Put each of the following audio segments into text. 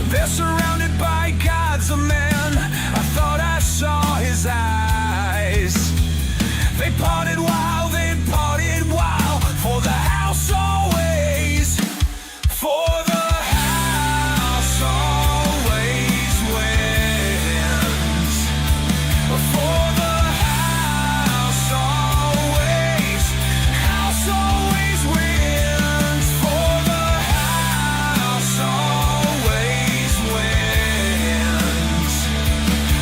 They're surrounded by gods of men. I thought I saw his eyes. They parted while, for the house always, for the house always wins. For the house always wins. For the house always wins.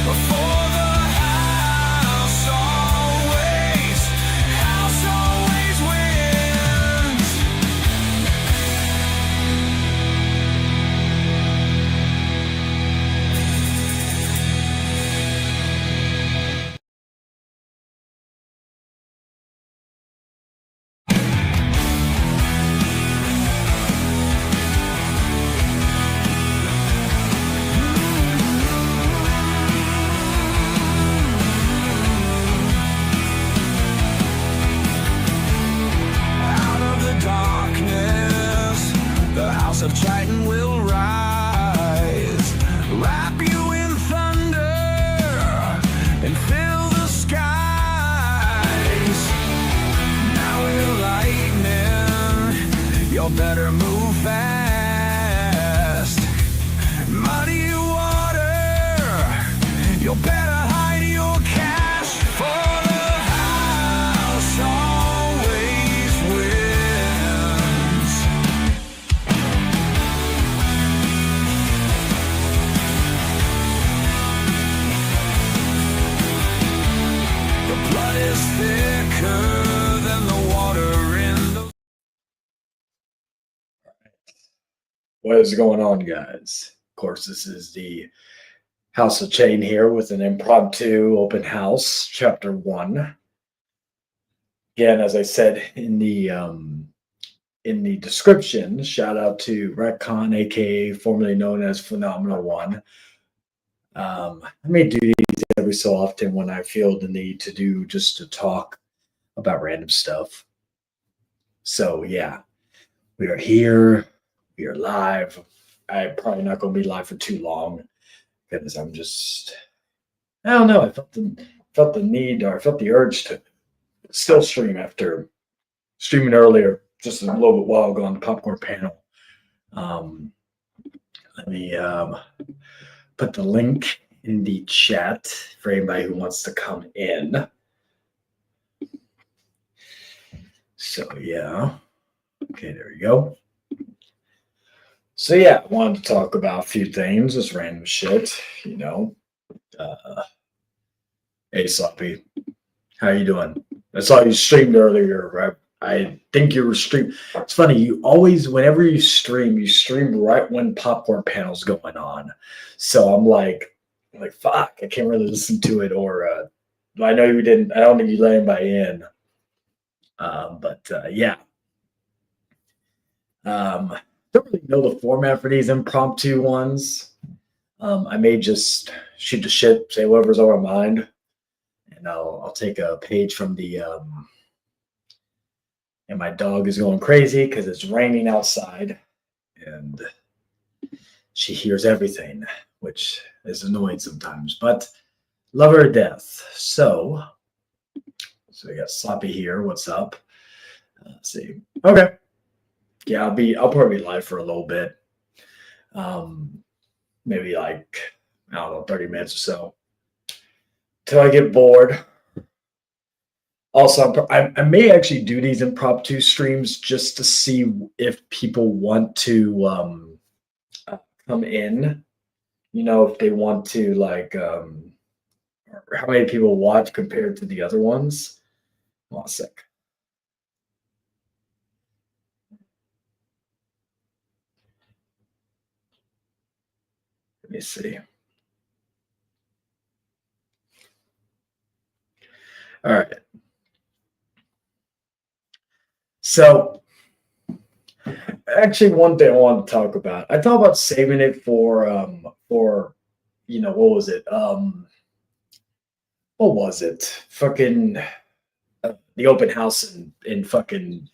For the house always wins. Out of the darkness, the house of Triton will rise, wrap you in thunder and fill the skies. Now we're lightning, you better move fast. Muddy water, you better hide your cash. For the house always wins. The blood is thicker than the water in the... What is going on, guys? Of course, this is the House of Chain here with an impromptu open house, chapter 1. Again, as I said in the description, shout out to Retcon, aka formerly known as Phenomenal One. I may do these every so often when I feel the need to do just to talk about random stuff. So yeah, we are here. We are live. I'm probably not going to be live for too long because I'm just, I don't know. I felt the need, or I felt the urge to still stream after streaming earlier, just a little bit while ago on the popcorn panel. Let me put the link in the chat for anybody who wants to come in. So yeah, okay, there we go. So yeah, I wanted to talk about a few things, just random shit, you know. Hey, Sloppy, how you doing? I saw you streamed earlier, right? I think you were streaming. It's funny, you always, whenever you stream right when popcorn panel's going on. So I'm like, fuck, I can't really listen to it, or I know you didn't. I don't think you let anybody in. Yeah. Don't really know the format for these impromptu ones. I may just shoot the shit, say whatever's on my mind, and I'll take a page from the and my dog is going crazy because it's raining outside, and she hears everything, which is annoying sometimes, but love her to death. So we got Sloppy here. What's up? Let's see. Okay. Yeah, I'll probably be live for a little bit. Maybe like, I don't know, 30 minutes or so. Till I get bored. Also, I may actually do these impromptu streams just to see if people want to come in. You know, if they want to, like, how many people watch compared to the other ones. Hold on a sec. Let me see. All right. So, actually, one thing I want to talk about. I thought about saving it for you know, what was it? What was it? Fucking the open house in fucking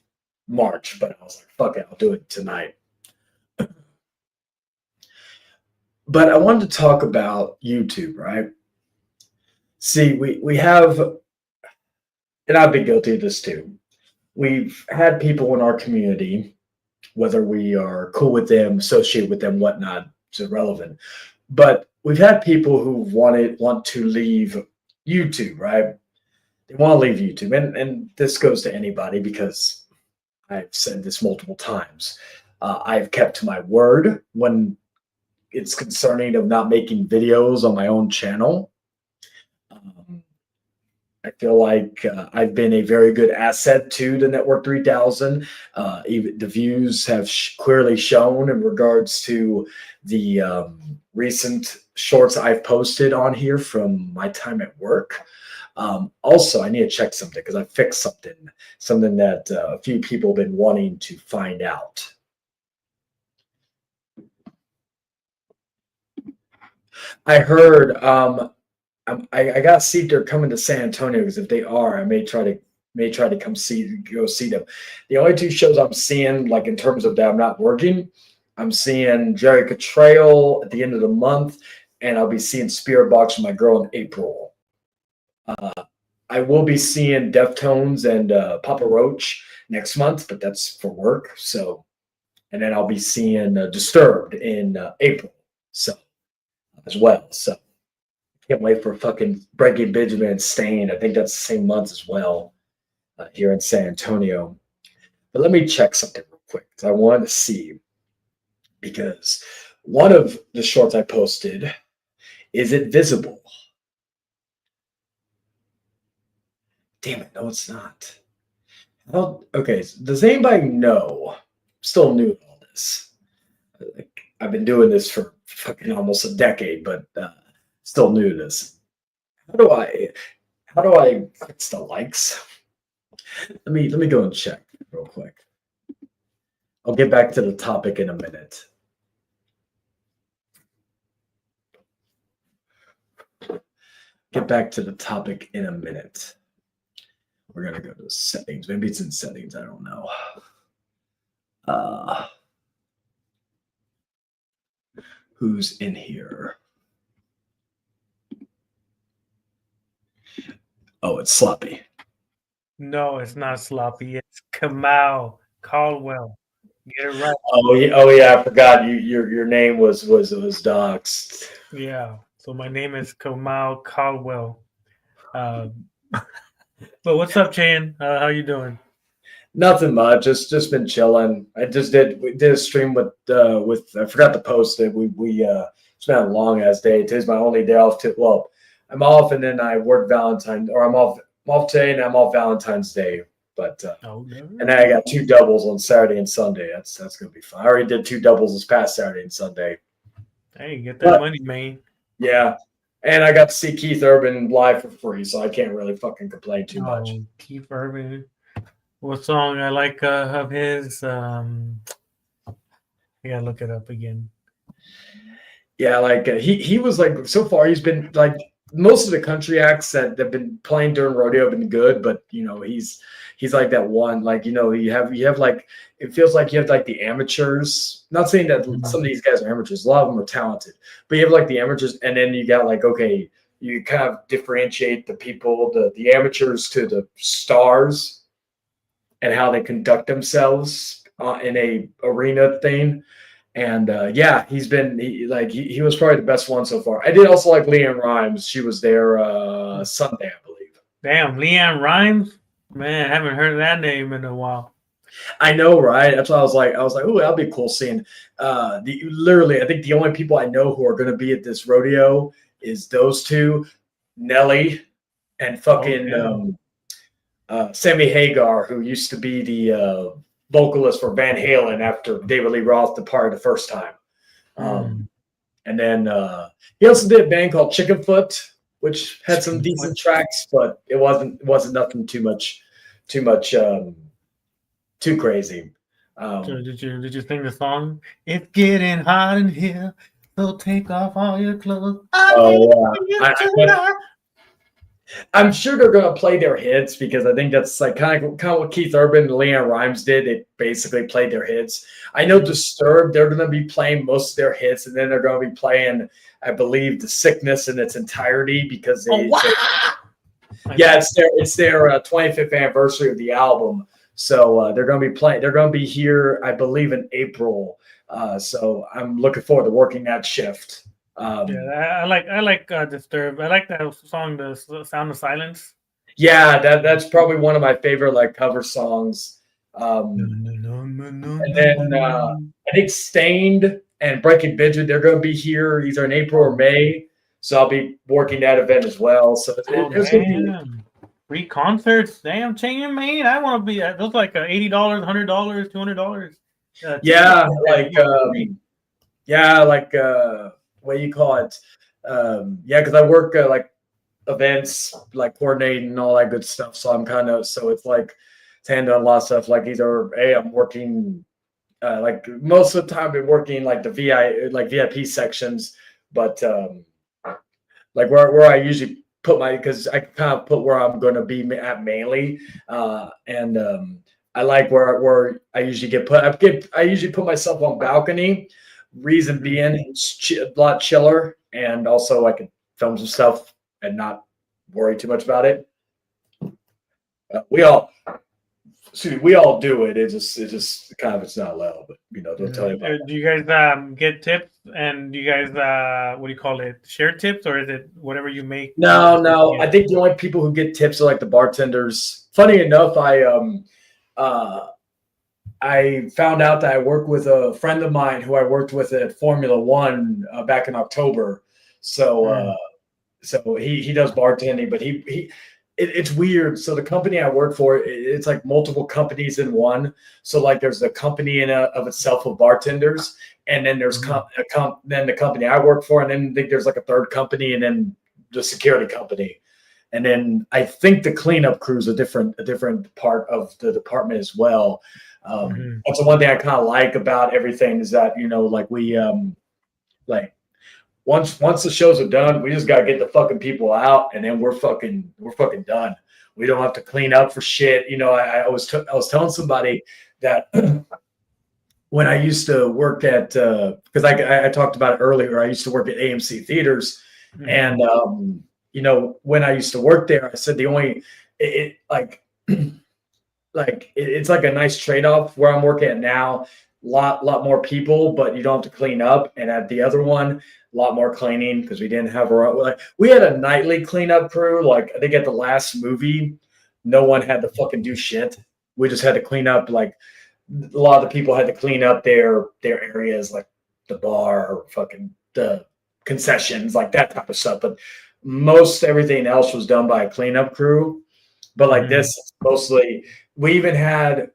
March. But I was like, fuck it, I'll do it tonight. But I wanted to talk about YouTube, right? See, we have, and I've been guilty of this too. We've had people in our community, whether we are cool with them, associate with them, whatnot, it's irrelevant. But we've had people who want to leave YouTube, right? They want to leave YouTube, and this goes to anybody because I've said this multiple times. I've kept my word when it's concerning of not making videos on my own channel. I feel like I've been a very good asset to the Network 3000. Even the views have clearly shown in regards to the recent shorts I've posted on here from my time at work. Also, I need to check something because I fixed something that a few people have been wanting to find out. I heard I gotta see if they're coming to San Antonio because if they are, I may try to go see them. The only two shows I'm seeing, like in terms of that I'm not working, I'm seeing Jerry Trail at the end of the month, and I'll be seeing Spirit Box with my girl in April. I will be seeing Deftones and Papa Roach next month, but that's for work. So, and then I'll be seeing Disturbed in April, so as well. So. Can't wait for fucking Breaking Benjamin and Stain. I think that's the same month as well here in San Antonio. But let me check something real quick because I wanted to see because one of the shorts I posted, is it visible? Damn it, no, it's not. Okay, so does anybody know? I'm still new to all this. I've been doing this for fucking almost a decade, but still new to this. How do I fix the likes? Let me go and check real quick. I'll get back to the topic in a minute. Get back to the topic in a minute. We're gonna go to settings. Maybe it's in settings. I don't know. Who's in here? Oh, it's Sloppy. No, it's not Sloppy. It's Kamal Caldwell. Get it right. Oh yeah, I forgot your name was doxed. Yeah. So my name is Kamal Caldwell. But what's up, Chan? How you doing? Nothing much. Just been chilling. I just did a stream with I forgot to post it. It's been a long ass day. Today's my only day off. Well, I'm off and then I work Valentine's, or I'm off today and I'm off Valentine's Day. But and then I got 2 doubles on Saturday and Sunday. That's gonna be fun. I already did 2 doubles this past Saturday and Sunday. Hey, get that money, man. Yeah. And I got to see Keith Urban live for free, so I can't really fucking complain too much. Keith Urban. What song I like of his? I gotta look it up again. Yeah, like he was like, so far he's been like, most of the country acts that have been playing during rodeo have been good, but you know he's like that one, like, you know, you have like, it feels like you have like the amateurs. Not saying that some of these guys are amateurs, a lot of them are talented, but you have like the amateurs, and then you got like, okay, you kind of differentiate the people, the amateurs to the stars, and how they conduct themselves in a arena thing. And yeah, he was probably the best one so far. I did also like Leanne Rhymes. She was there Sunday, I believe. Damn, Leanne Rhymes? Man, I haven't heard that name in a while. I know, right? That's why I was like, oh, that'll be cool seeing. Literally, I think the only people I know who are going to be at this rodeo is those two, Nelly and fucking Sammy Hagar, who used to be the vocalist for Van Halen after David Lee Roth departed the first time. And then he also did a band called Chickenfoot, which had some decent tracks, but it wasn't nothing too crazy. Did you sing the song? It's getting hot in here, so take off all your clothes. I'm sure they're gonna play their hits because I think that's like kind of what Keith Urban and Leanne Rimes did. They basically played their hits. I know Disturbed, they're gonna be playing most of their hits, and then they're gonna be playing, I believe, The Sickness in its entirety because Oh they wow! yeah, it's their 25th anniversary of the album. So they're going to be playing. They're going to be here, I believe, in April. So I'm looking forward to working that shift. Yeah, I like Disturbed. I like that song, the Sound of Silence. Yeah, that's probably one of my favorite like cover songs. No, Um, no, no, no, no, and no, then no. I think Stained and Breaking Bidget, they're going to be here either in April or Oh, May. So I'll be working that event as well. So it's going to be. damn! Free concerts, damn, chain man. I want to be. Those like $80, $100, $200. Yeah, like Free. yeah, like what do you call it? Yeah, because I work like events, like coordinating and all that good stuff. So I'm kind of it's like it's handling a lot of stuff. Like either I'm working like most of the time I'm working like the VIP sections, but like where I usually put my because I kind of put where I'm going to be at mainly, and I like where I usually get put. I usually put myself on balcony. Reason being, it's a lot chiller, and also I can film some stuff and not worry too much about it. We all, we all do it. It's just kind of it's not loud, but don't tell you about Do you guys get tips and do you guys what do you call it? Share tips or is it whatever you make? No. I think the only people who get tips are like the bartenders. Funny enough, I found out that I work with a friend of mine who I worked with at Formula One back in October. So so he does bartending, but it's weird. So the company I work for, it's like multiple companies in one. So like there's a company of itself of bartenders, and then there's then the company I work for, and then I think there's like a third company, and then the security company, and then I think the cleanup crew is a different part of the department as well. That's the one thing I kind of like about everything is that like we like once the shows are done, we just gotta get the fucking people out, and then we're fucking done. We don't have to clean up for shit. I was telling somebody that when I used to work at because I talked about it earlier. I used to work at AMC theaters, and when I used to work there, I said the only like it's like a nice trade off where I'm working at now. Lot more people, but you don't have to clean up. And at the other one, a lot more cleaning because we didn't have we had a nightly cleanup crew. Like I think at the last movie, no one had to fucking do shit. We just had to clean up. Like a lot of the people had to clean up their areas, like the bar or fucking the concessions, like that type of stuff. But most everything else was done by a cleanup crew. But like this, mostly we even had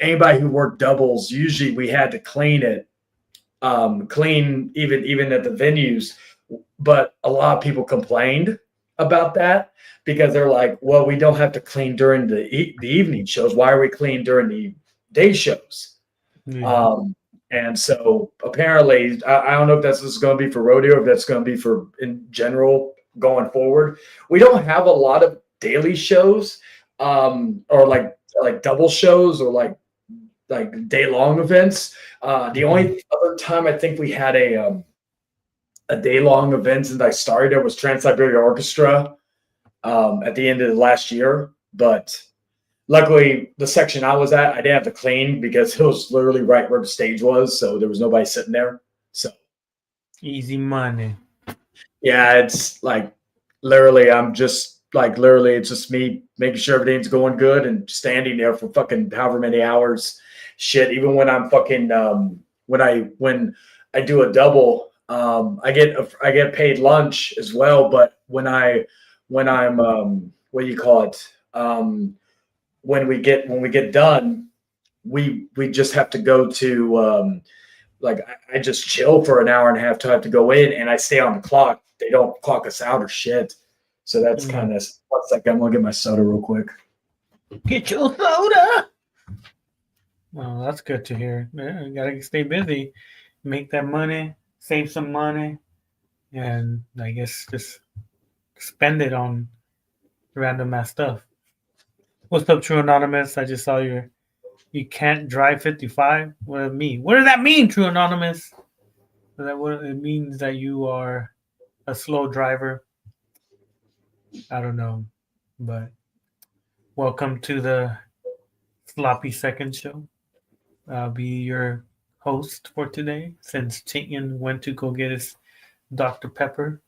anybody who worked doubles. Usually we had to clean it, clean even at the venues. But a lot of people complained about that because they're like, well, we don't have to clean during the evening shows. Why are we clean during the day shows? And so apparently, I don't know if that's going to be for rodeo, or if that's going to be for in general going forward. We don't have a lot of daily shows, or like double shows, or like day long events. The only other time I think we had a day long event since I started there was Trans Siberia Orchestra at the end of the last year, but luckily, the section I was at, I didn't have to clean because it was literally right where the stage was, so there was nobody sitting there. So easy money. Yeah, it's like literally, literally, it's just me making sure everything's going good and standing there for fucking however many hours. Shit, even when I'm fucking when I do a double, I get paid lunch as well. But when I'm what do you call it? When we get done, we just have to go to like I just chill for an hour and a half till I have to go in, and I stay on the clock. They don't clock us out or shit. So that's kind of what's like. I'm gonna get my soda real quick. Get your soda. Well, that's good to hear. Yeah, you gotta stay busy, make that money, save some money, and I guess just spend it on random ass stuff. What's up, True Anonymous? I just saw you can't drive 55. What does it mean? What does that mean, True Anonymous? It means that you are a slow driver. I don't know, but welcome to the Sloppy Second Show. I'll be your host for today since Chinyan went to go get his Dr. Pepper.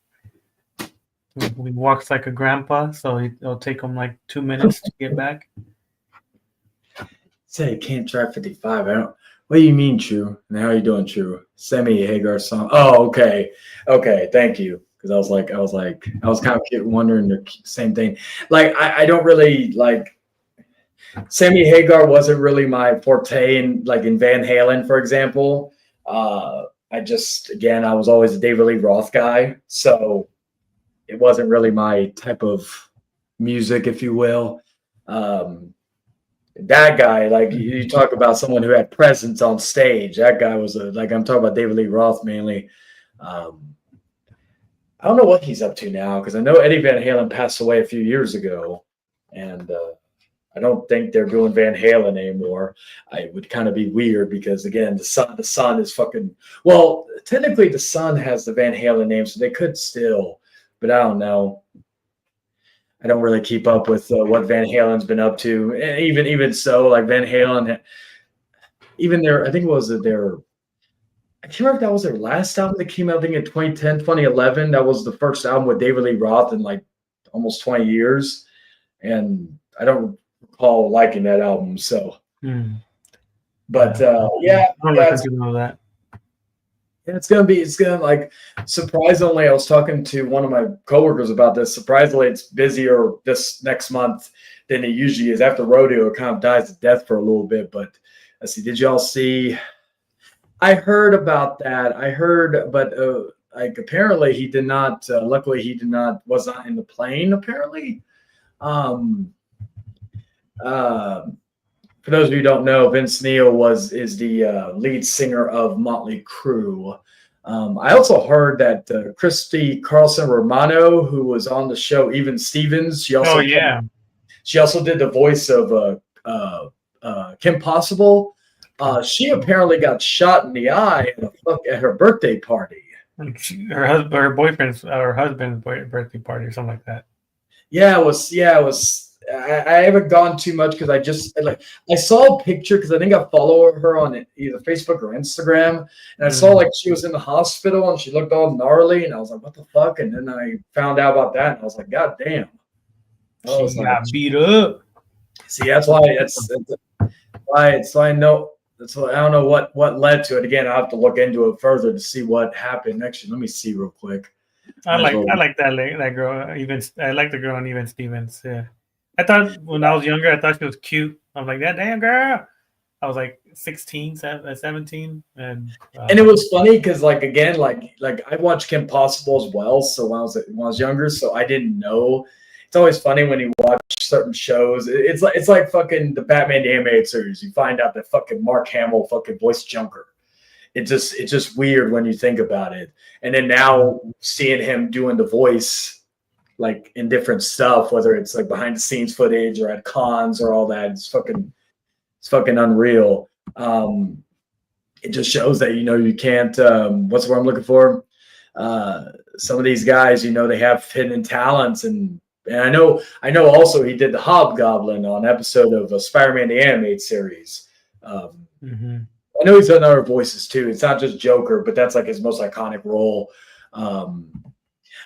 He walks like a grandpa, so it'll take him like 2 minutes to get back. Say you can't drive 55. I don't. What do you mean, True? And how are you doing, True? Send me a Hagar song. Oh, okay. Thank you. Because I was kind of wondering the same thing. Like, I don't really like. Sammy Hagar wasn't really my forte in Van Halen, for example. I was always a David Lee Roth guy, so it wasn't really my type of music, if you will. That guy, like you talk about someone who had presence on stage. That guy was I'm talking about David Lee Roth mainly. I don't know what he's up to now because I know Eddie Van Halen passed away a few years ago, and I don't think they're doing Van Halen anymore. It would kind of be weird because again, the son is fucking. Well, technically, the son has the Van Halen name, so they could still, but I don't know. I don't really keep up with what Van Halen's been up to. And even so, like Van Halen, even their, I think it was their, I can't remember if that was their last album that came out, I think in 2010, 2011. That was the first album with David Lee Roth in like almost 20 years. And I don't recall liking that album. So, but yeah. I don't listen to all that. And it's gonna like surprisingly, I was talking to one of my coworkers about this. Surprisingly, it's busier this next month than it usually is. After rodeo, it kind of dies to death for a little bit. But let's see, did y'all see? I heard about that. But like apparently he did not. Luckily, was not in the plane. Apparently, for those of you who don't know, Vince Neil is the lead singer of Motley Crue. I also heard that Christy Carlson Romano, who was on the show Even Stevens, she also did the voice of Kim Possible. She apparently got shot in the eye at her birthday party. Her husband's birthday party or something like that. It was. I haven't gone too much because I saw a picture because I think I follow her on either Facebook or Instagram, and I saw like she was in the hospital and she looked all gnarly, and I was like, "What the fuck?" And then I found out about that, and I was like, "God damn!" She got beat up. See, that's why I know. That's why I don't know what led to it. Again, I have to look into it further to see what happened. Actually, let me see real quick. I like that girl. I like the girl on Even Stevens. Yeah. I thought when I was younger, I thought she was cute. I'm like, that damn girl. I was like 16, 17. And it was funny because like I watched Kim Possible as well. So when I was younger, so I didn't know. It's always funny when you watch certain shows. It's like fucking the Batman the Animated Series. You find out that fucking Mark Hamill fucking voiced Junker. It's just weird when you think about it. And then now seeing him doing the voice like in different stuff, whether it's like behind the scenes footage or at cons or all that, it's fucking unreal. It just shows that, you can't, what's the word I'm looking for? Some of these guys, they have hidden talents and I know also he did the Hobgoblin on an episode of Spider-Man the Animated Series. I know he's done other voices too. It's not just Joker, but that's like his most iconic role.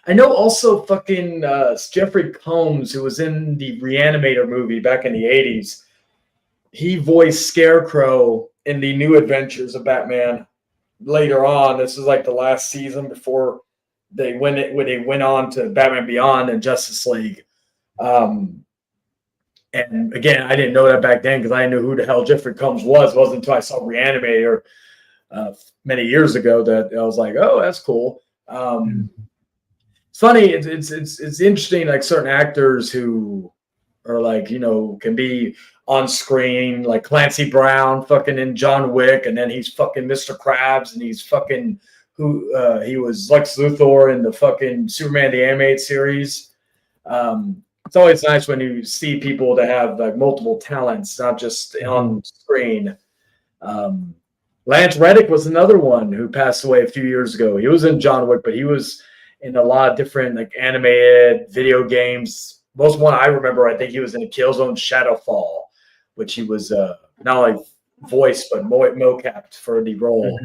I know also fucking Jeffrey Combs, who was in the Reanimator movie back in the 80s. He voiced Scarecrow in the New Adventures of Batman later on. This is like the last season before they went on to Batman Beyond and Justice League. And again, I didn't know that back then because I didn't know who the hell Jeffrey Combs was. It wasn't until I saw Reanimator many years ago that I was like, oh, that's cool. It's funny. It's interesting. Like certain actors who are like, can be on screen, like Clancy Brown, fucking in John Wick, and then he's fucking Mr. Krabs, and he's fucking he was Lex Luthor in the fucking Superman the Animated Series. it's always nice when you see people that have like multiple talents, not just on screen. Lance Reddick was another one who passed away a few years ago. He was in John Wick, but he was in a lot of different like animated video games. Most one I remember, I think he was in Killzone Shadowfall, which he was not only voiced but mocapped for the role.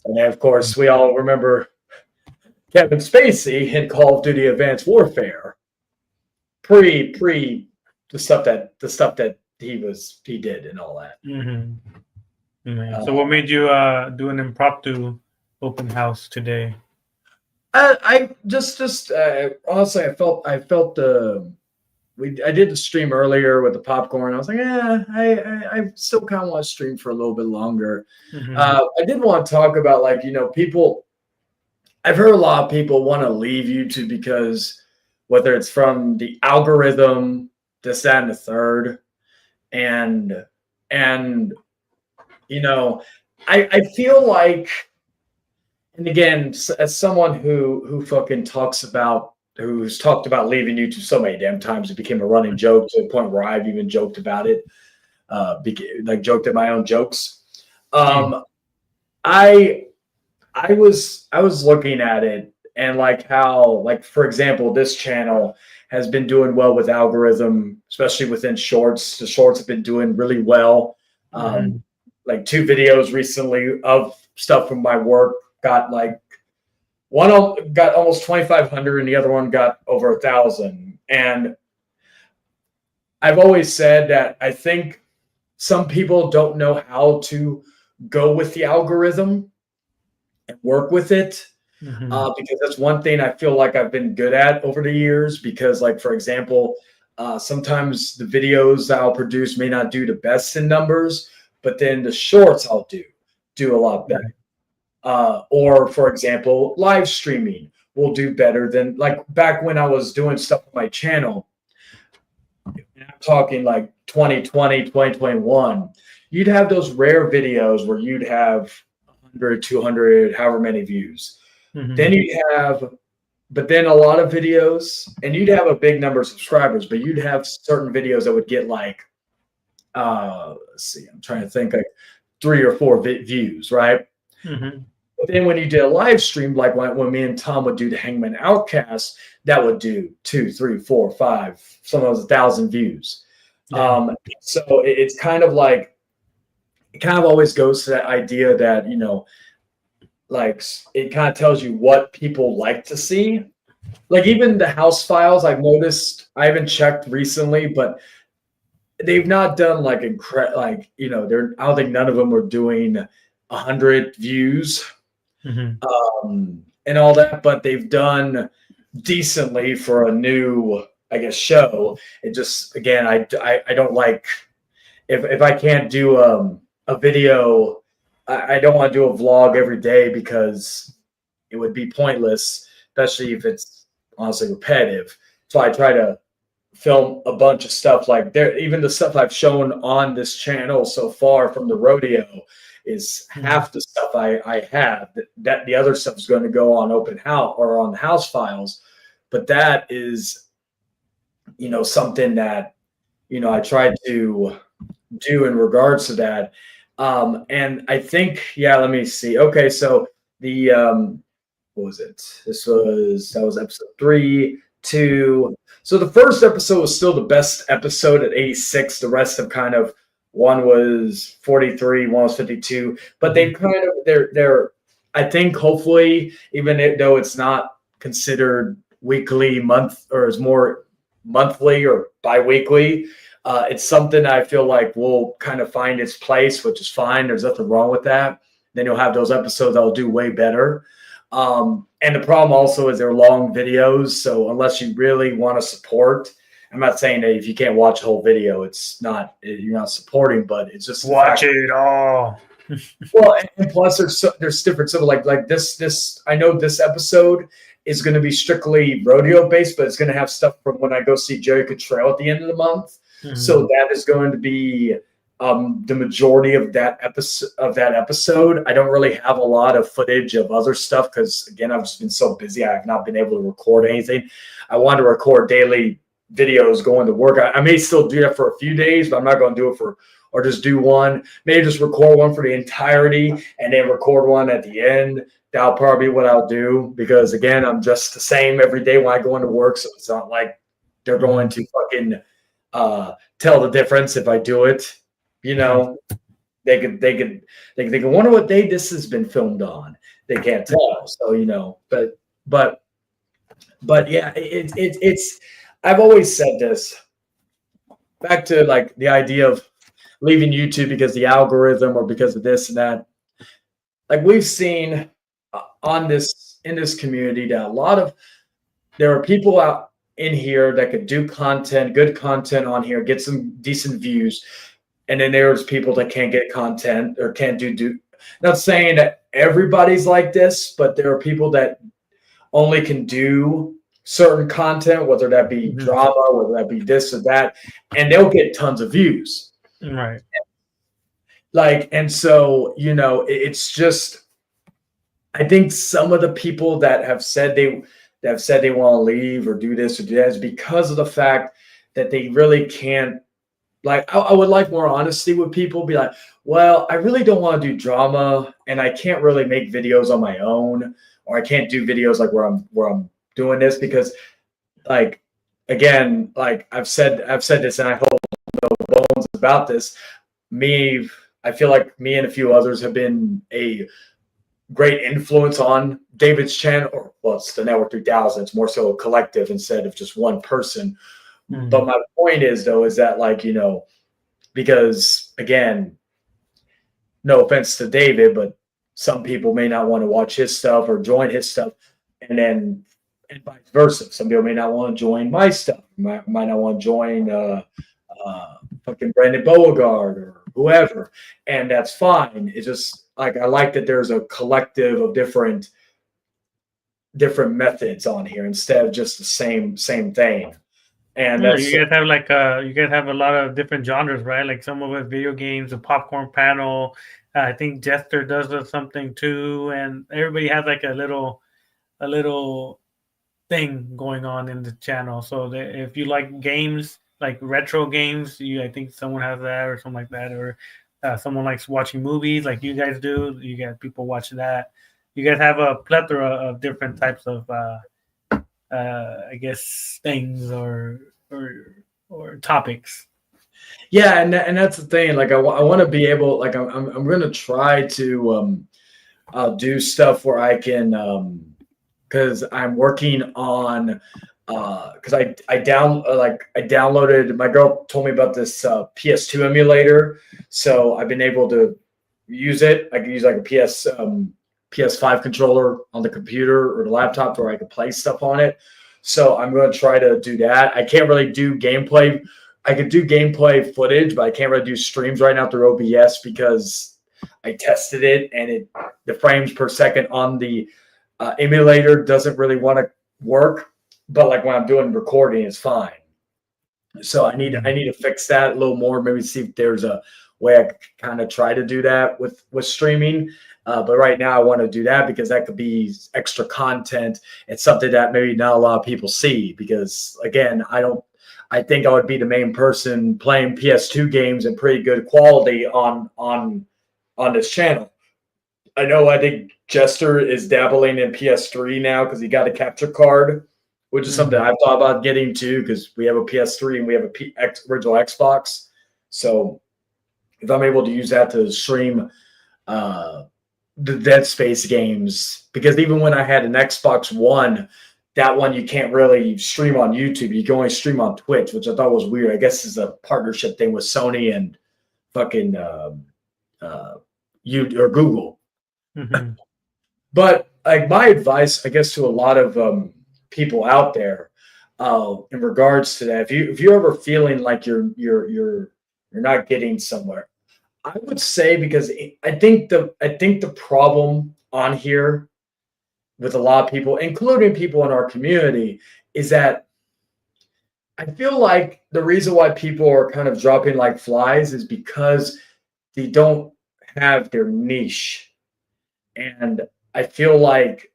And then, of course, we all remember Kevin Spacey in Call of Duty Advanced Warfare. Pre the stuff that he did and all that. So what made you do an impromptu open house today? I just honestly, I felt I did the stream earlier with the popcorn. I was like, yeah, I still kind of want to stream for a little bit longer. I did want to talk about, like, people. I've heard a lot of people want to leave YouTube because whether it's from the algorithm, this, that, and the third, and I feel like, and again, as someone who's talked about leaving YouTube so many damn times, it became a running joke to the point where I've even joked about it, joked at my own jokes. I was looking at it and how, for example, this channel has been doing well with algorithm, especially within shorts. The shorts have been doing really well. Like 2 videos recently of stuff from my work got one got almost 2,500 and the other one got over 1,000. And I've always said that I think some people don't know how to go with the algorithm and work with it. Because that's one thing I feel like I've been good at over the years. Because, for example, sometimes the videos that I'll produce may not do the best in numbers, but then the shorts I'll do a lot better. Or, for example, live streaming will do better than, back when I was doing stuff on my channel. I'm talking 2020, 2021. You'd have those rare videos where you'd have 100, 200, however many views. Then but then a lot of videos, and you'd have a big number of subscribers, but you'd have certain videos that would get let's see, I'm trying to think, 3 or 4 views, right? But then when you did a live stream, like when me and Tom would do the Hangman Outcast, that would do 2, 3, 4, 5, sometimes 1,000 views. So it's kind of it kind of always goes to that idea that, it kind of tells you what people like to see. Even the house files, I've noticed, I haven't checked recently, but they've not done I don't think none of them are doing 100 views and all that, but they've done decently for a new, I guess, show. It just, again, I don't like, if I can't do a video, I don't want to do a vlog every day because it would be pointless, especially if it's honestly repetitive. So I try to film a bunch of stuff even the stuff I've shown on this channel so far from the rodeo is half the stuff I have. That the other stuff is going to go on open house or on the house files, but that is, something that, I try to do in regards to that. And I think, let me see. Okay, so the what was it? That was episode 3, 2. So the first episode was still the best episode at 86. The rest have kind of, one was 43, one was 52. But they've kind of they're I think hopefully, even though it's not considered weekly, or is more monthly or bi-weekly, it's something I feel like will kind of find its place, which is fine. There's nothing wrong with that. Then you'll have those episodes that will do way better. And the problem also is they're long videos. So unless you really want to support, I'm not saying that if you can't watch a whole video, you're not supporting, but it's just watch it all. Well, and plus there's different stuff like this. I know this episode is going to be strictly rodeo based, but it's going to have stuff from when I go see Jerry Cottrell at the end of the month. So that is going to be the majority of that episode. I don't really have a lot of footage of other stuff because, again, I've just been so busy. I have not been able to record anything. I wanted to record daily videos going to work. I may still do that for a few days, but I'm not going to do it for, or just do one. Maybe just record one for the entirety and then record one at the end. That'll probably be what I'll do because, again, I'm just the same every day when I go into work. So it's not like they're going to fucking tell the difference if I do it. You know, they could wonder what day this has been filmed on. They can't tell. So, you know, but yeah, it's I've always said this back to like the idea of leaving YouTube because the algorithm or because of this and that. Like we've seen in this community that there are people out in here that could do content, good content on here, get some decent views. And then there's people that can't get content or can't do. Not saying that everybody's like this, but there are people that only can do certain content, whether that be drama, whether that be this or that, and they'll get tons of views. Right. Like, and so, you know, it's just, I think some of the people that have said they want to leave or do this or do that is because of the fact that they really can't. Like, I would like more honesty with people. Be like, well, I really don't want to do drama, and I can't really make videos on my own, or I can't do videos like where I'm doing this because, like, again, like I've said this, and I hold no bones about this. I feel like me and a few others have been a great influence on David's channel, or well, it's the Network 3000. It's more so a collective instead of just one person. But my point is, though, is that, like, you know, because, again, no offense to David, but some people may not want to watch his stuff or join his stuff, and vice versa. Some people may not want to join my stuff, might not want to join fucking Brandon Beauregard or whoever, and that's fine. It's just, like, I like that there's a collective of different methods on here instead of just the same thing. And you guys have a lot of different genres, right? Like some of it video games, a popcorn panel. I think Jester does something too, and everybody has like a little thing going on in the channel. So if you like games, like retro games, I think someone has that or something like that, or someone likes watching movies like you guys do. You got people watching that. You guys have a plethora of different types of I guess things or topics. Yeah, and that's the thing. Like, I want to be able, like, I'm going to try to do stuff where I can, because I'm working on, because I downloaded. My girl told me about this PS2 emulator, so I've been able to use it. I can use like a PS5 controller on the computer or the laptop where I can play stuff on it. So I'm going to try to do that. I can't really do gameplay. I could do gameplay footage, but I can't really do streams right now through OBS because I tested it and the frames per second on the emulator doesn't really want to work. But like when I'm doing recording, it's fine. So I need to fix that a little more. Maybe see if there's a way I could kind of try to do that with streaming. But right now I want to do that because that could be extra content. It's something that maybe not a lot of people see because, again, I think I would be the main person playing PS2 games in pretty good quality on this channel. I think Jester is dabbling in PS3 now because he got a capture card, which is something I've thought about getting too because we have a PS3 and we have a original Xbox. So if I'm able to use that to stream the Dead Space games, because even when I had an Xbox One, that one you can't really stream on YouTube. You can only stream on Twitch, which I thought was weird. I guess it's a partnership thing with Sony and fucking you or Google. But like my advice, I guess, to a lot of people out there in regards to that, if you're ever feeling like you're not getting somewhere, I would say, because I think the problem on here with a lot of people, including people in our community, is that I feel like the reason why people are kind of dropping like flies is because they don't have their niche. And I feel like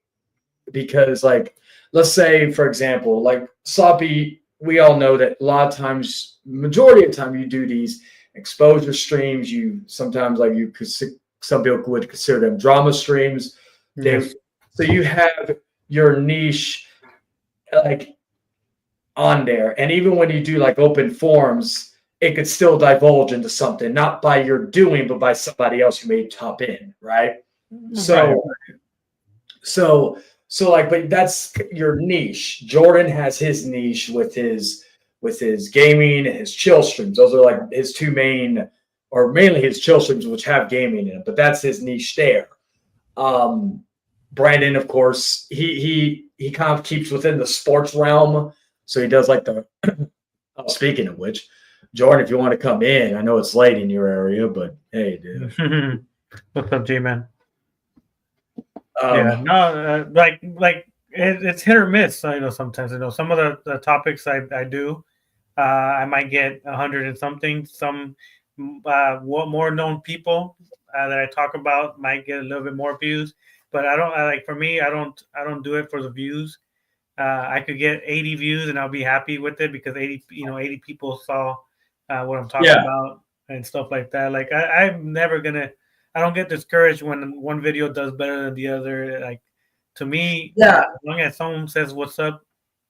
because, like, let's say, for example, like Sloppy we all know that a lot of times, majority of the time, you do these exposure streams. You sometimes like you could some people would consider them drama streams. Yes. So you have your niche like on there, and even when you do like open forums, it could still divulge into something, not by your doing, but by somebody else who may hop in, right? So, so like, but that's your niche. Jordan has his niche with his gaming and his chill streams. Those are like his two main, or mainly his chill streams, which have gaming in it. But that's his niche there. Brandon, of course, he kind of keeps within the sports realm. So he does like the. Speaking of which, Jordan, if you want to come in, I know it's late in your area, but hey, dude. What's up, J-Man? Yeah, no, it's hit or miss. You know, sometimes some of the topics I do, I might get 100 and something. Some more known people that I talk about might get a little bit more views, but I don't like. For me, I don't do it for the views. I could get 80 views and I'll be happy with it because 80 people saw what I'm talking about and stuff like that. Like I'm never gonna. I don't get discouraged when one video does better than the other. Like to me, as long as someone says what's up,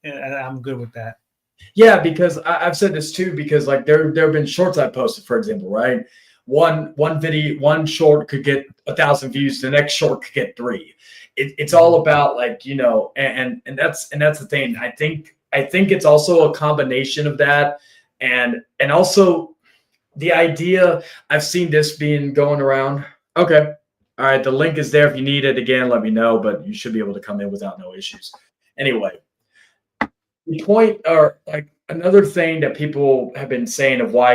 I'm good with that. Yeah, because I've said this too. Because like there have been shorts I posted, for example, right? One video, one short could get 1,000 views. The next short could get 3. It's all about like and that's the thing. I think it's also a combination of that, and also the idea. I've seen this being going around. Okay. All right. The link is there. If you need it again, let me know, but you should be able to come in without no issues. Anyway, the point, or like another thing that people have been saying of why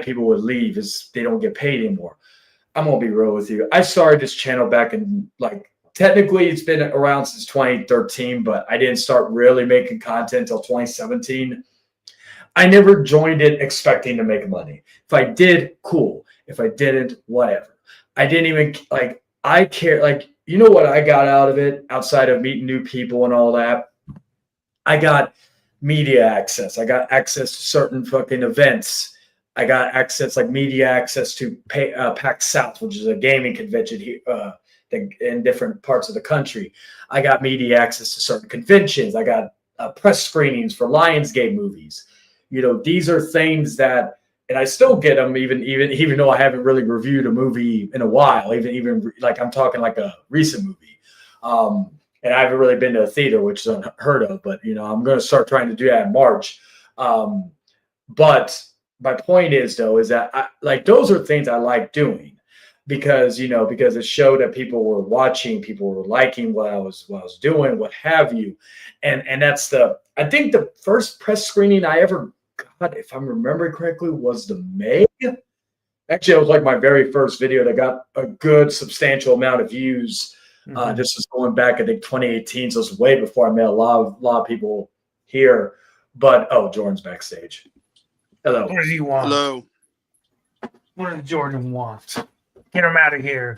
people would leave is they don't get paid anymore. I'm going to be real with you. I started this channel back in technically it's been around since 2013, but I didn't start really making content until 2017. I never joined it expecting to make money. If I did, cool. If I didn't, whatever. I didn't even I care. What I got out of it outside of meeting new people and all that? I got media access. I got access to certain fucking events. I got access, media access to PAX South, which is a gaming convention here in different parts of the country. I got media access to certain conventions. I got press screenings for Lionsgate movies. These are things that. And I still get them, even though I haven't really reviewed a movie in a while. Even like I'm talking like a recent movie, and I haven't really been to a theater, which is unheard of. But I'm going to start trying to do that in March. But my point is that those are things I like doing because it showed that people were watching, people were liking what I was doing, what have you, and that's I think the first press screening I ever. God, if I'm remembering correctly, was the Meg. Actually, it was like my very first video that got a good substantial amount of views. This was going back, I think, 2018, so it's way before I met a lot of people here. But Jordan's backstage. Hello. What does he want? Hello. What does Jordan want? Get him out of here.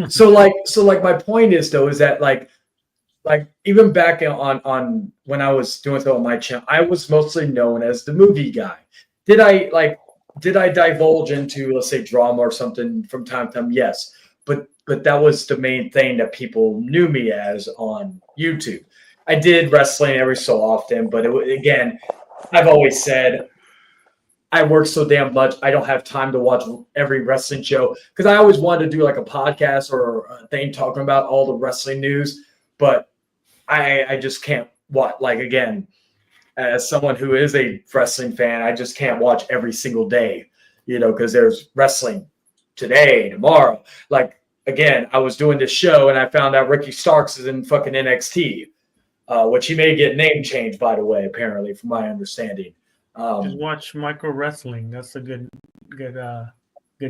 So my point is that even back on when I was doing stuff on my channel, I was mostly known as the movie guy. Did I divulge into, let's say, drama or something from time to time? Yes, but that was the main thing that people knew me as on YouTube. I did wrestling every so often, but again, I've always said I work so damn much, I don't have time to watch every wrestling show because I always wanted to do like a podcast or a thing talking about all the wrestling news, but I just can't watch. Again, as someone who is a wrestling fan, I just can't watch every single day, because there's wrestling today, tomorrow. Again, I was doing this show and I found out Ricky Starks is in fucking NXT, which he may get name changed, by the way, apparently, from my understanding. Just watch Micro Wrestling. That's a good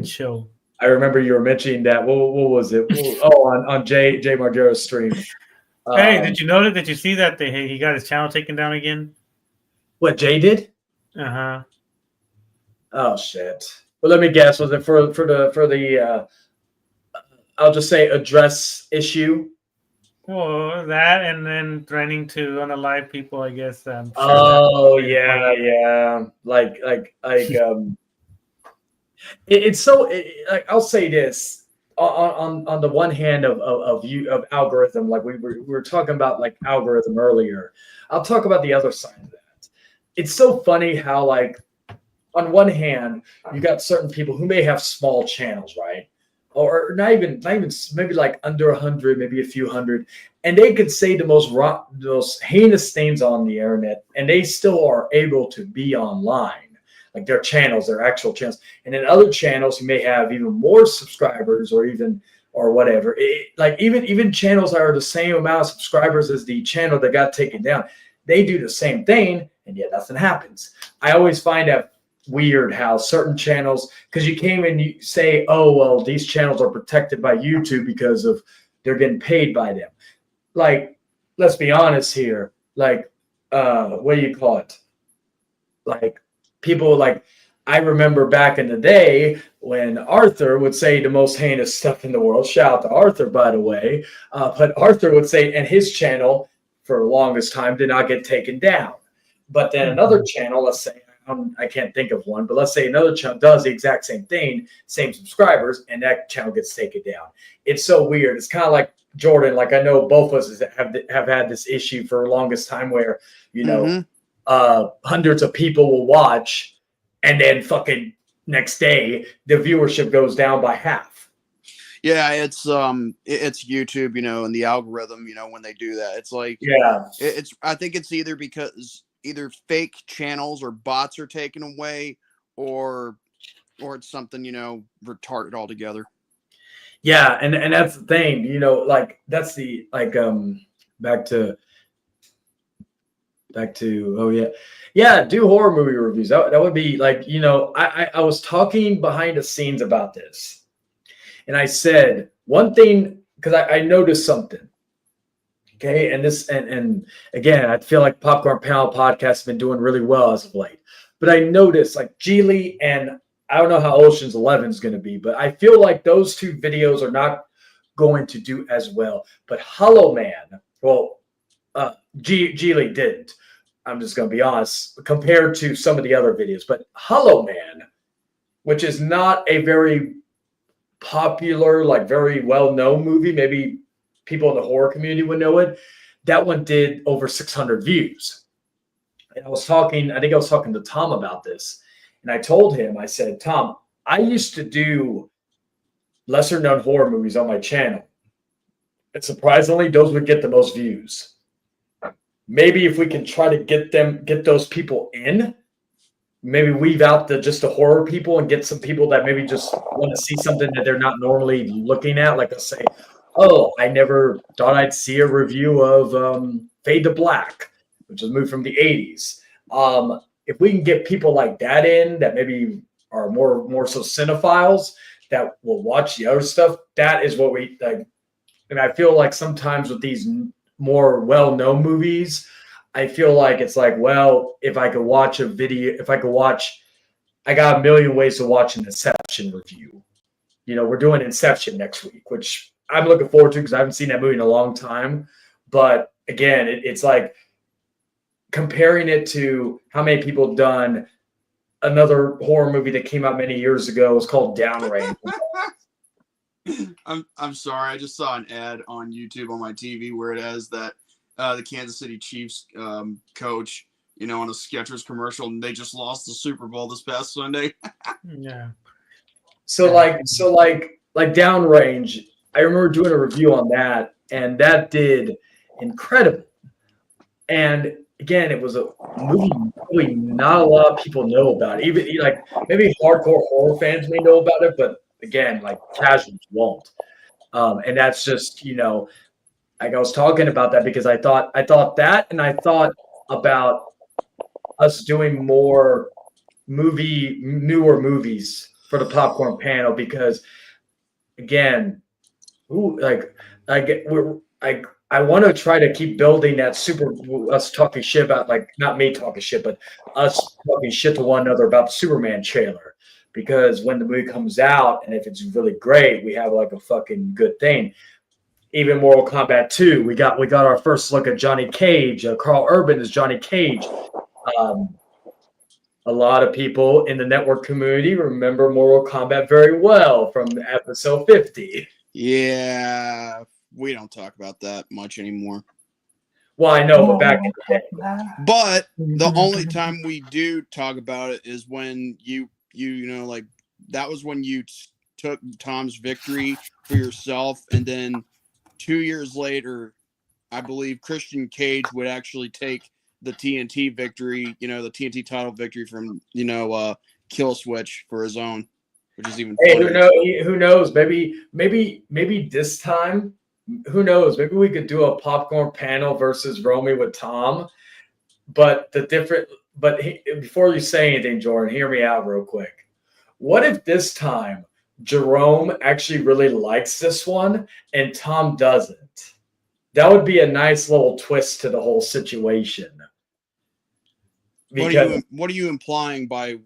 show. I remember you were mentioning that. What was it? On Jay Margero's stream. Hey, did you notice? Did you see that he got his channel taken down again? What Jay did? Oh shit! Well, let me guess. Was it for the I'll just say address issue? Well, that and then threatening to unalive people, I guess. I'm sure that. Oh yeah. It's so. Like, I'll say this on the one hand of you of algorithm, like we were talking about like algorithm earlier. I'll talk about the other side of that. It's so funny how like on one hand you got certain people who may have small channels, right? Or not even maybe like under 100, maybe a few hundred, and they could say the most heinous things on the internet, and they still are able to be online, like their channels, their actual channels. And then other channels who may have even more subscribers, or even or whatever, like even channels that are the same amount of subscribers as the channel that got taken down, they do the same thing, and yet nothing happens. I always find that weird how certain channels, because you came and you say, oh well, these channels are protected by YouTube because of they're getting paid by them. Like, let's be honest here. Like, what do you call it? Like, people like, I remember back in the day when Arthur would say the most heinous stuff in the world. Shout out to Arthur, by the way. But Arthur would say, and his channel for the longest time did not get taken down. But then another channel, let's say, I can't think of one, but let's say another channel does the exact same thing, same subscribers, and that channel gets taken down. It's so weird. It's kind of like Jordan. Like, I know both of us have had this issue for the longest time where, you know, hundreds of people will watch, and then fucking next day the viewership goes down by half. Yeah, it's YouTube, you know, and the algorithm, you know, when they do that, it's like, Yeah, it's I think it's either because either fake channels or bots are taken away, or it's something, you know, retarded altogether. yeah, and that's the thing, you know, like that's the like back to oh yeah, do horror movie reviews. That would be like, you know, I was talking behind the scenes about this, and I said one thing because I noticed something. Okay, and this and again, I feel like Popcorn Panel Podcast has been doing really well as of late. But I noticed like Geely, and I don't know how Ocean's 11 is going to be, but I feel like those two videos are not going to do as well. But Hollow Man, well, Geely didn't. I'm just going to be honest, compared to some of the other videos. But Hollow Man, which is not a very popular, like very well-known movie, maybe people in the horror community would know it. That one did over 600 views. And I think I was talking to Tom about this. And I told him, I said, Tom, I used to do lesser known horror movies on my channel. And surprisingly, those would get the most views. Maybe if we can try to get those people in, maybe weave out just the horror people and get some people that maybe just want to see something that they're not normally looking at. Like, let's say, oh, I never thought I'd see a review of Fade to Black, which was a movie from the 80s. If we can get people like that in that maybe are more so cinephiles that will watch the other stuff, that is what we like. And I feel like sometimes with these more well-known movies, I feel like it's like, well, if I could watch a video, I got a million ways to watch an Inception review. You know, we're doing Inception next week, which I'm looking forward to because I haven't seen that movie in a long time. But again, it's like comparing it to how many people have done another horror movie that came out many years ago. It was called Downrange. I'm sorry. I just saw an ad on YouTube on my TV where it has that the Kansas City Chiefs coach, you know, on a Skechers commercial, and they just lost the Super Bowl this past Sunday. Yeah. So like Downrange, I remember doing a review on that, and that did incredible. And again, it was a movie really not a lot of people know about it. Even like maybe hardcore horror fans may know about it, but again, like casuals won't. And that's just, you know, like I was talking about that because I thought that, and I thought about us doing more newer movies for the Popcorn Panel because, again, I want to try to keep building that us talking shit about, like, not me talking shit, but us talking shit to one another about the Superman trailer. Because when the movie comes out, and if it's really great, we have like a fucking good thing. even Mortal Kombat 2. We got our first look at Johnny Cage. Carl Urban is Johnny Cage. A lot of people in the network community remember Mortal Kombat very well from episode 50. Yeah, we don't talk about that much anymore. Well, I know, but back in the day. But the only time we do talk about it is when you know, like, that was when you took Tom's victory for yourself, and then 2 years later, I believe Christian Cage would actually take the TNT victory, you know, the TNT title victory from, you know, Kill Switch for his own, which is even Hey, funnier. who knows? Maybe this time, who knows? Maybe we could do a popcorn panel versus Romy with Tom. But before you say anything, Jordan, hear me out real quick. What if this time Jerome actually really likes this one and Tom doesn't? That would be a nice little twist to the whole situation. Because, What are you implying by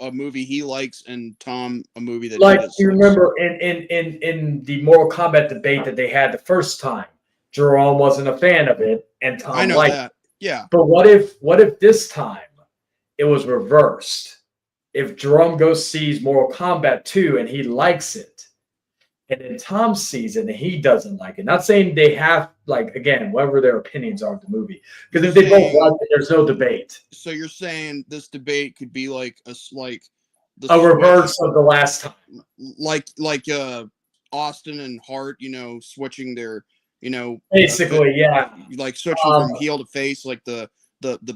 a movie he likes and Tom a movie that like, he dislikes? you remember in the Mortal Kombat debate that they had the first time, Jerome wasn't a fan of it and Tom I know liked that. Yeah. But what if this time it was reversed? If Jerome goes sees Mortal Kombat 2 and he likes it, and then Tom sees it and he doesn't like it. Not saying they have, like, again, whatever their opinions are of the movie. Because if they both like it, there's no debate. So you're saying this debate could be like a reverse of the last time. like Austin and Hart, you know, switching their, you know, basically, yeah, like switching from heel to face, like the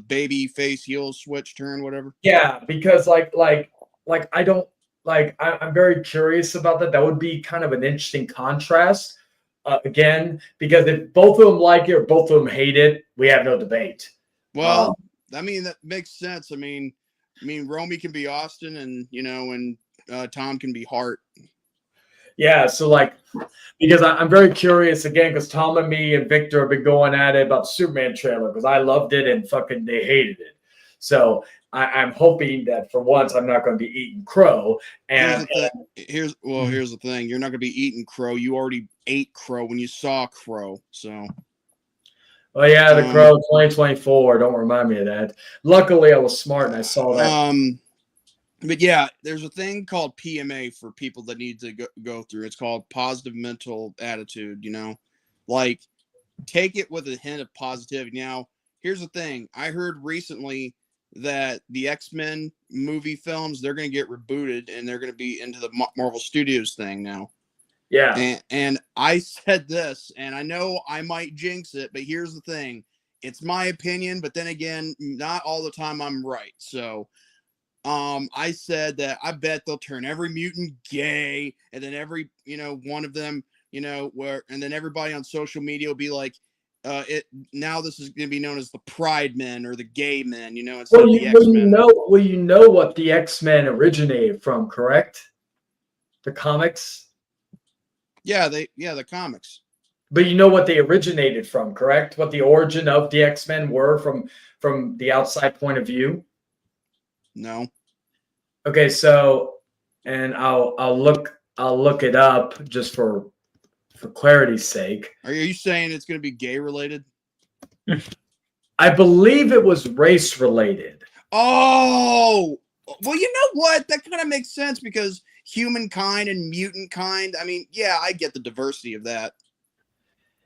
baby face heel switch turn, whatever. Yeah, because like I don't like I'm very curious about that. That would be kind of an interesting contrast. Again, because if both of them like it or both of them hate it, we have no debate. Well, I mean, that makes sense. I mean, Romy can be Austin, and, you know, and Tom can be Hart. Yeah, so like, because I'm very curious again, because Tom and me and Victor have been going at it about the Superman trailer because I loved it and fucking they hated it. So I'm hoping that for once I'm not going to be eating crow. And here's the thing: you're not going to be eating crow. You already ate crow when you saw crow. So. Oh yeah, the crow 2024. Don't remind me of that. Luckily, I was smart and I saw that. But yeah, there's a thing called PMA for people that need to go through. It's called positive mental attitude, you know, like, take it with a hint of positivity. Now, here's the thing. I heard recently that the X-Men movie films, they're going to get rebooted and they're going to be into the Marvel Studios thing now. Yeah. And I said this, and I know I might jinx it, but here's the thing. It's my opinion, but then again, not all the time I'm right. So, I said that I bet they'll turn every mutant gay, and then every, you know, one of them, you know, and then everybody on social media will be like, now this is going to be known as the Pride Men or the Gay Men, you know, instead of the X-Men. You know what the X-Men originated from, correct? The comics? Yeah, the comics. But you know what they originated from, correct? What the origin of the X-Men were from the outside point of view? No. Okay, so, and I'll look it up just for clarity's sake. Are you saying it's going to be gay related? I believe it was race related. Oh, well, you know what? That kind of makes sense because humankind and mutant kind. I mean, yeah, I get the diversity of that.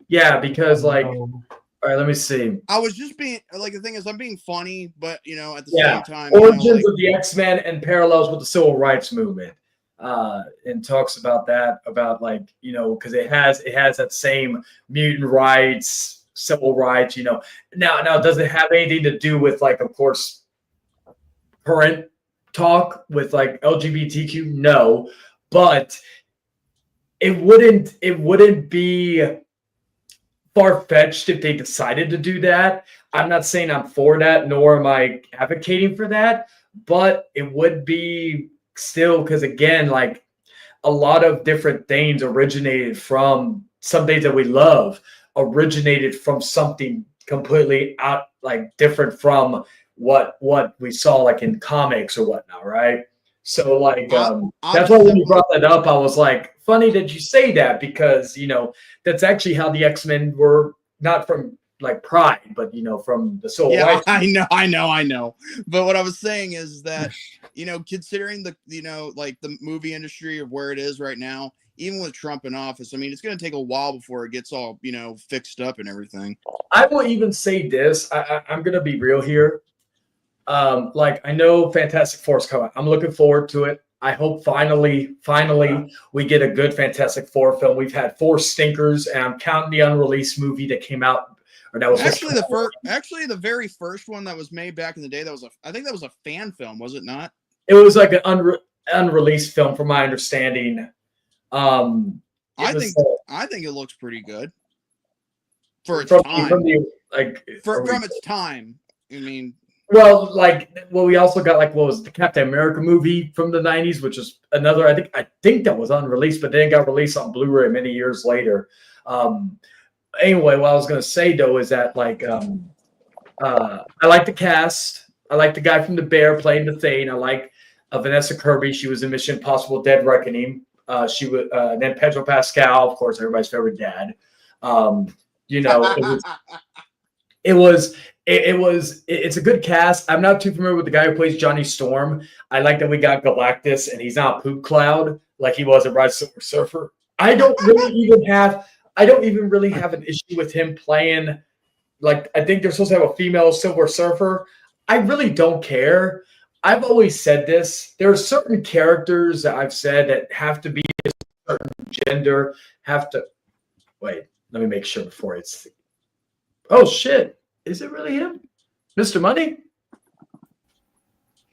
Yeah, because like, all right, let me see. I was just being like, the thing is, I'm being funny, but, you know, at the same time, origins, you know, of the X-Men and parallels with the civil rights movement, and talks about that, about, like, you know, because it has that same mutant rights, civil rights, you know. Now does it have anything to do with, like, of course, current talk with, like, LGBTQ? No, but it wouldn't be far-fetched if they decided to do that. I'm not saying I'm for that, nor am I advocating for that, but it would be still, because again, like, a lot of different things originated from some things that we love originated from something completely different from what we saw, like, in comics or whatnot, right? So like I'm that's why when you similar. brought that up, I was like, funny that you say that because that's actually how the X-Men were, not from like Pride, but from the civil Yeah, rights. I know. But what I was saying is that, considering like the movie industry of where it is right now, even with Trump in office, I mean, it's going to take a while before it gets all, fixed up and everything. I will even say this. I'm gonna be real here. Like I know Fantastic Four's coming. I'm looking forward to it. I hope finally we get a good Fantastic Four film. We've had 4 stinkers, and I'm counting the unreleased movie that came out, or that was Actually, the very first one that was made back in the day, I think that was a fan film, was it not? It was like an unreleased film, from my understanding. I think it looks pretty good for its time. From Its time. I mean, well, we also got what was the Captain America movie from the 90s, which is another. I think that was unreleased, but then it got released on Blu-ray many years later. Anyway, what I was gonna say though is that I like the cast. I like the guy from The Bear playing the Thane. I like Vanessa Kirby. She was in Mission Impossible: Dead Reckoning. She was then Pedro Pascal, of course, everybody's favorite dad. It's a good cast. I'm not too familiar with the guy who plays Johnny Storm. I like that we got Galactus and he's not Poop Cloud like he was in Rise Silver Surfer. I don't even really have an issue with him playing. Like, I think they're supposed to have a female Silver Surfer. I really don't care. I've always said this. There are certain characters that I've said that have to be a certain gender, wait, let me make sure before it's. Oh, shit. Is it really him? Mr. Money?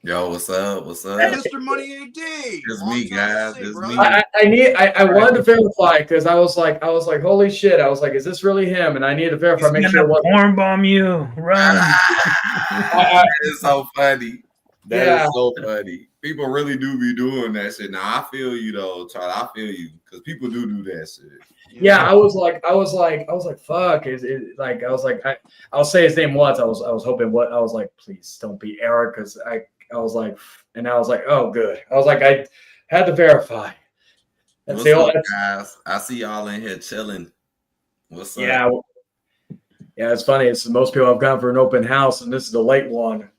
Yo, what's up? What's up? Hey, Mr. Money AD. It's me, guys. It's me. I wanted to verify because I was like, holy shit. I was like, is this really him? And I needed to verify, He's make sure it wasn't. Porn bomb you. Run. That is so funny. That is Yeah. so funny. People really do be doing that shit. Now I feel you though, Charlie. I feel you because people do that shit. Yeah, I was like, fuck. I'll say his name once. I was hoping I was like, please don't be Eric, because I was like, oh, good. I was like, I had to verify. What's up, guys? I see y'all in here chilling. What's up? Yeah, it's funny. It's most people I've gone for an open house, and this is the late one.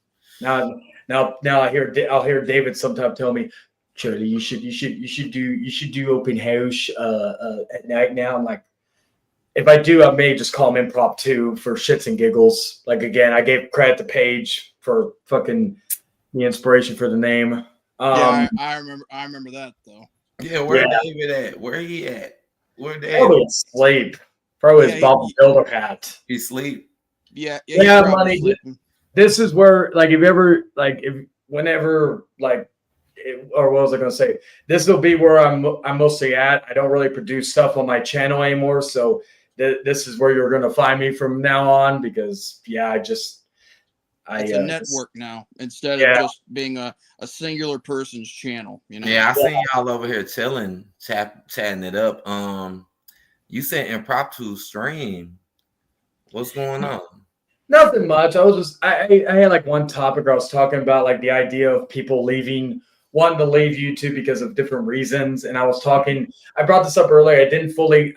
Now I'll hear David sometime tell me, Jordy, you should do open house at night now. I'm like, if I do, I may just call him Impromptu for shits and giggles. Like, again, I gave credit to Paige for fucking the inspiration for the name. I remember that though. Yeah, where David at? Where he at? Where David? Probably asleep. Probably his Bob Builder hat. He sleep. Yeah, Money. This is where, like, or what was I going to say? This will be where I'm mostly at. I don't really produce stuff on my channel anymore, so this is where you're going to find me from now on, because it's a network now instead of just being a singular person's channel. Yeah, I see y'all over here chilling, chatting it up. You said Impromptu stream. What's going on? Nothing much. I had like one topic where I was talking about like the idea of people wanting to leave YouTube because of different reasons. And I brought this up earlier. I didn't fully,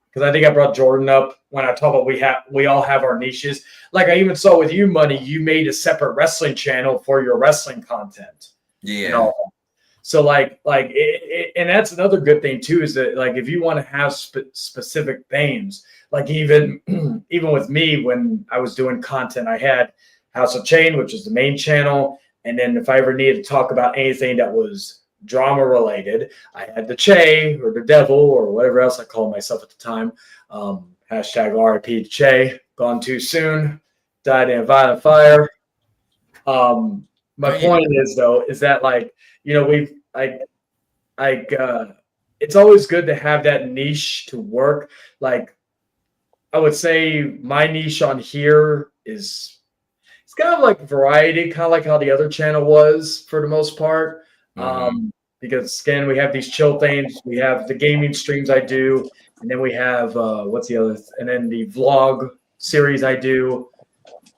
because I think I brought Jordan up when I talked about we all have our niches. Like, I even saw with you, Money, you made a separate wrestling channel for your wrestling content. Yeah. So and that's another good thing too, is that like if you want to have specific themes, like even with me when I was doing content, I had House of Chain, which is the main channel, and then if I ever needed to talk about anything that was drama related, I had the Che or the Devil or whatever else I called myself at the time. Hashtag RIP Che, gone too soon, died in a violent fire. My point is that like, it's always good to have that niche to work. Like, I would say my niche on here it's kind of like variety, kind of like how the other channel was for the most part. Because again, we have these chill things, we have the gaming streams I do, and then we have what's the other, and then the vlog series I do,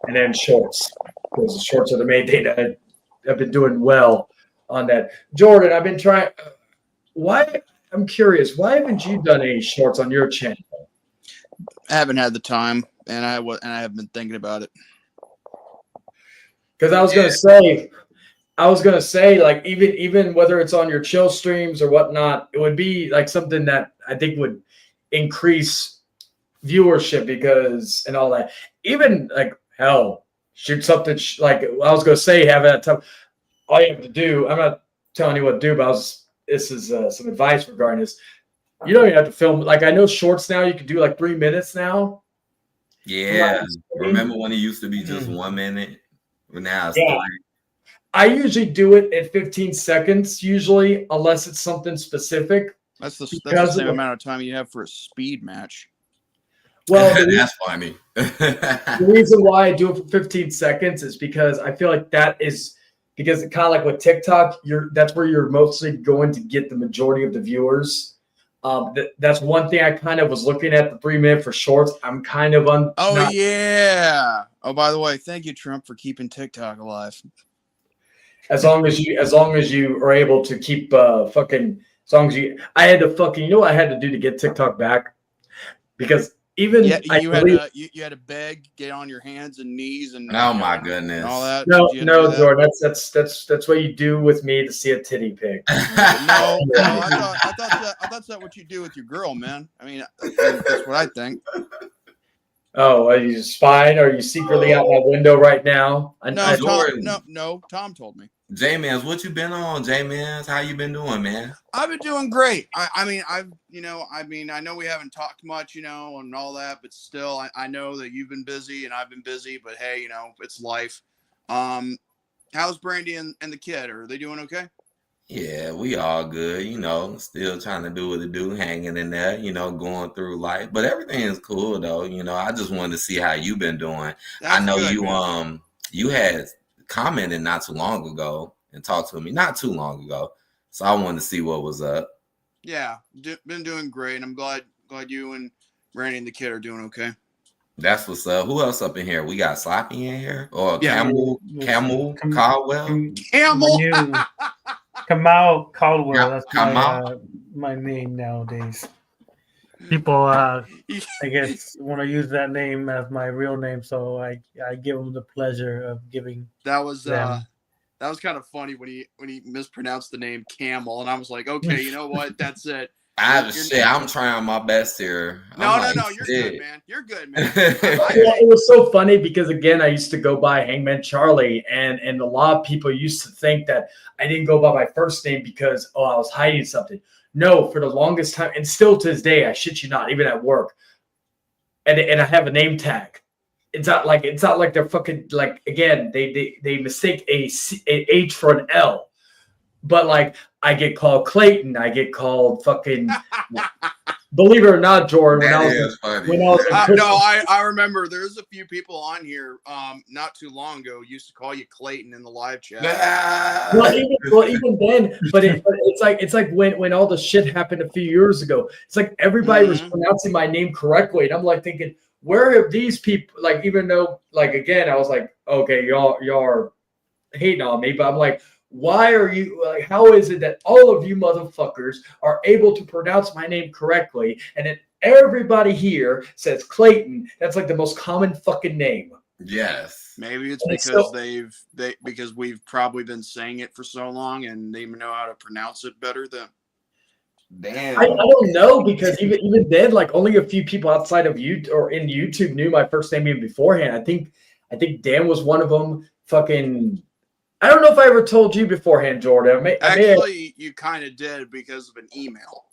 and then shorts, because the shorts are the main thing that I've been doing well. on that. Jordan, I've been trying. Why? I'm curious. Why haven't you done any shorts on your channel? I haven't had the time, and I have been thinking about it. Because I was gonna say, like even whether it's on your chill streams or whatnot, it would be like something that I think would increase viewership because and all that. Even like hell, shoot something like I was gonna say, have that time. All you have to do. I'm not telling you what to do, but this is some advice regarding this. You don't even have to film. Like I know shorts now, you can do like 3 minutes now. Yeah. Remember when it used to be just 1 minute? Well, now it's 3. I usually do it at 15 seconds, usually, unless it's something specific. That's the same amount of time you have for a speed match. Well, that's funny. The reason why I do it for 15 seconds is because I feel like that is because it kind of like with TikTok, that's where you're mostly going to get the majority of the viewers. That's one thing I kind of was looking at the 3 minute for shorts. I'm kind of on. Yeah. Oh, by the way, thank you, Trump, for keeping TikTok alive. As long as you are able to keep fucking. As long as I had to fucking. You know what I had to do to get TikTok back? Because even you had to beg, get on your hands and knees, and oh my goodness, and all that. No, Jordan, that's what you do with me to see a titty pic. No, I thought that's not what you do with your girl, man. I mean, that's what I think. Oh, are you spying? Are you secretly out my window right now? No, Tom told me. J-Mans, what you been on? J-Mans, how you been doing, man? I've been doing great. I know we haven't talked much, and all that, but still, I know that you've been busy and I've been busy, but hey, it's life. How's Brandy and the kid? Are they doing okay? Yeah, we all good, still trying to do what it do, hanging in there, going through life. But everything is cool though, I just wanted to see how you been doing. I know you had commented not too long ago and talked to me not too long ago. So I wanted to see what was up. Yeah, been doing great. I'm glad you and Brandy and the kid are doing okay. That's what's up. Who else up in here? We got Sloppy in here? Or Camel, Caldwell? Camel. Kamal Caldwell. That's my name nowadays. People, I guess, want to use that name as my real name, so I give them the pleasure of giving. That was kind of funny when he mispronounced the name Camel, and I was like, okay, you know what? That's it. I'm trying my best here. No, you're good, man. You're good, man. It was so funny because again, I used to go by Hangman Charlie, and a lot of people used to think that I didn't go by my first name because I was hiding something. No, for the longest time, and still to this day, I shit you not, even at work, and I have a name tag. It's not like they're fucking like again. They mistake a H for an L. But like I get called Clayton, I get called fucking. Believe it or not, Jordan. I remember there's a few people on here not too long ago used to call you Clayton in the live chat. Even then, but it's like when all the shit happened a few years ago. It's like everybody was pronouncing my name correctly, and I'm like thinking, where have these people? Like even though, like again, I was like, okay, y'all are hating on me, but I'm like. Why are you like? How is it that all of you motherfuckers are able to pronounce my name correctly, and then everybody here says Clayton? That's like the most common fucking name. Yes, maybe it's because because we've probably been saying it for so long, and they know how to pronounce it better than. Damn, I don't know because even then, like only a few people outside of you or in YouTube knew my first name even beforehand. I think Dan was one of them. Fucking. I don't know if I ever told you beforehand, Jordan. You kind of did because of an email.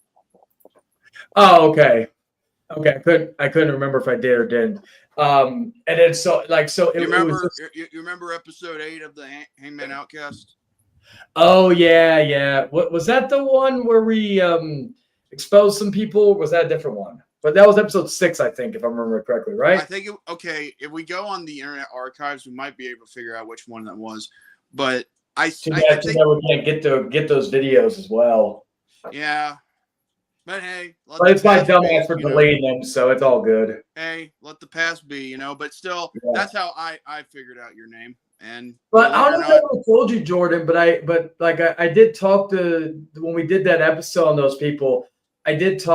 Oh, okay. I couldn't remember if I did or didn't. And then you remember episode 8 of the Hangman Outcast? Oh yeah. What was that? The one where we exposed some people? Was that a different one? But that was episode 6, I think, if I remember correctly, right? I think if we go on the Internet Archives, we might be able to figure out which one that was. But I think we're gonna get those videos as well. Yeah, But hey, but it's my dumbass for deleting them, so it's all good. Hey, let the past be, you know. But still, that's how I figured out your name. And but I don't know if I told you, Jordan, but I did talk to when we did that episode on those people. I did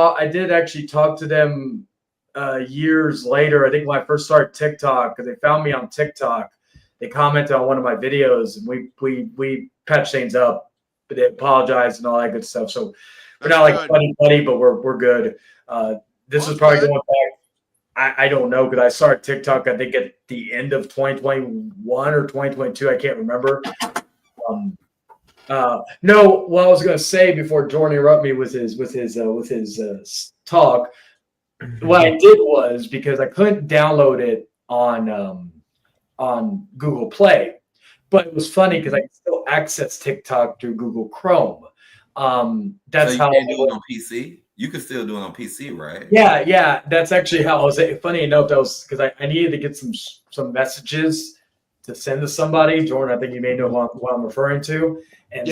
actually talk to them years later. I think when I first started TikTok, because they found me on TikTok, they commented on one of my videos, and we patched things up, but they apologized and all that good stuff. So we're not like buddy, but we're good. This is probably going back. I don't know, because I started TikTok, I think, at the end of 2021 or 2022. I can't remember. No, what I was going to say before Jordan interrupted me with his talk, what I did was, because I couldn't download it on Google Play, but it was funny because I can still access TikTok through Google Chrome. That's so you how can't do it on PC. You can still do it on PC, right? Yeah. That's actually how I was. Funny enough, that was because I needed to get some messages to send to somebody. Jordan, I think you may know what I'm referring to. And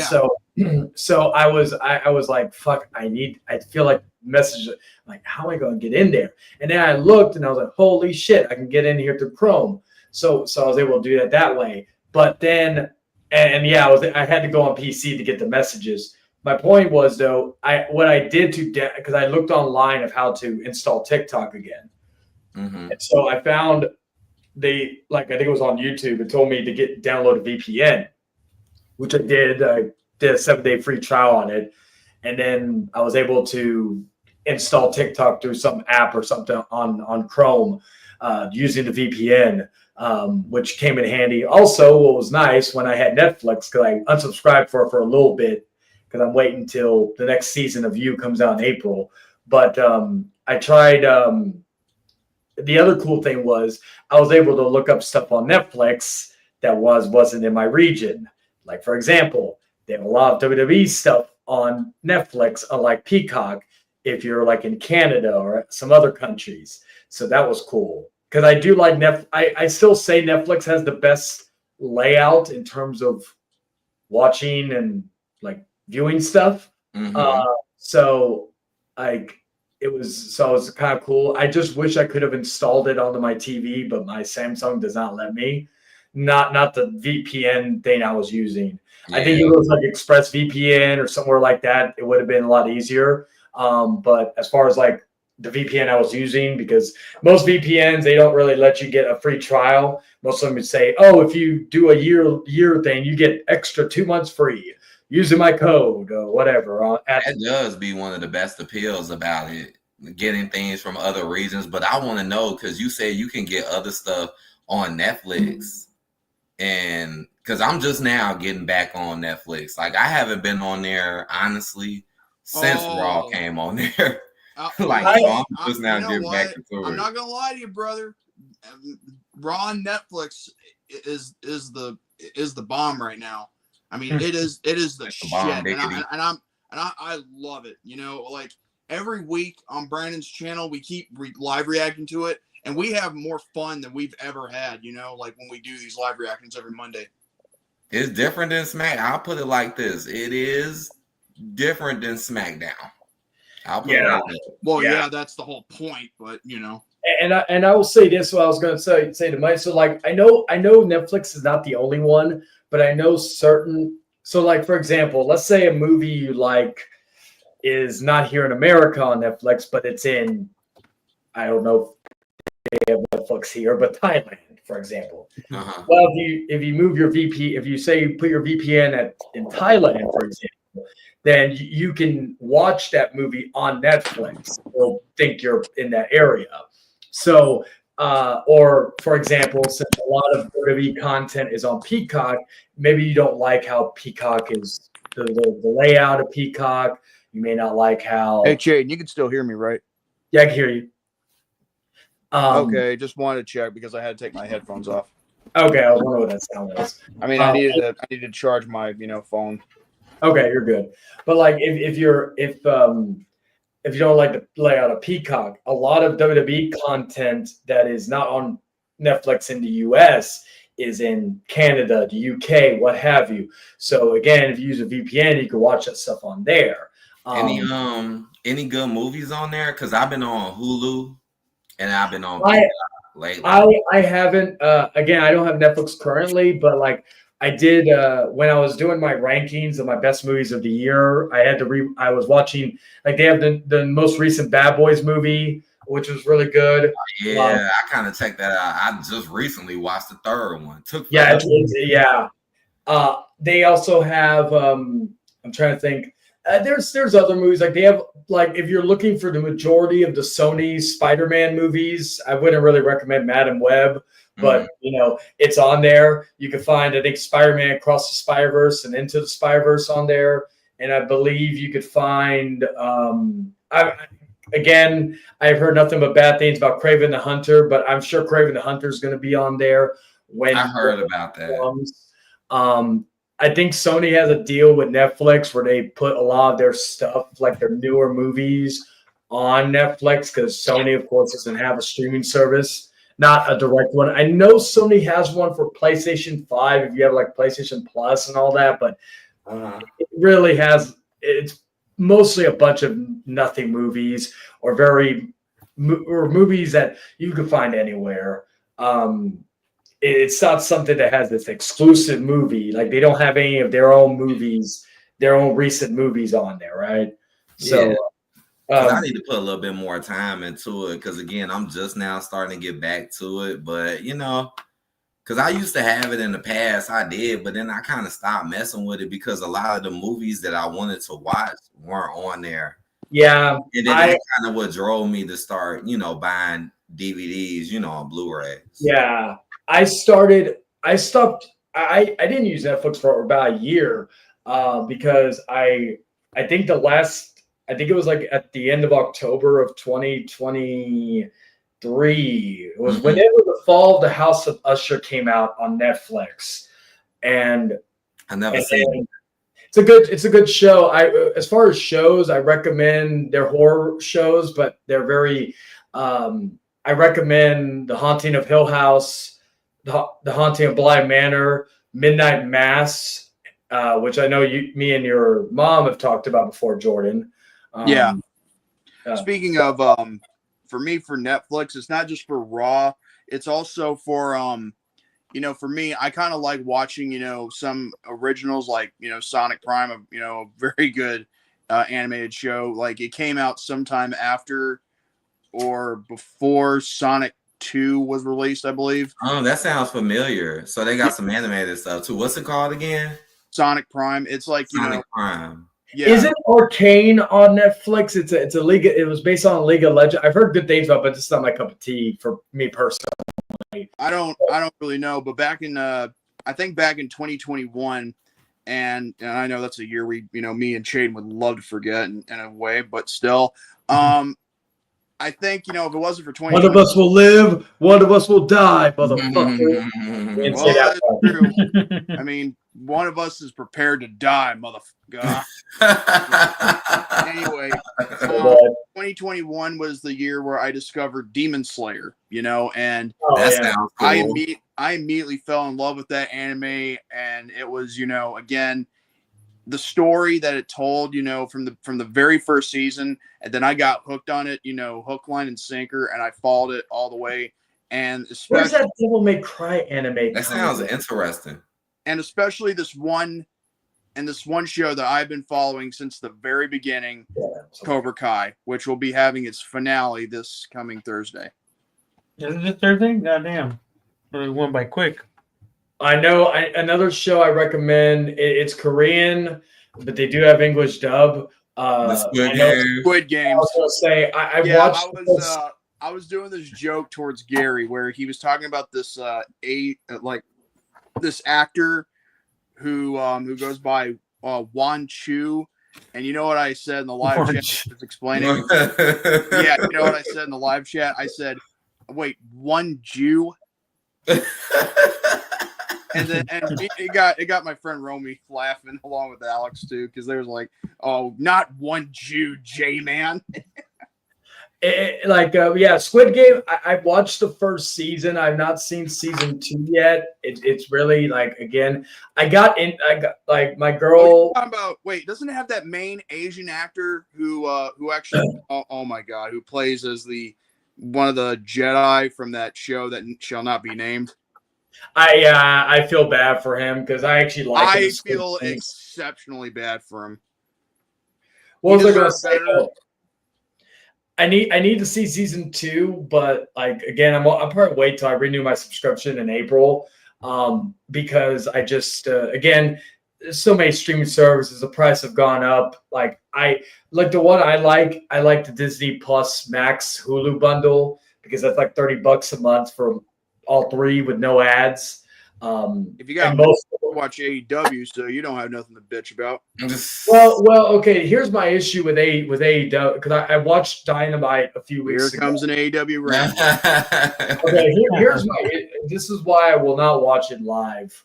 so I was like, fuck, I feel like messages. Like, how am I going to get in there? And then I looked and I was like, holy shit, I can get in here through Chrome. So I was able to do that way. But then, I had to go on PC to get the messages. My point was, though, what I did because I looked online of how to install TikTok again. Mm-hmm. And so I found I think it was on YouTube. It told me to download a VPN, which I did. I did a 7-day free trial on it. And then I was able to install TikTok through some app or something on Chrome using the VPN, which came in handy. Also, what was nice, when I had Netflix, because I unsubscribed for a little bit, because I'm waiting until the next season of You comes out in April. But I tried. The other cool thing was I was able to look up stuff on Netflix that wasn't in my region. Like, for example, they have a lot of WWE stuff on Netflix, unlike Peacock, if you're like in Canada or some other countries. So that was cool, because I do like Netflix. I still say Netflix has the best layout in terms of watching and like viewing stuff. Mm-hmm. So it was kind of cool. I just wish I could have installed it onto my TV, but my Samsung does not let me. Not the VPN thing I was using. Yeah. I think it was like ExpressVPN or somewhere like that. It would have been a lot easier. But as far as like the VPN I was using, because most VPNs, they don't really let you get a free trial. Most of them would say, oh, if you do a year thing, you get extra 2 months free using my code or whatever. That does be one of the best appeals about it, getting things from other regions. But I want to know, because you say you can get other stuff on Netflix, and because I'm just now getting back on Netflix. Like, I haven't been on there, honestly, since Raw came on there. I'm just now getting back into it. I'm not gonna lie to you, brother. Raw on Netflix is the bomb right now. I mean, it is the shit, and I love it. You know, like every week on Brandon's channel, we keep live reacting to it, and we have more fun than we've ever had. You know, like when we do these live reactions every Monday. It's different than SmackDown. I'll put it like this: it is different than SmackDown. I'll put it like that. Well, yeah, that's the whole point. But you know. And I will say this: what I was going to say to Mike. So, like, I know Netflix is not the only one, but I know certain. So, like, for example, let's say a movie you like is not here in America on Netflix, but it's in, I don't know if they have Netflix here, but Thailand, for example. Uh-huh. Well, if you move your if you say you put your VPN in Thailand, for example, then you can watch that movie on Netflix. They'll think you're in that area. So, or for example, since a lot of WWE content is on Peacock, maybe you don't like how Peacock is, the layout of Peacock. You may not like how. Hey, Chad, you can still hear me, right? Yeah, I can hear you. Okay, just wanted to check because I had to take my headphones off. Okay, I wonder what that sound was. I mean, I needed to charge my phone. Okay, you're good. But like, if you don't like the layout of Peacock, a lot of WWE content that is not on Netflix in the US is in Canada, the UK, what have you. So again, if you use a VPN, you can watch that stuff on there. any good movies on there? Because I've been on Hulu and I've been on lately. I haven't. Again, I don't have Netflix currently, but like I did when I was doing my rankings of my best movies of the year. I had to I was watching, like, they have the most recent Bad Boys movie, which was really good. Yeah, I kind of checked that out. I just recently watched the third one. Yeah. They also have. I'm trying to think. There's other movies, like they have, like, if you're looking for the majority of the Sony Spider-Man movies, I wouldn't really recommend Madam Web, but it's on there. You can find, I think, Spider-Man Across the Spider-Verse and Into the Spider-Verse on there, and I believe you could find. I've heard nothing but bad things about Kraven the Hunter, but I'm sure Kraven the Hunter is going to be on there when I heard about that. Comes. I think Sony has a deal with Netflix where they put a lot of their stuff, like their newer movies, on Netflix, because Sony, of course, doesn't have a streaming service, not a direct one. I know Sony has one for PlayStation 5 if you have like PlayStation Plus and all that, but it really has, it's mostly a bunch of nothing movies or movies that you can find anywhere. It's not something that has this exclusive movie. Like, they don't have any of their own movies, their own recent movies on there, right? So I need to put a little bit more time into it, because again, I'm just now starting to get back to it. But because I used to have it in the past, I did, but then I kind of stopped messing with it because a lot of the movies that I wanted to watch weren't on there. Yeah, and then that kind of what drove me to start, buying DVDs, on Blu-rays. Yeah. I stopped. I didn't use Netflix for about a year because I think it was like at the end of October of 2023. It was whenever the Fall of the House of Usher came out on Netflix, and I never seen it. It's a good show. As far as shows, I recommend their horror shows, but they're very. I recommend The Haunting of Hill House, The Haunting of Bly Manor, Midnight Mass, which I know me and your mom have talked about before, Jordan. Speaking of, for me, for Netflix, it's not just for Raw. It's also for, for me, I kind of like watching, some originals like, Sonic Prime, a very good animated show. Like, it came out sometime after or before Sonic 2 was released, I believe. Oh, that sounds familiar. So they got some animated stuff too. What's it called again? Sonic Prime. It's like Sonic Prime. Yeah. Isn't Arcane on Netflix? It's a league. It was based on League of Legends. I've heard good things about it, but it's not my cup of tea for me personally. I don't really know, but back in I think back in 2021, and I know that's a year we me and Shaden would love to forget in a way, but still. I think, if it wasn't for 2020... One of us will live, one of us will die, motherfucker. Well, that's true. I mean, one of us is prepared to die, motherfucker. Anyway, 2021 was the year where I discovered Demon Slayer, and that sounds cool. I immediately fell in love with that anime, and it was, again, the story that it told, from the very first season, and then I got hooked on it, hook, line, and sinker, and I followed it all the way. And especially, where's that Devil May Cry anime? That sounds interesting. And especially this one show that I've been following since the very beginning, Cobra Kai, which will be having its finale this coming Thursday. Is it Thursday? Goddamn, it went by quick. I know another show I recommend. It's Korean, but they do have English dub. Squid Games. I was gonna say I watched. I was doing this joke towards Gary where he was talking about this this actor who goes by Wan Chu, and you know what I said in the live chat? I was explaining. Yeah, you know what I said in the live chat? I said, "Wait, one Jew." And it got my friend Romy laughing along with Alex too, because they was like, "Oh, not one Jew, J-Man." Squid Game. I've watched the first season. I've not seen season 2 yet. It's really like, again, I got like my girl. Wait, doesn't it have that main Asian actor who actually oh my god, who plays as one of the Jedi from that show that shall not be named? I feel bad for him because I actually like him. I feel exceptionally bad for him. What was I gonna say? I need to see season 2, but like, again, I'll probably wait till I renew my subscription in April, because I just again, there's so many streaming services. The price have gone up. Like the one I like the Disney Plus Max Hulu bundle, because that's like $30 a month for all 3 with no ads. If you got most watch AEW, so you don't have nothing to bitch about. Well, okay. Here's my issue with AEW, because I watched Dynamite a few weeks ago. Here comes an AEW rant. Okay, here's this is why I will not watch it live.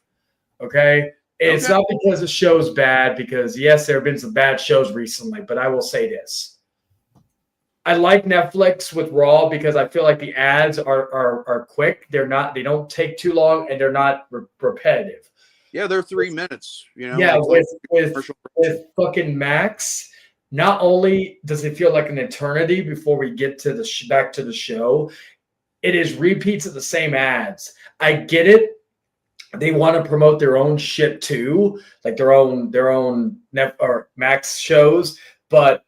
Okay, it's not because the show's bad, because yes, there have been some bad shows recently, but I will say this. I like Netflix with Raw because I feel like the ads are quick. They don't take too long, and they're not repetitive. Yeah, they're 3 minutes. Yeah, with fucking Max, not only does it feel like an eternity before we get to back to the show, it is repeats of the same ads. I get it. They want to promote their own shit too, like their own Max shows, but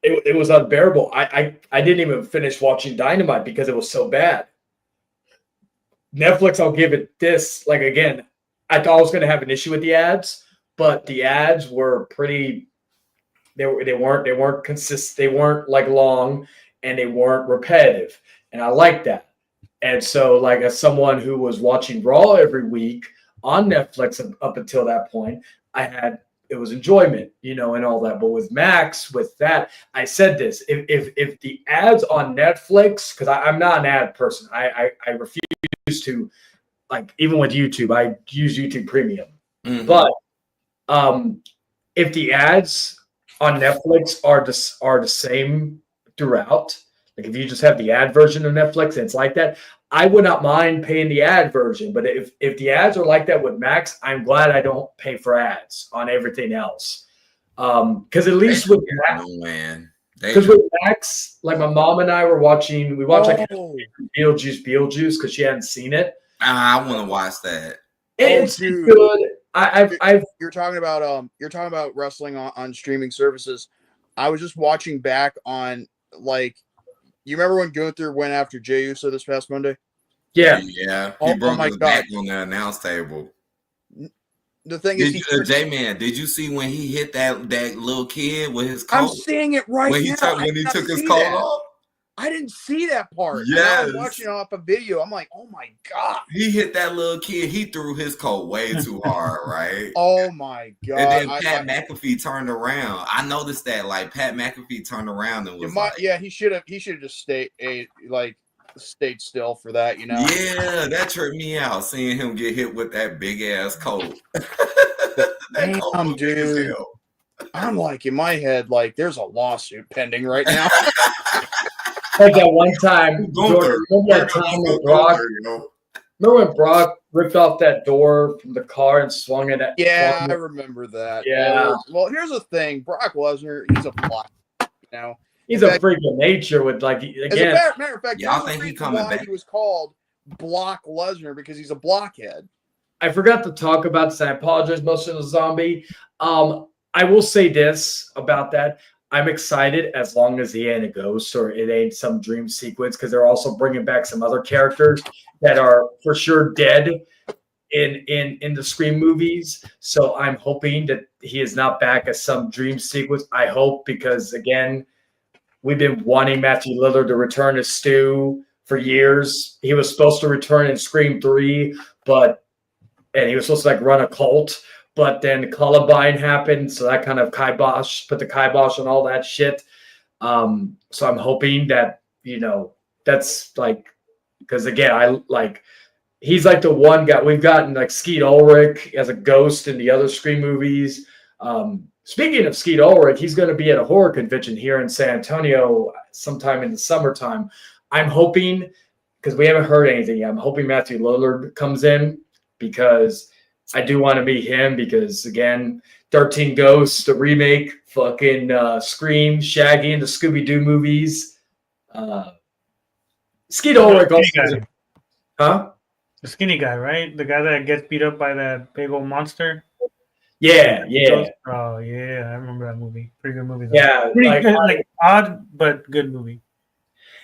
it was unbearable. I didn't even finish watching Dynamite because it was so bad. Netflix, I'll give it this. Like, again, I thought I was going to have an issue with the ads, but the ads were pretty. They weren't consistent. They weren't like long, and they weren't repetitive, and I like that. And so, like, as someone who was watching Raw every week on Netflix up until that point, it was enjoyment, and all that. But with Max, with that, I said this: if the ads on Netflix, because I'm not an ad person, I refuse to, like, even with YouTube, I use YouTube Premium. Mm-hmm. But if the ads on Netflix are the same throughout, like if you just have the ad version of Netflix and it's like that, I would not mind paying the ad version. But if the ads are like that with Max, I'm glad I don't pay for ads on everything else. Because at least with Max, like my mom and I were watching, like Beetlejuice because she hadn't seen it. I want to watch that. It's good. You're talking about wrestling on streaming services. I was just watching back on, like, you remember when Gunther went after Jey Uso this past Monday? Yeah. He broke his back on the announce table. The thing is, J-Man, did you see when he hit that little kid with his coat? I'm seeing it right now. When he took his coat off? I didn't see that part. Yes. I'm watching it off a video. I'm like, oh my God. He hit that little kid. He threw his coat way too hard, right? Oh my God. And then Pat McAfee turned around. I noticed that, like, Pat McAfee turned around and was he should have just stayed still for that, Yeah, that tripped me out, seeing him get hit with that big ass coat. Damn, dude. I'm like, in my head, like, there's a lawsuit pending right now. Like that one time, Jordy, remember that time when remember when Brock ripped off that door from the car and swung it at? Yeah, I remember that. Yeah. Well, here's the thing. Brock Lesnar, he's a block. He's a freak of nature with, like, again. As a matter of fact, y'all think he's coming back? He was called Block Lesnar because he's a blockhead. I forgot to talk about this. I apologize, Motion of the Zombie. I will say this about that. I'm excited as long as he ain't a ghost or it ain't some dream sequence, because they're also bringing back some other characters that are for sure dead in the Scream movies. So I'm hoping that he is not back as some dream sequence. I hope, because, again, we've been wanting Matthew Lillard to return as Stu for years. He was supposed to return in Scream 3, and he was supposed to, like, run a cult. But then Columbine happened, so that kind of put the kibosh on all that shit. So I'm hoping that, that's like, because, again, he's like the one guy. We've gotten, like, Skeet Ulrich as a ghost in the other Scream movies. speaking of Skeet Ulrich, he's going to be at a horror convention here in San Antonio sometime in the summertime. I'm hoping, because we haven't heard anything yet, I'm hoping Matthew Lillard comes in because I do want to meet him because, again, 13 Ghosts, the remake, fucking Scream, Shaggy, and the Scooby-Doo movies. Skeet Ulrich also. Huh? The skinny guy, right? The guy that gets beat up by that big old monster. Yeah. Oh yeah, I remember that movie. Pretty good movie. Though. Yeah, pretty good, like odd but good movie.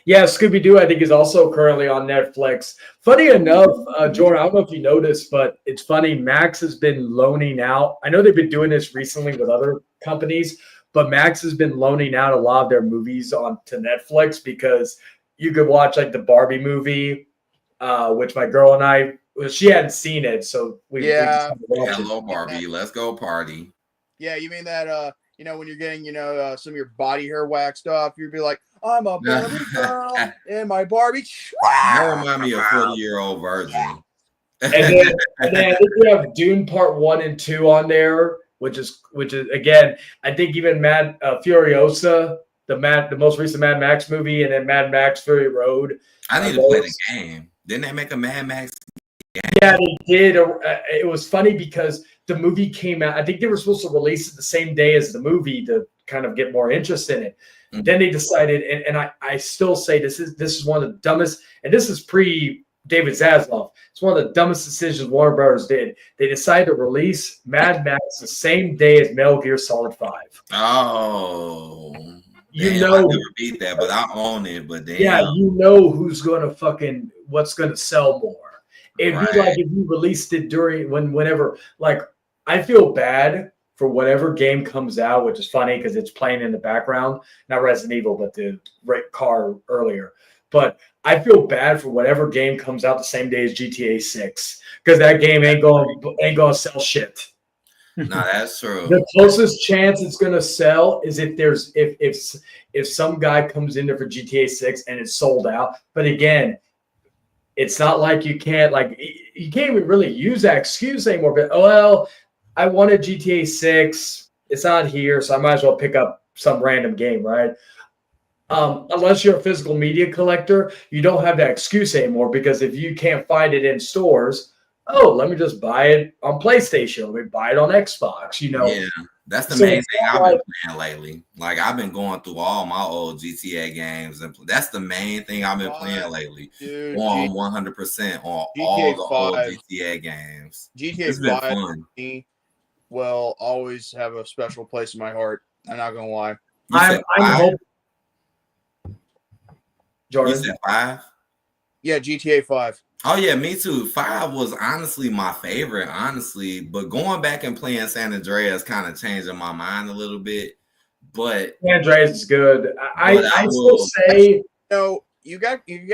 Yeah, Scooby-Doo, I think, is also currently on Netflix. Funny enough, Jordan, I don't know if you noticed, but it's funny. Max has been loaning out. I know they've been doing this recently with other companies, but Max has been loaning out a lot of their movies to Netflix because you could watch like the Barbie movie, which my girl and I, she hadn't seen it, so we just hello Barbie, let's go party. Yeah, you mean that when you're getting some of your body hair waxed off, you'd be like, I'm a Barbie girl in my Barbie. That remind me of 40-year-old virgin. And then I think we have Dune Part 1 and 2 on there, which is again, I think even Mad Furiosa, the most recent Mad Max movie, and then Mad Max Fury Road. I need to play the game. Didn't they make a Mad Max game? Yeah, they did. It was funny because the movie came out. I think they were supposed to release it the same day as the movie to kind of get more interest in it. Mm-hmm. Then they decided, and I still say this is one of the dumbest, and this is pre David Zaslav. It's one of the dumbest decisions Warner Brothers did. They decided to release Mad Max the same day as Metal Gear Solid 5. Oh, I never beat that, but I own it. But damn. Yeah, who's gonna what's gonna sell more. It'd be like if you released it whenever. Like, I feel bad for whatever game comes out, which is funny because it's playing in the background. Not Resident Evil, but the car earlier. But I feel bad for whatever game comes out the same day as GTA 6 because that game ain't gonna sell shit. No, that's true. The closest chance it's gonna sell is if some guy comes in there for GTA 6 and it's sold out. But again, it's not like you can't even really use that excuse anymore. But I wanted GTA 6. It's not here, so I might as well pick up some random game, right? Unless you're a physical media collector, you don't have that excuse anymore because if you can't find it in stores, let me just buy it on PlayStation. Let me buy it on Xbox, Yeah, that's the main thing I've been playing lately. Like, I've been going through all my old GTA games, and that's the main thing I've been playing lately. Dude, on 100% on all the old GTA games. GTA 5 will always have a special place in my heart. I'm not gonna lie. I'm hoping. Jordan? You said 5? Yeah, GTA 5. Oh yeah, me too. 5 was honestly my favorite, but going back and playing San Andreas kind of changing my mind a little bit. But San Andreas is good. I still say you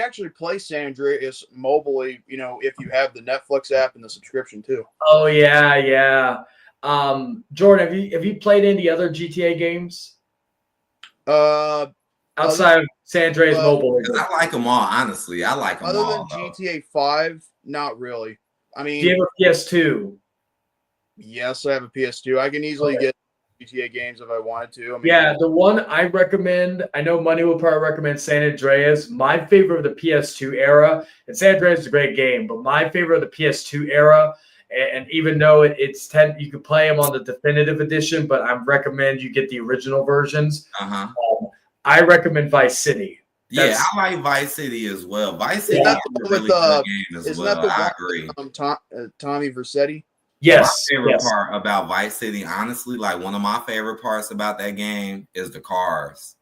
actually play San Andreas mobilely, if you have the Netflix app and the subscription too. Oh yeah. Jordan, have you played any other GTA games? Outside of San Andreas Mobile. I like them all, honestly. I like them all. Other than GTA 5, not really. I mean, do you have a PS2? Yes, I have a PS2. I can easily get GTA games if I wanted to. The one I recommend, I know Money will probably recommend San Andreas. My favorite of the PS2 era, and San Andreas is a great game, but my favorite of the PS2 era, and even though it's 10, you can play them on the definitive edition, but I recommend you get the original versions. I recommon Vice City. I like Vice City as well. Vice City is a really good game as well. I agree. Tommy Vercetti? Yes. My favorite part about Vice City, honestly, like one of my favorite parts about that game is the cars.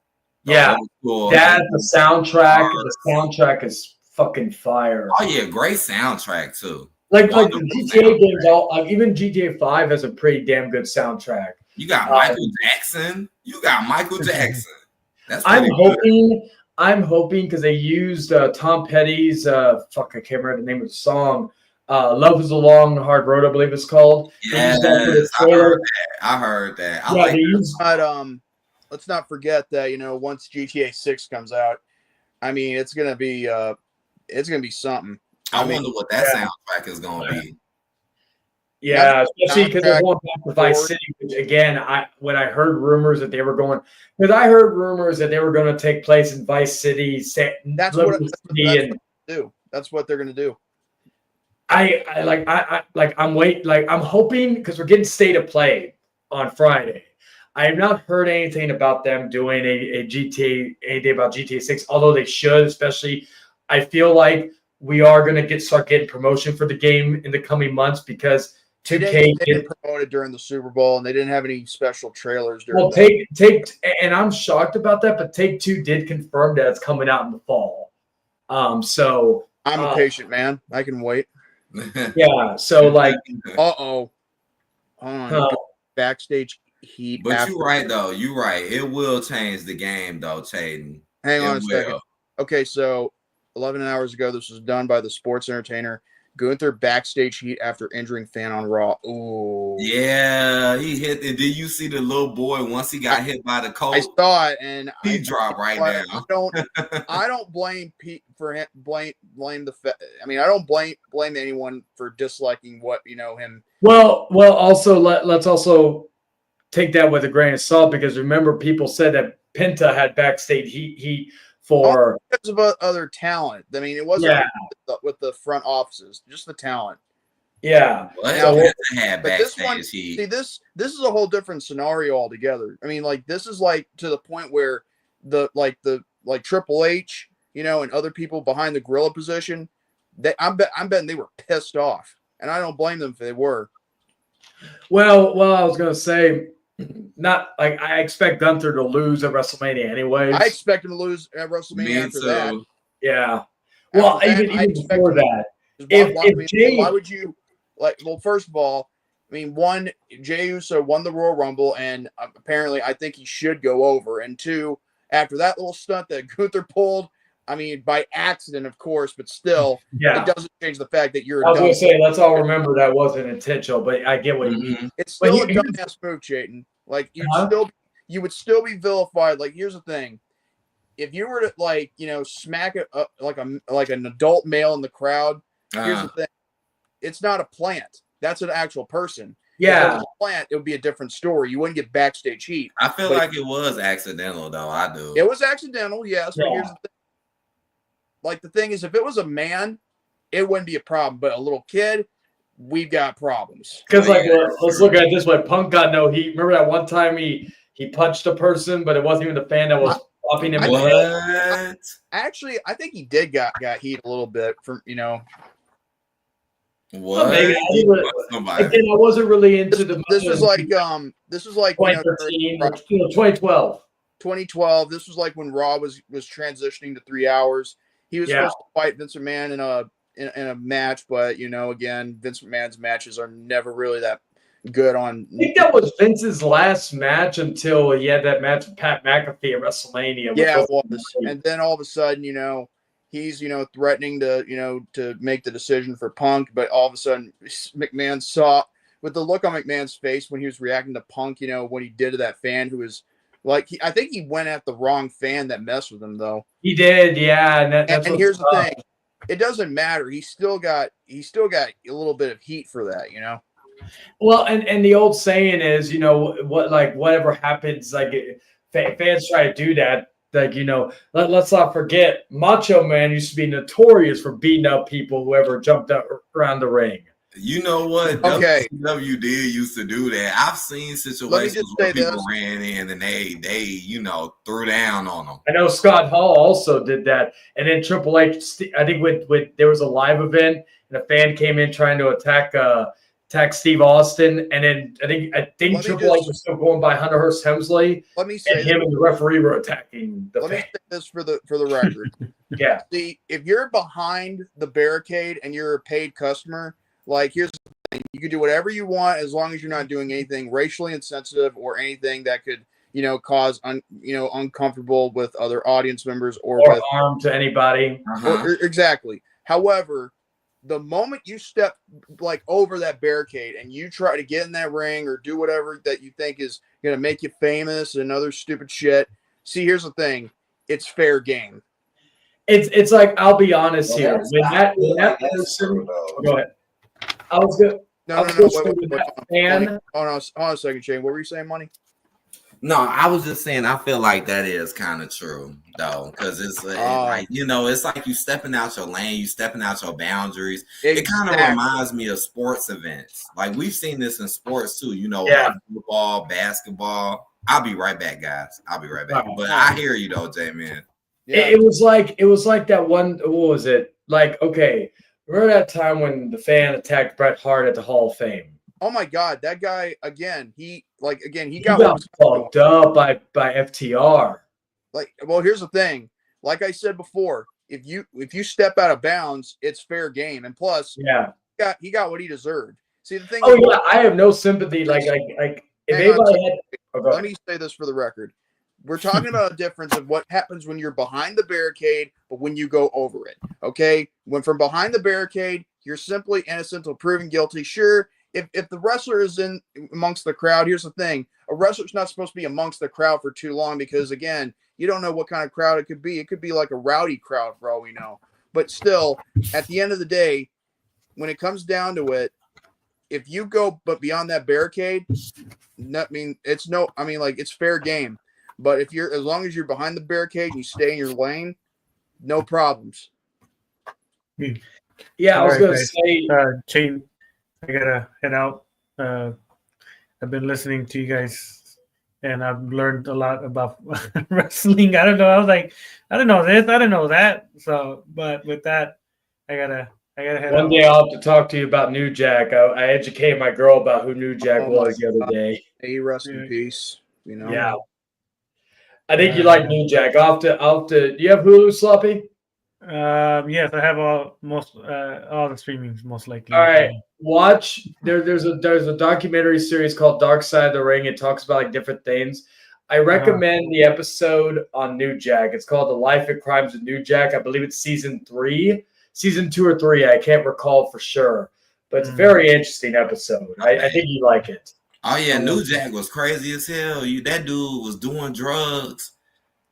The soundtrack. The soundtrack is fucking fire. Oh yeah, great soundtrack too. Like the GTA games, even GTA 5 has a pretty damn good soundtrack. You got Michael Jackson. I'm hoping because they used Tom Petty's I can't remember the name of the song. Love is a Long Hard Road, I believe it's called. Yes, I heard that. Let's not forget that once GTA 6 comes out, I mean it's gonna be something. I wonder what that soundtrack is gonna be. Yeah, especially because they're contract going back to Vice forward. City. Which again, when I heard rumors that they were going, because I heard rumors that they were going to take place in Vice City, That's Liberty City, and do. That's what they're going to do. I'm hoping because we're getting state of play on Friday. I have not heard anything about them doing a GTA, anything about GTA 6, although they should, especially I feel like we are going to start getting promotion for the game in the coming months because 2K they didn't promote it during the Super Bowl, and they didn't have any special trailers during and I'm shocked about that, but Take-Two did confirm that it's coming out in the fall. So I'm a patient man. I can wait. Yeah, so like backstage heat. But you're right though. You're right. It will change the game though, Chayden. Hang on a second. Okay, so 11 hours ago, this was done by the sports entertainer Gunther backstage heat after injuring fan on Raw. Ooh. Yeah, he hit it. Did you see the little boy once he got hit by the coach? I saw it, and he dropped right down. I don't blame Pete for blame the. I mean, I don't blame anyone for disliking what him. Well. Also, let's also take that with a grain of salt because remember, people said that Penta had backstage heat for because of other talent. I mean, it wasn't with the front offices, just the talent. Yeah. This is a whole different scenario altogether. I mean, like this is like to the point where the Triple H, and other people behind the gorilla position, I'm betting they were pissed off, and I don't blame them if they were. Well, I was gonna say, not like I expect Gunther to lose at WrestleMania anyways. I expect him to lose at WrestleMania after that. Yeah. Well, even before that, why would you like? Well, first of all, I mean, Jey Uso won the Royal Rumble, and apparently, I think he should go over. And two, after that little stunt that Gunther pulled, I mean, by accident, of course, but still, it doesn't change the fact that you're. I was going to say, let's all remember that wasn't intentional, but I get what he means. It's still a dumbass move, Jayden. Like you would still be vilified. Like here's the thing: if you were to smack it up like an adult male in the crowd, here's the thing: it's not a plant. That's an actual person. Yeah, if it was a plant, it would be a different story. You wouldn't get backstage heat. I feel like it was accidental, though. I do. It was accidental, yes. But here's the thing: like the thing is, if it was a man, it wouldn't be a problem. But a little kid, we've got problems. Because let's look at it this way: Punk got no heat. Remember that one time he punched a person, but it wasn't even the fan that was popping him. Actually, I think he did got heat a little bit from What? Again, I wasn't really into this was like 2013, 2012. 2012. This was like when Raw was transitioning to 3 hours. He was supposed to fight Vince McMahon in a match, but again, Vince McMahon's matches are never really that good on. I think that was Vince's last match until he had that match with Pat McAfee at WrestleMania. Yeah, it was. And then all of a sudden, he's threatening to make the decision for Punk, but all of a sudden McMahon saw with the look on McMahon's face when he was reacting to Punk, what he did to that fan who was like, I think he went at the wrong fan that messed with him though. He did, yeah. And here's the thing: it doesn't matter. He still got a little bit of heat for that, Well, and the old saying is, whatever happens, fans try to do that. Let's not forget, Macho Man used to be notorious for beating up people whoever jumped up around the ring. You know what? Okay. WCW used to do that. I've seen situations where people ran in and they threw down on them. I know Scott Hall also did that. And then Triple H, I think when there was a live event and a fan came in trying to attack Steve Austin, and then I think Triple H was still going by Hunter Hearst Helmsley. Let me say, and him and the referee were attacking the fan. Let me say this for the record. Yeah. See, if you're behind the barricade and you're a paid customer, here's the thing: you can do whatever you want as long as you're not doing anything racially insensitive or anything that could cause uncomfortable with other audience members or with harm to anybody. Exactly. However, the moment you step over that barricade and you try to get in that ring or do whatever that you think is going to make you famous and other stupid shit. See, here's the thing. It's fair game. It's like, I'll be honest here. When that person, go ahead. No. fan. Hold on a second, Shane. What were you saying, Money? No, I was just saying I feel like that is kind of true though, because it's like it's like you stepping out your lane, you stepping out your boundaries. Exactly. It kind of reminds me of sports events. Like we've seen this in sports too. Like football, basketball. I'll be right back, guys. I'll be right back. But I hear you though, J-Man. Yeah. It was like that one. What was it? Like, okay, remember that time when the fan attacked Bret Hart at the Hall of Fame? Oh my God, that guy again. He got fucked up by FTR. Well, here's the thing. Like I said before, if you step out of bounds, it's fair game, and plus, he got what he deserved. See the thing. Oh yeah, I have no sympathy. Like if anybody had. Let me say this for the record. We're talking about a difference of what happens when you're behind the barricade, but when you go over it. Okay, when from behind the barricade, you're simply innocent until proven guilty. Sure. If the wrestler is in amongst the crowd, here's the thing. A wrestler's not supposed to be amongst the crowd for too long because, again, you don't know what kind of crowd it could be. It could be like a rowdy crowd for all we know. But still, at the end of the day, when it comes down to it, if you go but beyond that barricade, it's fair game. But as long as you're behind the barricade and you stay in your lane, no problems. Yeah, I was going to say, Chain. I gotta head out. I've been listening to you guys, and I've learned a lot about wrestling. I don't know. I was like, I don't know this. I don't know that. So, but with that, I gotta head out. One day I'll have to talk to you about New Jack. I educated my girl about who New Jack was the other day. Hey, rest in peace. Yeah. I think you like New Jack. I'll have to. Do you have Hulu, Sloppy? Yes, I have all the streamings most likely. All right, watch. There's a documentary series called Dark Side of the Ring. It talks about like different things. I recommend the episode on New Jack. It's called The Life and Crimes of New Jack. I believe it's season 2 or 3. I can't recall for sure, but it's a very interesting episode. I think you like it. Oh yeah, New Jack was crazy as hell. That dude was doing drugs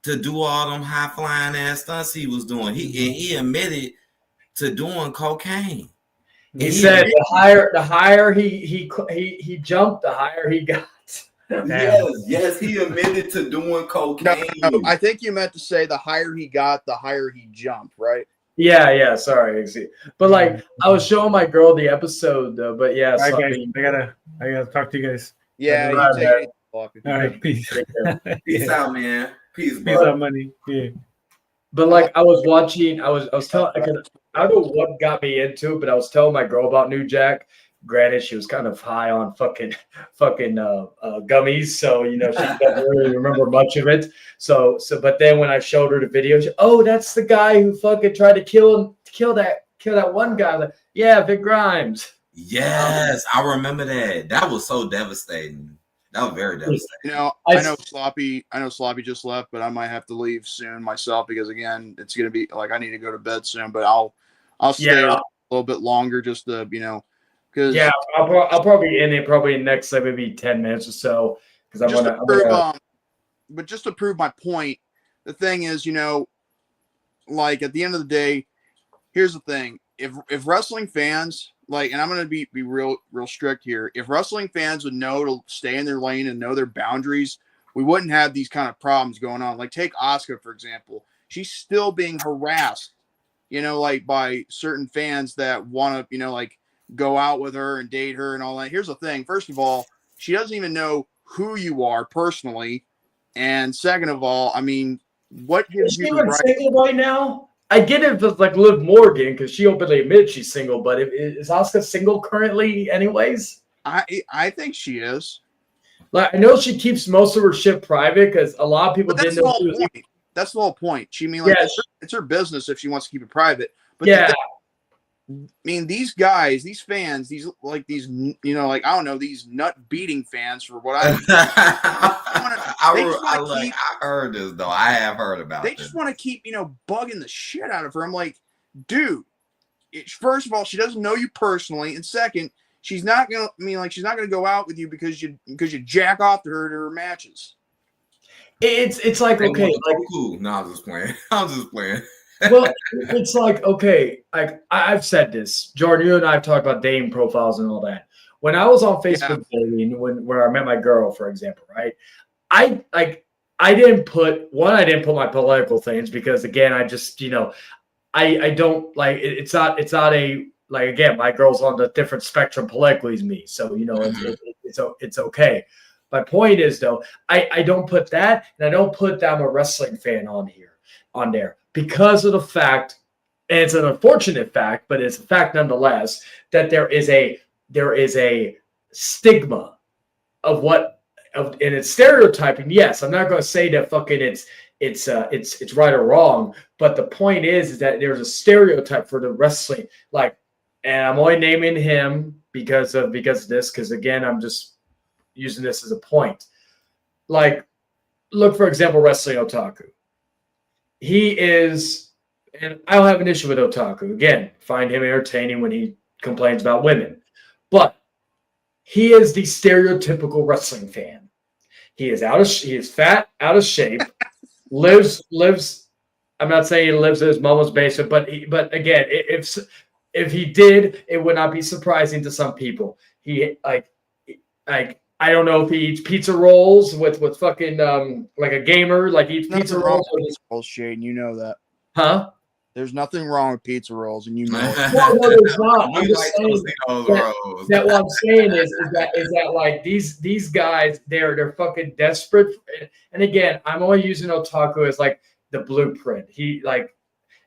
to do all them high flying ass stunts he was doing. He admitted to doing cocaine. He said the higher he jumped, the higher he got. Yes, he admitted to doing cocaine. No, I think you meant to say the higher he got, the higher he jumped, right? Yeah, sorry. But like I was showing my girl the episode though, but yeah. All right, guys, I gotta talk to you guys. Yeah, all right, peace. Peace out, man. Peace out, Money. Yeah. But like I was watching, I was telling, I don't know what got me into it, but I was telling my girl about New Jack. Granted, she was kind of high on fucking gummies, so she doesn't really remember much of it. So, but then when I showed her the video, that's the guy who fucking tried to kill that one guy. Like, yeah, Vic Grimes. Yes, I remember that. That was so devastating. That was very devastating. I know Sloppy just left, but I might have to leave soon myself because again, it's gonna be like I need to go to bed soon. But I'll stay a little bit longer just to because I'll probably be in it probably next like maybe 10 minutes or so because I want to. But just to prove my point, the thing is, like at the end of the day, here's the thing: if wrestling fans and I'm going to be real strict here. If wrestling fans would know to stay in their lane and know their boundaries, we wouldn't have these kind of problems going on. Like take Asuka, for example. She's still being harassed, by certain fans that want to, go out with her and date her and all that. Here's the thing. First of all, she doesn't even know who you are personally. And second of all, I mean, what gives you the right? Single right now? I get it if it's like Liv Morgan because she openly admitted she's single, but is Asuka single currently anyways? I think she is. Like I know she keeps most of her shit private because a lot of people didn't know she was. That's the whole point. It's her business if she wants to keep it private. But these guys, these fans, these I don't know, these nut beating fans for what I heard this though. I have heard about it. They just want to keep, bugging the shit out of her. I'm like, dude, first of all, she doesn't know you personally. And second, she's not going to go out with you because you jack off to her matches. It's like, okay. Cool. No, I'm just playing. Well, it's like, okay, like I've said this, Jordan, you and I have talked about dating profiles and all that. When I was on Facebook dating, where I met my girl, for example, right? I didn't put I didn't put my political things because again, I just I don't like it's not a like again, my girl's on the different spectrum politically as me, so it's okay. My point is though, I don't put that, and I don't put that I'm a wrestling fan on there because of the fact, and it's an unfortunate fact, but it's a fact nonetheless, that there is a stigma of what and it's stereotyping. Yes, I'm not going to say that fucking it's right or wrong, but the point is that there's a stereotype for the wrestling, like, and I'm only naming him because of this, because again, I'm just using this as a point. Like, look, for example, Wrestling Otaku. He is, and I don't have an issue with Otaku. Again, find him entertaining when he complains about women. But he is the stereotypical wrestling fan. He is fat, out of shape, lives. I'm not saying he lives in his mama's basement, but again, if he did, it would not be surprising to some people. He like I don't know if he eats pizza rolls with fucking like a gamer, like eats pizza rolls. Shane, you know that. Huh? There's nothing wrong with pizza rolls, and you know it. No, there's not. I'm just saying that what I'm saying is that like these guys, they're fucking desperate. And again, I'm only using Otaku as like the blueprint. He like,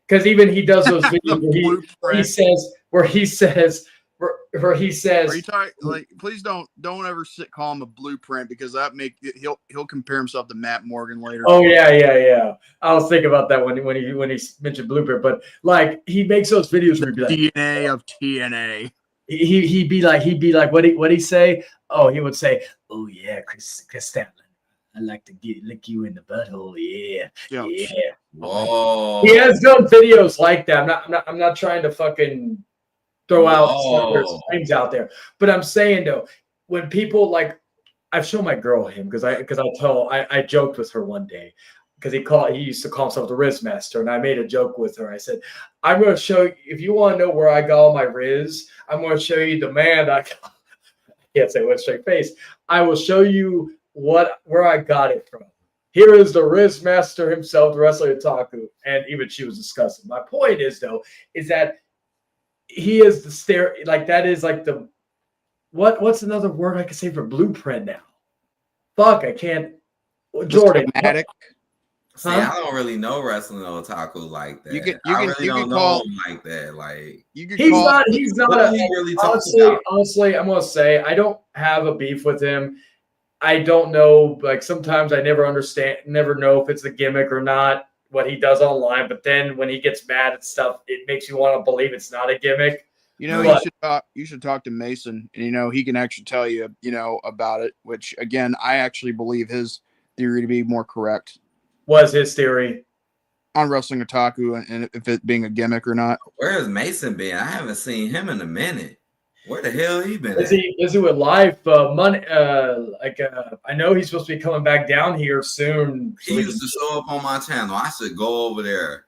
because even he does those videos where he says. Are you talking like? Please don't ever call him a blueprint, because that he'll compare himself to Matt Morgan later. Oh yeah. I was thinking about that when he mentioned blueprint, but like he makes those videos where he'd be like, DNA of TNA. He'd be like what he say? Oh, he would say, oh yeah, Chris Stanley, I like to lick you in the butthole. Yeah. Whoa. He has done videos like that. I'm not trying to fucking throw out things out there, but I'm saying though, when people like, I've shown my girl him because I joked with her one day because he used to call himself the Riz Master, and I made a joke with her. I said, I'm going to show you, if you want to know where I got all my Riz, I'm going to show you the man I can't say with a straight face. I will show you where I got it from. Here is the Riz Master himself, the wrestler Otaku, and even she was disgusted. My point is though, is that he is the like that is like the what's another word I could say for blueprint now? Fuck, I can't. Jordan. See, I don't really know Wrestling Otaku like that. I really don't know him like that. Like he's not honestly, I'm gonna say I don't have a beef with him. I don't know, like sometimes I never know if it's a gimmick or not, what he does online, but then when he gets mad at stuff, it makes you want to believe it's not a gimmick. You should talk to Mason, and he can actually tell you, about it, which again, I actually believe his theory to be more correct. Was his theory on Wrestling Otaku and if it being a gimmick or not. Where has Mason been? I haven't seen him in a minute. Where the hell he been? Is he with Life Money? I know he's supposed to be coming back down here soon. He used to show up on my channel. I should go over there.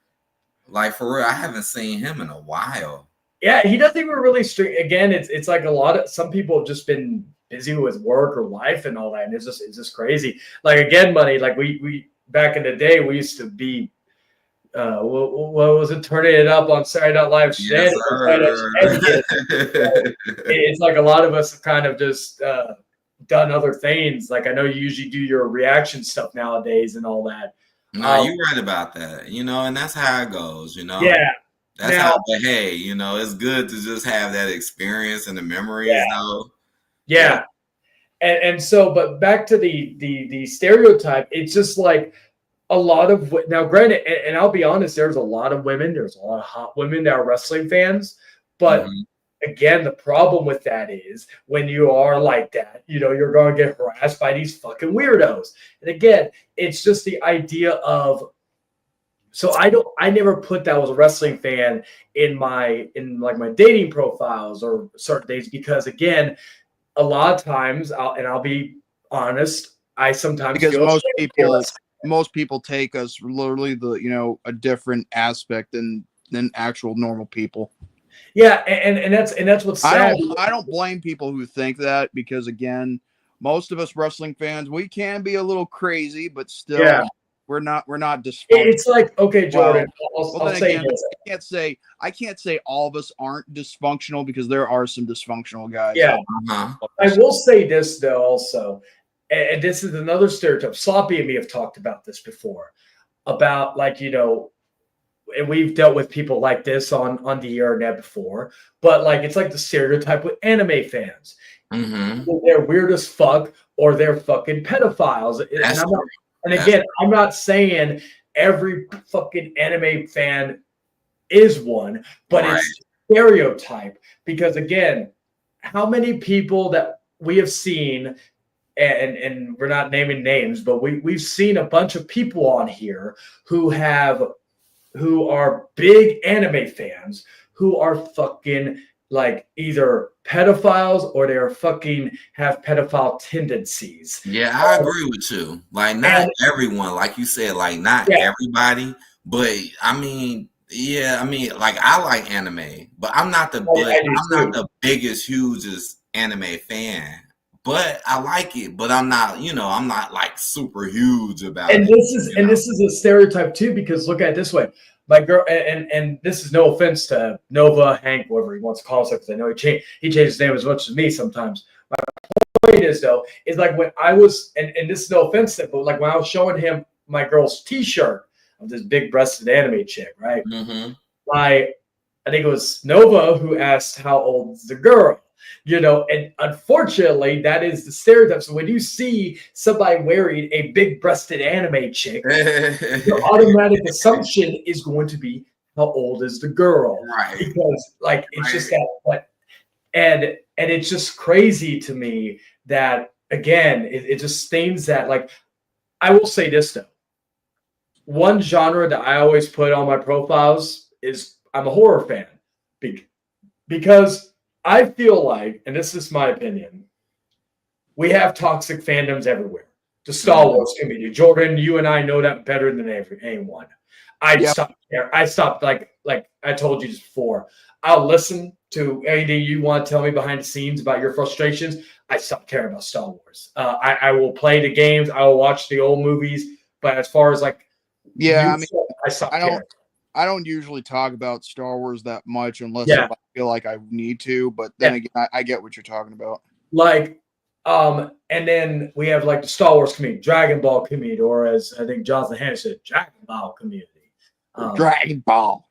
Like for real, I haven't seen him in a while. Yeah, he doesn't even really again, it's like some people have just been busy with work or life and all that, and it's just crazy. Like again, Money, like we back in the day, we used to be what was it, turning it up on Saturday Night Live. Yes, it's like a lot of us have kind of just done other things. Like I know you usually do your reaction stuff nowadays and all that. No, you're right about that. And that's how it goes. Yeah. That's how. But hey, it's good to just have that experience and the memories. Yeah. And so, but back to the stereotype, it's just like a lot of now. Granted, and I'll be honest, there's a lot of hot women that are wrestling fans, but. Mm-hmm. Again, the problem with that is when you are like that, you're going to get harassed by these fucking weirdos. And again, it's just the idea of. So I never put that as a wrestling fan in my dating profiles or certain things because again, a lot of times I'll be honest, I sometimes because most people most people take us literally a different aspect than actual normal people. Yeah, and that's what's sad. I don't blame people who think that, because again, most of us wrestling fans, we can be a little crazy, but still we're not dysfunctional. It's like, okay, Jordan, I'll say again, this. I can't say all of us aren't dysfunctional, because there are some dysfunctional guys. Yeah. I will say this though also, and this is another stereotype. Sloppy and me have talked about this before, about like, and we've dealt with people like this on the internet before, but like it's like the stereotype with anime fans. They're weird as fuck, or they're fucking pedophiles. I'm not saying every fucking anime fan is one, but it's stereotype, because again, how many people that we have seen, and we're not naming names, but we've seen a bunch of people on here who are big anime fans, who are fucking like either pedophiles or they're fucking have pedophile tendencies. Yeah, I agree with you. Like, not everyone, like you said, like not everybody, but I mean, like I like anime, but I'm not the biggest, hugest anime fan. But I like it, but I'm not like super huge about it. This is a stereotype too, because look at it this way. My girl, and this is no offense to Nova, Hank, whatever he wants to call himself, because I know he changed his name as much as me sometimes. My point is though, is like when I was, and this is no offense to him, but like when I was showing him my girl's T-shirt of this big-breasted anime chick, right? I think it was Nova who asked how old's the girl. And unfortunately, that is the stereotype. So when you see somebody wearing a big-breasted anime chick, your automatic assumption is going to be how old is the girl, right? Because like it's just that, and it's just crazy to me that again, it just stains that. Like, I will say this though, one genre that I always put on my profiles is I'm a horror fan, because I feel like, and this is my opinion, we have toxic fandoms everywhere. The Star Wars community. Jordan, you and I know that better than anyone. I stopped like I told you before. I'll listen to anything you want to tell me behind the scenes about your frustrations. I stopped caring about Star Wars. I will play the games. I will watch the old movies. But as far as like, I stopped caring. I don't usually talk about Star Wars that much unless I feel like I need to. But then again, I get what you're talking about. Like, and then we have like the Star Wars community, Dragon Ball community, or as I think Jonathan Hanna said, Dragon Ball community. Dragon Ball.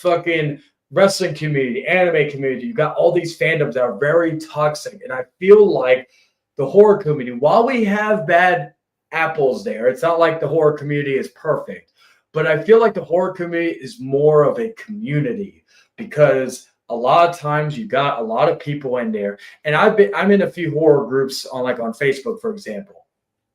Fucking wrestling community, anime community. You got all these fandoms that are very toxic. And I feel like the horror community, while we have bad apples there, it's not like the horror community is perfect. But I feel like the horror community is more of a community, because a lot of times you got a lot of people in there. And I'm in a few horror groups on Facebook, for example.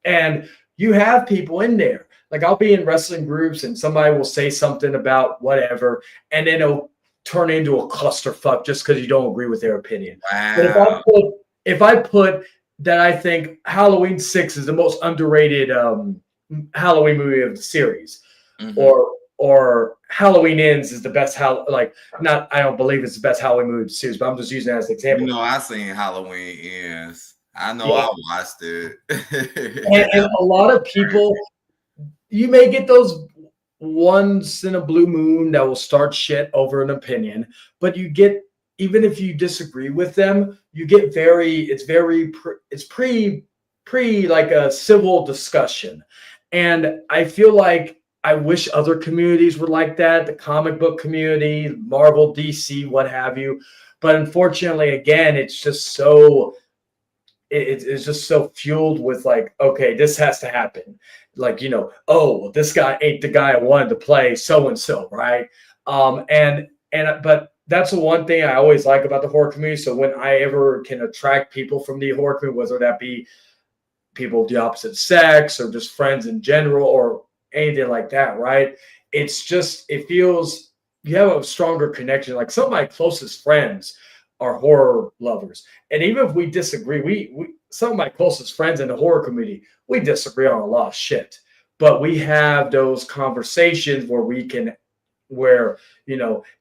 And you have people in there. Like, I'll be in wrestling groups and somebody will say something about whatever, and then it'll turn into a clusterfuck just because you don't agree with their opinion. Wow. But if I put that I think Halloween 6 is the most underrated Halloween movie of the series, or Halloween Ends is the best I don't believe it's the best Halloween movie of the series, but I'm just using that as an example. I seen Halloween Ends. I know I watched it. and a lot of people, you may get those once in a blue moon that will start shit over an opinion, but you get, even if you disagree with them, you get it's pre like a civil discussion. And I feel like I wish other communities were like that, the comic book community, Marvel, DC, what have you. But unfortunately, again, it's just so it's just so fueled with like, okay, this has to happen. Like, this guy ain't the guy I wanted to play so-and-so, right? But that's the one thing I always like about the horror community. So when I ever can attract people from the horror community, whether that be people of the opposite sex or just friends in general or anything like that, right? It's just, it feels you have a stronger connection. Like, some of my closest friends are horror lovers. And even if we disagree, we some of my closest friends in the horror community, we disagree on a lot of shit. But we have those conversations where,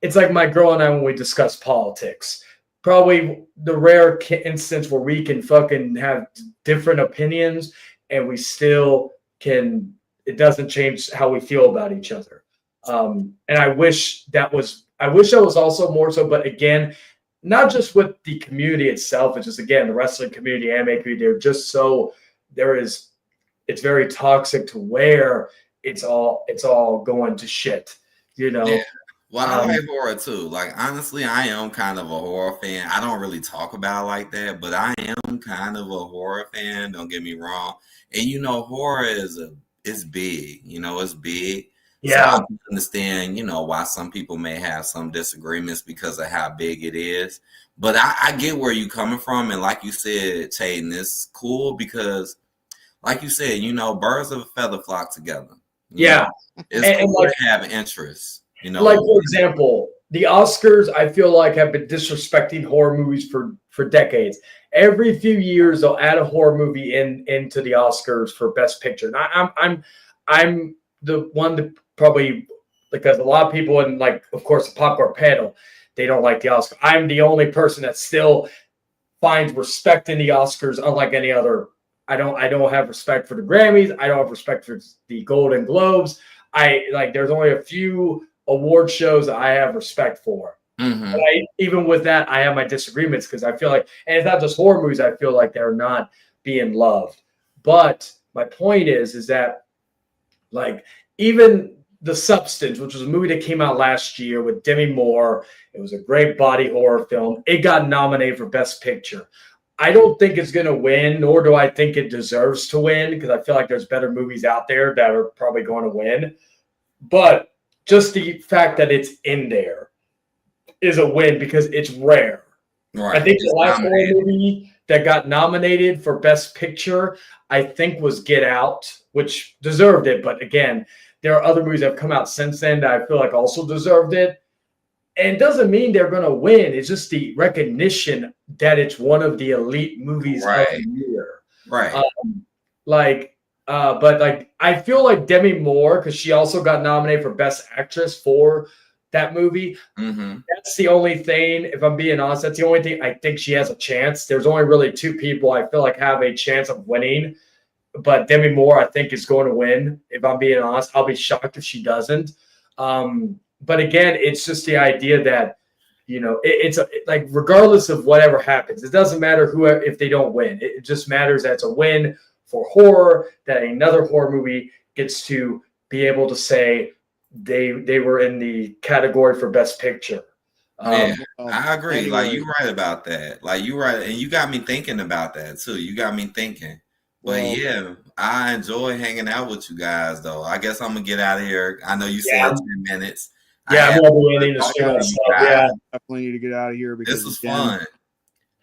it's like my girl and I when we discuss politics. Probably the rare instance where we can fucking have different opinions and we still can, it doesn't change how we feel about each other. And I wish that was also more so, but again, not just with the community itself, it's just, again, the wrestling community, anime community, they're just it's very toxic to where it's all going to shit, Yeah. Well, I like horror too. Like, honestly, I am kind of a horror fan. I don't really talk about it like that, but I am kind of a horror fan. Don't get me wrong. And horror it's big. It's big. Yeah. So I can understand, why some people may have some disagreements because of how big it is. But I get where you're coming from. And like you said, Tayden, it's cool because, like you said, birds of a feather flock together. Yeah. It's cool to have interests. Like, for example, the Oscars, I feel like, have been disrespecting horror movies for decades. Every few years, they'll add a horror movie into the Oscars for Best Picture. And I'm the one that probably, because a lot of people in, like, of course, the popcorn panel, they don't like the Oscars. I'm the only person that still finds respect in the Oscars, unlike any other. I don't have respect for the Grammys. I don't have respect for the Golden Globes. There's only a few award shows that I have respect for. Mm-hmm. But even with that, I have my disagreements because I feel like, and it's not just horror movies, I feel like they're not being loved. But my point is that, like, even The Substance, which was a movie that came out last year with Demi Moore, it was a great body horror film. It got nominated for Best Picture. I don't think it's going to win, nor do I think it deserves to win, because I feel like there's better movies out there that are probably going to win. But just the fact that it's in there is a win because it's rare. Right. I think the last horror movie that got nominated for Best Picture, I think, was Get Out, which deserved it. But again, there are other movies that have come out since then that I feel like also deserved it. And it doesn't mean they're going to win. It's just the recognition that it's one of the elite movies of the year. Right. But I feel like Demi Moore, because she also got nominated for Best Actress for that movie. Mm-hmm. That's the only thing, if I'm being honest, that's the only thing I think she has a chance. There's only really two people I feel like have a chance of winning. But Demi Moore, I think, is going to win. If I'm being honest, I'll be shocked if she doesn't. But again, it's just the idea that, it's like, regardless of whatever happens, it doesn't matter if they don't win. It just matters that it's a win for horror, that another horror movie gets to be able to say they were in the category for Best Picture. I agree. Anyway. Like, you're right about that. Like, you're right. And you got me thinking about that, too. You got me thinking. But yeah, I enjoy hanging out with you guys, though. I guess I'm going to get out of here. I know you said 10 minutes. Yeah, I'm going to definitely need to get out of here because this was fun.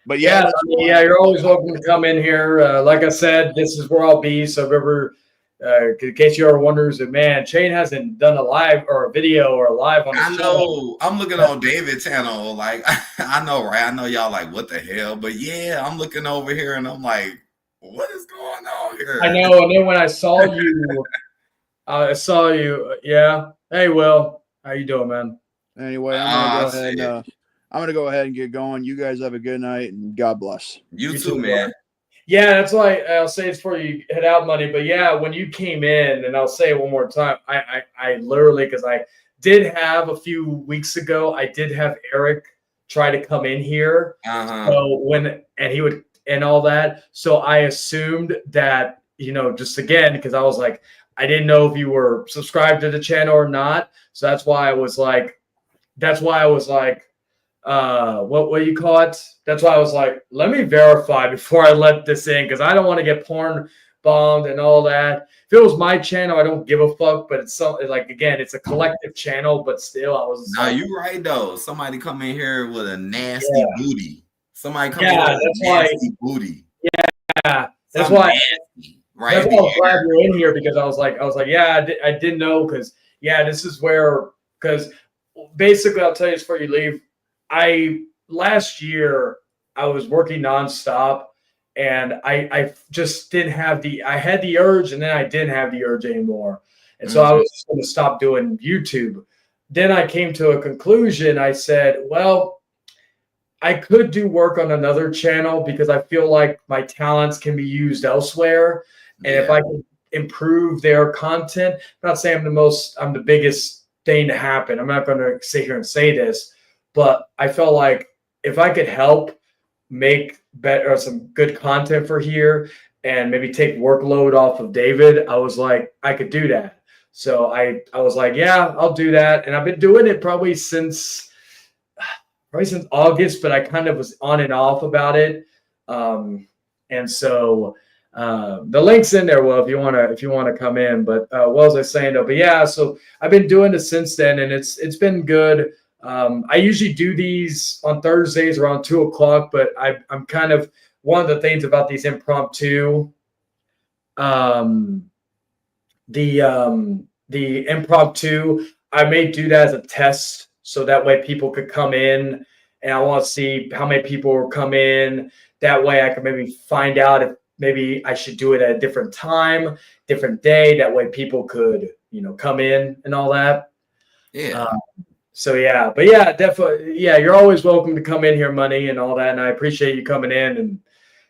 But yeah, you're always welcome to come in here. Like I said, this is where I'll be. So if ever, in case you ever wonders, man, Shane hasn't done a live or a video or a live on the show. Know. I'm looking on David's channel. Like, I know, right? I know y'all like, what the hell? But yeah, I'm looking over here and I'm like, what is going on here? I know. And then when I saw you, yeah. Hey, Will, how you doing, man? Anyway, I'm gonna go ahead and get going. You guys have a good night and God bless. You too, man. Yeah, that's why I'll say it's for you head out money. But yeah, when you came in, and I'll say it one more time, I literally, because I did have a few weeks ago, I did have Eric try to come in here. So he would and all that. So I assumed that, just again, because I was like, I didn't know if you were subscribed to the channel or not. So that's why I was like, what do you call it? That's why I was like, let me verify before I let this in, because I don't want to get porn bombed and all that. If it was my channel, I don't give a fuck. But it's again, it's a collective channel. But still, I was. No, you're right though. Somebody come in here with a nasty booty. Somebody come in with a nasty booty. Yeah, that's why. Nasty, right. That's why I was glad you're in here, because I was like, yeah, I didn't know, because this is where, because basically, I'll tell you this before you leave. last year I was working nonstop, and I just didn't have I had the urge, and then I didn't have the urge anymore. And so I was just going to stop doing YouTube. Then I came to a conclusion. I said, well, I could do work on another channel because I feel like my talents can be used elsewhere. And if I can improve their content, I'm not saying I'm the biggest thing to happen. I'm not going to sit here and say this, but I felt like if I could help make better some good content for here and maybe take workload off of David, I was like, I could do that. So I was like, yeah, I'll do that. And I've been doing it probably since August, but I kind of was on and off about it. And so the link's in there, Will, if you want to come in. But what was I saying though? But yeah, so I've been doing it since then, and it's been good. I usually do these on Thursdays around 2:00, but I'm kind of one of the things about these impromptu, the impromptu, I may do that as a test so that way people could come in, and I want to see how many people will come in. That way I can maybe find out if maybe I should do it at a different time, different day. That way people could, come in and all that. Yeah. So yeah, but yeah, definitely. Yeah, you're always welcome to come in here, Money, and all that. And I appreciate you coming in, and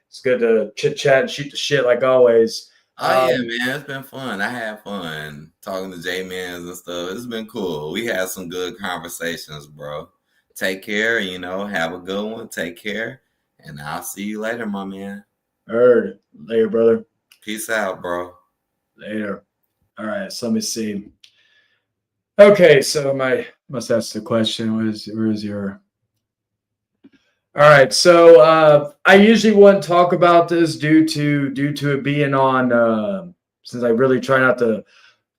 it's good to chit chat and shoot the shit like always. Oh yeah, man, it's been fun. I had fun talking to J-Mans and stuff. It's been cool. We had some good conversations, bro. Take care, have a good one. Take care. And I'll see you later, my man. Heard. Later, brother. Peace out, bro. Later. All right, so let me see. Okay, so I must ask the question. Where's your... All right, so I usually wouldn't talk about this due to it being on, since I really try not to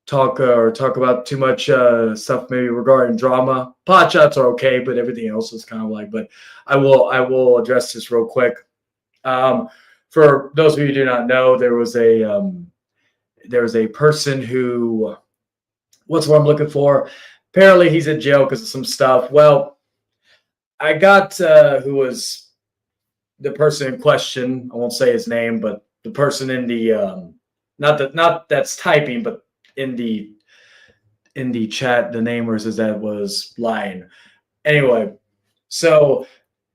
talk about too much stuff maybe regarding drama. Pot shots are okay, but everything else is kind of like. But I will address this real quick. For those of you who do not know, there was a person who, what's what I'm looking for? Apparently, he's in jail because of some stuff. Well, I got who was the person in question. I won't say his name, but the person in the not that's typing, but in the chat, the name that was lying. Anyway, so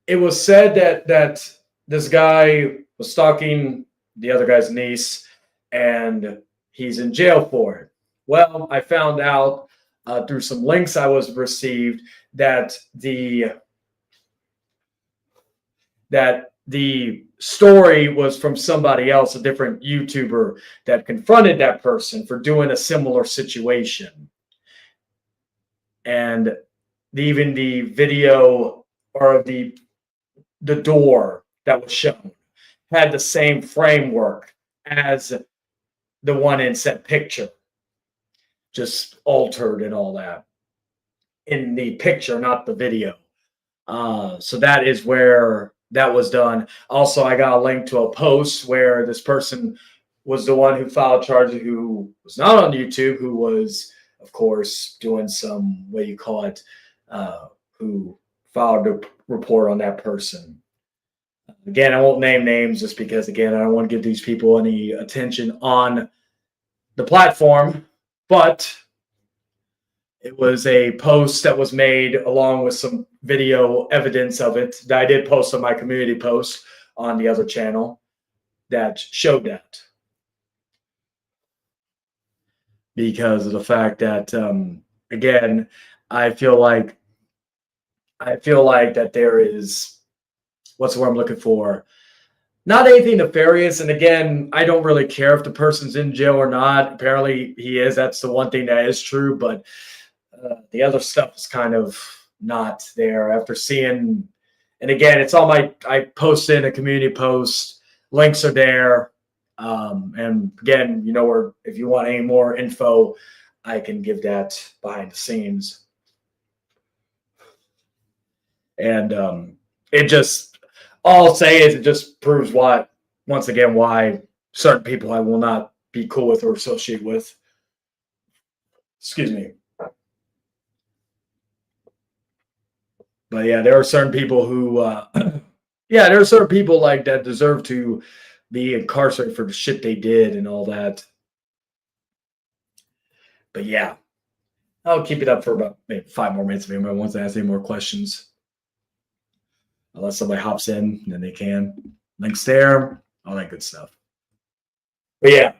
it was said that this guy was stalking the other guy's niece, and he's in jail for it. Well, I found out through some links I was received that the story was from somebody else, a different YouTuber that confronted that person for doing a similar situation. And even the video or the door that was shown had the same framework as the one in said picture, just altered and all that in the picture, not the video. So that is where that was done. Also, I got a link to a post where this person was the one who filed charges, who was not on YouTube, who was, of course, doing some, what do you call it, who filed a report on that person. Again, I won't name names just because, again, I don't want to give these people any attention on the platform, but it was a post that was made along with some video evidence of it that I did post on my community post on the other channel that showed that. Because of the fact that, again, I feel like that there is, what's the word I'm looking for? Not anything nefarious. And again, I don't really care if the person's in jail or not. Apparently he is. That's the one thing that is true. But the other stuff is kind of not there after seeing. And again, it's all I posted in a community post. Links are there. And again, where if you want any more info, I can give that behind the scenes. And it just, all I'll say is it just proves why certain people I will not be cool with or associate with. Excuse me. But yeah, there are certain people who, yeah, there are certain people like that deserve to be incarcerated for the shit they did and all that. But yeah, I'll keep it up for about maybe 5 more minutes if anyone wants to ask any more questions. Unless somebody hops in, then they can. Links there, all that good stuff. But yeah,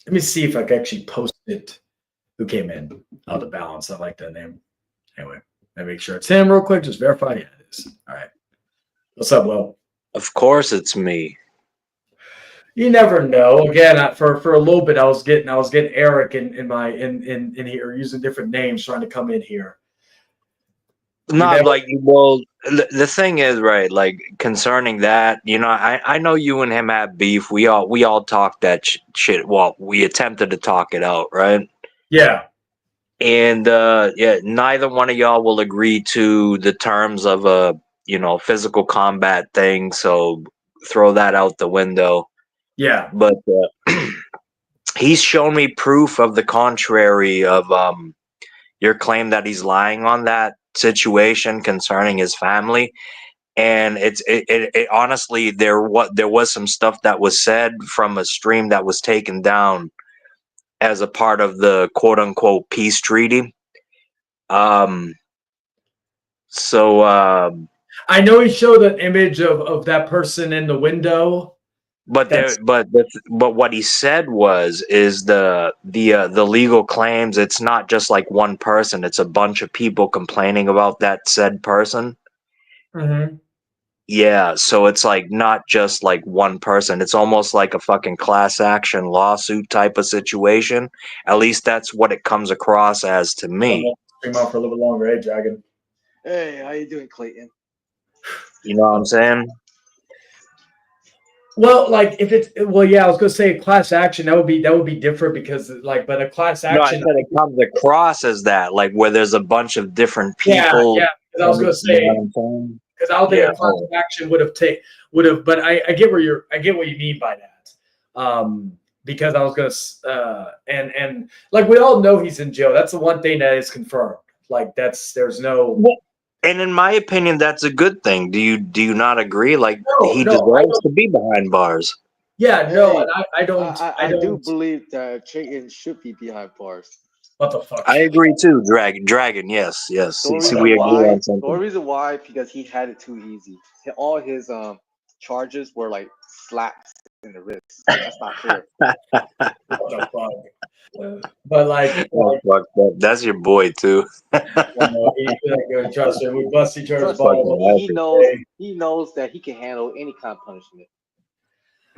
let me see if I can actually post it. Who came in? Oh, the balance. I like that name. Anyway, let me make sure it's him real quick. Just verify. Yeah, it is. All right. What's up, Will? Of course, it's me. You never know. Again, for a little bit, I was getting Eric in here using different names trying to come in here. Not like, well, the thing is, right, like concerning that, I know you and him have beef. We all talked that shit. Well, we attempted to talk it out, right? Yeah. And yeah, neither one of y'all will agree to the terms of a physical combat thing. So throw that out the window. Yeah. But he's shown me proof of the contrary of your claim that he's lying on that situation concerning his family. And it honestly, there was some stuff that was said from a stream that was taken down as a part of the quote unquote peace treaty. So I know he showed an image of that person in the window. But what he said is the legal claims. It's not just like one person. It's a bunch of people complaining about that said person. Mm-hmm. Yeah, so it's like not just like one person. It's almost like a fucking class action lawsuit type of situation. At least that's what it comes across as to me. Stream out for a little bit longer, hey Dragon. Hey, how you doing, Clayton? You know what I'm saying? Well, like if it's yeah, I was gonna say a class action that would be different because like, but a class action. No, I said it comes across as that, like where there's a bunch of different people. Yeah. I was gonna say because I don't think a class action would have, but I get what you mean by that. Because I was gonna and like we all know he's in jail. That's the one thing that is confirmed. Like there's no. Well, and in my opinion, that's a good thing. Do you not agree? Like he deserves to be behind bars. Yeah, no, and I don't. I do believe that Chayton should be behind bars. What the fuck? I agree too, Dragon. Yes. See, we agree on something. The only reason why, because he had it too easy. All his charges were like slaps in the wrist. That's not fair. What the fuck? But like, that's your boy too. Trust me, we bust each other's balls. He knows that he can handle any kind of punishment.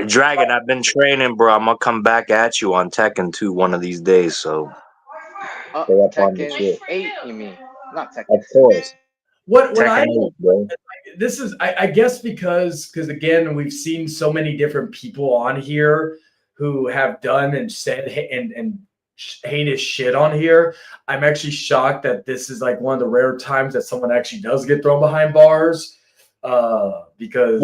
Dragon, I've been training, bro. I'm gonna come back at you on Tekken 2 one of these days. So Tekken 8, you mean? Not Tekken. Of course. What Tekken 8, bro. This is, I guess, because again, we've seen so many different people on here who have done and said and heinous shit on here. I'm actually shocked that this is like one of the rare times that someone actually does get thrown behind bars. Because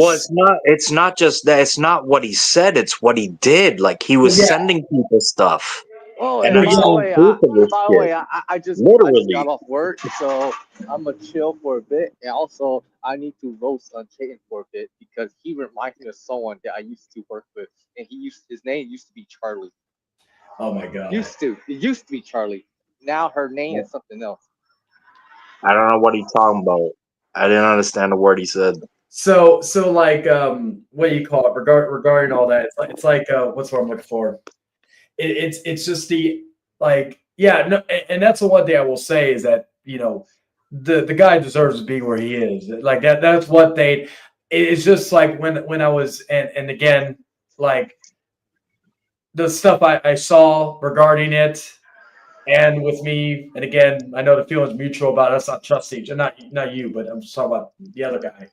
it's not just that. It's not what he said. It's what he did. Like he was sending people stuff. Oh, and by the way, I just got off work, so I'm gonna chill for a bit, and also I need to roast on Chayton for a bit because he reminds me of someone that I used to work with, and his name used to be Charlie. Oh my god! It used to be Charlie. Now her name is something else. I don't know what he's talking about. I didn't understand the word he said. So like what do you call it regarding all that? It's like what's what I'm looking for. It's just the like no, and that's the one thing I will say is that the guy deserves to be where he is. Like that's what they. It's just like when I was and again like the stuff I saw regarding it. And with me, and again, I know the feeling's mutual about us not trusting each other. Not you, but I'm just talking about the other guy.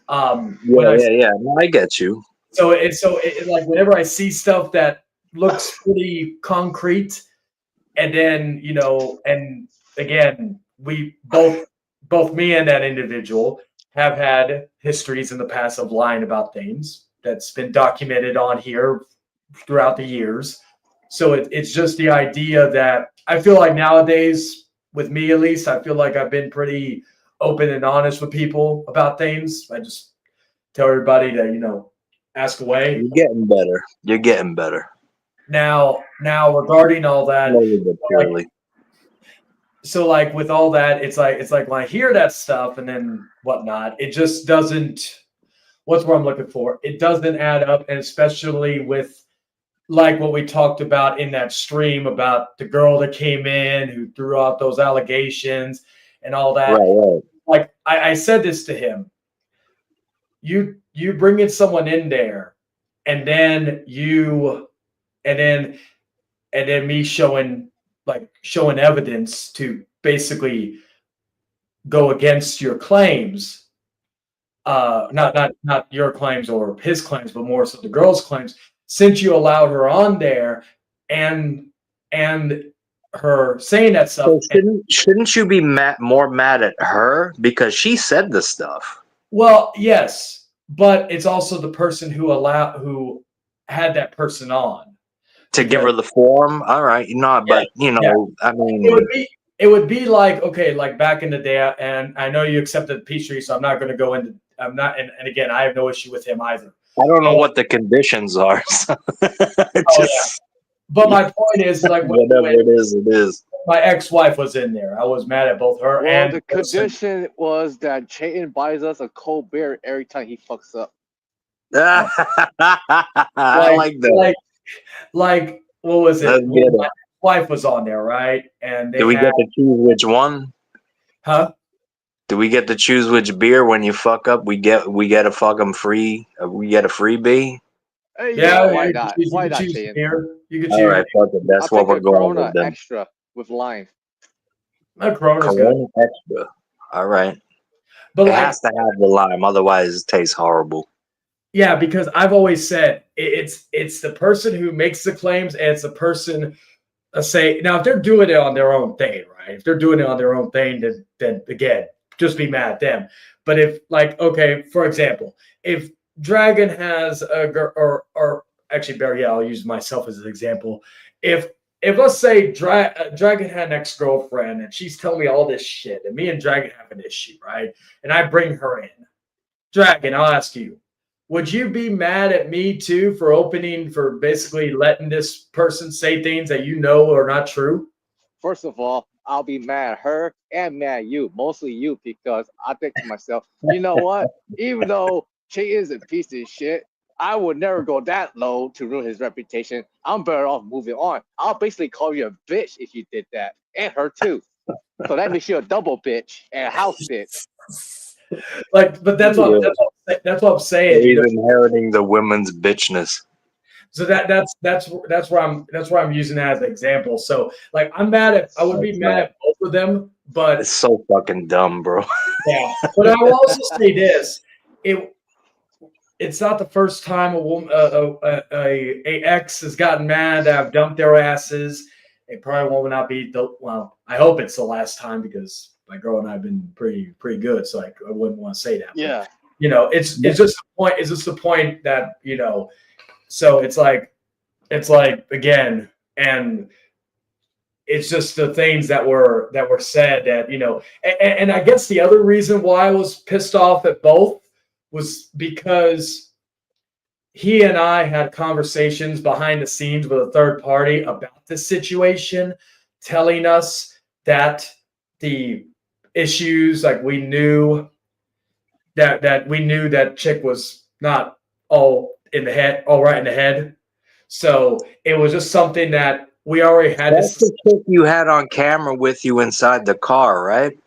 Yeah. No, I get you. So like whenever I see stuff that looks pretty concrete, and then and again, we both me and that individual have had histories in the past of lying about things that's been documented on here throughout the years. So it's just the idea that I feel like nowadays with me at least, I feel like I've been pretty open and honest with people about things. I just tell everybody to, ask away. You're getting better. You're getting better. Now regarding all that, Slowly but surely. so like with all that, it's like when I hear that stuff and then whatnot, it just doesn't. What's what I'm looking for? It doesn't add up, and especially with like what we talked about in that stream about the girl that came in who threw out those allegations and all that. Right. Like I said this to him. You bringing someone in there, and then me showing evidence to basically go against your claims. Not your claims or his claims, but more so the girl's claims. Since you allowed her on there, and her saying that stuff, so shouldn't you be more mad at her because she said the stuff? Well, yes, but it's also the person who had that person on to give her the form. All right, but I mean, it would be like, okay, like back in the day, and I know you accepted Peachtree, so I'm not going to go into. I'm not, and again, I have no issue with him either. I don't know what the conditions are. So But my point is, like, whatever it is. My ex-wife was in there. I was mad at both her and the condition was that Chayton buys us a cold beer every time he fucks up. I like that. Like what was it? My wife was on there, right? And did we get to choose which one? Huh? Do we get to choose which beer when you fuck up? We get a fucking free. We get a freebie. Hey, yeah, why not? Why not? Beer. You can choose. All right, fuck it. That's what we're going with. Then. Extra with lime. Corona's good. Extra. All right. But it has to have the lime, otherwise it tastes horrible. Yeah, because I've always said it's the person who makes the claims, and it's the person say now if they're doing it on their own thing, right? If they're doing it on their own thing, then again, just be mad at them. But if okay, for example, if Dragon has a girl, or actually, Barry, I'll use myself as an example. If let's say Dragon had an ex-girlfriend and she's telling me all this shit, and me and Dragon have an issue, right? And I bring her in. Dragon, I'll ask you, would you be mad at me too for basically letting this person say things that you know are not true? First of all, I'll be mad at her and mad at you, mostly you, because I think to myself, you know what? Even though Che is a piece of shit, I would never go that low to ruin his reputation. I'm better off moving on. I'll basically call you a bitch if you did that, and her too. So that makes you a double bitch and a house bitch. But that's what I'm saying. He's inheriting the women's bitchness. So that's where I'm using that as an example. So I would be mad at both of them, but it's so fucking dumb, bro. Yeah, but I will also say this: it's not the first time a ex has gotten mad that I've dumped their asses. It probably will not be I hope it's the last time, because my girl and I have been pretty good, so I wouldn't want to say that. Yeah, but, it's just the point. It's just the point that So it's like again, and it's just the things that were said that and I guess the other reason why I was pissed off at both was because he and I had conversations behind the scenes with a third party about this situation, telling us that the issues, we knew that chick was not all right in the head. So it was just something that we already had. That's the chick you had on camera with you inside the car, right?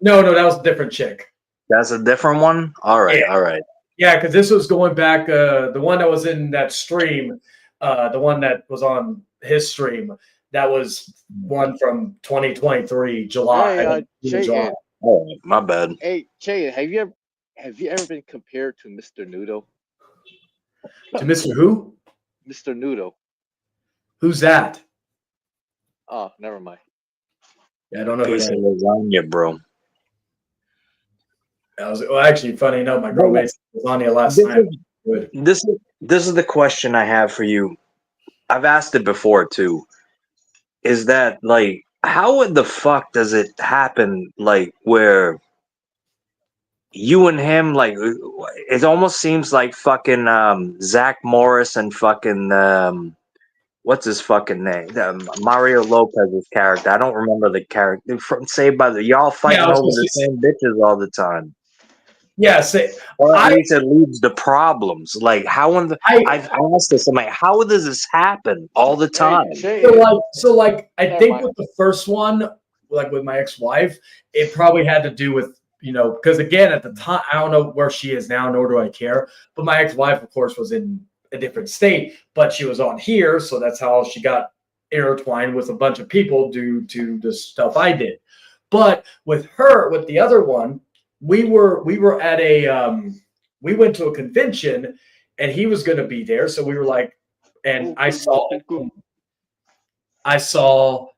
No, that was a different chick. That's a different one? All right, yeah. All right. Yeah, because this was going back, the one that was in that stream, the one that was on his stream, that was one from 2023, July. Hey, July. Oh, my bad. Hey, Che, have you ever been compared to Mr. Noodle? To Mr. Who? Mr. Noodle. Who's that? Oh, never mind. Yeah, I don't know who that is. Lasagna, bro. Actually, funny enough, my girl made lasagna last night. This is the question I have for you. I've asked it before too. Is that how in the fuck does it happen? Like where you and him, like it almost seems like fucking Zach Morris and fucking what's his fucking name? Mario Lopez's character. I don't remember the character from Saved by the. Y'all Yeah, I fighting was over supposed the to same bitches all the time. Yeah, say Or at I least it leads to problems. Like how in the I've asked this, I'm like, how does this happen all the time? I Never think mind. with the first one, like with my ex-wife, it probably had to do with, because again, at the time, I don't know where she is now, nor do I care. But my ex-wife, of course, was in a different state, but she was on here, so that's how she got intertwined with a bunch of people due to the stuff I did. But with her, with the other one, we were at we went to a convention, and he was going to be there, so we were like, and I saw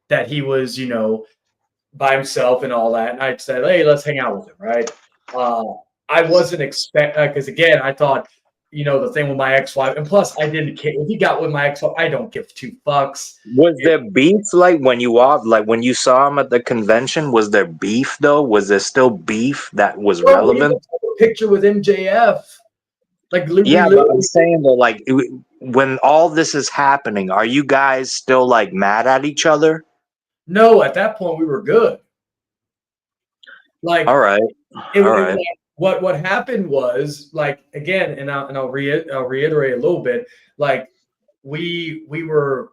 that he was, by himself and all that, and I said, "Hey, let's hang out with him." Right? I wasn't because again, I thought, the thing with my ex-wife, and plus, I didn't care if he got with my ex-wife. I don't give two fucks. Was there beef like when you saw him at the convention? Was there beef though? Was there still beef that was relevant? A picture with MJF, like yeah, but I'm saying though, like when all this is happening, are you guys still like mad at each other? No, at that point we were good. Like, all right, like, what happened was, like, again, and I'll reiterate a little bit. Like, we were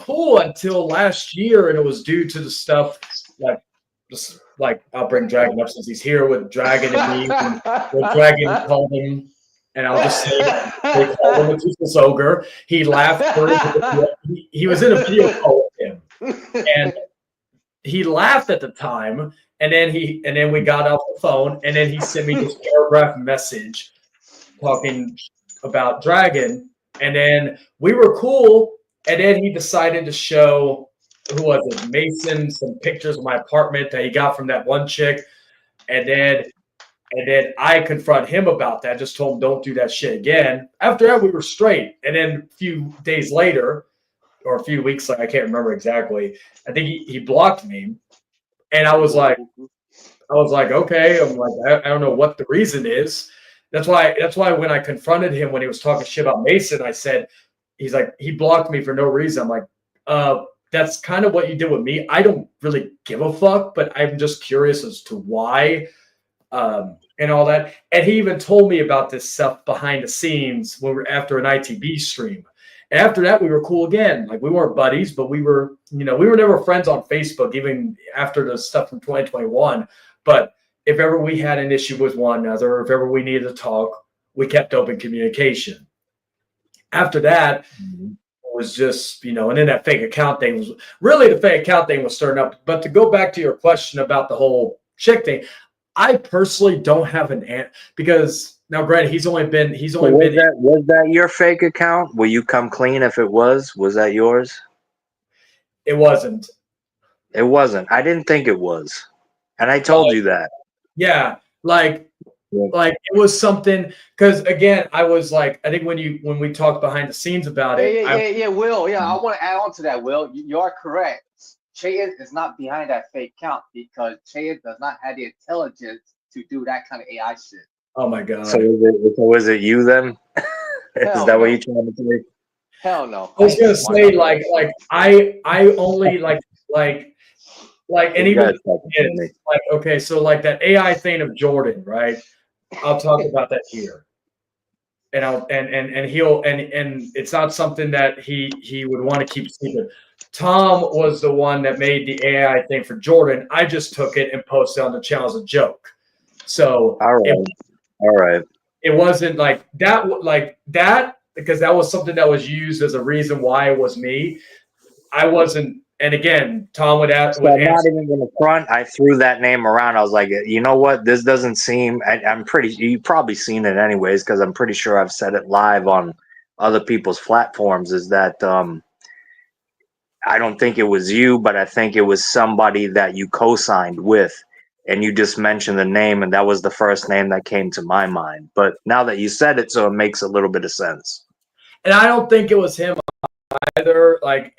cool until last year, and it was due to the stuff like I'll bring Dragon up since he's here with Dragon and me. And what Dragon called him, and I'll just say they called him a toothless ogre. He laughed. He was in a video call with him, and he laughed at the time. And then we got off the phone, and then he sent me this paragraph message talking about Dragon, and then we were cool. And then he decided to show, who was it, Mason, some pictures of my apartment that he got from that one chick, and then I confront him about that. Just told him don't do that shit again. After that, we were straight. And then a few days later, or a few weeks, like I can't remember exactly, I think he blocked me. And I was like, okay. I'm like, I don't know what the reason is. That's why when I confronted him when he was talking shit about Mason, I said, he's like, he blocked me for no reason. I'm like, that's kind of what you did with me. I don't really give a fuck, but I'm just curious as to why, and all that. And he even told me about this stuff behind the scenes when we were after an ITB stream. And after that, we were cool again. Like, we weren't buddies, but we were never friends on Facebook, even after the stuff from 2021. But if ever we had an issue with one another, if ever we needed to talk, we kept open communication. After that, it was just, and then that fake account thing was stirring up. But to go back to your question about the whole chick thing, I personally don't have an answer, because now, granted, was that your fake account? Will you come clean if it was? Was that yours? It wasn't. It wasn't. I didn't think it was, and I told you that. Yeah, like it was something, because again, I was like, I think when we talked behind the scenes about it. Will. Yeah, I want to add on to that, Will. You are correct. Cheyenne is not behind that fake account because Cheyenne does not have the intelligence to do that kind of AI shit. Oh my god! So is it you then? Is that what you're trying to say? Hell no. I was gonna say like I only like and even like, okay, so like that AI thing of Jordan, right? I'll talk about that here, and he'll and it's not something that he would want to keep secret. Tom was the one that made the AI thing for Jordan. I just took it and posted on the channel as a joke. So all right. It wasn't like that, because that was something that was used as a reason why it was me. I wasn't, and again, Tom would ask. So not even in the front, I threw that name around. I was like, you know what? This doesn't seem. You've probably seen it anyways, because I'm pretty sure I've said it live on other people's platforms. Is that I don't think it was you, but I think it was somebody that you co-signed with, and you just mentioned the name, and that was the first name that came to my mind. But now that you said it, so it makes a little bit of sense. And I don't think it was him. either. Like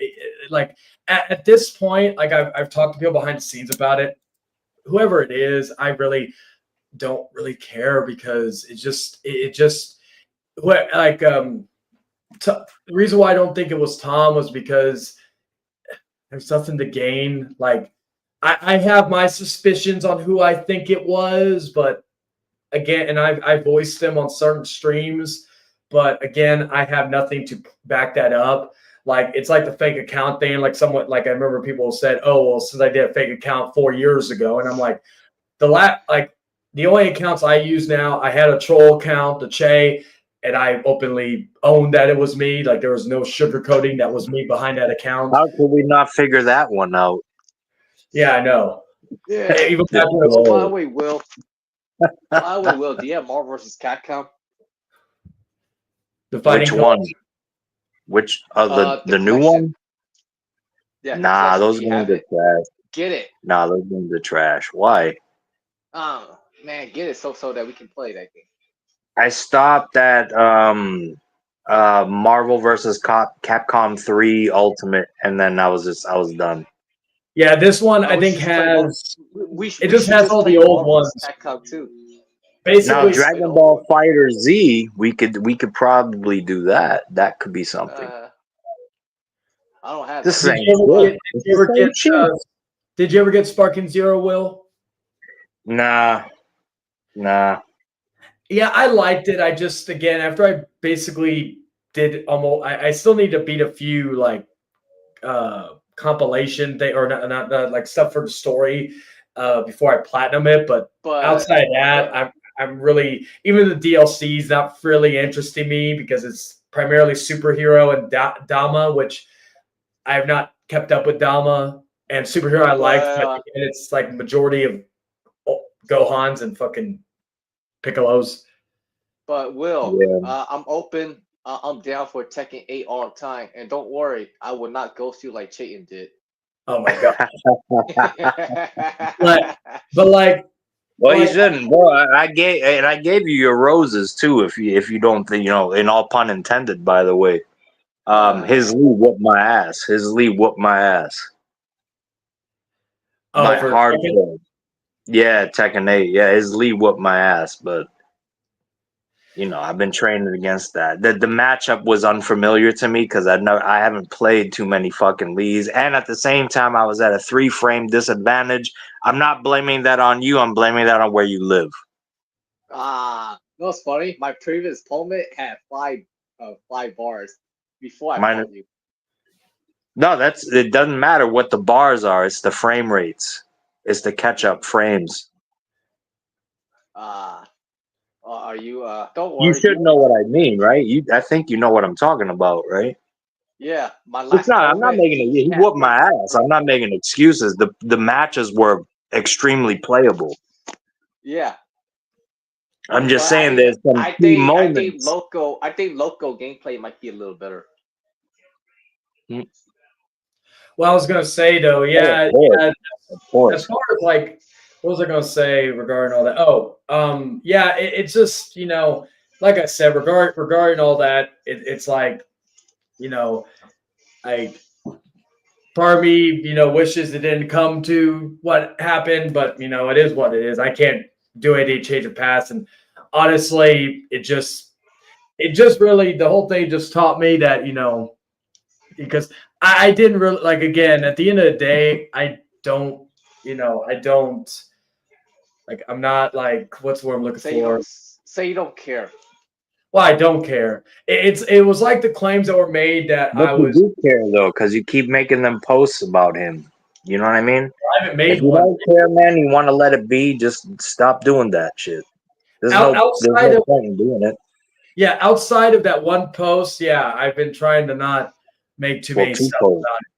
at this point, like I've talked to people behind the scenes about it. Whoever it is, I really don't really care because it just what like the reason why I don't think it was Tom was because there's nothing to gain. Like I have my suspicions on who I think it was, but again, and I voiced them on certain streams, but again, I have nothing to back that up. Like it's like the fake account thing. Like somewhat like I remember people said, "Oh well, since I did a fake account 4 years ago," and I'm like, the only accounts I use now, I had a troll account, the Che, and I openly owned that it was me. Like there was no sugarcoating that was me behind that account. How could we not figure that one out? Yeah, I know. Yeah. Even Yeah. Oh, by the way, Will. Do you have Marvel vs. Capcom? the fighting Which code. one? Which the new collection. one? Yeah. the Nah, collection, those if you games have are it. trash. Get it. Nah, those games are trash. Why? Man, get it so that we can play that game. I stopped at Marvel versus Capcom 3 Ultimate, and then I was done. Yeah, this one I we think should just play has we it just should has all play the old Marvel vs. ones. Capcom too. Now Basically, Dragon Ball Fighter Z, we could probably do that. That could be something. I don't have This that. ain't good. It's the same shit. did you ever get Sparking Zero, Will? Nah. Yeah, I liked it. I just again after I basically did almost I still need to beat a few like compilation thing or not like stuff for the story before I platinum it, but outside of that, I'm really even the DLC is not really interesting me because it's primarily superhero and Dama, which I have not kept up with Dama and superhero I like, but it's like majority of Gohans and fucking Piccolos. But Will, Yeah. I'm open. I'm down for Tekken 8 all the time, and don't worry, I will not ghost you like Chayton did. Oh my god! but like, well, you shouldn't, bro. I gave you your roses too. If you don't think, in all pun intended, by the way. His Lee whooped my ass. His Lee whooped my ass. oh, By for hardcore. Yeah, Tekken 8. Yeah, his Lee whooped my ass, but I've been training against that. The matchup was unfamiliar to me because I haven't played too many fucking Lees, and at the same time I was at a 3-frame disadvantage. I'm not blaming that on you. I'm blaming that on where you live. No, it's funny. My previous opponent had five bars before I fought you. No, it doesn't matter what the bars are. It's the frame rates. It's the catch-up frames. Are you? Don't worry. You should know what I mean, right? I think you know what I'm talking about, right? Yeah, my last. I'm not making it. He whooped my ass. I'm not making excuses. The matches were extremely playable. Yeah. I'm just saying there's some key moments. I think Loco gameplay might be a little better. Well, I was gonna say though, yeah, of course. as far as like, what was I gonna say regarding all that? Oh, yeah, it's just like I said, regarding all that, it's like, like part of me, wishes it didn't come to what happened, but it is what it is. I can't do anything to change the past, and honestly, it just really the whole thing just taught me that because I didn't really like again at the end of the day I don't like I'm not like what's the word I'm looking for. Say you don't care. Well, I don't care. It was like the claims that were made that but I you was. do care though, because you keep making them posts about him. You know what I mean? I haven't made if you one. don't care, man, you want to let it be. Just stop doing that shit. There's no point in doing it. Yeah, outside of that one post, yeah, I've been trying to not make too many stuff about it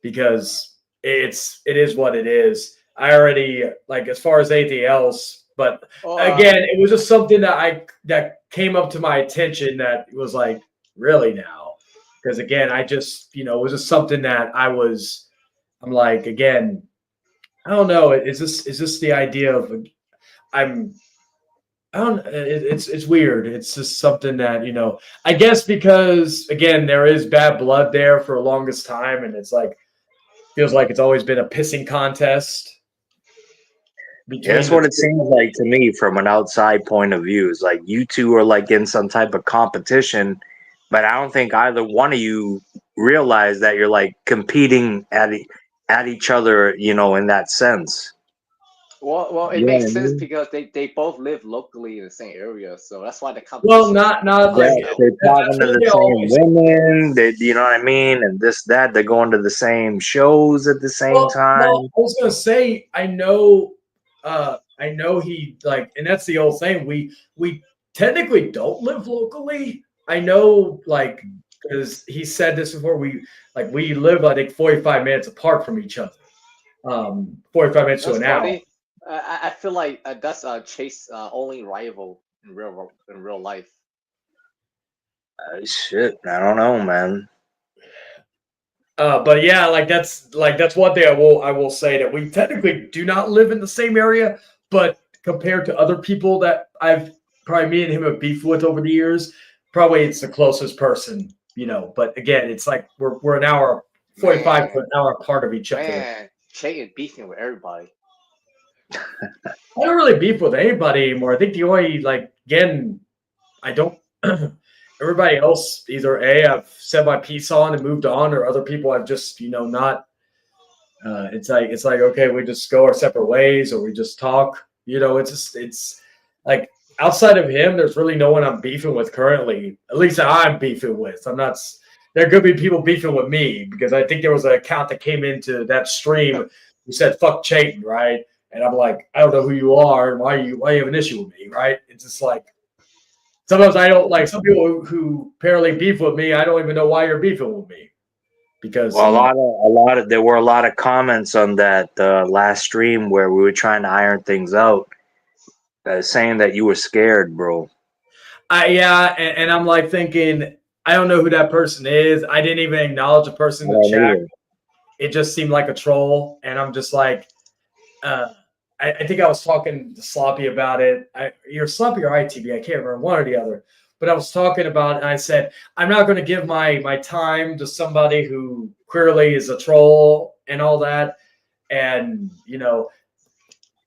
because it is what it is. I already like as far as anything else, but again, it was just something that came up to my attention that was like really now because again, I just it was just something that I'm like again, I don't know. Is this the idea of I I don't. It's weird. It's just something that I guess because again there is bad blood there for the longest time, and it's like feels like it's always been a pissing contest Yeah, between that's what it seems like to me from an outside point of view. It's like you two are like in some type of competition, but I don't think either one of you realize that you're like competing at each other, in that sense. Well, it You know what makes I sense mean? because they both live locally in the same area, so that's why the Well, competition is not kind of not like close Yeah, now. they're that's talking to what the they same always. women. You know what I mean, and this that they're going to the same shows at the same Well, time. I was gonna say I know he like, and that's the old saying. We technically don't live locally. I know, like, because he said this before. We live, I think, 45 minutes apart from each other. 45 minutes to That's an hour. funny. I feel like that's Chase only rival in real life. Shit, I don't know, man. But yeah, that's one thing I will say that we technically do not live in the same area, but compared to other people that I've probably me and him have beef with over the years, probably it's the closest person. But again, it's like we're an hour 45 to Man, an hour apart of each other. man, Chase beefing with everybody. I don't really beef with anybody anymore. I think the only again, I don't. Everybody else, either I've said my piece on and moved on, or other people I've just not. It's like okay, we just go our separate ways, or we just talk. It's like outside of him, there's really no one I'm beefing with currently. At least that I'm beefing with. I'm not. There could be people beefing with me because I think there was an account that came into that stream who said "fuck Chayton," right? And I'm like, I don't know who you are and why you have an issue with me, right? It's just like sometimes I don't like some people who apparently beef with me. I don't even know why you're beefing with me because Well, there were a lot of comments on that last stream where we were trying to iron things out, saying that you were scared, bro. yeah, and I'm like thinking, I don't know who that person is. I didn't even acknowledge the person I in the don't chat. either. It just seemed like a troll, and I'm just like, I think I was talking to Sloppy about it. You're Sloppy or ITB, I can't remember, one or the other. But I was talking about it, and I said, I'm not going to give my time to somebody who clearly is a troll and all that. And,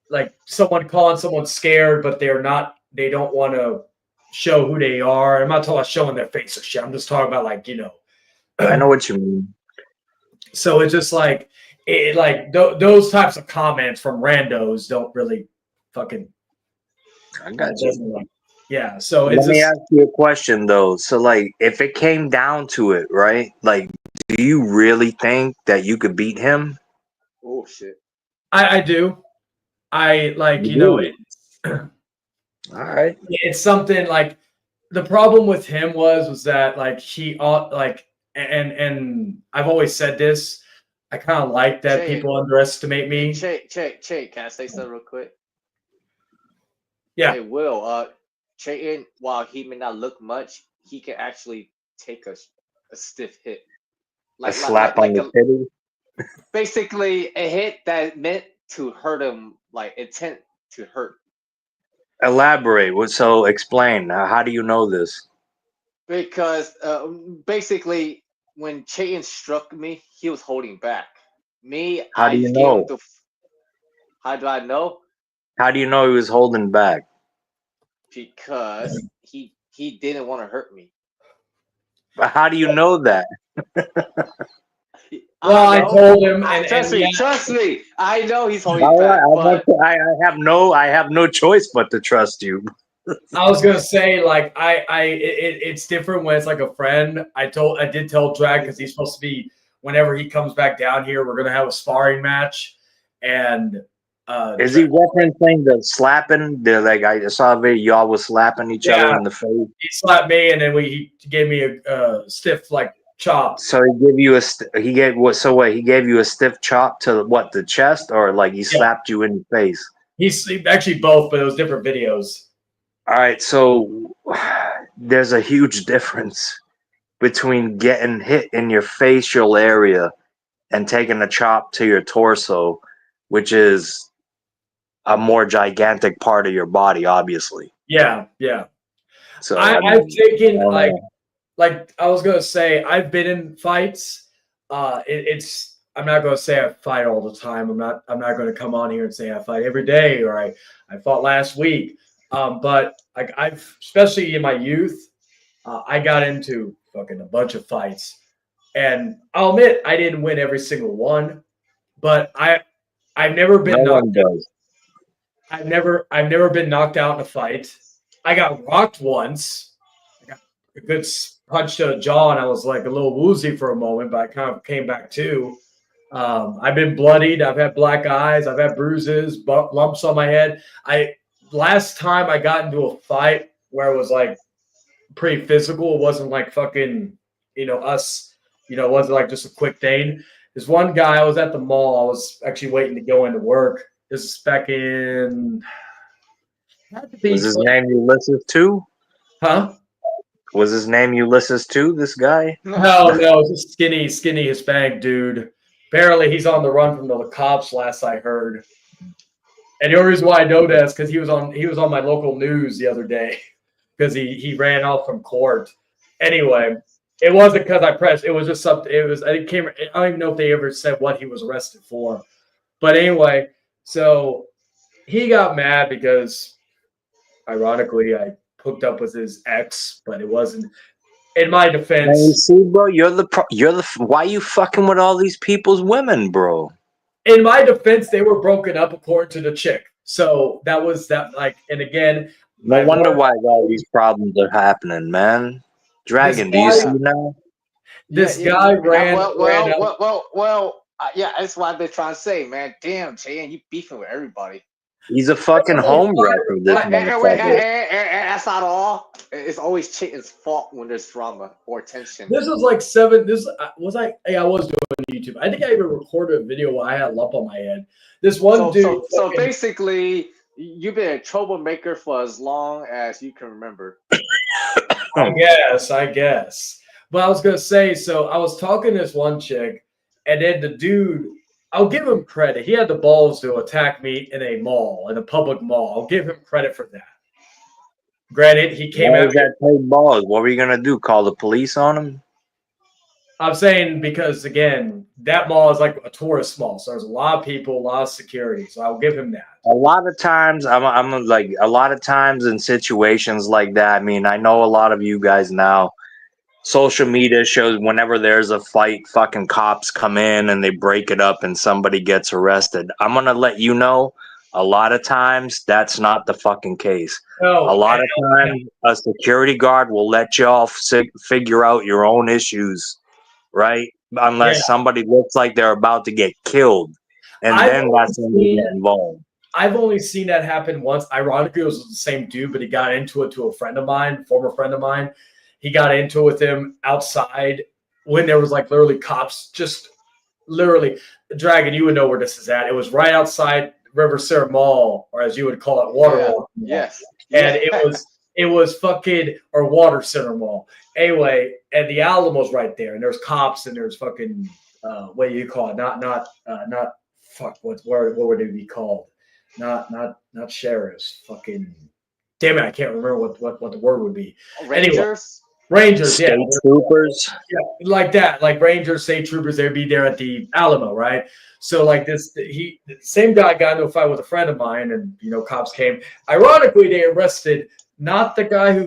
like someone calling someone scared, but they don't want to show who they are. I'm not talking about showing their face or shit. I'm just talking about I know what you mean. So it's just like those types of comments from randos don't really fucking. I got you. Yeah. So Let it's me just. ask you a question though. So, like, if it came down to it, right? Like, do you really think that you could beat him? Oh shit. I do. I like You it. All right. It's something like the problem with him was that he like and I've always said this. I kind of like that Che, people underestimate me. Che, can I say something real quick? Yeah. Hey, Will, Chayton, while he may not look much, he can actually take a stiff hit. A slap on the titty. Basically a hit that meant to hurt him, like intent to hurt. Elaborate. So explain. How do you know this? Because basically when Chayton struck me, he was holding back. Me, How I do you just gave him know? how do I know? How do you know he was holding back? Because he didn't want to hurt me. But how do you know that? Well, I told him, Trust me. I know he's holding All back, right, but I have no choice but to trust you. I was gonna say it's different when it's like a friend. I did tell Drag because he's supposed to be whenever he comes back down here, we're gonna have a sparring match, and is he referencing the slapping? I saw a video, y'all was slapping each other in the face. He slapped me, and then he gave me a stiff chop. So he gave you he gave you a stiff chop to what, the chest, or like he slapped you in the face? He's actually both, but it was different videos. All right, so there's a huge difference between getting hit in your facial area and taking a chop to your torso, which is a more gigantic part of your body, obviously. Yeah, yeah. So I've taken I don't like know. like I was gonna say, I've been in fights. It's I'm not gonna say I fight all the time. I'm not gonna come on here and say I fight every day or I fought last week. But like I've especially in my youth, I got into fucking a bunch of fights, and I'll admit I didn't win every single one, but I've never No been knocked. one does. I've never been knocked out in a fight. I got rocked once. I got a good punch to the jaw, and I was like a little woozy for a moment, but I kind of came back to. I've been bloodied. I've had black eyes. I've had bruises, lumps on my head. Last time I got into a fight where it was like pretty physical. It wasn't like fucking, us. It wasn't like just a quick thing. There's one guy. I was at the mall. I was actually waiting to go into work. This is back in. Was his name Ulysses too? Huh? Was his name Ulysses too? This guy? No, it's a skinny Hispanic dude. Apparently, he's on the run from the cops. Last I heard, and the only reason why I know that is because he was on my local news the other day because he ran off from court. Anyway, it wasn't because I pressed. It was just something. I don't even know if they ever said what he was arrested for. But anyway, so he got mad because, ironically, I hooked up with his ex, but it wasn't. In my defense, Man, you see, bro, why you fucking with all these people's women, bro? In my defense, they were broken up according to the chick. So that was that. Like, and again, No wonder why all these problems are happening, man. Dragon, do you see now? This guy ran. Well, yeah, that's what I've been trying to say, man. Damn, Jay, you beefing with everybody. He's a fucking home wreck of this motherfucker. And that's not all. It's always Chayton's fault when there's drama or tension. This was like 7. This was like, hey, I was doing YouTube. I think I even recorded a video where I had a lump on my head. This one dude. So basically, you've been a troublemaker for as long as you can remember. I guess. But I was gonna say, so I was talking to this one chick, and then the dude, I'll give him credit. He had the balls to attack me in a public mall. I'll give him credit for that. Granted, he came out. That big balls. What were you gonna do? Call the police on him? I'm saying because again, that mall is like a tourist mall, so there's a lot of people, a lot of security. So I'll give him that. A lot of times, I'm like a lot of times in situations like that. I mean, I know a lot of you guys now. Social media shows whenever there's a fight, fucking cops come in and they break it up and somebody gets arrested. I'm gonna let you know, a lot of times that's not the fucking case. No, a lot of times a security guard will let y'all figure out your own issues, right? Unless somebody looks like they're about to get killed, and then that's when they get involved. I've only seen that happen once. Ironically, it was the same dude, but he got into it to a friend of mine, former friend of mine. He got into it with him outside when there was like literally cops, just literally. Dragon, you would know where this is at. It was right outside River Center Mall, or as you would call it, Waterwalk. Yes. And it was fucking, or Water Center Mall. Anyway, and the Alamo's right there, and there's cops and there's fucking what do you call it? Not fuck. What would they be called? Not sheriffs. Fucking damn it! I can't remember what the word would be. Rangers. Anyway, Rangers, state troopers, like that, like Rangers, state troopers. They'd be there at the Alamo, right? So like the same guy got into a fight with a friend of mine, and cops came. Ironically, they arrested not the guy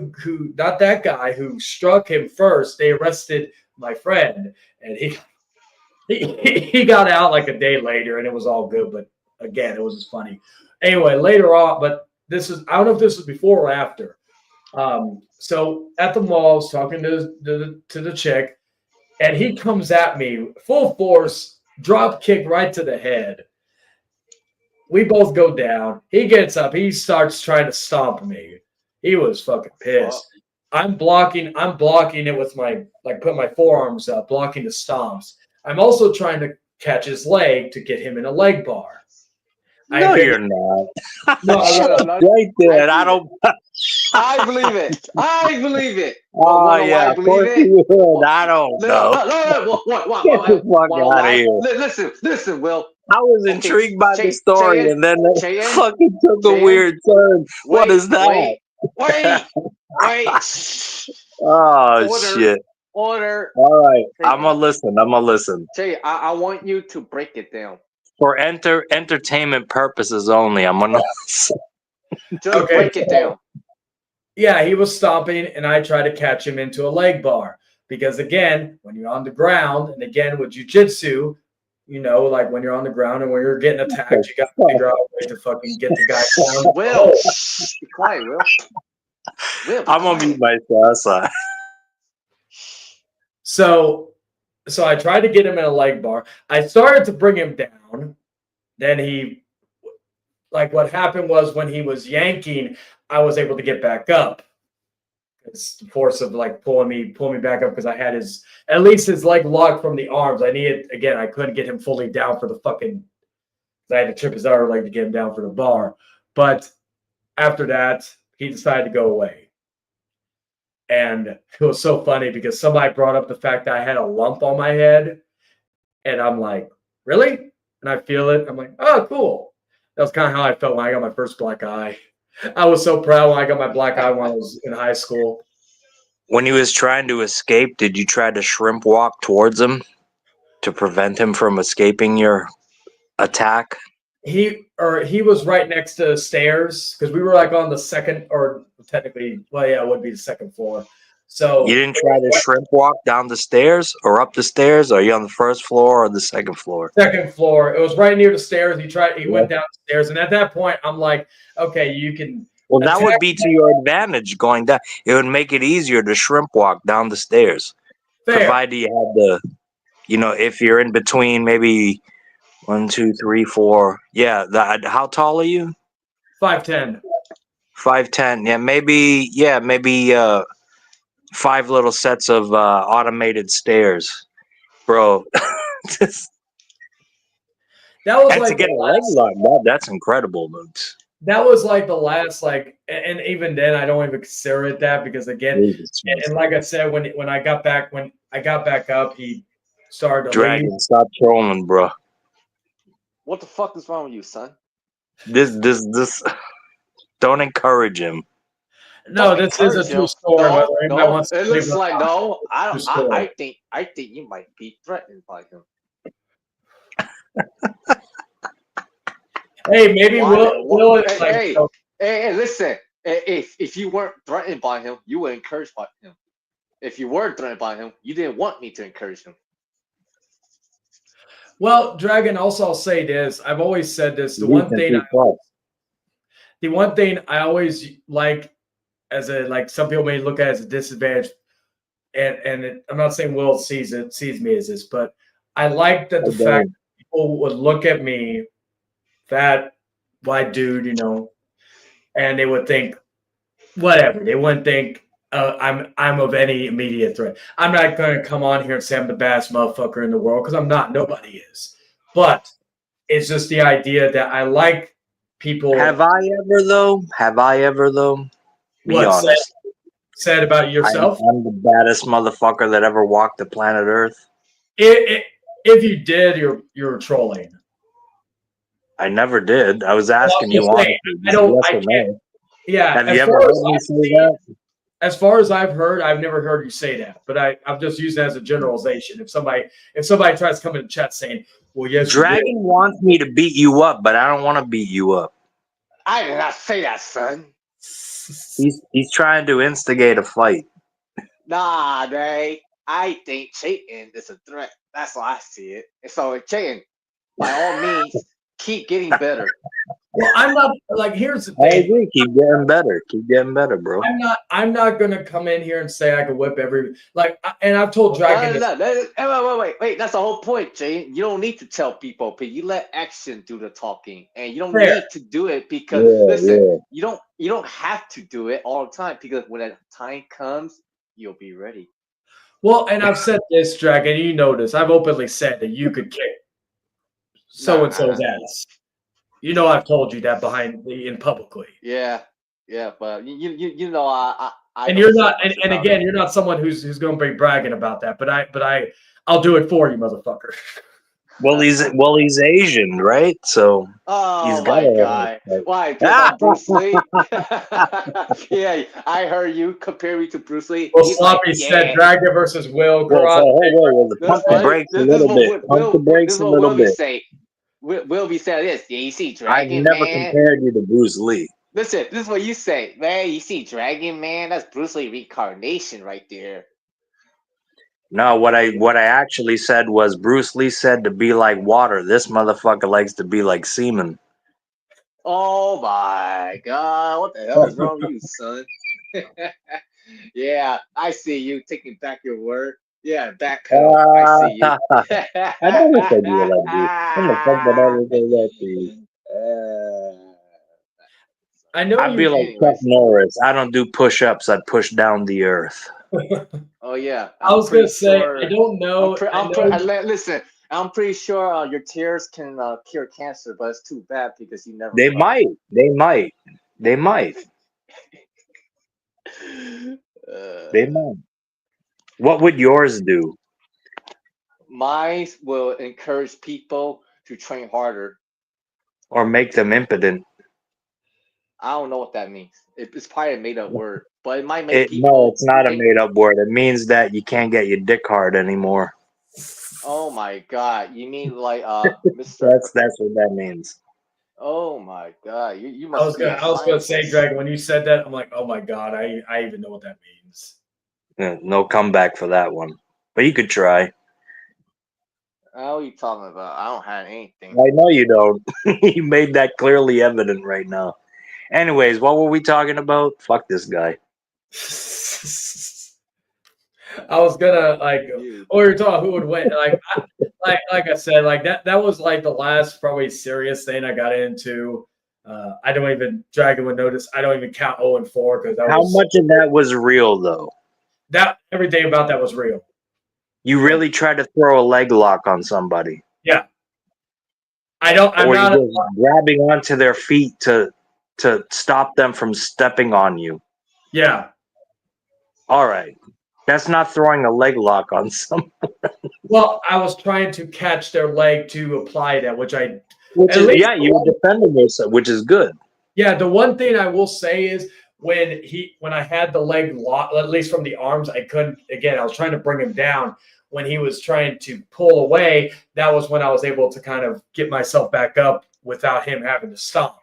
not that guy who struck him first. They arrested my friend, and he got out like a day later, and it was all good. But again, it was just funny. Anyway, later on, but I don't know if this was before or after. So at the mall, I was talking to the chick, and he comes at me full force, drop kick right to the head. We both go down. He gets up. He starts trying to stomp me. He was fucking pissed. I'm blocking it with putting my forearms up, blocking the stomps. I'm also trying to catch his leg to get him in a leg bar. No, you're not. No, right there. I don't. I believe it. Oh yeah, of course you would. I don't know. What? Get the fuck out of here. Listen, Will. I was intrigued by the story, and then it fucking took a weird turn. What is that? Wait. Oh shit! Order. All right, I'm gonna listen. Jay, I want you to break it down. For entertainment purposes only. I'm gonna. Just break it down. Yeah, he was stomping, and I tried to catch him into a leg bar. Because again, when you're on the ground, and again with jiu-jitsu, you know, like when you're on the ground and when you're getting attacked, you got to figure out a way to fucking get the guy down. Will, be quiet, Will. I'm gonna mute myself. So I tried to get him in a leg bar. I started to bring him down. Then he, like, what happened was when he was yanking, I was able to get back up. It's the force of like pulling me back up because I had at least his leg locked from the arms. I couldn't get him fully down for the fucking. I had to trip his other leg to get him down for the bar. But after that, he decided to go away. And it was so funny because somebody brought up the fact that I had a lump on my head. And I'm like, really? And I feel it. I'm like, oh, cool. That was kind of how I felt when I got my first black eye. I was so proud when I got my black eye when I was in high school. When he was trying to escape, did you try to shrimp walk towards him to prevent him from escaping your attack? He was right next to the stairs because we were like on the second, or technically, well, yeah, it would be the second floor. So you didn't try to shrimp walk down the stairs or up the stairs? Or are you on the first floor or the second floor? Second floor. It was right near the stairs. He went down the stairs, and at that point, I'm like, okay, you can. Well, that would be to your advantage going down. It would make it easier to shrimp walk down the stairs. Fair. Provided you had the, if you're in between maybe 1, 2, 3, 4. Yeah. How tall are you? 5'10". 5'10". Yeah, maybe 5 little sets of automated stairs, bro. That was like to get a leg lock. That's incredible, dude. That was like the last, and even then I don't even consider it that because again, and like I said, when I got back up, he started to Dragon, leave. stop trolling, bro. What the fuck is wrong with you, son? This don't encourage him. No, this is a true story. No, it looks like no. I think you might be threatened by him. Hey, maybe Will hey, listen. If you weren't threatened by him, you were encouraged by him. If you were threatened by him, you didn't want me to encourage him. Well, Dragon, also I'll say this. I've always said this. The one thing I always like as some people may look at it as a disadvantage, and I'm not saying Will sees me as this, but I like that the fact that people would look at me, fat, white dude, and they would think whatever. They wouldn't think I'm of any immediate threat. I'm not going to come on here and say I'm the baddest motherfucker in the world because I'm not. Nobody is. But it's just the idea that I like people. Have I ever though? Be honest. Said about yourself? I'm the baddest motherfucker that ever walked the planet Earth. If you did, you're trolling. I never did. I was asking you honestly. Yeah. Have you ever heard me say that? As far as I've heard, I've never heard you say that. But I'm just using it as a generalization. If somebody tries to come in the chat saying, "Well, yes," Dragon wants me to beat you up, but I don't want to beat you up. I did not say that, son. He's trying to instigate a fight. Nah, Ray. I think Chayton is a threat. That's how I see it. And so, Chayton, by all means, keep getting better. Well, I'm not here's the thing. I agree. Keep getting better, bro. I'm not gonna come in here and say I can whip every and I've told Dragon. Wait. That's the whole point, Jay. You don't need to tell people, but you let action do the talking, and you don't need to do it because you don't have to do it all the time because when that time comes, you'll be ready. Well, and I've said this, Dragon. You know this. I've openly said that you could kick so and so's ass. I've told you that in publicly. Yeah, but you know I and you're not, and again, you're not someone who's going to be bragging about that. But I'll do it for you, motherfucker. Well, he's Asian, right? So he's Oh got my a God! Why? Because Bruce Lee? Yeah, I heard you compare me to Bruce Lee. Well, He's like, Sloppy said yeah. Dragon versus Will Well, so Karate. hold on, That's pump the right. brakes a little bit. Pump the This brakes is a what little Will be bit. say. Will be say this. Yeah, you see I've Dragon never Man. compared you to Bruce Lee. Listen, this is what you say, man. You see Dragon Man? That's Bruce Lee reincarnation right there. No, what I actually said was Bruce Lee said to be like water. This motherfucker likes to be like semen. Oh my God! What the hell is wrong with you, son? Yeah, I see you taking back your word. Yeah, backpedal. I see you. I never said you were like me. When the fuck did I ever say that to you? I know I'd be you. like Chuck Anyways. Norris. I don't do push-ups. I'd push down the earth. Oh yeah, I was gonna say sure, I don't know. listen, I'm pretty sure your tears can cure cancer, but it's too bad because you never. They might. They might. They might. They might. What would yours do? Mine will encourage people to train harder. Or make them impotent? I don't know what that means. It's probably a made up word, but it might make No, people. it's not a think, made-up word. It means that you can't get your dick hard anymore. Oh my God! You mean like Mr. That's what that means. Oh my God! You I must. was gonna say Dragon. When you said that, I'm like, oh my God, I even know what that means. Yeah, no comeback for that one. But you could try. What are you talking about? I don't have anything. I know you don't. You made that clearly evident right now. Anyways, what were we talking about? Fuck this guy. I was gonna we were talking who would win. Like I said, like that was like the last probably serious thing I got into. I don't even Dragon would notice. I don't even count 0 and 4 because How much of that was real though? That everything about that was real. You really tried to throw a leg lock on somebody. Yeah. I'm not just grabbing onto their feet to stop them from stepping on you. Yeah. All right. That's not throwing a leg lock on someone. Well, I was trying to catch their leg to apply that, you were defending yourself, which is good. Yeah, the one thing I will say is when I had the leg locked, at least from the arms, I couldn't. Again, I was trying to bring him down. When he was trying to pull away, that was when I was able to kind of get myself back up without him having to stop.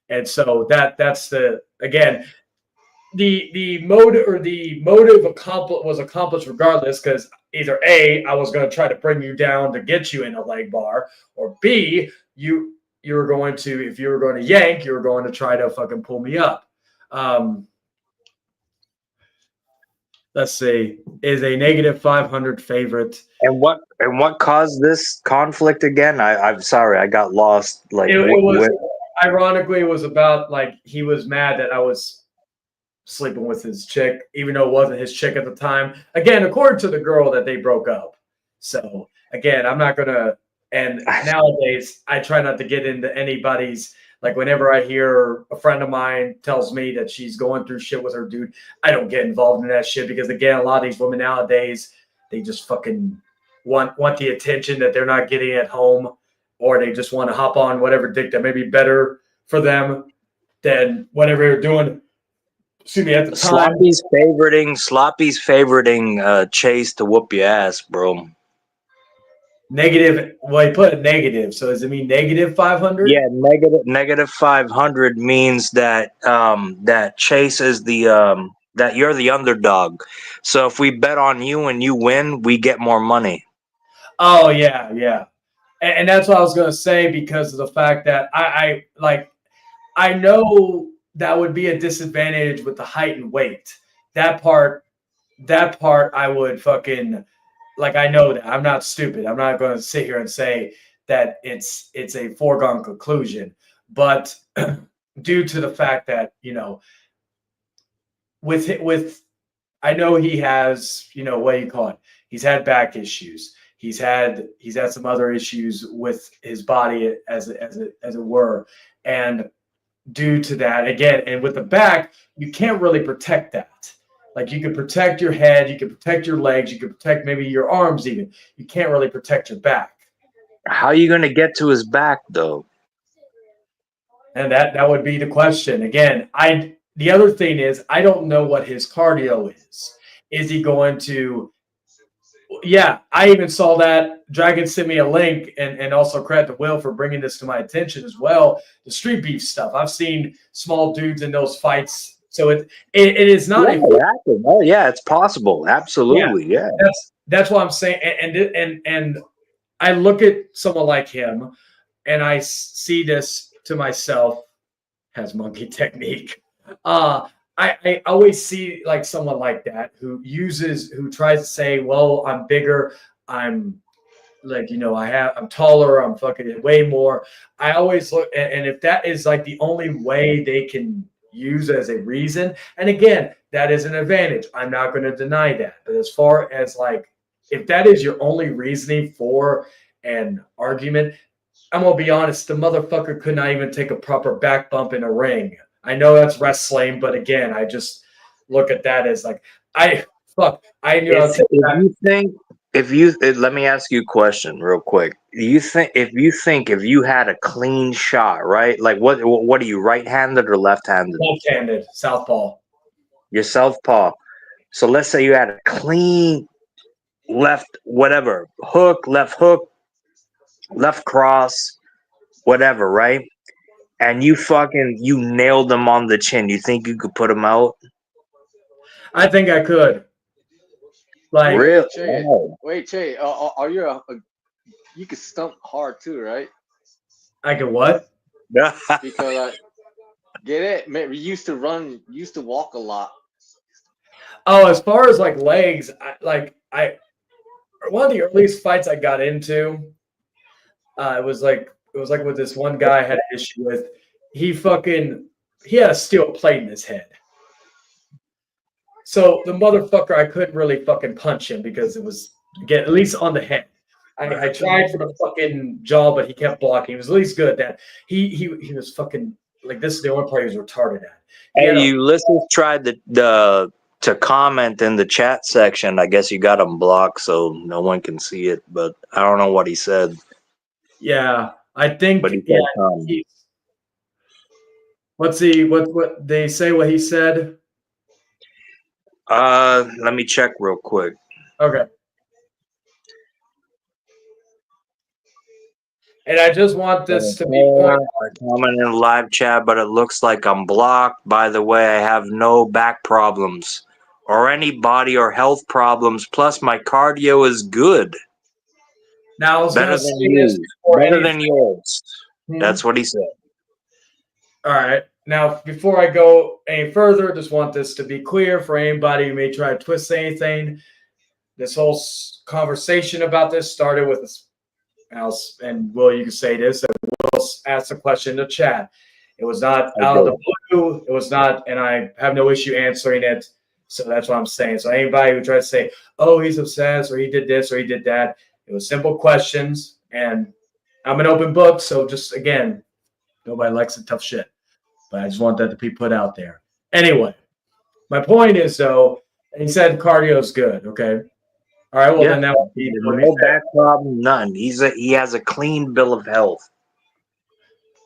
And so that's the motive was accomplished regardless, because either A, I was going to try to bring you down to get you in a leg bar, or B, you were going to, if you were going to yank, you were going to try to fucking pull me up. Let's see, is a -500 favorite. And what caused this conflict again? I'm sorry, I got lost. Like ironically, it was about like he was mad that I was sleeping with his chick, even though it wasn't his chick at the time. Again, according to the girl that they broke up. So again, I'm not gonna. And nowadays, I try not to get into anybody's. Like whenever I hear a friend of mine tells me that she's going through shit with her dude, I don't get involved in that shit because again, a lot of these women nowadays, they just fucking want the attention that they're not getting at home, or they just want to hop on whatever dick that may be better for them than whatever they're doing. Excuse me, at the time. Sloppy's favoriting Chase to whoop your ass, bro. Negative. Well, he put a negative. So does it mean -500? Yeah, negative 500 means that that Chase is the that you're the underdog. So if we bet on you and you win, we get more money. Oh yeah. And that's what I was gonna say, because of the fact that I know that would be a disadvantage with the height and weight. That part I would fucking. Like, I know that. I'm not stupid. I'm not going to sit here and say that it's a foregone conclusion. But due to the fact that, with I know he has, what do you call it? He's had back issues. He's had some other issues with his body as it were. And due to that, again, and with the back, you can't really protect that. Like you can protect your head, you can protect your legs, you can protect maybe your arms even. You can't really protect your back. How are you gonna get to his back though? And that would be the question. Again, the other thing is I don't know what his cardio is. Is he going to Yeah, I even saw that. Dragon sent me a link and also credit to Will for bringing this to my attention as well. The street beef stuff. I've seen small dudes in those fights. So it is not Oh yeah, it's possible. Absolutely, yeah. That's what I'm saying. And I look at someone like him and I see this to myself has monkey technique. I always see like someone like that who tries to say, well, I'm bigger, I'm like, I'm taller, I'm fucking way more. I always look, and if that is like the only way they can use as a reason, and again, that is an advantage. I'm not going to deny that. But as far as like, if that is your only reasoning for an argument, I'm gonna be honest, the motherfucker could not even take a proper back bump in a ring. I know that's wrestling, but again, I just look at that as like I knew let me ask you a question real quick. If you had a clean shot, right? Like what are you, right-handed or left-handed? Left-handed, southpaw. You're southpaw. So let's say you had a clean left hook, left cross, whatever, right? And you nailed them on the chin. You think you could put them out? I think I could. Like, really? Che, are you you can stump hard too, right? I could what? Because get it? Man, we used to walk a lot. Oh, as far as like legs, one of the earliest fights I got into, it was like with this one guy I had an issue with. He had a steel plate in his head. So the motherfucker, I couldn't really fucking punch him because it was, again, at least on the head. I tried for the fucking jaw, but he kept blocking. He was at least good at that. He was fucking like, this is the only part he was retarded at. You listeners tried to comment in the chat section. I guess you got him blocked so no one can see it, but I don't know what he said. Yeah, I think. But he said, what they say? What he said? Let me check real quick. Okay. And I just want this to be I comment in the live chat, but it looks like I'm blocked. By the way, I have no back problems or any body or health problems. Plus, my cardio is good. Now, I was better than you. Better than yours. That's what he said. All right. Now, before I go any further, just want this to be clear for anybody who may try to twist anything. This whole conversation about this started with this house, and Will, you can say this. Will asked a question in the chat. It was not out of the blue. It was not, and I have no issue answering it. So that's what I'm saying. So anybody who tries to say, "Oh, he's obsessed," or "He did this," or "He did that," it was simple questions, and I'm an open book. So just again, nobody likes the tough shit. But I just want that to be put out there. Anyway, my point is, though, he said cardio is good. Okay. All right. Well, then that would be no back problem, none. He has a clean bill of health.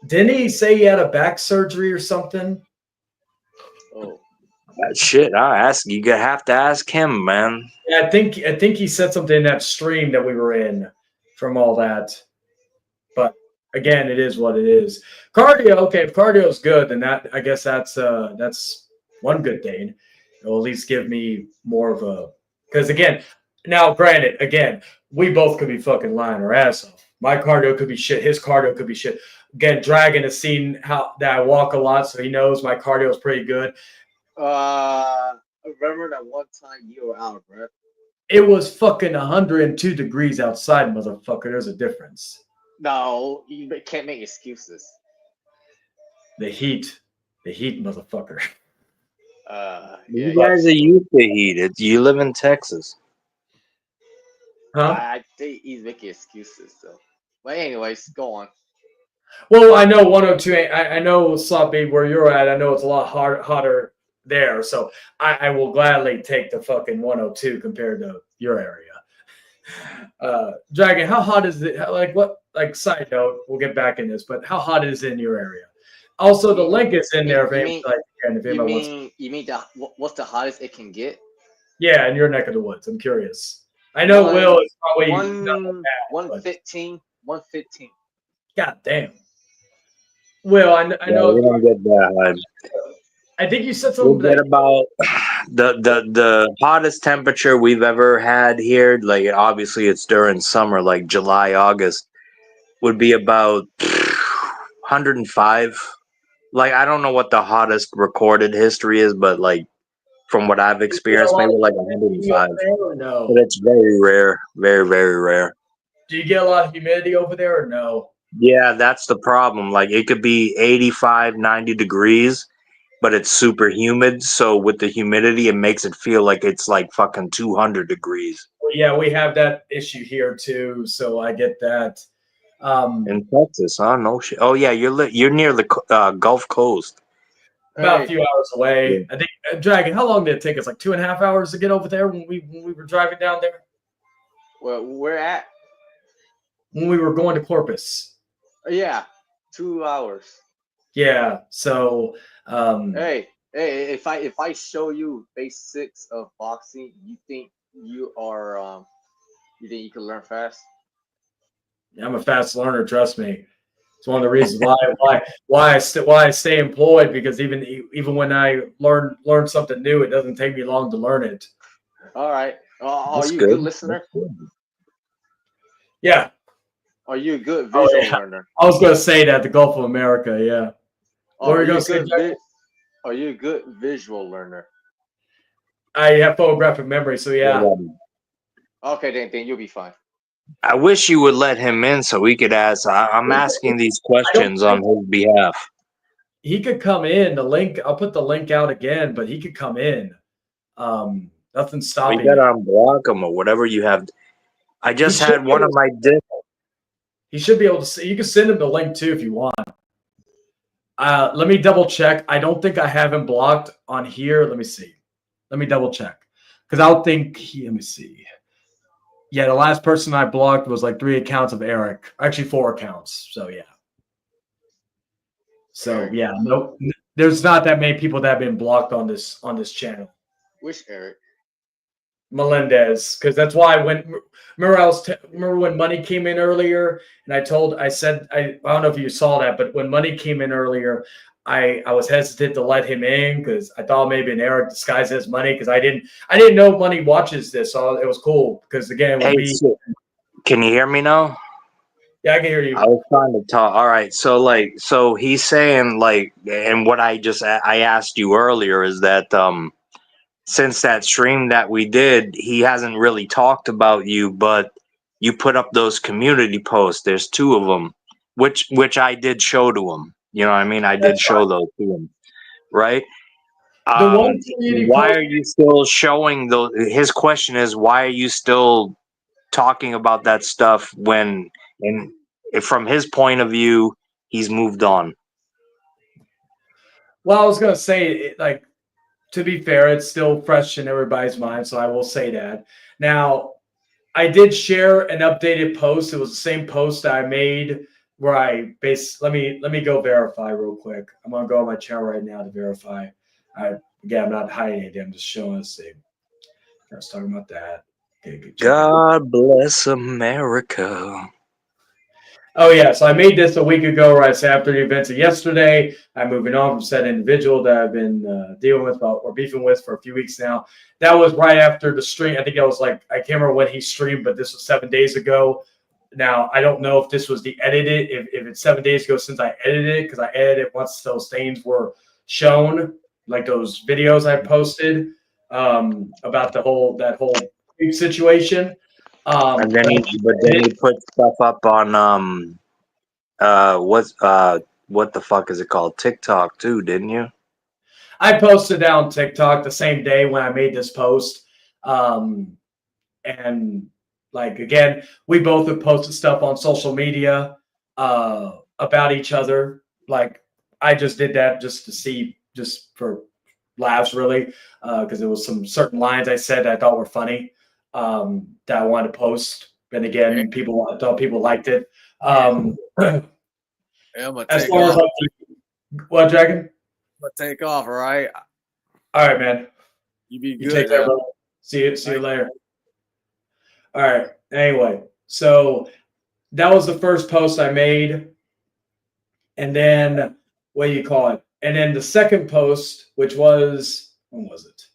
Didn't he say he had a back surgery or something? Oh, shit! You have to ask him, man. Yeah, I think he said something in that stream that we were in from all that. But again, it is what it is. Cardio, okay, if cardio is good, then I guess that's one good thing. It'll at least give me more of a, because again, now granted, again, we both could be fucking lying our ass off. My cardio could be shit. His cardio could be shit. Again, Dragon has seen how that I walk a lot, so he knows my cardio is pretty good. Remember that one time you were out, right? It was fucking 102 degrees outside, motherfucker. There's a difference. No, you can't make excuses. The heat, motherfucker. You guys are used to heat. You live in Texas. Huh? I think he's making excuses, though. But anyways, go on. Well, I know 102. I know Sloppy where you're at. I know it's a lot hotter there. So I will gladly take the fucking 102 compared to your area. Dragon, how hot is it? Like what? like side note, we'll get back in this, but how hot is it in your area? Also, the link is in there. You mean what's the hottest it can get? Yeah, in your neck of the woods. I'm curious. I know Will is probably 115. 115. God damn. Will, I know. We don't get that high. I think you said We'll something. get about the hottest temperature we've ever had here. Like obviously, it's during summer, like July, August, would be about 105. Like I don't know what the hottest recorded history is, but like from what I've experienced, maybe like 105. No. But it's very rare, very very rare. Do you get a lot of humidity over there or no? Yeah, that's the problem. Like it could be 85, 90 degrees, but it's super humid. So with the humidity, it makes it feel like it's like fucking 200 degrees. Well, yeah, we have that issue here too. So I get that. In Texas, huh? No shit. Oh yeah, you're near the Gulf Coast. About a few hours away. Yeah. I think Dragon. How long did it take us? Like 2.5 hours to get over there when we were driving down there. Well, where at? When we were going to Corpus. Yeah, 2 hours. Yeah. So. Hey, if I show you basics of boxing, you think you are you think you can learn fast? I'm a fast learner. Trust me. It's one of the reasons why I stay employed, because even when I learn something new, it doesn't take me long to learn it. All right. Are you a good listener? Yeah. Are you a good visual learner? I was going to say that the Gulf of America. Yeah. Are you a good visual learner? I have photographic memory, so yeah. Okay, then you'll be fine. I wish you would let him in so we could ask. I'm asking these questions on his behalf. He could come in. The link, I'll put the link out again, but he could come in. Nothing stopping. You gotta unblock him or whatever you have. I just had one of my discs. He should be able to see. You can send him the link too if you want. Let me double check. I don't think I have him blocked on here. Let me see. Let me double check. Because I don't think let me see. Yeah, the last person I blocked was like 3 accounts of Eric. Actually, 4 accounts. So yeah. So yeah, no, there's not that many people that have been blocked on this channel. Which Eric? Melendez, because that's why remember when Money came in earlier, and I said I don't know if you saw that, but when Money came in earlier, I was hesitant to let him in because I thought maybe an Eric disguised as Money, because I didn't know Money watches this, so it was cool because again can you hear me now? Yeah, I can hear you. I was trying to talk. All right, so he's saying like, and what I asked you earlier is that since that stream that we did, he hasn't really talked about you, but you put up those community posts. There's 2 of them, which I did show to him. You know what I mean? I did show those to him, right? Why are you still showing those? His question is, why are you still talking about that stuff when, and from his point of view, he's moved on? Well, I was gonna say, like, to be fair, it's still fresh in everybody's mind, so I will say that. Now, I did share an updated post. It was the same post I made where I let me go verify real quick. I'm gonna go on my channel right now to verify. I'm not hiding anything. I'm just showing us. I was talking about that. Okay, God bless America. Oh yeah, so I made this a week ago, right after the events of yesterday. I'm moving on from said individual that I've been dealing with or beefing with for a few weeks now. That was right after the stream. I think it was like, I can't remember when he streamed, but this was 7 days ago. Now, I don't know if this was the edited, if it's 7 days ago since I edited it, because I edited it once those things were shown, like those videos I posted about that whole situation. And then he put stuff up on what the fuck is it called? TikTok too, didn't you? I posted that on TikTok the same day when I made this post. And like, again, we both have posted stuff on social media about each other. Like, I just did that just to see, just for laughs, really, because there was some certain lines I said that I thought were funny that I wanted to post. And again, I thought people liked it. Um, Yeah, I'm gonna as take far as off. what, Dragon? I'm gonna take off, all right? All right, man. You be You good take care, now. brother. See you later. All right. Anyway, so that was the first post I made. And then what do you call it? And then the second post, which was when was it?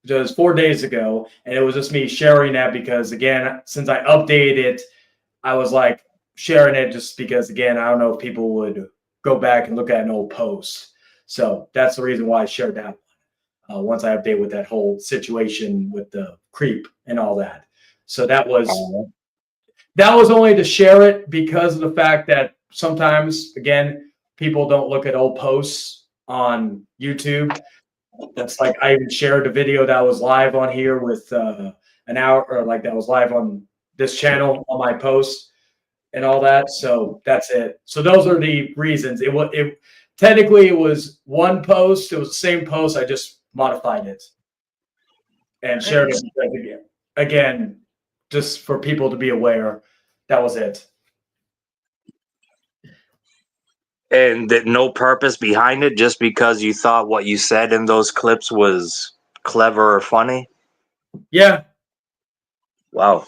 It was 4 days ago, and it was just me sharing that because again, since I updated it, I was like sharing it just because again, I don't know if people would go back and look at an old post. So that's the reason why I shared that one. Once I update with that whole situation with the creep and all that. So that was only to share it because of the fact that sometimes, again, people don't look at old posts on YouTube. That's like I even shared a video that was live on here with an hour, or like that was live on this channel on my post and all that. So that's it. So those are the reasons. It technically it was one post. It was the same post. I just modified it and shared it again, just for people to be aware. That was it. And that no purpose behind it, just because you thought what you said in those clips was clever or funny. Yeah. Wow.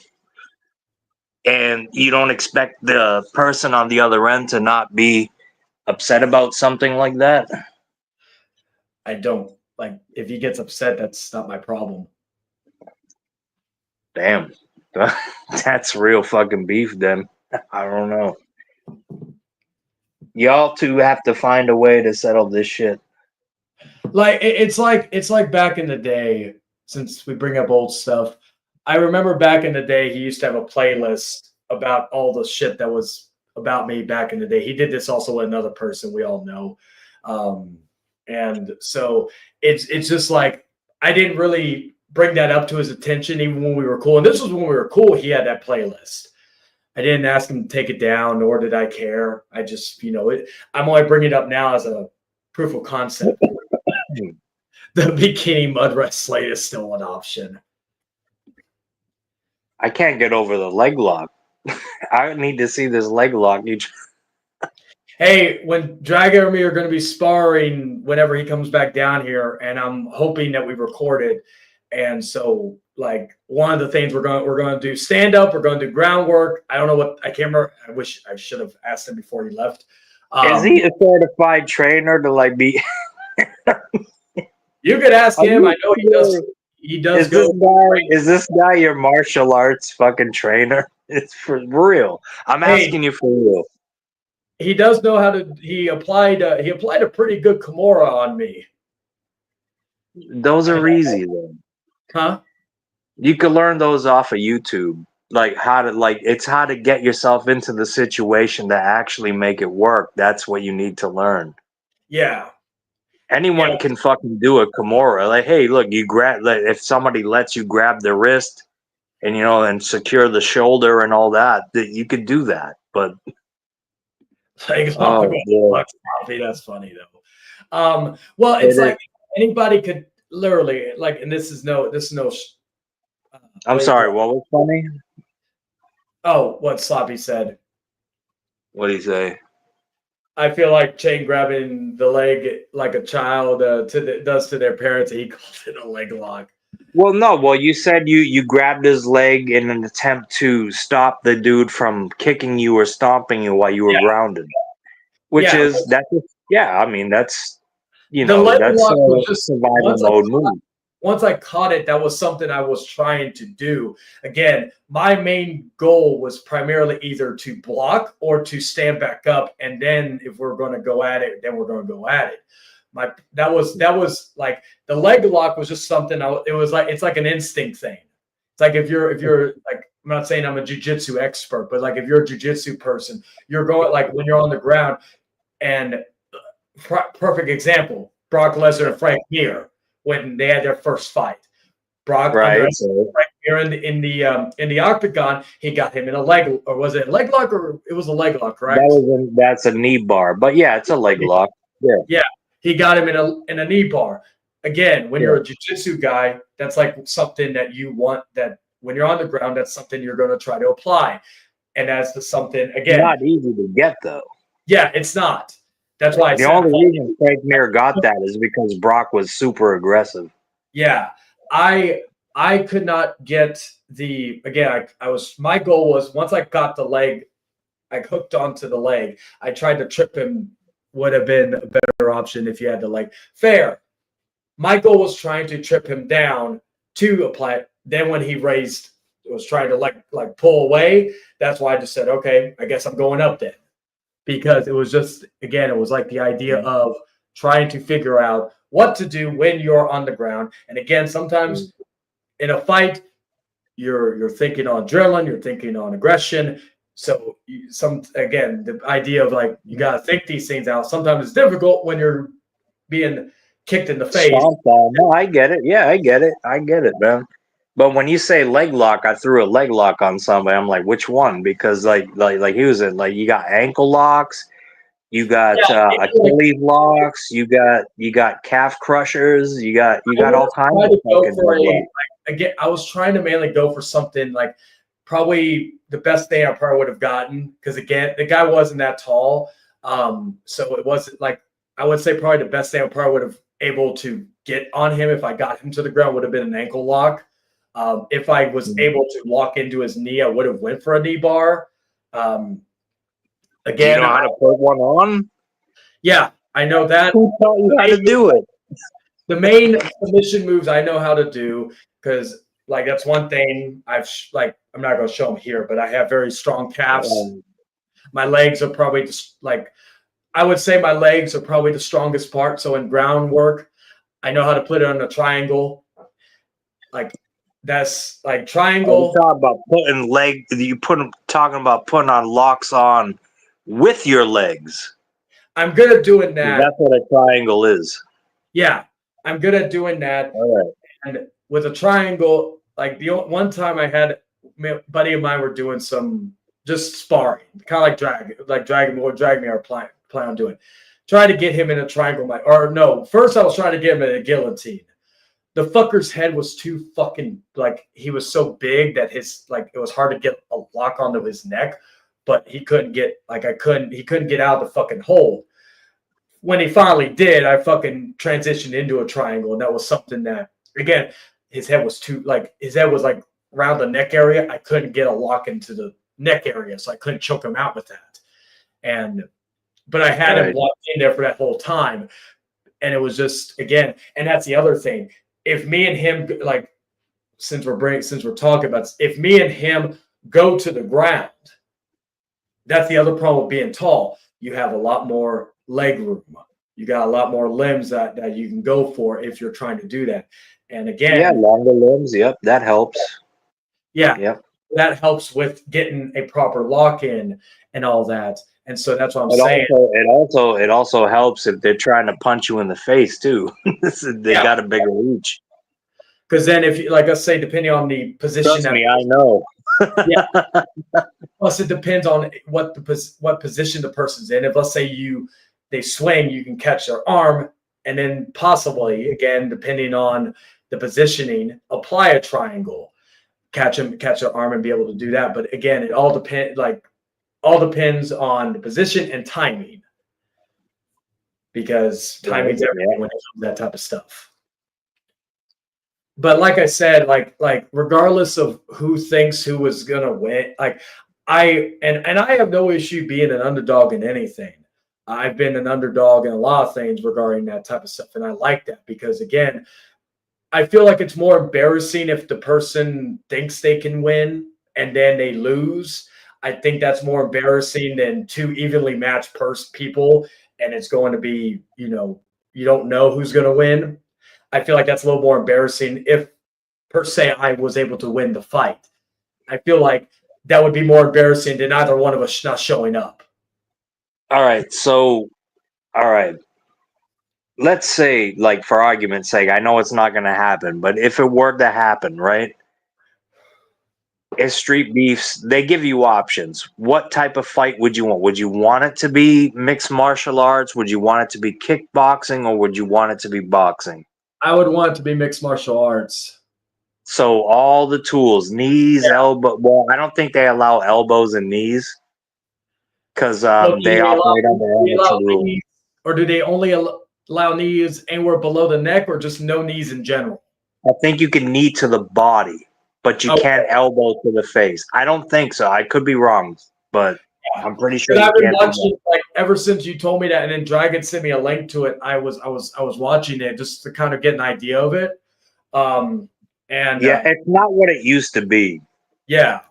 And you don't expect the person on the other end to not be upset about something like that? I don't. Like, if he gets upset, that's not my problem. Damn. That's real fucking beef then. I don't know. Y'all two have to find a way to settle this shit. Like it's like back in the day, since we bring up old stuff. I remember back in the day he used to have a playlist about all the shit that was about me back in the day. He did this also with another person we all know. And so it's just like I didn't really bring that up to his attention even when we were cool. And this was when we were cool. He had that playlist. I didn't ask him to take it down, nor did I care. I just, I'm only bringing it up now as a proof of concept. The bikini mud wrest slate is still an option. I can't get over the leg lock. I need to see this leg lock. Hey, when Dragon and me are going to be sparring whenever he comes back down here, and I'm hoping that we record it. And so, like, one of the things we're going to do stand up. We're going to do groundwork. I don't know what I can't remember. I wish I should have asked him before he left. Is he a certified trainer to like be? You could ask him. I know he does. He does. Is this guy your martial arts fucking trainer? It's for real. I'm asking you for real. He does know how to. He applied a pretty good Kimura on me. Those are easy though. Huh? You can learn those off of YouTube. Like it's how to get yourself into the situation to actually make it work. That's what you need to learn. Yeah. Anyone can fucking do a Kimura. Like, hey, look, if somebody lets you grab the wrist and and secure the shoulder and all that, you could do that. But that's funny though. Well, it's like anybody could literally and this is no. I'm sorry. What was funny? Oh, what Sloppy said. What did he say? I feel like chain grabbing the leg like a child does to their parents. He called it a leg lock. Well, no. Well, you said you grabbed his leg in an attempt to stop the dude from kicking you or stomping you while you were grounded. Which is that's I mean that's that's a survival mode move. Once I caught it, that was something I was trying to do. Again, my main goal was primarily either to block or to stand back up. And then if we're going to go at it, then we're going to go at it. That was like the leg lock was just something. It's like an instinct thing. It's like if you're like, I'm not saying I'm a jiu-jitsu expert, but like if you're a jiu-jitsu person, you're going like when you're on the ground and perfect example, Brock Lesnar and Frank Mir. When they had their first fight, Brock right here in the octagon, he got him in a leg, or was it a leg lock, or it was a leg lock, correct? That's a knee bar, but yeah, it's a leg lock. Yeah, he got him in a knee bar. Again, when you're a jiu-jitsu guy, that's like something that you want. That when you're on the ground, that's something you're going to try to apply. And that's the something again. Not easy to get though. Yeah, it's not. That's why the only reason Craig Mir got that is because Brock was super aggressive. Yeah, I could not get the again. My goal was once I got the leg, I hooked onto the leg. I tried to trip him. Would have been a better option if you had the leg. Fair. My goal was trying to trip him down to apply it. Then when he was trying to like pull away. That's why I just said, okay, I guess I'm going up then. Because it was just, again, it was like the idea of trying to figure out what to do when you're on the ground. And again, sometimes in a fight, you're thinking on adrenaline, you're thinking on aggression. So again, the idea of like, you got to think these things out. Sometimes it's difficult when you're being kicked in the face. No, I get it. Yeah, I get it, man. But when you say leg lock, I threw a leg lock on somebody. I'm like, which one? Because like he was in like you got ankle locks, you got Achilles locks, you got calf crushers, you got all kinds of fucking again, I was trying to mainly go for something like probably the best thing I probably would have gotten because again, the guy wasn't that tall, so it wasn't like I would say probably the best thing I probably would have able to get on him if I got him to the ground would have been an ankle lock. If I was able to lock into his knee, I would have went for a knee bar. Again, you know how to put one on? Yeah, I know that. Who taught you how to do it? The main submission moves I know how to do because, like, that's one thing I'm not going to show them here, but I have very strong calves. My legs are probably just like I would say my legs are probably the strongest part. So in groundwork, I know how to put it on a triangle. Like that's like triangle. Talking about talking about putting on locks on with your legs. I'm good at doing that. That's what a triangle is. Yeah, I'm good at doing that. All right. And with a triangle, like the one time I had a buddy of mine were doing some just sparring, kind of like dragging me or plan on doing. Try to get him in a triangle. First I was trying to get him in a guillotine. The fucker's head was too fucking he was so big that it was hard to get a lock onto his neck, but he couldn't get he couldn't get out of the fucking hole. When he finally did, I fucking transitioned into a triangle, and that was something that again, his head was around the neck area. I couldn't get a lock into the neck area, so I couldn't choke him out with that. But I had him locked in there for that whole time. And it was just, again, and that's the other thing. If me and him, since we're talking about this, if me and him go to the ground, that's the other problem with being tall. You have a lot more leg room. You got a lot more limbs that you can go for if you're trying to do that. And again, longer limbs. Yep, that helps. Yeah, yep. That helps with getting a proper lock in and all that. And so that's what I'm saying. It also helps if they're trying to punch you in the face too. They got a bigger reach. Because then, if you let's say, depending on the position, trust me, I know. Yeah. Plus, it depends on what position the person's in. If let's say they swing, you can catch their arm, and then possibly again, depending on the positioning, apply a triangle, catch their arm, and be able to do that. But again, it all depends on the position and timing, because timing's everything when it comes to that type of stuff. But like I said, like regardless of who thinks who was gonna win, I have no issue being an underdog in anything. I've been an underdog in a lot of things regarding that type of stuff, and I like that because again, I feel like it's more embarrassing if the person thinks they can win and then they lose. I think that's more embarrassing than two evenly matched people, and it's going to be, you don't know who's going to win. I feel like that's a little more embarrassing if, per se, I was able to win the fight. I feel like that would be more embarrassing than either one of us not showing up. All right. Let's say, for argument's sake, I know it's not going to happen, but if it were to happen, right? As street beefs, they give you options. What type of fight would you want? Would you want it to be mixed martial arts? Would you want it to be kickboxing, or would you want it to be boxing? I would want it to be mixed martial arts. So all the tools, knees, elbow. Well, I don't think they allow elbows and knees because Well, do they operate under they amateur allow rules. knees, or do they only allow knees anywhere below the neck, or just no knees in general? I think you can knee to the body, but you can't elbow to the face. I don't think so. I could be wrong, but I'm pretty sure I've you been can't do watching like ever since you told me that, and then Dragon sent me a link to it. I was watching it just to kind of get an idea of it. And yeah, it's not what it used to be. yeah,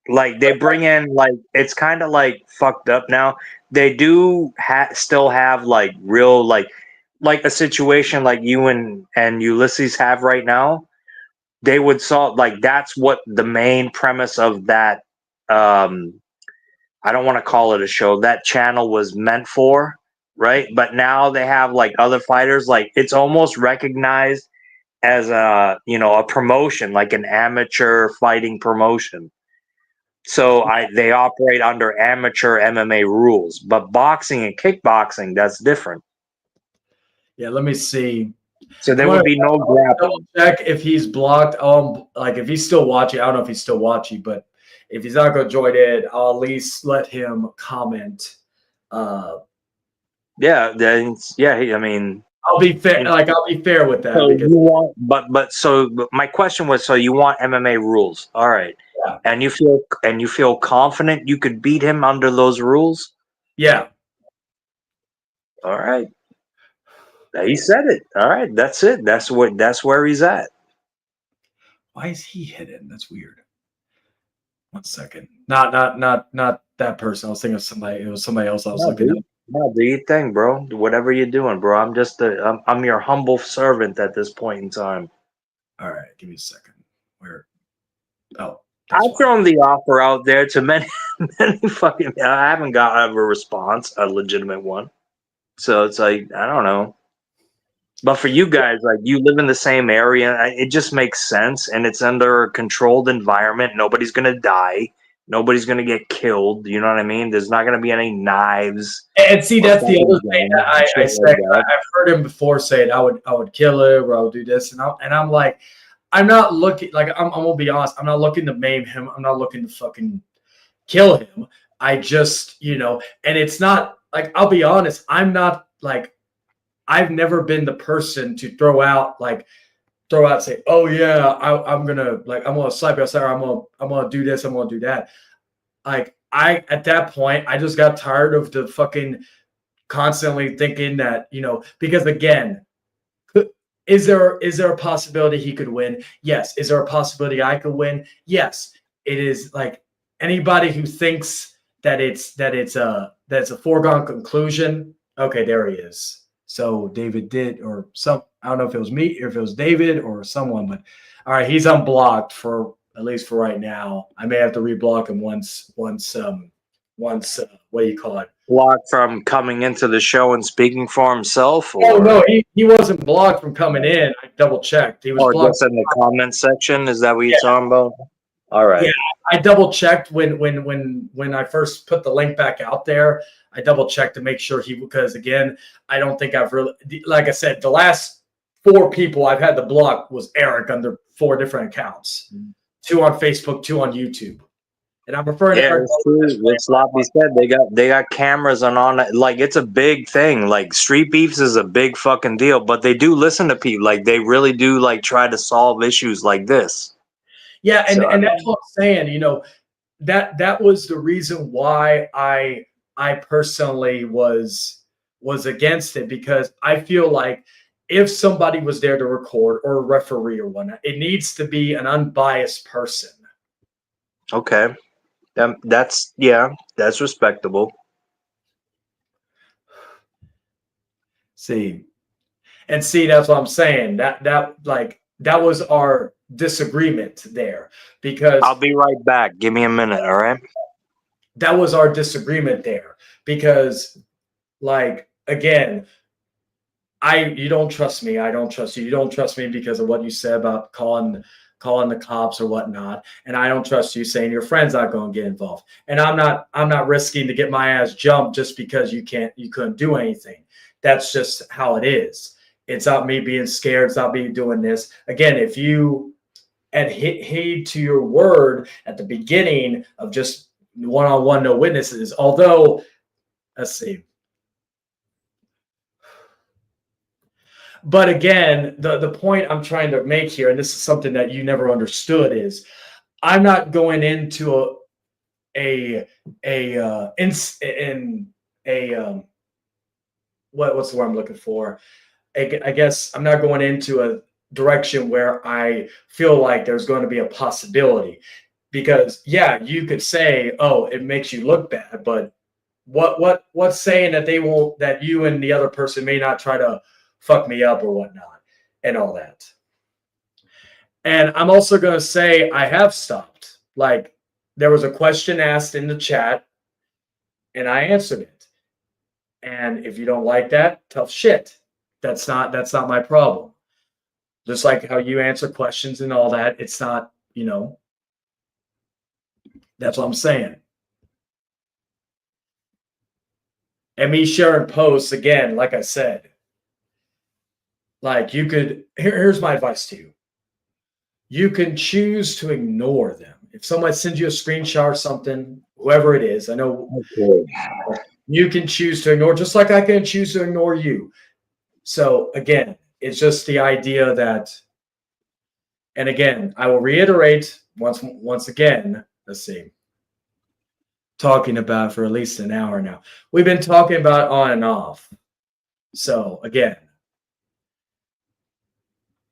Like they bring in like it's kind of like fucked up now. They do still have like real like a situation like you and Ulysses have right now. They would solve like that's what the main premise of that I don't want to call it a show. That channel was meant for, right? But now they have like other fighters like it's almost recognized as a promotion, like an amateur fighting promotion. So they operate under amateur MMA rules, but boxing and kickboxing, that's different. yeah. Let me see. So there would be no grappling. Check if he's blocked. Like if he's still watching. I don't know if he's still watching, but if he's not going to join in, I'll at least let him comment. Yeah, then I mean, I'll be fair. Like I'll be fair with that. so Because, you want, but my question was, so you want MMA rules, all right? Yeah. And you feel confident you could beat him under those rules? Yeah. All right. He said it. All right, that's it. That's where he's at. Why is he hidden? That's weird. 1 second. Not that person. I was thinking of somebody. It was somebody else I was looking at. No, do your thing, bro. Whatever you're doing, bro. I'm just I'm your humble servant at this point in time. All right, give me a second. Where? Oh, I've thrown the offer out there to many fucking. I haven't got a response, a legitimate one. So it's like I don't know. But for you guys, like you live in the same area, it just makes sense, and it's under a controlled environment. Nobody's gonna die. Nobody's gonna get killed. You know what I mean? There's not gonna be any knives. And see, that's the other thing that I say. I've heard him before say it. I would kill it, or I would do this, and I'm like, I'm not looking. Like I'm gonna be honest. I'm not looking to maim him. I'm not looking to fucking kill him. I just, and it's not like I'll be honest. I'm not like. I've never been the person to throw out and say, oh yeah, I'm gonna slap you outside, or I'm gonna do this, I'm gonna do that. Like at that point, I just got tired of the fucking constantly thinking that, because again, is there a possibility he could win? Yes. Is there a possibility I could win? Yes. It is like anybody who thinks that it's a foregone conclusion. Okay, there he is. So David did, or I don't know if it was me or if it was David or someone, but all right, he's unblocked for at least for right now. I may have to reblock him once what do you call it? Blocked from coming into the show and speaking for himself? Or? Oh no, he wasn't blocked from coming in. I double checked. He was blocked just in the comment section. Is that what you're talking about? All right. Yeah, I double checked when I first put the link back out there. I double checked to make sure because again, I don't think I've really, like I said, the last 4 people I've had to block was Eric under 4 different accounts, 2 on Facebook, 2 on YouTube. And I'm referring to Eric. It's true. What Sloppy said, they got cameras on it. Like it's a big thing. Like street beefs is a big fucking deal, but they do listen to people. Like they really do like try to solve issues like this. Yeah, and that's what I'm saying. That was the reason why I personally was against it, because I feel like if somebody was there to record or a referee or whatnot, it needs to be an unbiased person. Okay. That's respectable. See, that's what I'm saying. That was our disagreement there, because I'll be right back. Give me a minute, all right? That was our disagreement there, because again, you don't trust me. I don't trust you. You don't trust me because of what you said about calling the cops or whatnot. And I don't trust you saying your friend's not going to get involved. And I'm not risking to get my ass jumped just because you couldn't do anything. That's just how it is. It's not me being scared. It's not me doing this. Again, if you and heed to your word at the beginning of just one-on-one, no witnesses. Although, let's see. But again, the point I'm trying to make here, and this is something that you never understood, is I'm not going into what's the word I'm looking for? I guess I'm not going into a direction where I feel like there's going to be a possibility, because yeah, you could say, oh, it makes you look bad, but what's saying that they won't, that you and the other person may not try to fuck me up or whatnot and all that. And I'm also going to say I have stopped. Like, there was a question asked in the chat and I answered it. And if you don't like that, tough shit. That's not my problem. Just like how you answer questions and all that, it's not, that's what I'm saying. And me sharing posts, again, like I said, like you could, here's my advice to you. You can choose to ignore them. If someone sends you a screenshot or something, whoever it is, I know you can choose to ignore, just like I can choose to ignore you. So again, it's just the idea that, and again, I will reiterate once again, let's see, talking about for at least an hour now. We've been talking about on and off. So again,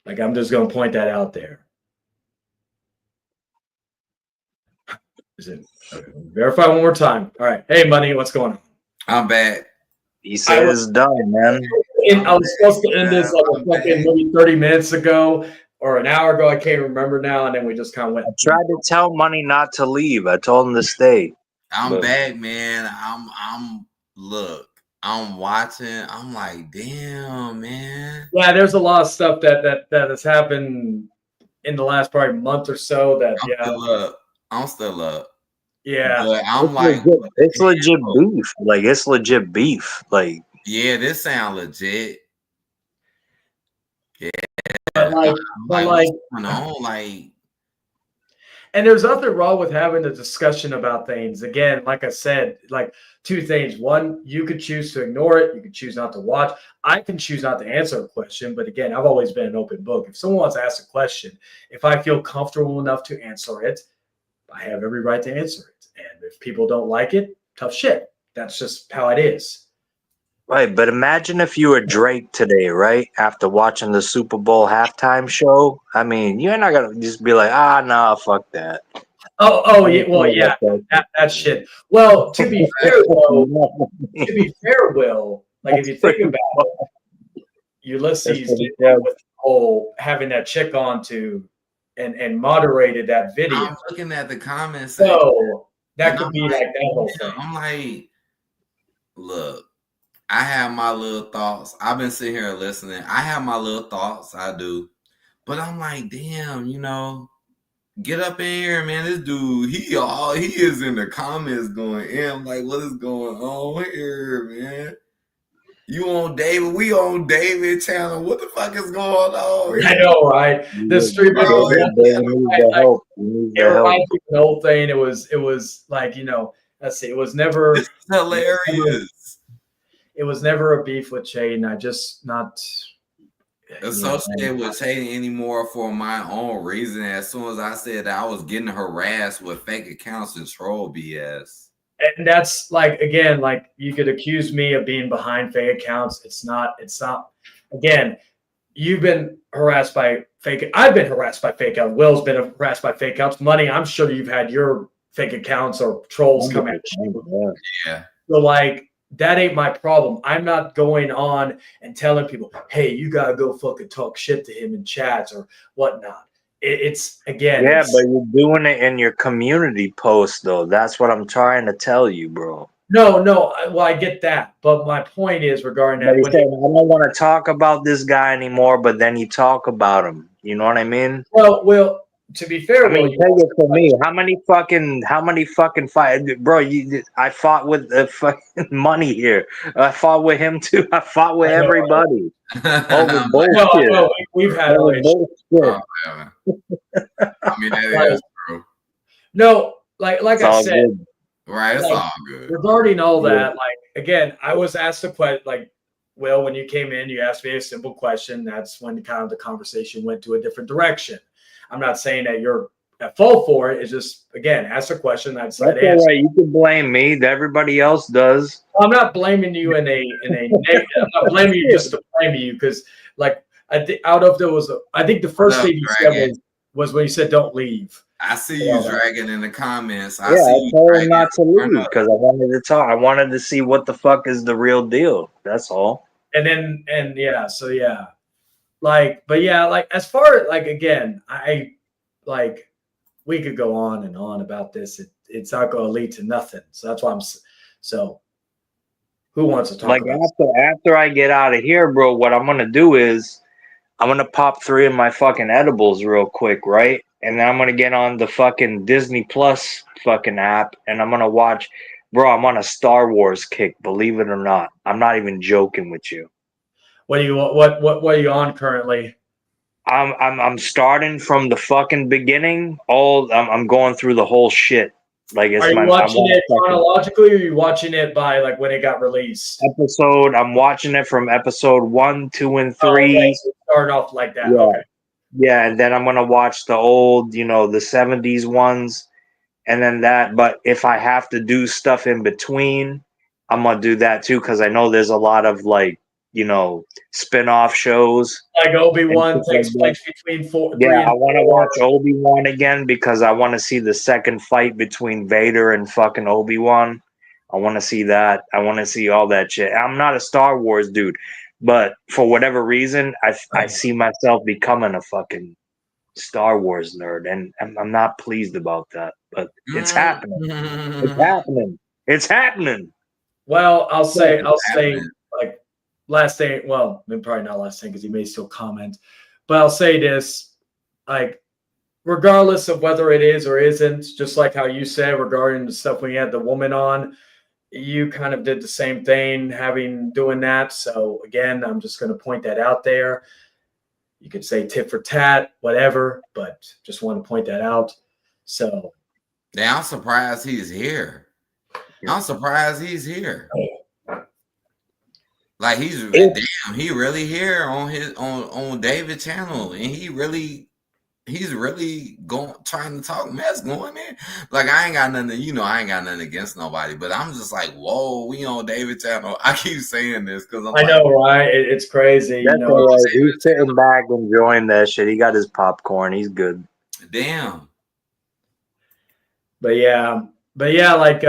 like I'm just going to point that out there. Is it? Okay. Verify one more time. All right. Hey, Money, what's going on? I'm back. He said it's done, man. I was supposed to end this like a fucking maybe 30 minutes ago or an hour ago. I can't remember now. And then we just kind of went. I tried to tell Money not to leave. I told him to stay. I'm back, man. Look, I'm watching. I'm like, damn, man. Yeah, there's a lot of stuff that has happened in the last probably month or so. That I'm still up. Yeah, but I'm like, it's legit beef. Like, it's legit beef. Like, yeah, this sound legit. Yeah, but like, what's going on? Like, and there's nothing wrong with having a discussion about things. Again, like I said, like two things. One, you could choose to ignore it. You could choose not to watch. I can choose not to answer a question. But again, I've always been an open book. If someone wants to ask a question, if I feel comfortable enough to answer it, I have every right to answer it. And if people don't like it, tough shit. That's just how it is. Right, but imagine if you were Drake today, right? After watching the Super Bowl halftime show. I mean, you're not gonna just be like, nah, fuck that. Oh, yeah. Well, yeah, that shit. Well, to be fair, though, Will, like if you think about it, Ulysses did that with the whole having that chick on to and moderated that video. I'm looking at the comments. So that could be like that whole thing. I'm like, look, I have my little thoughts. I've been sitting here listening. I have my little thoughts. I do. But I'm like, damn, get up in here, man. This dude, he is in the comments going in. I'm like, what is going on here, man? You on David? We on David channel. What the fuck is going on? I know, right? The stream it reminds me of the whole thing. It was like, let's see, it was never it's hilarious. It was never a beef with Shane. I just not associated with Shane anymore for my own reason. As soon as I said that I was getting harassed with fake accounts and troll BS. And that's like, again, like you could accuse me of being behind fake accounts. It's not. Again, you've been harassed by fake. I've been harassed by fake accounts. Will's been harassed by fake accounts. Money, I'm sure you've had your fake accounts or trolls come at you. Yeah. So like, that ain't my problem. I'm not going on and telling people, hey, you gotta go fucking talk shit to him in chats or whatnot. It's again. Yeah, but you're doing it in your community post, though. That's what I'm trying to tell you, bro. No. Well, I get that, but my point is regarding that. I don't want to talk about this guy anymore, but then you talk about him. You know what I mean? Well, to be fair, I mean, take it from me. How many fucking fight, bro? I fought with the fucking money here. I fought with him too. I fought with everybody. Over bullshit. No, we've had over bullshit. I mean, that is true. No, like It's I all said, good. Right, it's like, all good. regarding all that, like again, I was asked a question. Like, Will, when you came in, you asked me a simple question. That's when kind of the conversation went to a different direction. I'm not saying that you're at fault for it. It's just, again, ask a question. That's all right. You can blame me. Everybody else does. I'm not blaming you in a negative. I'm not blaming you just to blame you because, like, I think the first thing you said was when you said don't leave. I see you dragging in the comments. I told him not to leave because I wanted to talk. I wanted to see what the fuck is the real deal. That's all. Like, but yeah, like as far as like again, we could go on and on about this. It's not going to lead to nothing. So that's why who wants to talk about after I get out of here, bro, what I'm gonna do is I'm gonna pop 3 of my fucking edibles real quick, right? And then I'm gonna get on the fucking Disney Plus fucking app and I'm gonna watch. Bro, I'm on a Star Wars kick, believe it or not. I'm not even joking with you. What are you on currently? I'm starting from the fucking beginning. I'm going through the whole shit. Like, are you watching it chronologically, or are you watching it by like when it got released? I'm watching it from episode 1, 2, and 3. Okay, so start off like that. Yeah. Okay. Yeah, and then I'm gonna watch the old, the 70s ones, and then that. But if I have to do stuff in between, I'm gonna do that too because I know there's a lot of like spin-off shows. Like Obi-Wan takes place between 3 and 4. I want to watch Obi-Wan again because I want to see the second fight between Vader and fucking Obi-Wan. I want to see that. I want to see all that shit. I'm not a Star Wars dude, but for whatever reason, I see myself becoming a fucking Star Wars nerd, and I'm not pleased about that. But it's happening. It's happening. It's happening. Well, I'll say like last thing. Well, probably not last thing because he may still comment, but I'll say this: like, regardless of whether it is or isn't, just like how you said regarding the stuff when you had the woman on, you kind of did the same thing, doing that. So again, I'm just going to point that out there. You could say tit for tat, whatever, but just want to point that out. So, I'm surprised he's here. I'm surprised he's here. Like he really here on his on David's channel, and he's really trying to talk mess going there. Like I ain't got nothing, I ain't got nothing against nobody, but I'm just like, whoa, we on David's channel. I keep saying this because I know, right? It's crazy. He's sitting back enjoying that shit. He got his popcorn. He's good. Damn. But yeah, like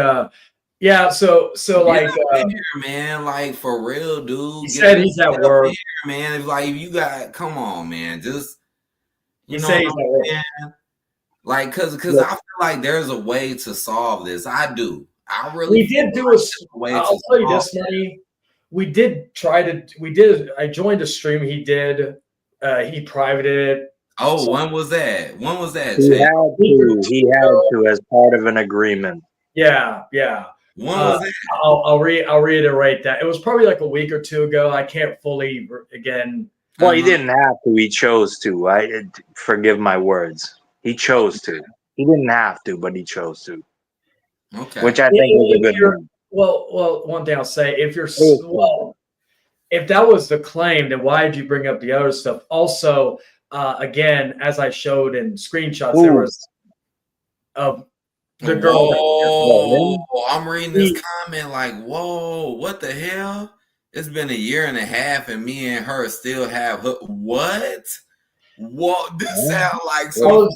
so like here, man, like for real, dude. He said he's at work, here, man. If you got, come on, man, just you know, like because I feel like there's a way to solve this. I do. I really. We did do I'll tell you this, Manny. I joined a stream. He did. He privated it. Oh, so, when was that? He had to as part of an agreement. Yeah. When was that? I'll reiterate that. It was probably like a week or 2 ago. I can't fully again. Well, he didn't have to. He chose to. Forgive my words. He chose to. He didn't have to, but he chose to. Okay. Which I think is a good thing. Well, one thing I'll say, if that was the claim, then why did you bring up the other stuff? Also, again, as I showed in screenshots, there was of the girl. Whoa, I'm reading this comment like, whoa, what the hell? It's been 1.5 years and me and her still have what? What? This sound like something.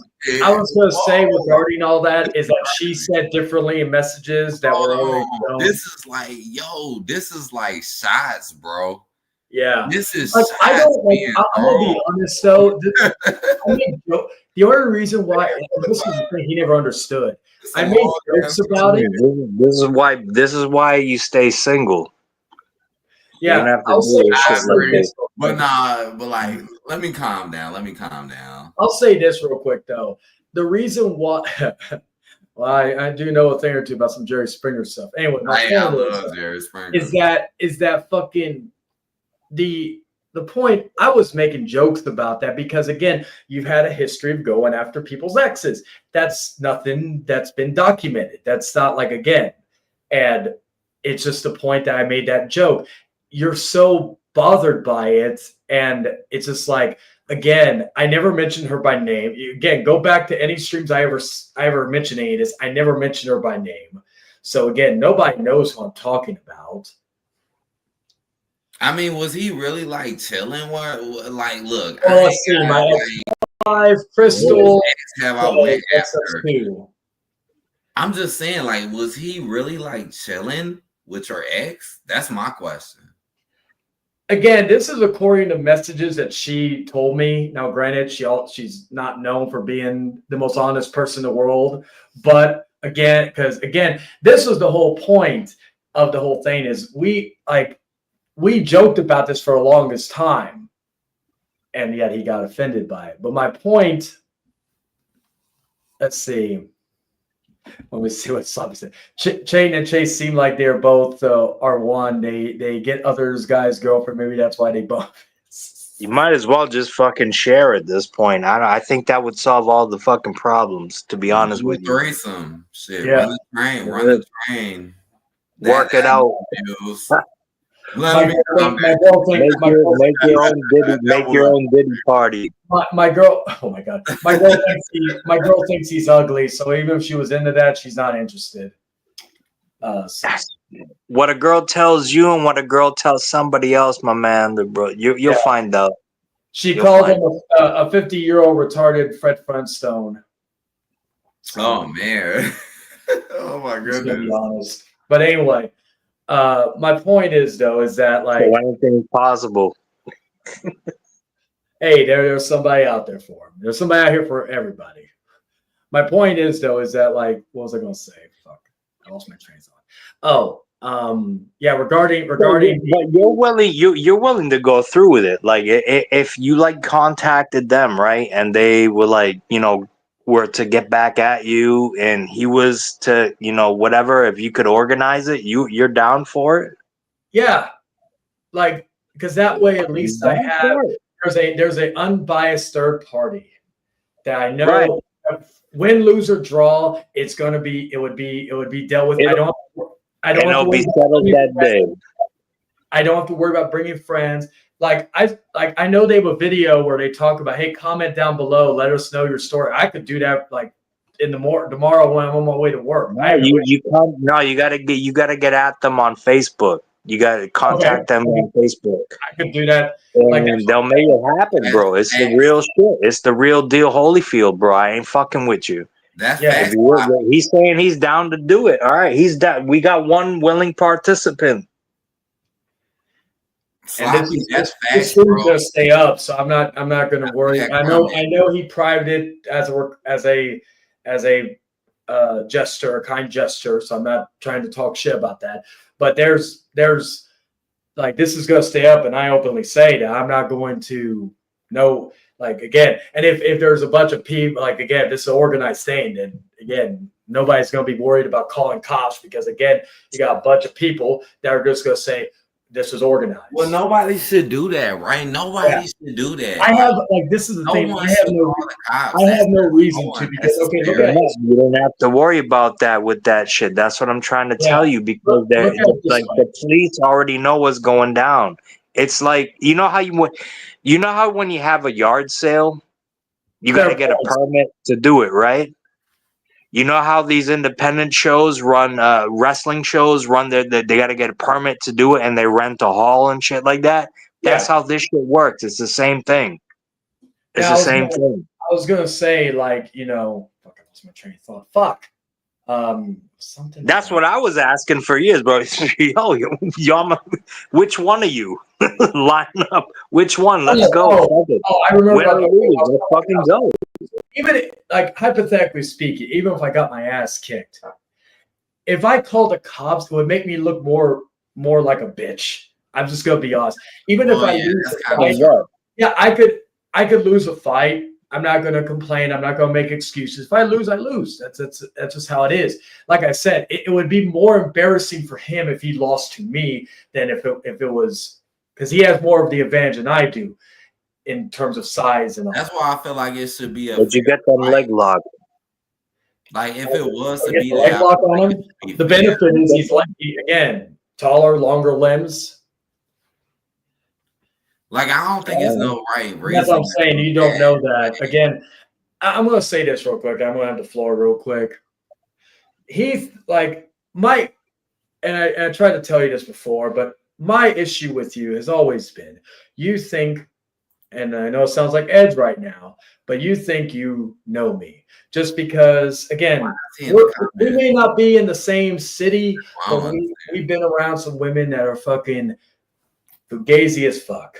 I was going to say regarding all that is that she said differently in messages that were already shown. This is like shots, bro. Yeah. This is like, shots. I'm going to be honest, though. The only reason why, this is the thing he never understood. I made jokes about it. This is why you stay single. Yeah, but like, let me calm down. I'll say this real quick though. The reason why, well, I do know a thing or two about some Jerry Springer stuff. Anyway, my I point love Jerry Springer. is that fucking the point. I was making jokes about that because again, you've had a history of going after people's exes. That's nothing that's been documented. That's not like again, and it's just the point that I made that joke. You're so bothered by it, and it's just like. Again, I never mentioned her by name. Again, go back to any streams I ever mentioned any of this. I never mentioned her by name. So again, nobody knows who I'm talking about. I mean, was he really like chilling? What? Like, look. Well, let's see. My ex-wife, Crystal. Have I went after? Two. I'm just saying, like, was he really like chilling with your ex? That's my question. Again, this is according to messages that she told me. Now, granted, she's not known for being the most honest person in the world. But again, because again, this was the whole point of the whole thing is we joked about this for the longest time. And yet he got offended by it. But my point, let's see. Let me see what Sloppy said. Chain and Chase seem like they're both are one. They get others guys' girlfriend. Maybe that's why they both. You might as well just fucking share at this point. I think that would solve all the fucking problems. To be honest with you, threesome shit. Yeah. Run the train. Work it out. My girl thinks make your own Diddy party. My girl, oh my god, my girl thinks he's ugly. So even if she was into that, she's not interested. What a girl tells you and what a girl tells somebody else, my man, you'll find out. You'll called him a 50-year-old retarded Fred Flintstone. Oh man, oh my goodness. To be honest, but anyway. My point is though, is that like anything possible. Hey, there's somebody out there for him. There's somebody out here for everybody. My point is though, is that like, what was I going to say? Fuck, I lost my train of thought. Yeah, regarding. But you're willing to go through with it. Like if you like contacted them, right, and they were like, were to get back at you and he was to, whatever, if you could organize it, you're down for it? Yeah. Like, because that way at least I have there's a unbiased third party that I know right. Win, lose, or draw, it would be dealt with. I don't have to be settled that day. I don't have to worry about bringing friends. I know they have a video where they talk about, hey, comment down below, let us know your story. I could do that like in the tomorrow when I'm on my way to work. No, you gotta get at them on Facebook. You gotta contact them on Facebook. I could do that. And they'll make it happen, bro. It's the real shit. It's the real deal, Holyfield, bro. I ain't fucking with you. He's saying he's down to do it. All right, he's down. We got one willing participant. And this is going to stay up, so I'm not going to worry. I know he private it as a gesture, a kind gesture. So I'm not trying to talk shit about that. But there's like, this is going to stay up, and I openly say that I'm not going to know. Like again, and if there's a bunch of people, like again, this is an organized thing, then again, nobody's going to be worried about calling cops because again, you got a bunch of people that are just going to say. This is organized. Well, nobody should do that, right? Nobody should do that. I have this is the thing. I have no reason to because you don't have to worry about that with that shit. That's what I'm trying to tell you because the police already know what's going down. It's like you know how when you have a yard sale, you got to get a permit to do it, right? You know how these independent shows run, wrestling shows run they got to get a permit to do it and they rent a hall and shit like that? That's how this shit works. It's the same thing. It's the same thing. I was going to say, like, fuck, I lost my train of thought. Fuck. Something. That's what I was asking for years, bro. Yo, which one of you? Line up. Which one? Let's go. I remember. Let's fucking go. Even like hypothetically speaking, even if I got my ass kicked, if I called the cops, it would make me look more like a bitch. I'm just gonna be honest. Even if I lose a fight, I could lose a fight. I'm not going to complain. I'm not going to make excuses. If I lose, I lose. That's just how it is. Like I said, it would be more embarrassing for him if he lost to me than if it was, because he has more of the advantage than I do in terms of size and all. That's why I feel like it should be a. But you get them leg lock. Like if it was to Get be the leg lock on him. The benefit is he's like, again, taller, longer limbs. Like I don't think it's no right reason. That's what I'm saying. You don't know that. Again, I'm going to say this real quick. I'm going to have the floor real quick. He's like Mike, and I tried to tell you this before, but my issue with you has always been you think, and I know it sounds like Ed's right now, but you think you know me. Just because, again, we may not be in the same city, but we've been around some women that are fucking fugazi as fuck.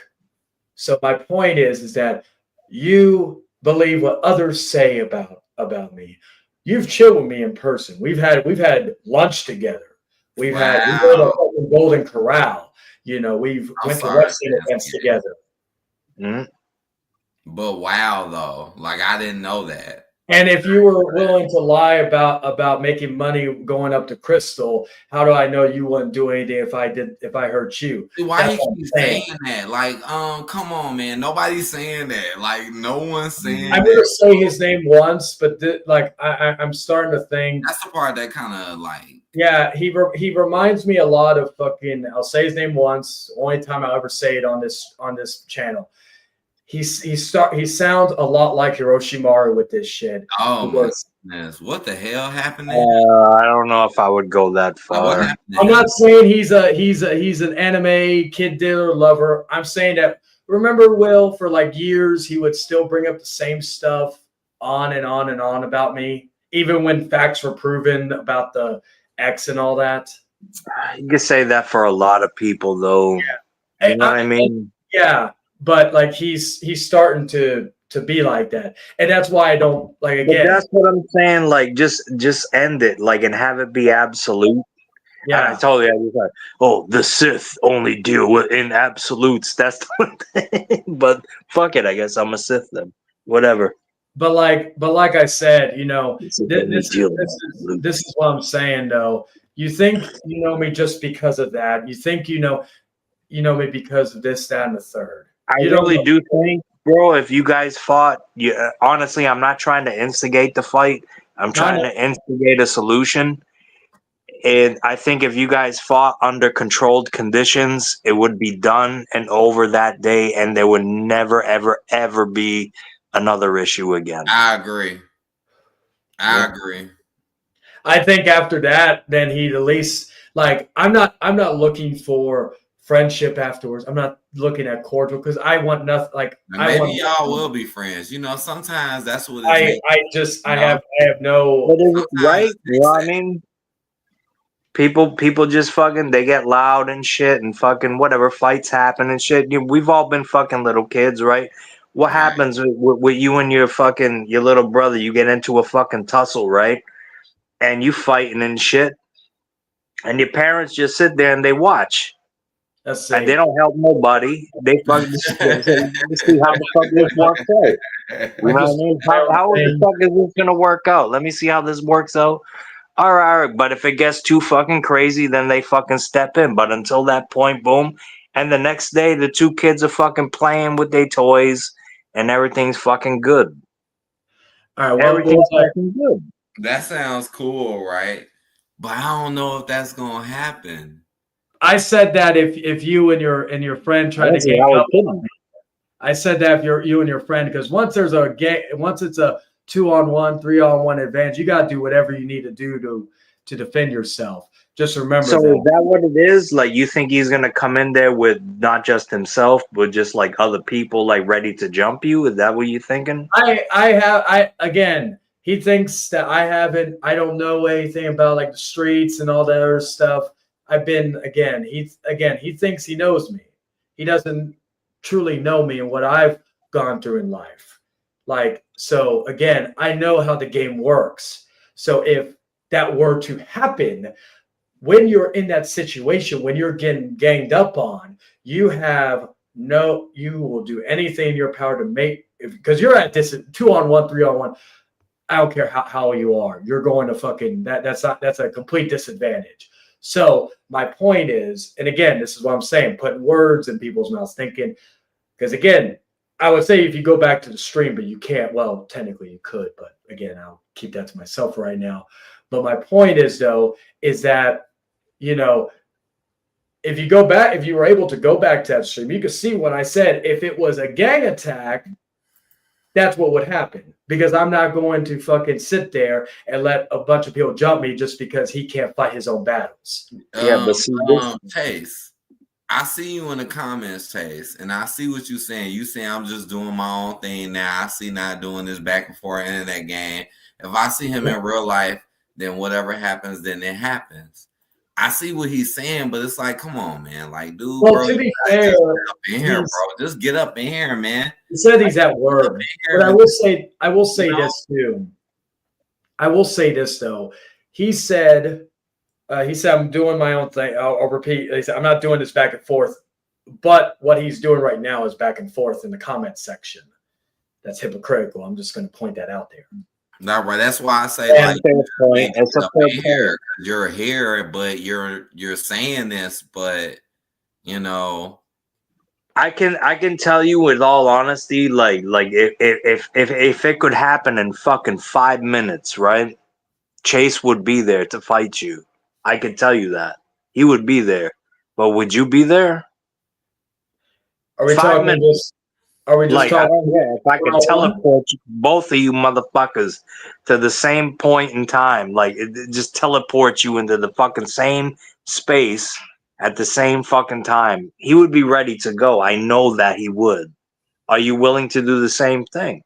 So my point is that you believe what others say about me. You've chilled with me in person. We've had lunch together. We go to Golden Corral. You know, we've went to wrestling events together. Mm-hmm. But wow, though, like I didn't know that. And if you were willing to lie about making money going up to Crystal, how do I know you wouldn't do anything if I hurt you? Why you keep saying that? Like, come on, man. Nobody's saying that. Like, no one's saying. I'm gonna say his name once, but I'm starting to think that's the part that kind of like. Yeah, he reminds me a lot of fucking. I'll say his name once. Only time I'll ever say it on this channel. He sounds a lot like Hiroshimaru with this shit. Oh my goodness! What the hell happened there? I don't know if I would go that far. I'm not saying he's an anime kid dealer lover. I'm saying that, remember, Will, for like years he would still bring up the same stuff on and on and on about me, even when facts were proven about the X and all that. You can say that for a lot of people, though. Yeah. You know what I mean? Yeah. But like he's starting to be like that, and that's why I don't like. Again, but that's what I'm saying. Like, just end it, like, and have it be absolute. Yeah, and I told you, I was like, oh, the Sith only deal in absolutes. That's the one thing. But fuck it, I guess I'm a Sith then. Whatever. But like I said, you know, this is what I'm saying though. You think you know me just because of that. You think you know me because of this, that, and the third. I really do think, bro, if you guys fought, honestly, I'm not trying to instigate the fight. I'm trying to instigate a solution. And I think if you guys fought under controlled conditions, it would be done and over that day, and there would never, ever, ever be another issue again. I agree. I agree. I think after that, then he'd at least like I'm not looking for friendship afterwards. I'm not looking at cordial because I want nothing. Like maybe y'all will be friends. You know, sometimes that's what I have no. Right? You know what I mean? People just fucking, they get loud and shit and fucking whatever, fights happen and shit. We've all been fucking little kids, right? What happens with you and your little brother? You get into a fucking tussle, right? And you fighting and shit, and your parents just sit there and they watch. And they don't help nobody. They fucking see how the fuck this works out. You know what I mean? How the fuck is this gonna work out? Let me see how this works out. All right. But if it gets too fucking crazy, then they fucking step in. But until that point, boom. And the next day, the two kids are fucking playing with their toys, and everything's fucking good. All right, everything's fucking good. That sounds cool, right? But I don't know if that's gonna happen. I said that if you and your friend try to get up, I said that if you and your friend, because once it's a 2-on-1, 3-on-1 advantage, you got to do whatever you need to do to defend yourself. Just remember. So is that what it is? Like, you think he's gonna come in there with not just himself, but just like other people, like ready to jump you? Is that what you're thinking? Again, he thinks that I don't know anything about like the streets and all that other stuff. He thinks he knows me. He doesn't truly know me and what I've gone through in life. Like, so again, I know how the game works. So if that were to happen, when you're in that situation, when you're getting ganged up on, you will do anything in your power to make because you're at this 2-on-1, 3-on-1. I don't care how you are. You're going to fucking that's a complete disadvantage. So my point is, and again, this is what I'm saying, putting words in people's mouths, thinking, because again, I would say if you go back to the stream, but you can't. Well, technically you could, but again, I'll keep that to myself right now. But my point is, though, is that, you know, if you were able to go back to that stream, you could see what I said. If it was a gang attack, that's what would happen, because I'm not going to fucking sit there and let a bunch of people jump me just because he can't fight his own battles. Yeah, but see, Taste. I see you in the comments, Taste, and I see what you're saying. You say I'm just doing my own thing now. I see not doing this back and forth internet game. If I see him in real life, then whatever happens, then it happens. I see what he's saying, but it's like, come on, man. Like, dude, well, bro, to be fair, just get up in here, bro. Just get up in here, man. He said he's at work. But I will say this too. I will say this though. He said, I'm doing my own thing. I'll repeat. He said, I'm not doing this back and forth. But what he's doing right now is back and forth in the comment section. That's hypocritical. I'm just going to point that out there. Not right. That's why I say, like, you're here, but you're saying this, but you know, I can tell you with all honesty, like if it could happen in fucking 5 minutes, right? Chase would be there to fight you. I can tell you that he would be there. But would you be there? Are we 5 minutes? Are we just like, talking? I don't know if I can teleport both of you motherfuckers to the same point in time, like just teleport you into the fucking same space at the same fucking time, he would be ready to go. I know that he would. Are you willing to do the same thing?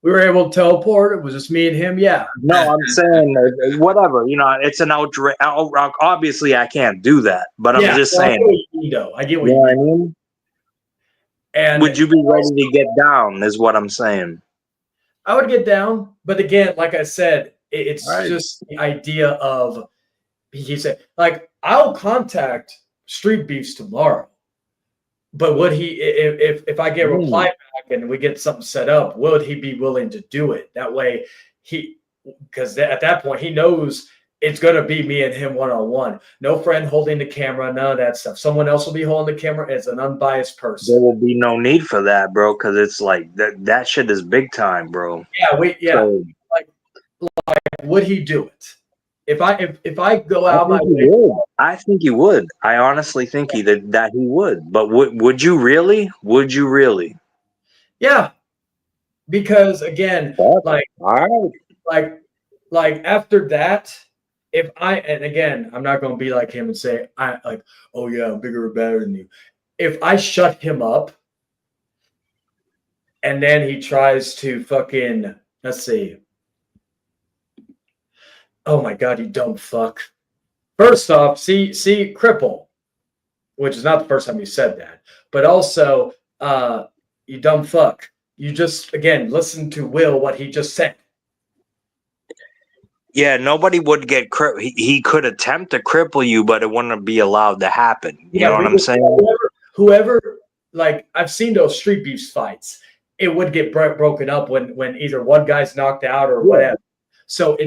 We were able to teleport. It was just me and him. Yeah. No, I'm saying whatever. You know, it's an outrage. Obviously, I can't do that, but I'm just saying. I get what you mean. And would you be ready to get down? Is what I'm saying. I would get down, but again, like I said, it's just the idea of, he said, like, I'll contact Street Beefs tomorrow, but would he, if I get a reply back and we get something set up, would he be willing to do it? That way, because at that point he knows it's going to be me and him one-on-one. No friend holding the camera, none of that stuff. Someone else will be holding the camera as an unbiased person. There will be no need for that, bro, because it's like that shit is big time, bro. Yeah, so, like, would he do it? If I go out my way, I think he would. I honestly think that he would. But would you really? Would you really? Yeah, because again, like after that. And again, I'm not going to be like him and say, oh yeah, I'm bigger or better than you. If I shut him up and then he tries to fucking, let's see. Oh my God, you dumb fuck. First off, see, cripple, which is not the first time you said that, but also, you dumb fuck. You just, again, listen to Will, what he just said. Yeah, nobody would get he could attempt to cripple you, but it wouldn't be allowed to happen. You know what I'm saying? Whoever, like, I've seen those Street Beefs fights. It would get broken up when either one guy's knocked out or whatever. So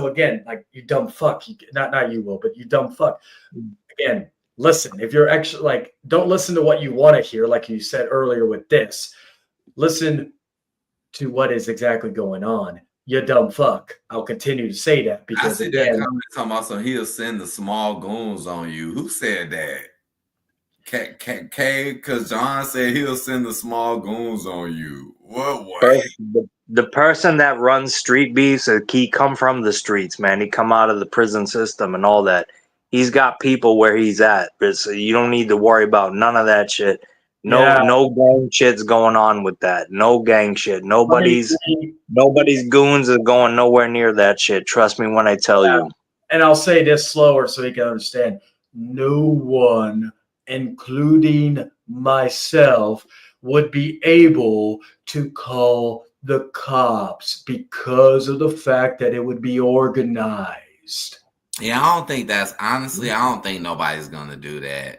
again, like, you dumb fuck. Not you, Will, but you dumb fuck. Again, listen. If you're actually, like, don't listen to what you want to hear, like you said earlier with this. Listen to what is exactly going on. You dumb fuck. I'll continue to say that because I see that comment talking about some he'll send the small goons on you. Who said that? Because John said he'll send the small goons on you. What? The person that runs Street Beefs, he come from the streets, man. He come out of the prison system and all that. He's got people where he's at. So you don't need to worry about none of that shit. No gang shit's going on with that. No gang shit. Nobody's goons are going nowhere near that shit. Trust me when I tell you. And I'll say this slower so you can understand. No one, including myself, would be able to call the cops because of the fact that it would be organized. Yeah, I don't think nobody's gonna do that.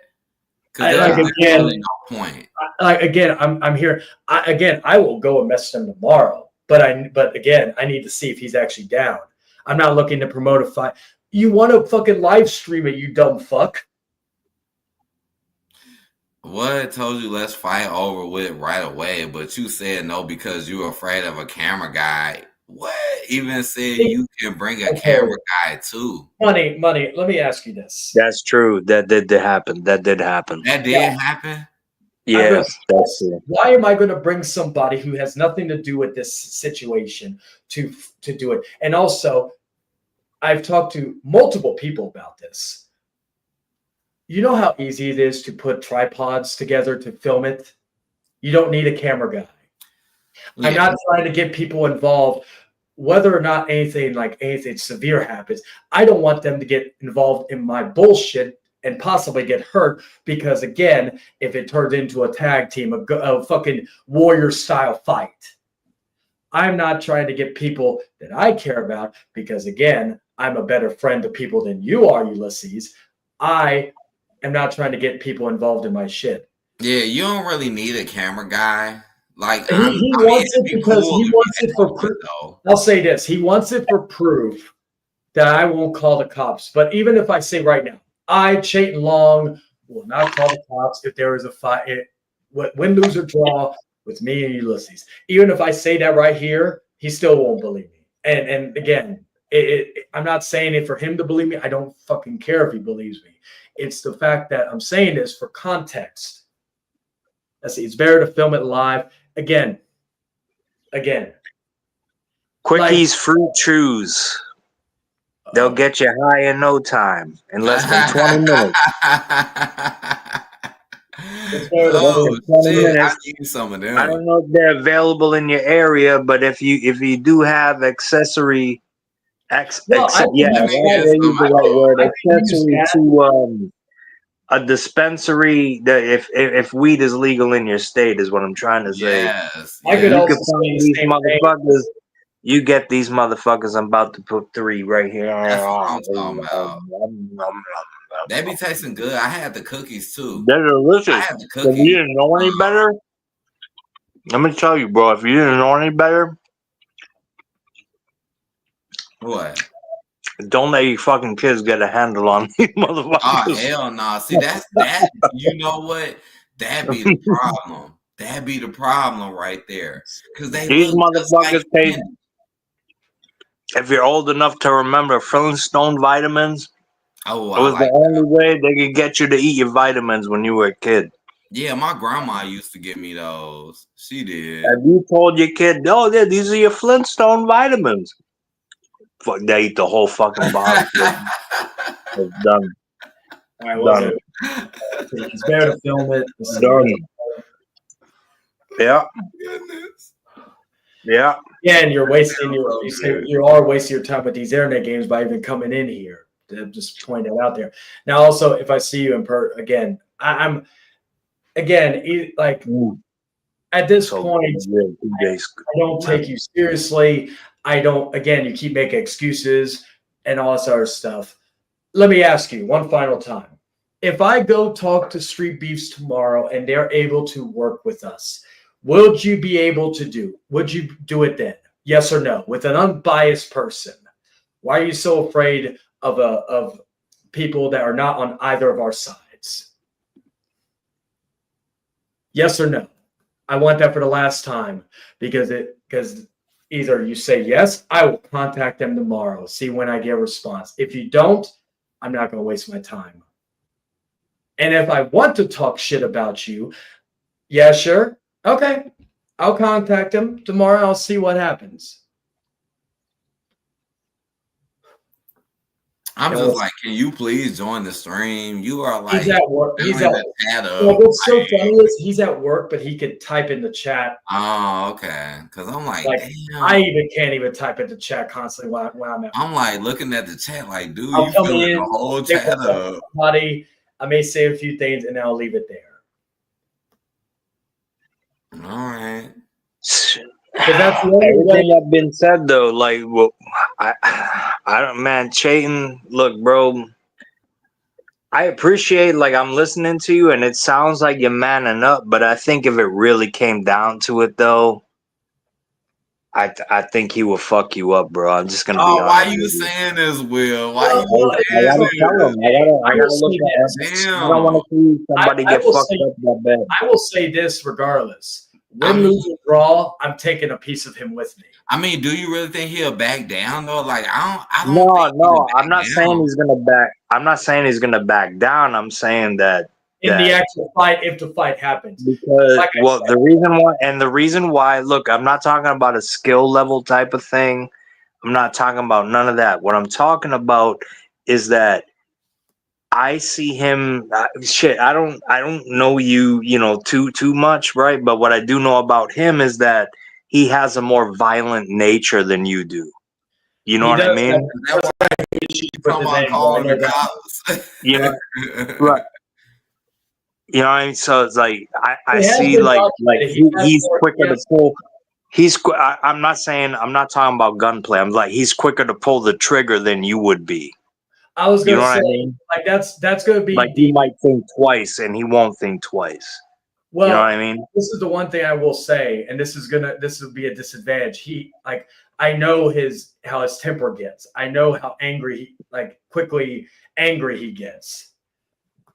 Because there's really no point. I'm here. I will go and message him tomorrow. But again, I need to see if he's actually down. I'm not looking to promote a fight. You want to fucking live stream it, you dumb fuck. What told you let's fight over with right away, but you said no because you were afraid of a camera guy. What? Even said you can bring a camera guy too. Money. Let me ask you this. That's true. That did happen. That did happen. That did happen? Yeah. That's it. Why am I going to bring somebody who has nothing to do with this situation to do it? And also, I've talked to multiple people about this. You know how easy it is to put tripods together to film it? You don't need a camera guy. Yeah. I'm not trying to get people involved, whether or not anything severe happens. I don't want them to get involved in my bullshit and possibly get hurt because, again, if it turns into a tag team, a fucking warrior style fight. I'm not trying to get people that I care about because, again, I'm a better friend to people than you are, Ulysses. I am not trying to get people involved in my shit. Yeah, you don't really need a camera guy. Like he wants it because he wants it for proof. I'll say this: he wants it for proof that I won't call the cops. But even if I say right now, I, Chayton Long, will not call the cops if there is a fight, win, lose, or draw with me and Ulysses. Even if I say that right here, he still won't believe me. And again, I'm not saying it for him to believe me. I don't fucking care if he believes me. It's the fact that I'm saying this for context. It's better to film it live. Again. Quickies, fruit chews. They'll get you high in no time, in less than 20 minutes. I need some of them. I don't know if they're available in your area, but if you do have accessory, accessory to a dispensary, that if weed is legal in your state is what I'm trying to say. Yes. You can find these motherfuckers. You get these motherfuckers. I'm about to put 3 right here. That's what I'm talking about. They be tasting good. I had the cookies too. They're delicious. I had the cookies. If you didn't know any better, let me tell you, bro. If you didn't know any better, what? Don't let your fucking kids get a handle on these motherfuckers. Oh, hell no. See, that's that. You know what? That be the problem. That be the problem right there. Because these motherfuckers pay. If you're old enough to remember Flintstone vitamins, it was the only way they could get you to eat your vitamins when you were a kid. Yeah, my grandma used to give me those. She did. Have you told your kid, "Oh, yeah, these are your Flintstone vitamins"? Fuck, they eat the whole fucking bottle. It's done. All right, well, it's better to film it. It's done. Yeah. Goodness. Yeah. Yeah, and you're wasting you are wasting your time with these internet games by even coming in here. To just point that out there. Now, also, if I see you in again, I'm again like at this point, I don't take you seriously. I don't. Again, you keep making excuses and all this other stuff. Let me ask you one final time: if I go talk to Street Beefs tomorrow and they're able to work with us, would you be able to do? Would you do it then? Yes or no? With an unbiased person. Why are you so afraid of people that are not on either of our sides? Yes or no? I want that for the last time because either you say yes, I will contact them tomorrow, see when I get a response. If you don't, I'm not going to waste my time. And if I want to talk shit about you, yeah, sure. Okay. I'll contact him tomorrow. I'll see what happens. I'm just like, can you please join the stream? You are like, he's at work. He's at what's so funny is he's at work, but he could type in the chat. Oh, okay. Because I'm like, damn. I can't even type in the chat constantly when I'm at. I'm like looking at the chat, like, dude, you filling the whole chat up. Buddy, I may say a few things and then I'll leave it there. All right. That's everything that's been said though. Like, well, I don't, man. Chayton, look, bro. I appreciate, like, I'm listening to you, and it sounds like you're manning up. But I think if it really came down to it, though, I think he will fuck you up, bro. I'm just gonna be Oh, why honest you with you. saying this, Will? Why Well, you I saying gotta tell him. I gotta will look say at this. it. I don't want to see somebody I get will fucked say- up that bad. I will say this regardless. Win, I mean- lose, or draw, I'm taking a piece of him with me. I mean, do you really think he'll back down though? Like, I don't. No, think I'm not saying he's gonna back. I'm not saying he's gonna back down. I'm saying that In the actual fight, if the fight happens. because Like I well, said- the reason why. Look, I'm not talking about a skill level type of thing. I'm not talking about none of that. What I'm talking about is that I see him. Shit, I don't know you, too much, right? But what I do know about him is that he has a more violent nature than you do. You know He what I does mean? have- That's why issues with come his on anger, calling I know the that. cops. You know, right? You know what I mean? So it's like I It has see been like documented. He has he's more- quicker to yes. pull. I'm not talking about gunplay. I'm like he's quicker to pull the trigger than you would be. I was You gonna know what say, I mean? like that's gonna be Like he might think twice and he won't think twice. well. You know what I mean? This is the one thing I will say, and this will be a disadvantage. I know how his temper gets. I know how quickly angry he gets.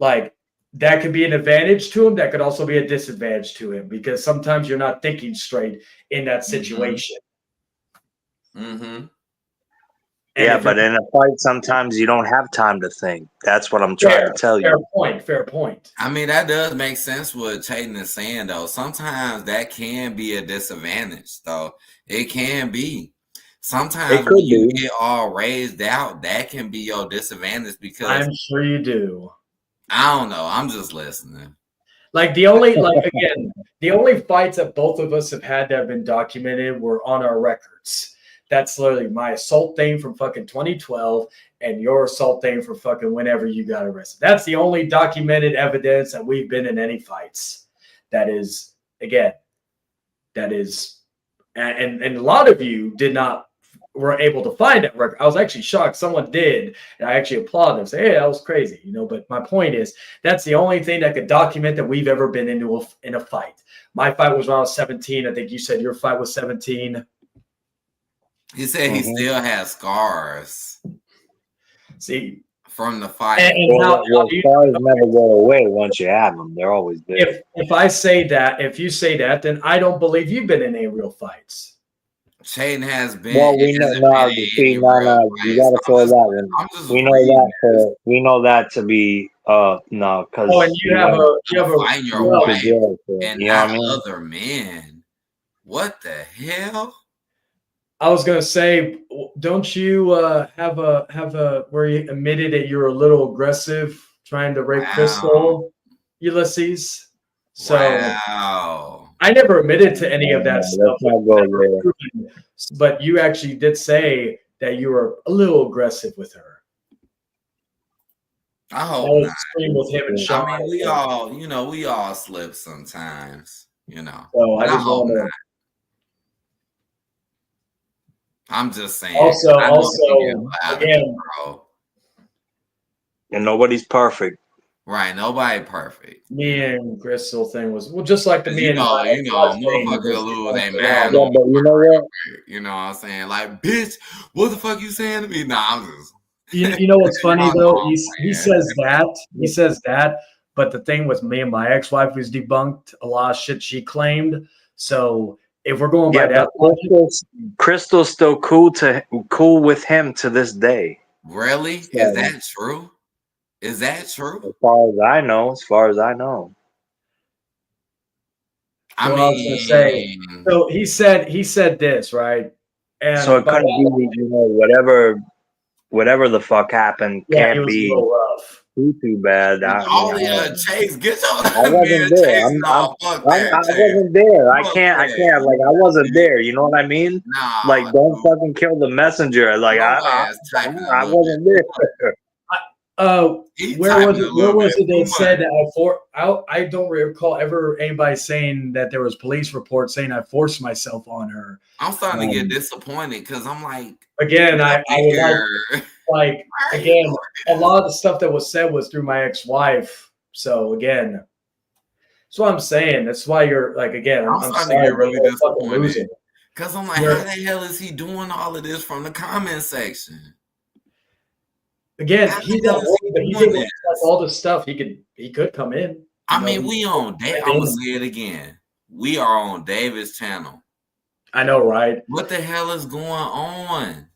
Like that could be an advantage to him. That could also be a disadvantage to him because sometimes you're not thinking straight in that situation. Mm-hmm. Yeah, but in a fight, sometimes you don't have time to think. That's what I'm trying to tell you. Fair point. I mean, that does make sense what Chayton is saying, though. Sometimes that can be a disadvantage, though. It can be. Sometimes when you get all raised out, that can be your disadvantage because I'm sure you do. I don't know. I'm just listening. Like the only fights that both of us have had that have been documented were on our records. That's literally my assault thing from fucking 2012 and your assault thing from fucking whenever you got arrested. That's the only documented evidence that we've been in any fights. And a lot of you were able to find that record. I was actually shocked someone did, and I actually applaud them. Say, hey, that was crazy, But my point is, that's the only thing that could document that we've ever been in a fight. My fight was when I was 17. I think you said your fight was 17. He said he still has scars. See, from the fight. Scars never go away once you have them. They're always there. If you say that, then I don't believe you've been in any real fights. Shayden has been. Well, we know now. You gotta throw that one. We know that to be no, because and you have a find your wife and you know not what I mean? other men. What the hell? I was gonna say, don't you have a where you admitted that you were a little aggressive trying to rape Crystal, Ulysses? So I never admitted to any of that stuff. But you actually did say that you were a little aggressive with her. I hope not. With him and Sean. I mean, we all slip sometimes, So I hope not. I'm just saying. Also, again, and nobody's perfect. Right, nobody perfect. Me and Crystal thing was just like the me and motherfucker lose their man. Yeah, but you know what? You know what I'm saying? Like, bitch, what the fuck you saying to me? Nah, I'm just. You know what's funny though? He says that, but the thing with me and my ex-wife was debunked a lot of shit she claimed. So if we're going by that, Crystal's still cool with him to this day. Really? So, is that true? Is that true? As far as I know. I was gonna say. So he said this, right? And so it couldn't be, whatever the fuck happened can't be too bad. Chase, get your I wasn't there. I wasn't there. I can't. Like, I wasn't there. You know what I mean? Nah, like, don't fucking kill the messenger. Like, I wasn't there. Where was it they said that I don't recall ever anybody saying that there was police reports saying I forced myself on her. I'm starting to get disappointed because I'm like, again, I would like again, a lot of the stuff that was said was through my ex-wife. So again, that's what I'm saying. That's why you're like again. I'm starting to get really disappointed because I'm like, You're, how the hell is he doing all of this from the comment section? Again, he's not working, but he did like all this stuff. He could come in. I mean, we on Dave. I'm gonna say it again. We are on David's channel. I know, right? What the hell is going on?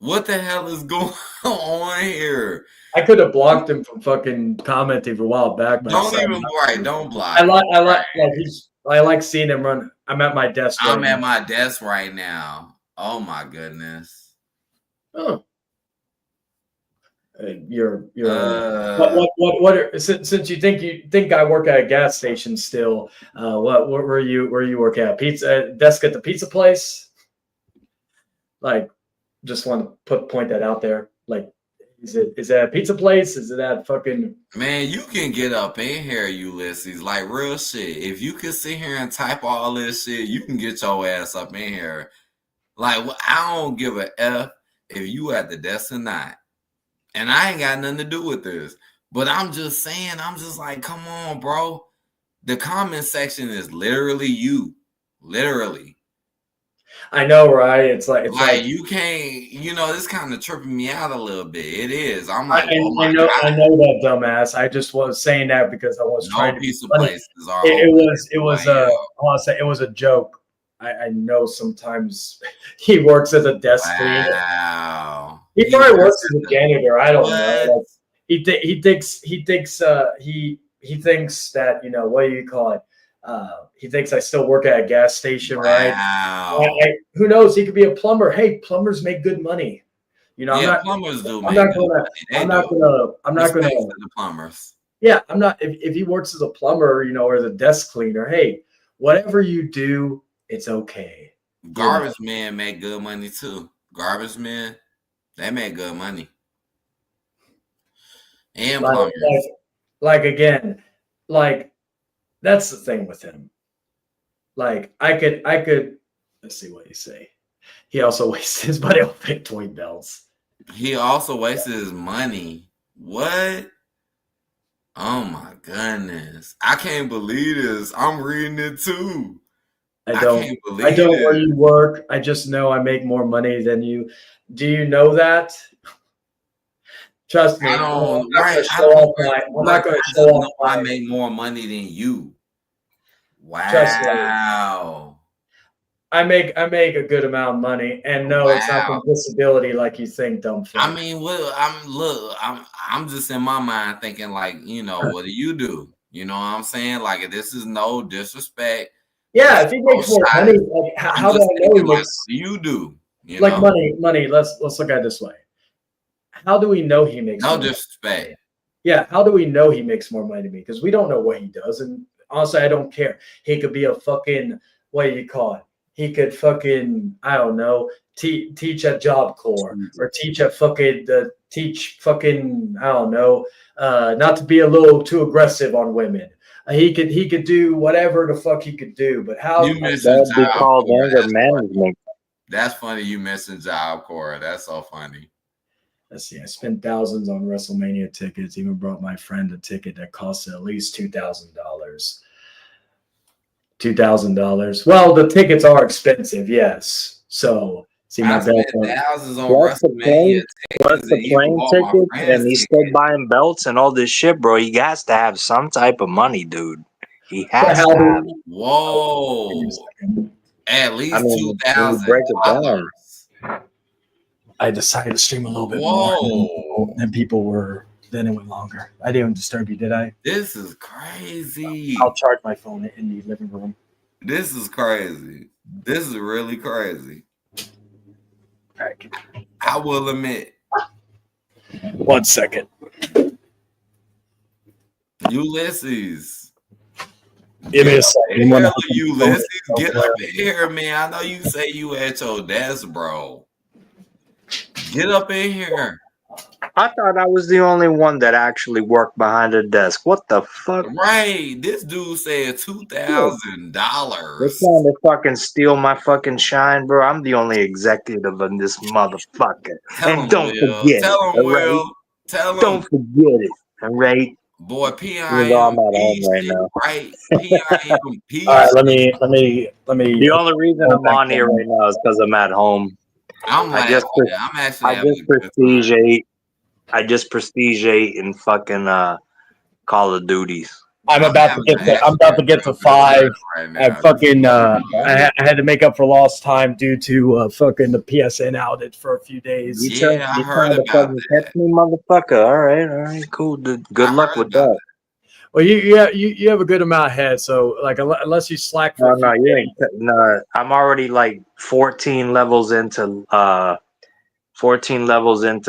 What the hell is going on here? I could have blocked him from fucking commenting for a while back. Don't even don't block. I like seeing him run. I'm at my desk. I'm at my desk right now. Oh my goodness. Oh. You're what since you think I work at a gas station still, what where you work at? Pizza desk at the pizza place? Like, just want to point that out there. Like, is that a pizza place? Is it that fucking man? You can get up in here, Ulysses. Like real shit. If you could sit here and type all this shit, you can get your ass up in here. Like, I don't give a F if you at the desk or not. And I ain't got nothing to do with this. But I'm just saying, I'm just like, come on, bro. The comment section is literally you. Literally. I know, right? It's like you can't, this kind of tripping me out a little bit. It is. I'm like, I know that, dumbass. I just was saying that because I was trying to piece of places are it was a joke. I know sometimes he works as a desk cleaner. Wow. He probably works as a janitor. I don't know. Like, he thinks that, what do you call it? He thinks I still work at a gas station, right? Who knows? He could be a plumber. Hey, plumbers make good money. Plumbers do. I'm not gonna. The plumbers. Yeah, I'm not. If he works as a plumber, or as a desk cleaner, hey, whatever you do, it's okay. Garbage men make good money too. Garbage men, they make good money. And plumbers. Again, that's the thing with him. Like, I could. Let's see what you say. He also wastes his money on fake toy belts. He also wasted his money. What? Oh my goodness. I can't believe this. I'm reading it too. I don't where you work. I just know I make more money than you. Do you know that? Trust me. I'm not going to show off. I make more money than you. Wow. I make a good amount of money, and no, it's not from disability like you think, dumb fuck. I mean, I'm just in my mind thinking like, what do you do? You know what I'm saying? Like, this is no disrespect. Yeah, if he makes more money, like, how do I know he makes? What do you do? Money. Let's look at it this way. How do we know he makes? No disrespect. Yeah, how do we know he makes more money than me? Because we don't know what he does, and honestly, I don't care. He could be a fucking, what do you call it? He could fucking, I don't know, teach at Job Corps or teach at I don't know, not to be a little too aggressive on women. He could do whatever the fuck he could do, but how you mentioned Job Corps? That's funny. You mentioned Job Corps. That's so funny. Let's see. I spent thousands on WrestleMania tickets. Even brought my friend a ticket that cost at least $2,000. $2,000. Well, the tickets are expensive, yes. So, see my thousands on WrestleMania tickets. The plane ticket, and he's still buying belts and all this shit, bro. He has to have some type of money, dude. He has to have. Whoa! At least $2,000. I decided to stream a little bit more, and people were. Then it went longer. I didn't disturb you, did I? This is crazy. I'll charge my phone in the living room. This is crazy. This is really crazy. I will admit. 1 second. Ulysses. Give me a second. Ulysses, get up in here, man. I know you say you at your desk, bro. Get up in here. I thought I was the only one that actually worked behind a desk. What the fuck? Right. This dude said They're $2,000. trying to fucking steal my fucking shine, bro. I'm the only executive in this motherfucker. Tell And him, don't Will. forget it, Tell him, all right? Will. Tell him. Don't forget it, all right? Boy, Even though I'm at home PIMP right shit, now. right? PIMP All right, let shit. me. The only reason I'm on here right now is because I'm at home. I'm I laughing. just, I'm actually I having just a good prestige time. 8. I just prestige 8 in fucking Call of Duties. I'm about to get having to. I'm actually about to a get to real good time 5. right And now. fucking, I had to make up for lost time due to fucking the PSN outage for a few days. Yeah, I You heard trying to about fucking that. catch me, motherfucker? All right, cool. Good I luck heard with about that. Well, you have a good amount ahead, so like unless you slack for a few No, you days. ain't. No, I'm already like 14 levels into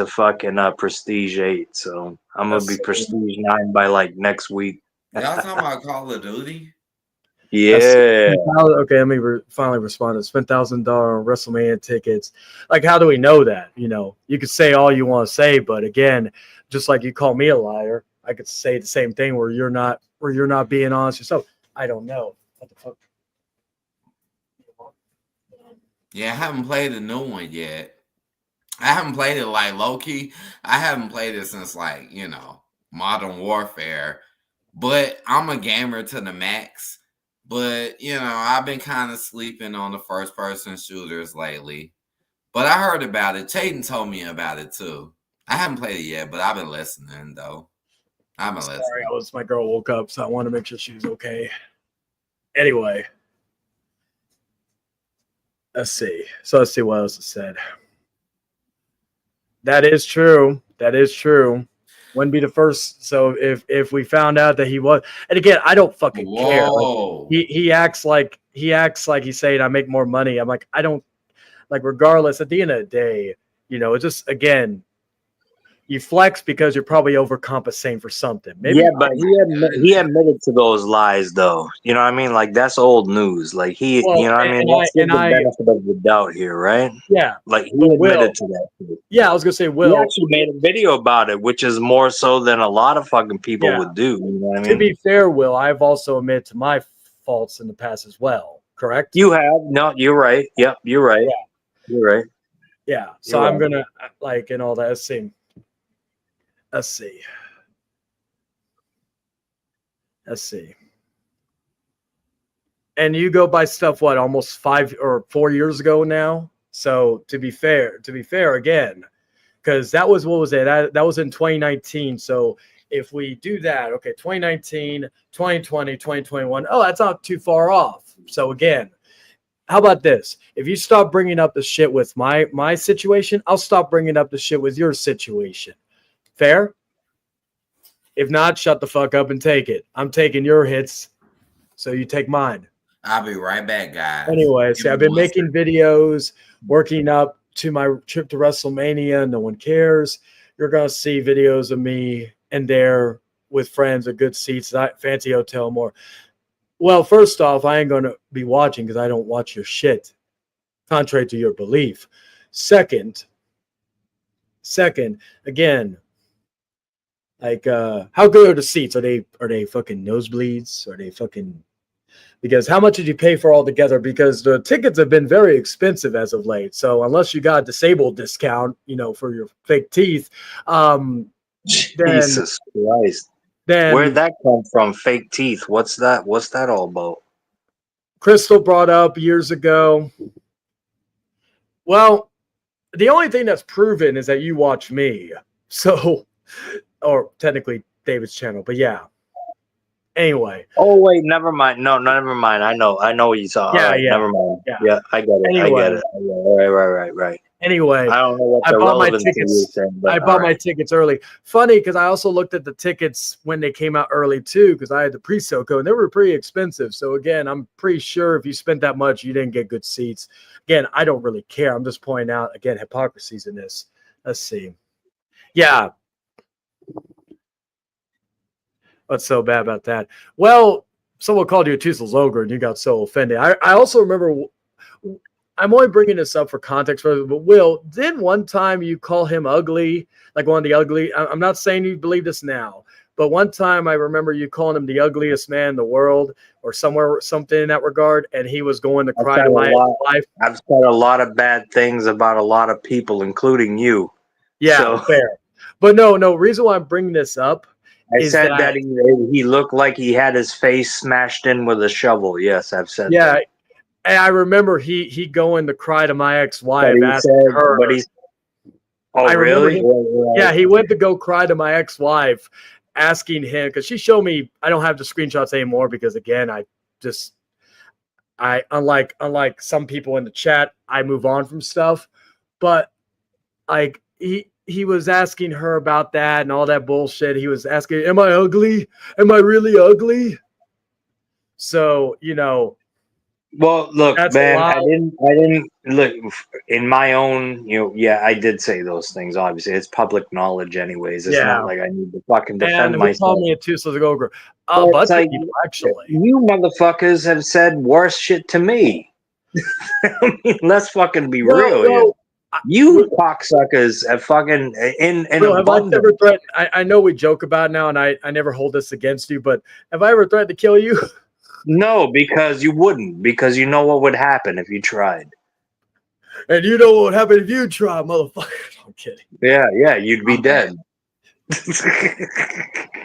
fucking prestige 8. So I'm gonna be prestige 9 by like next week. Y'all talking about Call of Duty? Yeah. Okay, let me finally respond. Spent $1,000 on WrestleMania tickets. Like, how do we know that? You know, you could say all you want to say, but again, just like you call me a liar, I could say the same thing where you're not being honest yourself. I don't know. What the fuck? Yeah, I haven't played the new one yet. I haven't played it like low key. I haven't played it since like, Modern Warfare. But I'm a gamer to the max. But, I've been kind of sleeping on the first person shooters lately. But I heard about it. Chayton told me about it too. I haven't played it yet, but I've been listening though. I've been listening. Sorry, my girl woke up, so I want to make sure she was okay. Anyway, let's see. So let's see what else is said. That is true. That is true. Wouldn't be the first. So if we found out that he was, and again, I don't fucking care. Whoa. Like, he acts like he's saying I make more money. I'm like, I don't, like, regardless. At the end of the day, it's just, again, you flex because you're probably overcompensating for something. Maybe. Yeah, but he admitted to those lies, though. You know what I mean? Like, that's old news. Like, you know what I mean? Let's give the benefit of the doubt here, right? Yeah. Like, he admitted to that. Yeah, I was gonna say, Will. He actually made a video about it, which is more so than a lot of fucking people would do. You know what I mean? To be fair, Will, I've also admitted to my faults in the past as well. Correct? You have. No, you're right. Yep, you're right. Yeah. You're right. Yeah. So I'm gonna and all that. Let's see. And you go by stuff almost 5 or 4 years ago now. So to be fair again, because that was, what was it? That was in 2019. So if we do that, okay, 2019, 2020, 2021, that's not too far off. So again, how about this? If you stop bringing up the shit with my situation, I'll stop bringing up the shit with your situation. Fair? If not, shut the fuck up and take it. I'm taking your hits, so you take mine. I'll be right back, guys. Anyway, see, I've been making videos, working up to my trip to WrestleMania. No one cares. You're going to see videos of me and there with friends at good seats, fancy hotel, more. Well, first off, I ain't going to be watching because I don't watch your shit, contrary to your belief. Second, again, like, how good are the seats? Are they fucking nosebleeds? Are they fucking... Because how much did you pay for all together? Because the tickets have been very expensive as of late. So unless you got a disabled discount, for your fake teeth, Jesus Christ. Then where'd that come from? Fake teeth. What's that all about? Crystal brought up years ago. Well, the only thing that's proven is that you watch me. So, or technically David's channel, but yeah. Anyway. Oh wait, never mind. No, never mind. I know what you saw. Yeah, all right, yeah. Never mind. Yeah, I get it. Anyway. I get it. Right. Anyway, I don't know what I the bought my relevancy tickets. is saying, but I bought my tickets early. Funny, because I also looked at the tickets when they came out early too, because I had the pre-sale code, and they were pretty expensive. So again, I'm pretty sure if you spent that much, you didn't get good seats. Again, I don't really care. I'm just pointing out, again, hypocrisies in this. Let's see. Yeah. What's so bad about that? Well, someone called you a toothless ogre, and you got so offended. I also remember I'm only bringing this up for context, but Will, did one time you call him ugly, like one of the ugly? I'm not saying you believe this now, but one time I remember you calling him the ugliest man in the world, or something in that regard, and he was going to cry to my wife. I've said a lot of bad things about a lot of people, including you. Yeah, so, fair. But no. Reason why I'm bringing this up. I said that he looked like he had his face smashed in with a shovel. Yes, I've said that. Yeah, and I remember he going to cry to my ex-wife, asking her. Oh, really? Yeah, he went to go cry to my ex-wife, asking him, because she showed me. I don't have the screenshots anymore because, again, unlike some people in the chat, I move on from stuff. But like he was asking her about that and all that bullshit. He was asking, "Am I ugly? Am I really ugly?" So, Well, look, that's man, I didn't look in my own, yeah, I did say those things. Obviously, it's public knowledge, anyways. It's not like I need to fucking defend myself. He called me a toothless ogre. But like, people, actually, you motherfuckers have said worse shit to me. I mean, let's fucking be real. You cocksuckers have fucking in abundance. I know we joke about it now, and I never hold this against you, but have I ever threatened to kill you? No, because you wouldn't. Because you know what would happen if you tried. And you know what would happen if you tried, motherfucker. I'm kidding. Yeah, you'd be dead.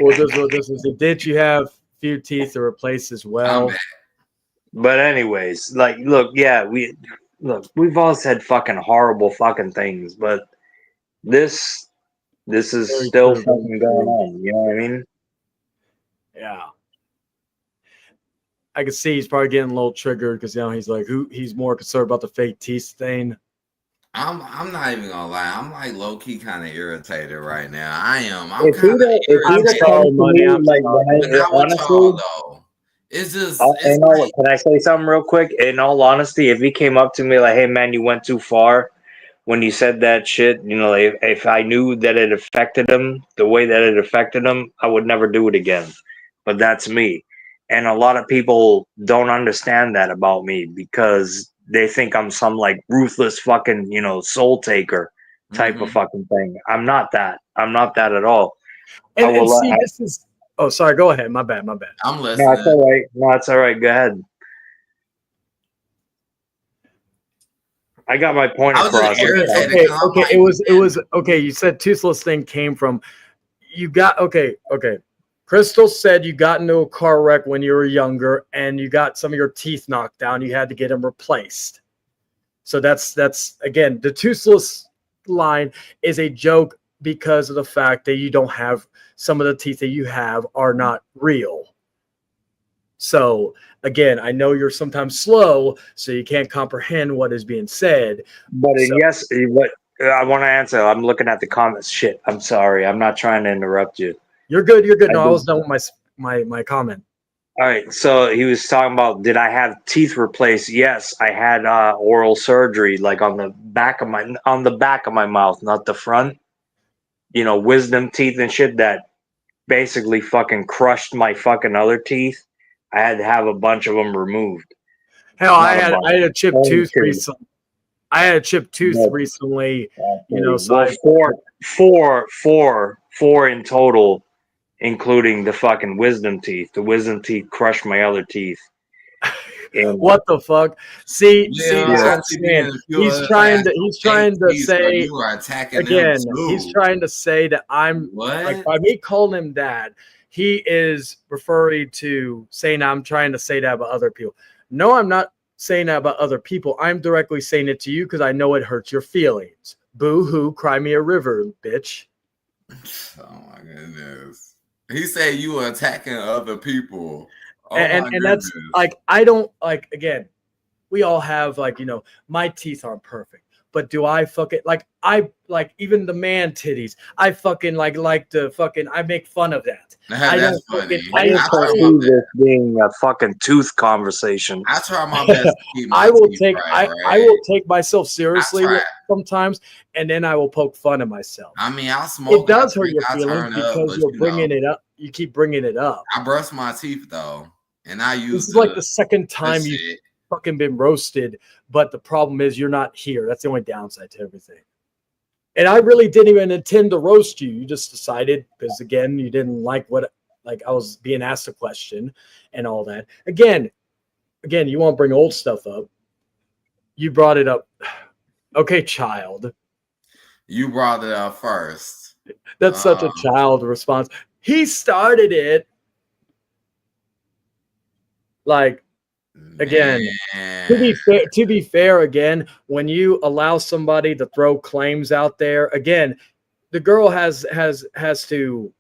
Well, this is it. Did you have few teeth to replace as well? But anyways, like, look, we've all said fucking horrible fucking things, but this is still fucking going on. You know what I mean? Yeah. I can see he's probably getting a little triggered because he's like, he's more concerned about the fake teeth stain. I'm not even gonna lie. I'm like low key kind of irritated right now. I am. I'm kind of irritated. Though. It's just. Can I say something real quick? In all honesty, if he came up to me like, "Hey man, you went too far," when you said that shit, if I knew that it affected him the way that it affected him, I would never do it again. But that's me. And a lot of people don't understand that about me because they think I'm some like ruthless fucking, soul taker type of fucking thing. I'm not that. I'm not that at all. This is. Oh, sorry. Go ahead. My bad. I'm listening. No, it's all right. No, it's all right. Go ahead. I got my point across. Okay. It was okay. You said toothless thing came from. You got okay. Crystal said you got into a car wreck when you were younger and you got some of your teeth knocked down. You had to get them replaced. So that's again, the toothless line is a joke because of the fact that you don't have some of the teeth that you have are not real. So again, I know you're sometimes slow, so you can't comprehend what is being said. But I want to answer. I'm looking at the comments. Shit, I'm sorry. I'm not trying to interrupt you. You're good. No, I was done with my comment. All right. So he was talking about, did I have teeth replaced? Yes, I had oral surgery, like on the back of my mouth, not the front. Wisdom teeth and shit that basically fucking crushed my fucking other teeth. I had to have a bunch of them removed. Hell, I had a chipped tooth recently. Recently. So four in total, including the fucking wisdom teeth. The wisdom teeth crushed my other teeth. And what the fuck? See, he's trying to say you are attacking again. He's trying to say that I'm like, by me calling him that, he is referring to saying I'm trying to say that about other people. No, I'm not saying that about other people. I'm directly saying it to you because I know it hurts your feelings. Boo hoo, cry me a river, bitch. Oh my goodness. He said you were attacking other people. Oh and that's like, I don't like, again, we all have like, my teeth aren't perfect, but do I fucking I even the man titties, I fucking like to fucking, I make fun of that. That's funny. I see this being a fucking tooth conversation. I try my best to keep my I will teeth take right. I will take myself seriously sometimes, and then I will poke fun at myself. I mean, I'll smoke. It does hurt your feelings because you're bringing it up. You keep bringing it up. I brush my teeth though, and I use. This is like the second time you fucking been roasted, but the problem is you're not here. That's the only downside to everything. And I really didn't even intend to roast you. You just decided because, again, you didn't like what, like, I was being asked a question and all that. Again, you want to bring old stuff up. You brought it up. Okay, child. You brought it up first. That's such a child response. He started it. Like, again, to be fair, again, when you allow somebody to throw claims out there, again, the girl has to,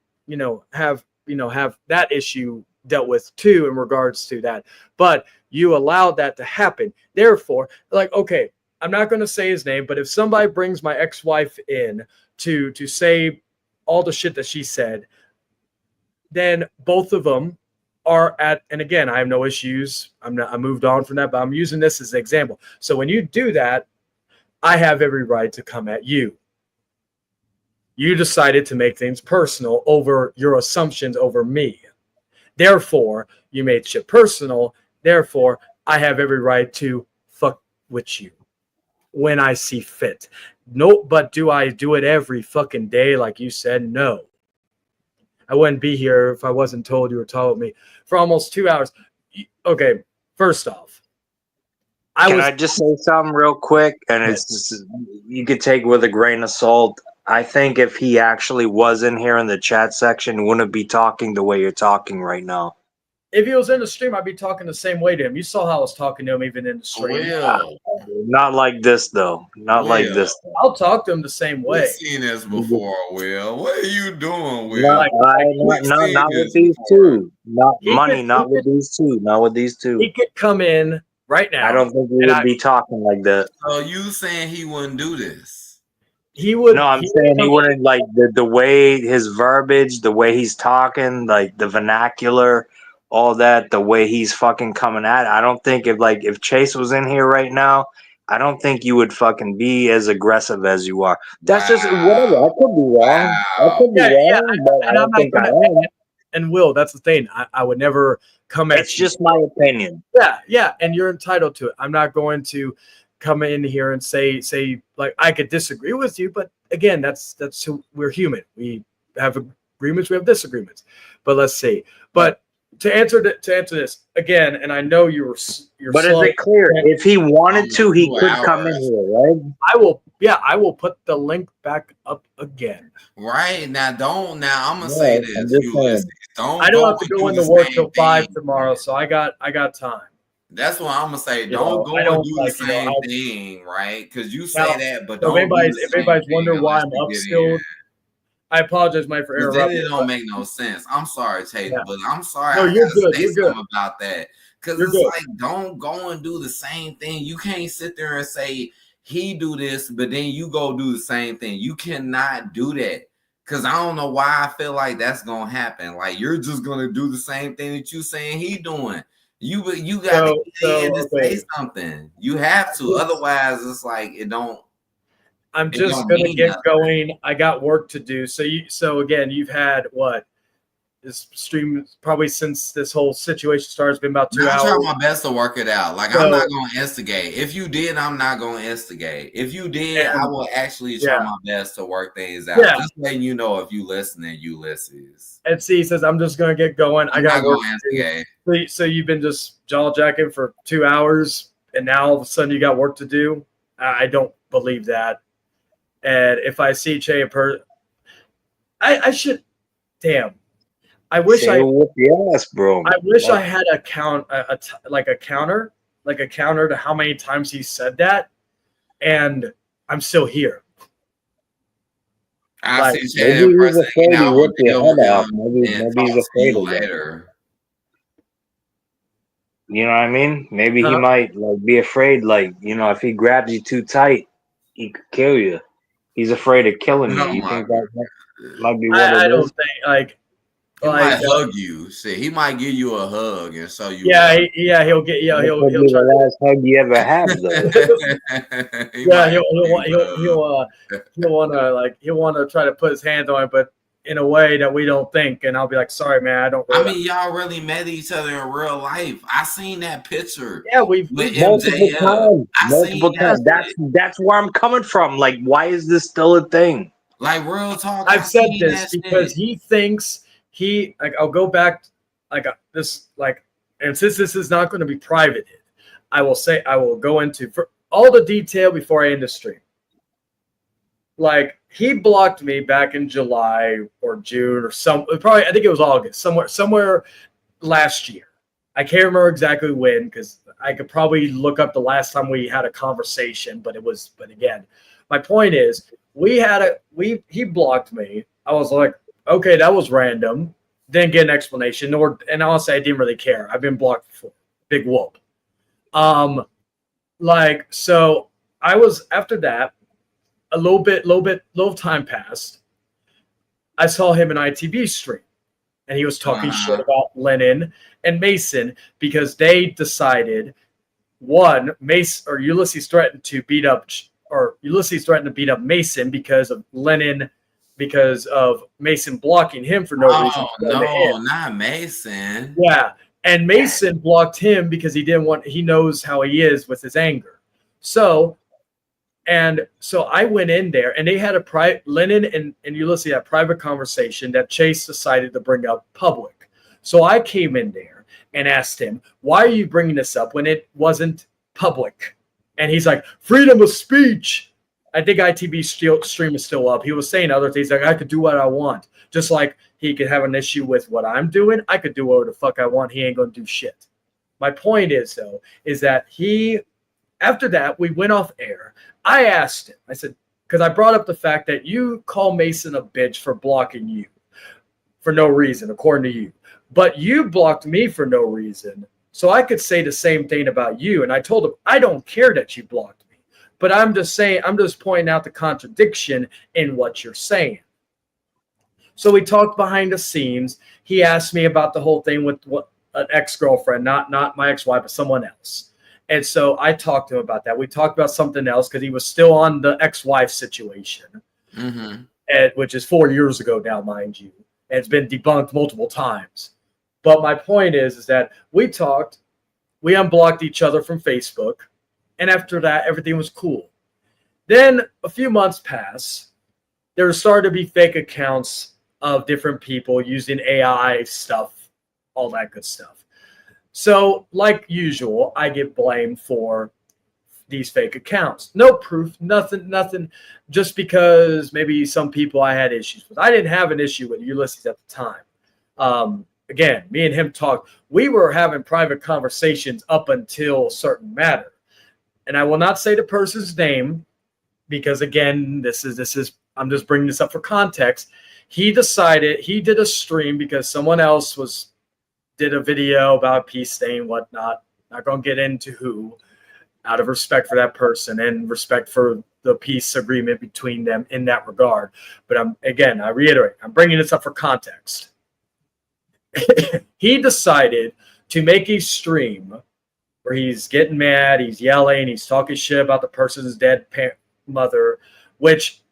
have that issue dealt with too in regards to that. But you allowed that to happen. Therefore, like, okay, I'm not going to say his name, but if somebody brings my ex-wife in to say all the shit that she said, then both of them are at, and again, I have no issues. I moved on from that, but I'm using this as an example. So when you do that, I have every right to come at you. You decided to make things personal over your assumptions over me. Therefore, you made shit personal. Therefore, I have every right to fuck with you when I see fit. No, but do I do it every fucking day like you said? No. I wouldn't be here if I wasn't told you were talking with me for almost 2 hours. Okay, first off, I just say something real quick? And it's just, you could take with a grain of salt. I think if he actually was in here in the chat section, he wouldn't be talking the way you're talking right now. If he was in the stream, I'd be talking the same way to him. You saw how I was talking to him even in the stream. Not like this, though. Not like this. I'll talk to him the same way. We've seen this before, Will. What are you doing, Will? Not with these two. Not with these two. Not with these two. He could come in right now. I don't think we would be talking like that. So you saying he wouldn't do this? He would. No, I'm saying he wouldn't, like the way his verbiage, the way he's talking, like the vernacular, all that, the way he's fucking coming at it. I don't think if Chase was in here right now, I don't think you would fucking be as aggressive as you are. That's just whatever. I could be wrong. I could be wrong, but I don't think I am. And Will, that's the thing. I would never come at you. It's just my opinion. Yeah, and you're entitled to it. I'm not going to come in here and say like I could disagree with you, but again, that's who we're human. We have agreements, we have disagreements. But let's see. But to answer this again, and I know you're. But is it clear? If he wanted to, he could come in here, right? I will put the link back up again. Right now, I'm gonna say this. I don't have to go into work till 5 tomorrow, so I got time. That's what I'm gonna say. Don't go and do the same thing, right? Because you say that, but don't. If anybody's wondering why I'm up still, I apologize, Mike, for interrupting. It don't make no sense. I'm sorry, Taylor, but I'm sorry. No, you're good. Say something about that because it's like don't go and do the same thing. You can't sit there and say he do this, but then you go do the same thing. You cannot do that because I don't know why I feel like that's gonna happen. Like you're just gonna do the same thing that you saying he doing. You got to say something. You have to, otherwise it's like it don't. I'm just gonna get going. I got work to do. So again, you've had what? This stream probably since this whole situation started, it's been about 2 hours. I try my best to work it out. Like I'm not gonna instigate. If you did, I'm not gonna instigate. If you did, I will actually try my best to work things out. Just letting you know if you listening, you listen. And C says I'm just gonna get going. I got work to do. So you've been just jaw jacking for 2 hours, and now all of a sudden you got work to do. I don't believe that. And if I see Che in person, I should. Damn. I wish I had a counter to how many times he said that, and I'm still here. I see Che in person. Maybe he's afraid of later. You know what I mean? Maybe he might be afraid. If he grabs you too tight, he could kill you. He's afraid of killing you. You think that might be what it is? I don't think he might hug you. See, he might give you a hug and so you. He'll get. He'll be the last hug you ever have, though. He'll want to try to put his hands on it, but in a way that we don't think, and I'll be like, sorry, man, I don't. I mean, y'all really met each other in real life. I seen that picture. Yeah, we've multiple times. That's where I'm coming from. Like, why is this still a thing? Like, real talk. I've said this because he thinks I'll go back this, and since this is not going to be private, I will go into for all the detail before I end the stream. Like, he blocked me back in July or June or I think it was August, somewhere last year. I can't remember exactly when, because I could probably look up the last time we had a conversation, but again, my point is he blocked me. I was like, okay, that was random. Didn't get an explanation, and honestly, I didn't really care. I've been blocked before. Big whoop. So I was, after that, a little time passed. I saw him in ITV stream, and he was talking shit about Lennon and Mason because they decided Ulysses threatened to beat up Mason because of Lennon, because of Mason blocking him for no reason. No, not Mason. Yeah, and Mason blocked him because he knows how he is with his anger. So I went in there, and they had Lennon and Ulysses had a private conversation that Chase decided to bring up public. So I came in there and asked him, why are you bringing this up when it wasn't public? And he's like, freedom of speech. I think ITV stream is still up. He was saying other things like, I could do what I want. Just like he could have an issue with what I'm doing. I could do whatever the fuck I want. He ain't going to do shit. My point is, though, is that after that, we went off air. I asked him, I said, because I brought up the fact that you call Mason a bitch for blocking you for no reason, according to you. But you blocked me for no reason. So I could say the same thing about you. And I told him, I don't care that you blocked me. But I'm just pointing out the contradiction in what you're saying. So we talked behind the scenes. He asked me about the whole thing with an ex-girlfriend, not my ex-wife, but someone else. And so I talked to him about that. We talked about something else because he was still on the ex-wife situation, which is 4 years ago now, mind you. And it's been debunked multiple times. But my point is that we talked, we unblocked each other from Facebook, and after that, everything was cool. Then a few months pass. There started to be fake accounts of different people using AI stuff, all that good stuff. So, like usual, I get blamed for these fake accounts. No proof, nothing, just because maybe some people I had issues with. I didn't have an issue with Ulysses at the time. Again, me and him talked. We were having private conversations up until a certain matter. And I will not say the person's name because, again, this is I'm just bringing this up for context. He decided, he did a stream because someone else did a video about peace stain, whatnot. Not going to get into who, out of respect for that person and respect for the peace agreement between them in that regard. But I reiterate, I'm bringing this up for context. He decided to make a stream where he's getting mad, he's yelling, he's talking shit about the person's dead mother, which,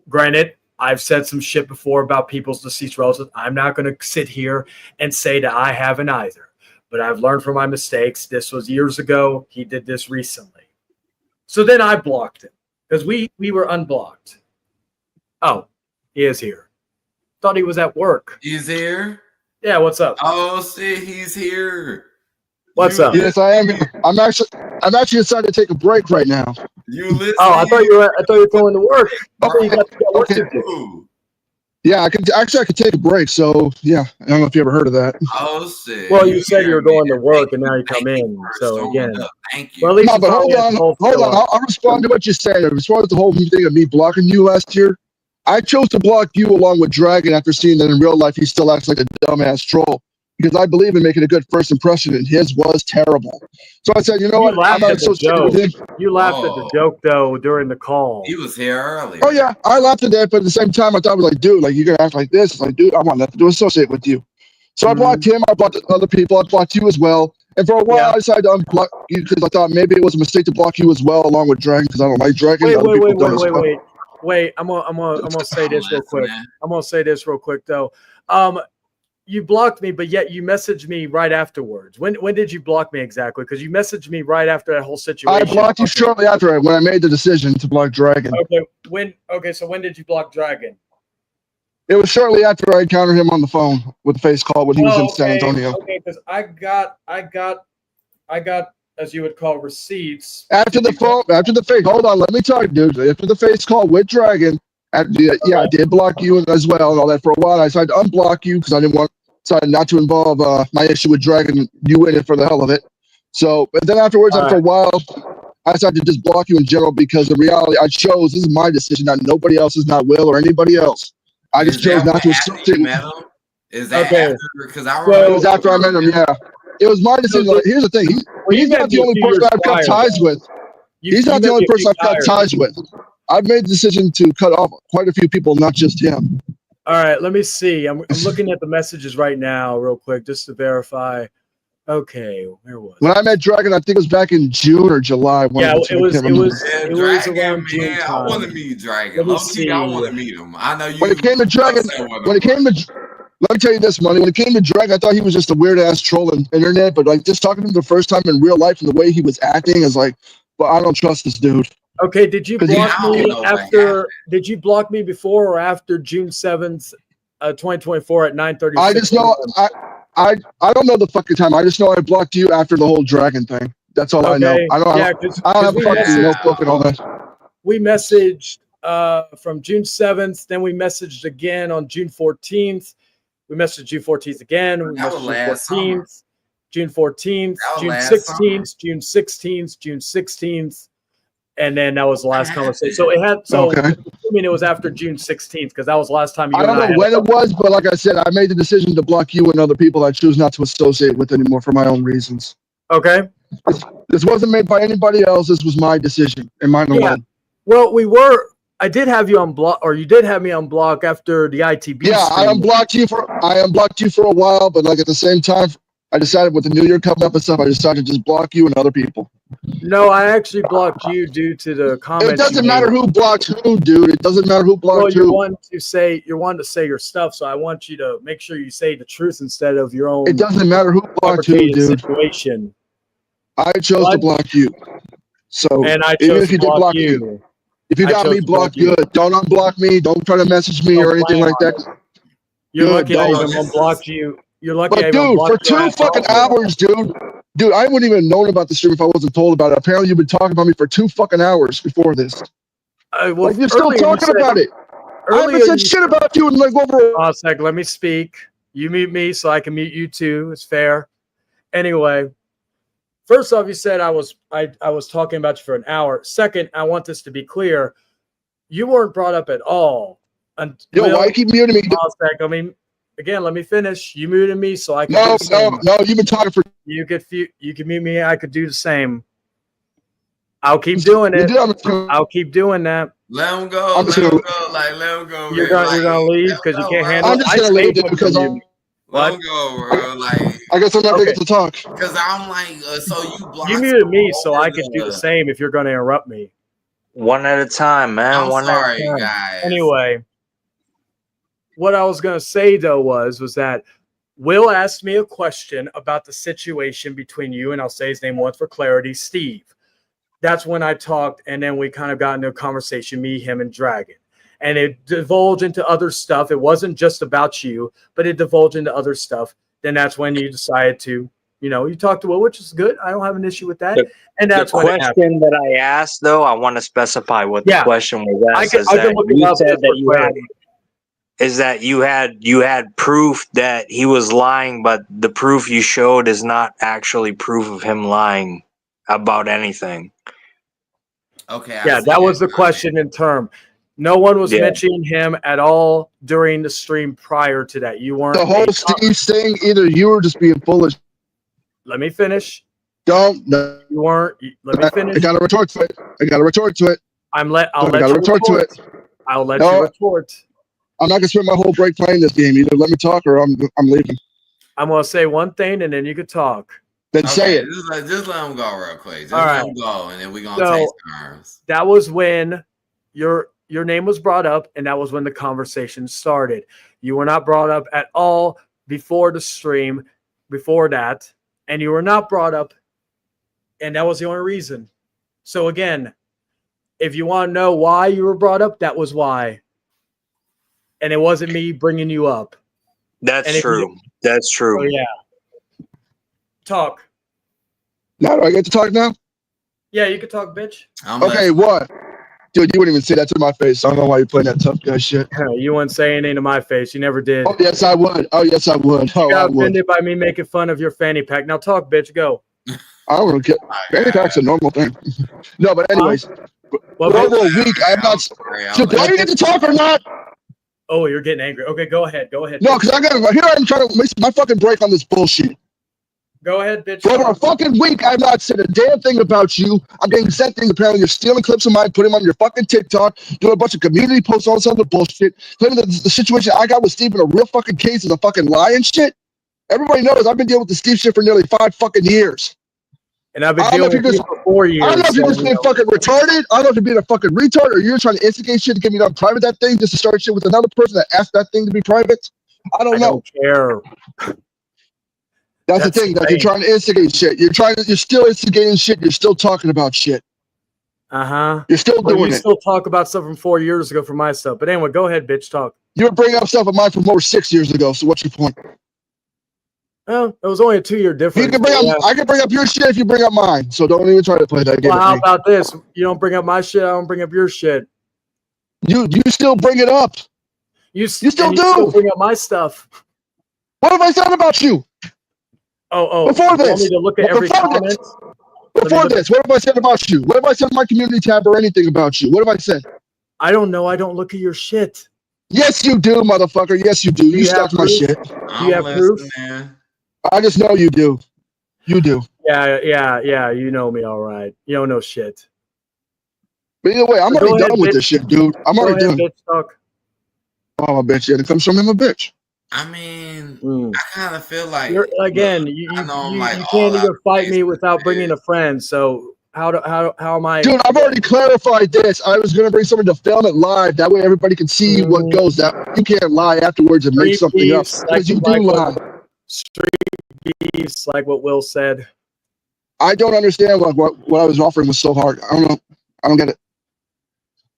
granted, I've said some shit before about people's deceased relatives. I'm not going to sit here and say that I haven't either. But I've learned from my mistakes. This was years ago. He did this recently. So then I blocked him because we were unblocked. Oh, he is here. Thought he was at work. He's here? Yeah, what's up? Oh, shit, he's here. What's up? Yes, I am. I'm actually decided to take a break right now. You listen? Oh, I thought you were going to work. Okay. Yeah, I could take a break. So yeah, I don't know if you ever heard of that. Oh shit. Well, you said you were going to work, and now you come in. So again, thank you. Well, at least no, but hold on. I'll respond to what you said. As far as the whole thing of me blocking you last year, I chose to block you along with Dragon after seeing that in real life he still acts like a dumbass troll. Because I believe in making a good first impression, and his was terrible. So I said, you know what? I'm not associated with him. You laughed at the joke, though, during the call. He was here earlier. Oh, yeah. I laughed at that, but at the same time, I thought, I was like, dude, like, you're going to act like this. It's like, dude, I want nothing to associate with you. So I blocked him. I blocked other people. I blocked you as well. And for a while, I decided to unblock you because I thought maybe it was a mistake to block you as well, along with Dragon, because I don't like Dragon. Wait. wait. I'm gonna say this real quick. Listening. I'm gonna say this real quick though. You blocked me, but yet you messaged me right afterwards. When did you block me exactly? Because you messaged me right after that whole situation. I blocked you shortly after when I made the decision to block Dragon. Okay. So when did you block Dragon? It was shortly after I encountered him on the phone with the face call when he was in San Antonio. Okay, because I got, as you would call, receipts. After the face. Hold on, let me talk, dude. After the face call with Dragon, I did block you as well and all that for a while. I decided to unblock you because I decided not to involve my issue with Dragon, you in it for the hell of it. So, but then afterwards, after a while, I decided to just block you in general because the reality I chose, this is my decision, not nobody else's, not Will or anybody else. I just chose not to associate with him. Is that after? Because I remember it was after I met him. Yeah, it was my decision. Here's the thing: he's not the only person I've cut ties with. He's not the only person I've cut ties with. I've made the decision to cut off quite a few people, not just him. All right, let me see. I'm looking at the messages right now, real quick, just to verify. Okay, where was when I met Dragon? I think it was back in June or July. Yeah, it was around June time. I want to meet Dragon. Low-key, I want to meet him. I know you. When it came to Dragon, let me tell you this, Money. When it came to Dragon, I thought he was just a weird ass troll on the internet. But like just talking to him the first time in real life and the way he was acting is like, but I don't trust this dude. Okay, did you block me after? Did you block me before or after June 7th, 2024 at 9:36? I just know I don't know the fucking time. I just know I blocked you after the whole Dragon thing. That's all I know. I don't have fucking notebook and all that. We messaged from June 7th, then we messaged again on June 14th. We messaged June 14th again. We messaged June 14th, June 16th, June 16th, June 16th. And then that was the last conversation. So it had I mean it was after June 16th because that was the last time you. I don't know when it was, but like I said, I made the decision to block you and other people I choose not to associate with anymore for my own reasons. Okay. This wasn't made by anybody else. This was my decision and mine alone. Well, I did have you on block, or you did have me on block after the ITB. Yeah, I unblocked you for a while, but like at the same time, I decided with the New Year coming up and stuff, I decided to just block you and other people. No, I actually blocked you due to the comments. It doesn't matter who blocked who, dude. It doesn't matter who blocked who. You're wanting to say your stuff, so I want you to make sure you say the truth instead of your own. It doesn't matter who blocked who, dude. Situation. I chose to block you. So and I even chose if you to did block you. me, if you got me blocked, good. Don't unblock me. Don't try to message me or anything like that. You're lucky I even unblocked you. You're lucky. But dude, for 2 fucking hours, dude, I wouldn't even have known about the stream if I wasn't told about it. Apparently, you've been talking about me for 2 fucking hours before this. Like you're still talking about it. I haven't said shit about you in like over. A sec, let me speak. You mute me so I can mute you too. It's fair. Anyway, first off, you said I was talking about you for an hour. Second, I want this to be clear. You weren't brought up at all. Yo, why you keep muting me? Sec, I mean. Again, let me finish. You muted me, so I can. No. You've been talking for. You could mute me. I could do the same. I'll keep doing it. I'll keep doing that. Let him go. Let him go. Like let him go. You're gonna leave because you can't handle. I'm just gonna leave because I'm. Let him go, bro. Like I guess I'm not gonna get to talk. Because I'm like, so you blocked. You muted me, so I could do the same if you're gonna interrupt me. One at a time, man. I'm sorry, guys. Anyway. What I was going to say, though, was that Will asked me a question about the situation between you, and I'll say his name once for clarity, Steve. That's when I talked, and then we kind of got into a conversation, me, him, and Dragon. And it divulged into other stuff. It wasn't just about you, but it divulged into other stuff. Then that's when you decided to, you talked to Will, which is good. I don't have an issue with that. And that's the question that I asked, though, I want to specify what the question was asked. Is that you had proof that he was lying, but the proof you showed is not actually proof of him lying about anything. Okay. Yeah, that was the question in term. No one was mentioning him at all during the stream prior to that. You weren't. The whole Steve thing, either you were just being foolish. Let me finish. No. You weren't. Let me finish. I got to retort to it. I'll let you retort. I'll let you retort. I'm not gonna spend my whole break playing this game. Either let me talk or I'm leaving. I'm gonna say one thing and then you can talk. Then say it. Just let him go real quick. Just all right. let him go, and then we're gonna take turns. That was when your your name was brought up, and that was when the conversation started. You were not brought up at all before the stream, before that, and you were not brought up, and that was the only reason. So again, if you want to know why you were brought up, that was why. And it wasn't me bringing you up. That's true. That's true. Oh, yeah. Talk. Now do I get to talk now? Yeah, you can talk, bitch. Okay, what? Dude, you wouldn't even say that to my face. I don't know why you're playing that tough guy shit. You wouldn't say anything to my face. You never did. Oh, yes, I would. Oh, yes, I would. You Oh, I got would. offended by me making fun of your fanny pack. Now talk, bitch. Go. I don't care. Fanny pack's a normal thing. No, but anyways. Well, over a week, I have not. So do I get to talk or not? Oh, you're getting angry. Okay, go ahead. Go ahead. No, because here I am trying to waste my fucking break on this bullshit. Go ahead, bitch. For over a fucking week, I've not said a damn thing about you. I'm getting sent things. Apparently, you're stealing clips of mine, putting them on your fucking TikTok, doing a bunch of community posts, all this other bullshit. Claiming that the situation I got with Steve in a real fucking case is a fucking lie and shit. Everybody knows I've been dealing with the Steve shit for nearly 5 fucking years. And I've been dealing with you for 4 years. I don't know if you're just being fucking retarded. I don't know if you're being a fucking retard or you're trying to instigate shit to get me to private that thing just to start shit with another person that asked that thing to be private. I don't know. I don't care. That's the thing, that you're trying to instigate shit. You're still instigating shit. You're still talking about shit. You're still doing it. You still talk about stuff from 4 years ago for my stuff. But anyway, go ahead, bitch. Talk. You were bringing up stuff of mine from over 6 years ago. So what's your point? Well, it was only a 2-year difference. You can bring up, I can bring up your shit if you bring up mine. So don't even try to play that game. Well, how about this? You don't bring up my shit. I don't bring up your shit. You still bring it up. You still do. You still bring up my stuff. What have I said about you? Oh. Before this, you want me to look at every comment? Before this, what have I said about you? What have I said in my community tab or anything about you? What have I said? I don't know. I don't look at your shit. Yes, you do, motherfucker. Yes, you do. You stalk my shit. Do you have proof? I just know you do. You do. Yeah. You know me all right. You don't know shit. But either way, I'm already done with this shit, dude. I'm already done. Bitch, talk. Oh, my bitch. Yeah, it comes from him, a bitch. I mean, I kind of feel like you can't even fight me without bringing a friend. So how am I? Dude, I've already clarified this. I was gonna bring someone to film it live. That way, everybody can see what goes. That you can't lie afterwards and make something up because you do lie. Street beefs, like what Will said. I don't understand what I was offering was so hard. I don't know. I don't get it.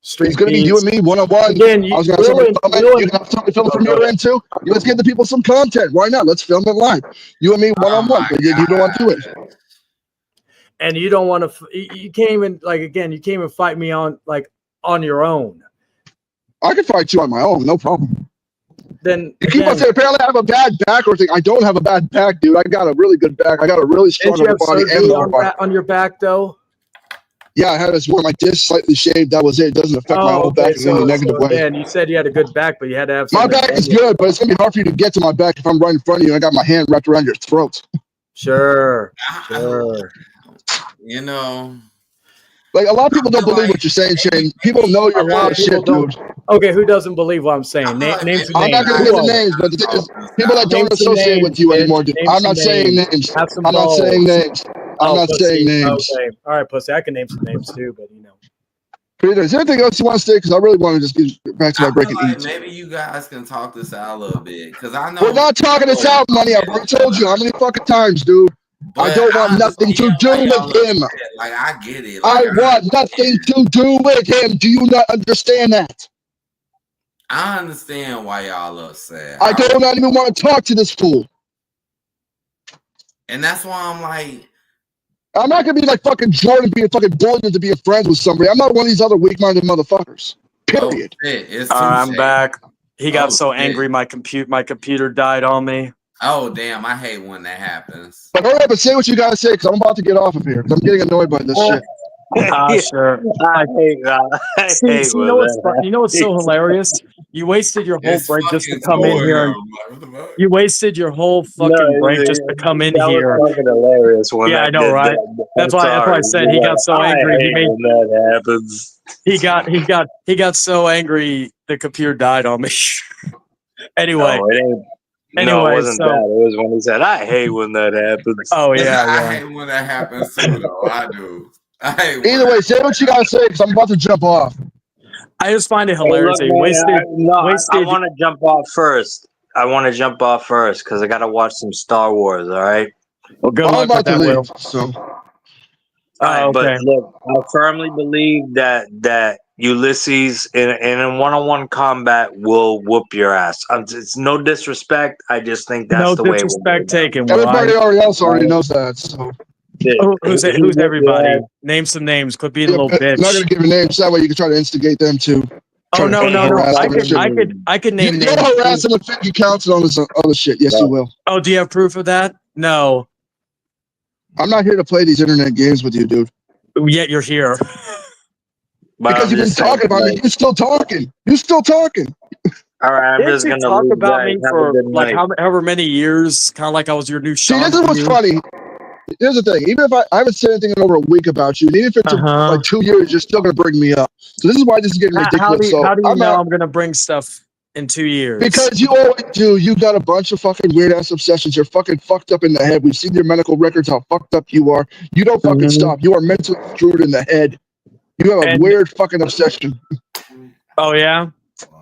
It's going to be you and me one-on-one. Again, I was going to you can have something film from your end too. Let's give the people some content. Why not? Let's film it live. You and me one-on-one. But you don't want to do it. And you don't want to. You can't even you can't even fight me on your own. I can fight you on my own, no problem. Then you keep on saying apparently I have a bad back or thing. I don't have a bad back, dude. I got a really good back. I got a really strong upper body and lower body. On your back though. Yeah, I had my disc slightly shaved. That was it. It doesn't affect my whole back in a negative way. Man, you said you had a good back, but you had to have. My back is good, but it's gonna be hard for you to get to my back if I'm right in front of you and I got my hand wrapped around your throat. Sure. You know, like a lot of people don't believe what you're saying, Shane. People know you're full of shit, dude. Okay, who doesn't believe what I'm saying? Names. I'm not gonna get the names, but the thing is, people that don't associate with you anymore. I'm not saying names. I'm not saying names. I'm not saying names. Okay. All right, pussy. I can name some names too, but you know. Peter, is there anything else you want to say? Because I really want to just get back to my break and eat. Maybe you guys can talk this out a little bit. Because I know we're not talking this out, money. I've already told you how many fucking times, dude. I don't want nothing to do with him. Like I get it. I want nothing to do with him. Do you not understand that? I understand why y'all upset. I do not even want to talk to this fool. And that's why I'm like, I'm not gonna be like fucking Jordan being fucking bullied to be a friend with somebody. I'm not one of these other weak-minded motherfuckers. Period. I'm back. He got so angry my computer died on me. Oh damn, I hate when that happens. But hurry up and say what you gotta say, because I'm about to get off of here. I'm getting annoyed by this shit. Sure. I hate that. You know what's so hilarious? You wasted your whole break just to come in here. You wasted your whole fucking break just to come in here. Fucking hilarious. Yeah, I know, right? That's why I said he got so angry. That happens. He got so angry the computer died on me. Anyway. No, it wasn't that. It was when he said, "I hate when that happens." Oh yeah, I hate when that happens too. Though I do. Either way, say what you gotta say, because I'm about to jump off. I just find it Hey, hilarious. look, They man, I wasted. want to jump off first. Because I got to watch some Star Wars, all right? Well, good I'm luck with about to that, Will. leave. So All right, but Okay. look, I firmly believe that Ulysses in one-on-one combat will whoop your ass. It's no disrespect. I just think that's No the way it will disrespect go down. taken, Will. everybody else already Right? knows that. So Who's He whooped everybody? your ass. Name some names. Quit being a yeah, little I'm not gonna bitch. give names. That way you can try to instigate them to Oh try to no. harass them and shit. I could name You'll names. harass them with 50 counts and all this other shit. Yes, you will. Oh, do you have proof of that? No. I'm not here to play these internet games with you, dude. Yet you're here. But Because I'm you've been just saying, talking about me. like, You're still talking. You're still talking. all right, I'm Didn't just you gonna talk leave, about guys. me Have a for good like night. however many years? Kind of like I was your new See, Sean. this is what's funny. Here's the thing. Even if I haven't said anything in over a week about you, and even if it's like 2 years, you're still going to bring me up. So this is why this is getting ridiculous. How do you I'm know out I'm gonna bring stuff in 2 years? because you always do. You got a bunch of fucking weird ass obsessions. You're fucking fucked up in the head. We've seen your medical records, how fucked up you are. You don't fucking stop. You are mentally screwed in the head. You have a weird fucking obsession. Oh yeah?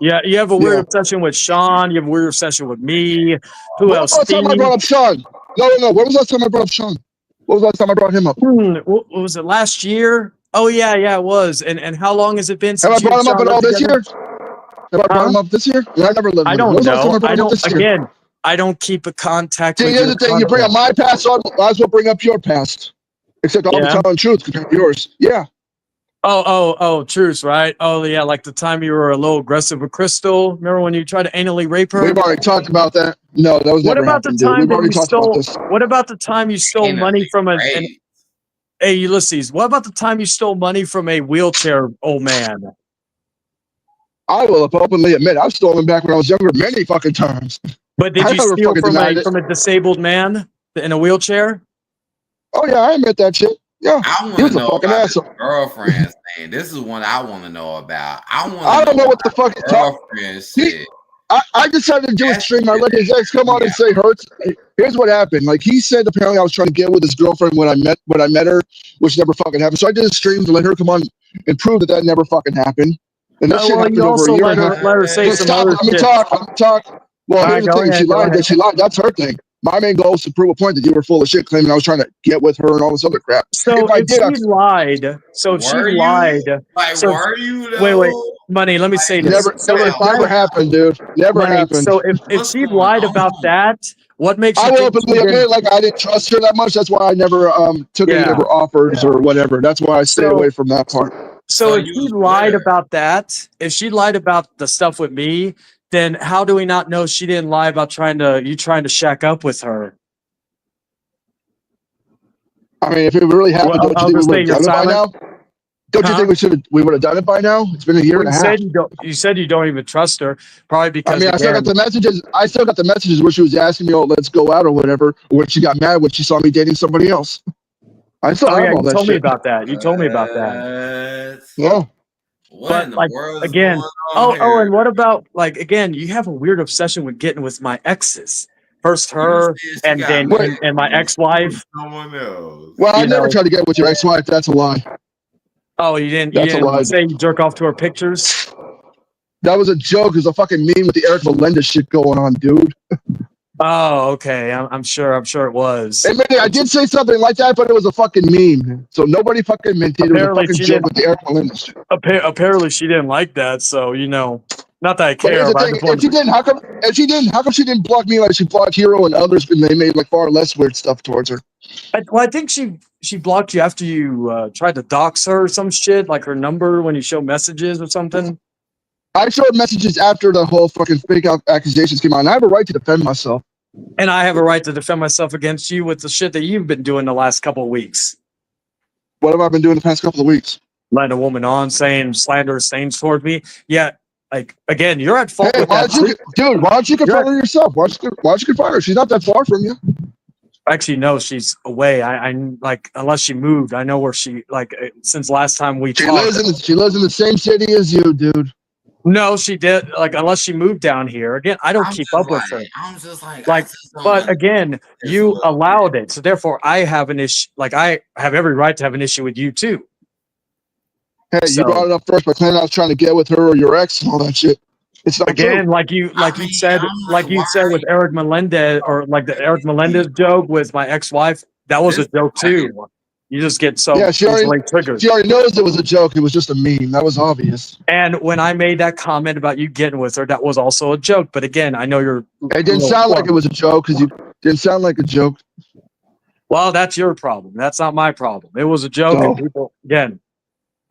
Yeah, you have a weird obsession with Sean. You have a weird obsession with me. Who When else? was the last time I brought up Sean? No. When was the last time I brought up Sean? What was the last time I brought him up? What was it? Last year? Oh yeah, it was. And how long has it been Have I since you brought and him up Sean at all lived this together? year? Have I brought him up this year? Yeah, I never lived with I him. don't When was the last time know. I brought him up this year? Again, I don't keep a contact See, with here's your the thing. You bring up contact. my past, so I might as well bring up your past. Except I'll be telling the truth compared to yours. Yeah. Oh, truce, right? Oh yeah, like the time you were a little aggressive with Crystal. Remember when you tried to anally rape her? We've already talked about that. No, that was What never about the happened, dude. time We've that already you talked about stole? this. What about the time you stole money from Hey Ulysses? What about the time you stole money from a wheelchair old man? I will openly admit I've stolen back when I was younger many fucking times. But did I you never steal fucking from denied it. a disabled man in a wheelchair? Oh yeah, I admit that shit. Yeah, I he want was to a know fucking about his asshole. girlfriend thing. This is what I want to know about. I don't know what the fuck he's talking. Girlfriend shit. I decided to do a stream. I let his ex come on and say hurts. Here's what happened. Like he said, apparently I was trying to get with his girlfriend when I met her, which never fucking happened. So I did a stream to let her come on and prove that never fucking happened. And this shit happened over a year and a half. let her say some stop. other Let me shit. talk. Let me talk. Well, here's the thing. She lied. That she lied. That's her thing. My main goal is to prove a point that you were full of shit, claiming I was trying to get with her and all this other crap. So if she lied, Were you though? wait, Money. Let me say this. Never happened, dude. Never happened. So if she lied about that, what makes you I will think openly admit, like I didn't trust her that much. That's why I never took any of her offers or whatever. That's why I stay away from that part. So if she lied about that, if she lied about the stuff with me, then how do we not know she didn't lie about trying to shack up with her? I mean, if it really happened, don't you think we would have done it by now? Don't you think we would have done it by now? It's been a year and a half. You said you don't even trust her, probably because I mean, I still got the messages. I still got the messages where she was asking me, "Oh, let's go out" or whatever. Or when she got mad when she saw me dating somebody else. I still have all that shit. You told me about that. Yeah. What in the world is again? going on here? And what about again? You have a weird obsession with getting with my exes. First her, and then and my ex-wife. Someone else. Well, I never tried to get with your ex-wife. That's a lie. Oh, you didn't? That's you a lie. didn't say you jerk off to her pictures? That was a joke. It was a fucking meme with the Eric Melendez shit going on, dude. Oh, okay. I'm sure it was. Hey, I did say something like that, but it was a fucking meme. So nobody fucking meant it. It was a fucking joke with the Eric Melendez shit. Apparently, she didn't like that. So not that I care. But here's the thing: if she didn't, how come she didn't block me like she blocked Hero and others, and they made like far less weird stuff towards her? I think she blocked you after you tried to dox her or some shit, like her number when you show messages or something. I showed messages after the whole fucking fake accusations came out, and I have a right to defend myself. And I have a right to defend myself against you with the shit that you've been doing the last couple of weeks. What have I been doing the past couple of weeks? Letting a woman on, saying slanderous things toward me. Yeah, again, you're at fault with that. Dude, why don't you confront her yourself? Why don't you confront her? She's not that far from you. Actually, no, she's away. I unless she moved. I know where she since last time we talked. She lives in the same city as you, dude. No, she did. Unless she moved down here. Again, I don't keep up with her. I'm just but again, you allowed it. So therefore I have an issue. I have every right to have an issue with you too. Hey, you So brought it up first by claiming I was trying to get with her or your ex and all that shit. It's not again, true. like you said, I'm like, why? with Eric Melendez, or like the Eric Melendez joke with my ex-wife, that was a joke too. You just get so Yeah, she easily triggered. already knows it was a joke. It was just a meme. That was obvious. And when I made that comment about you getting with her, that was also a joke. But again, I know you're. It didn't sound like it was a joke because you didn't sound like a joke. Well, that's your problem. That's not my problem. It was a joke, So, and people again.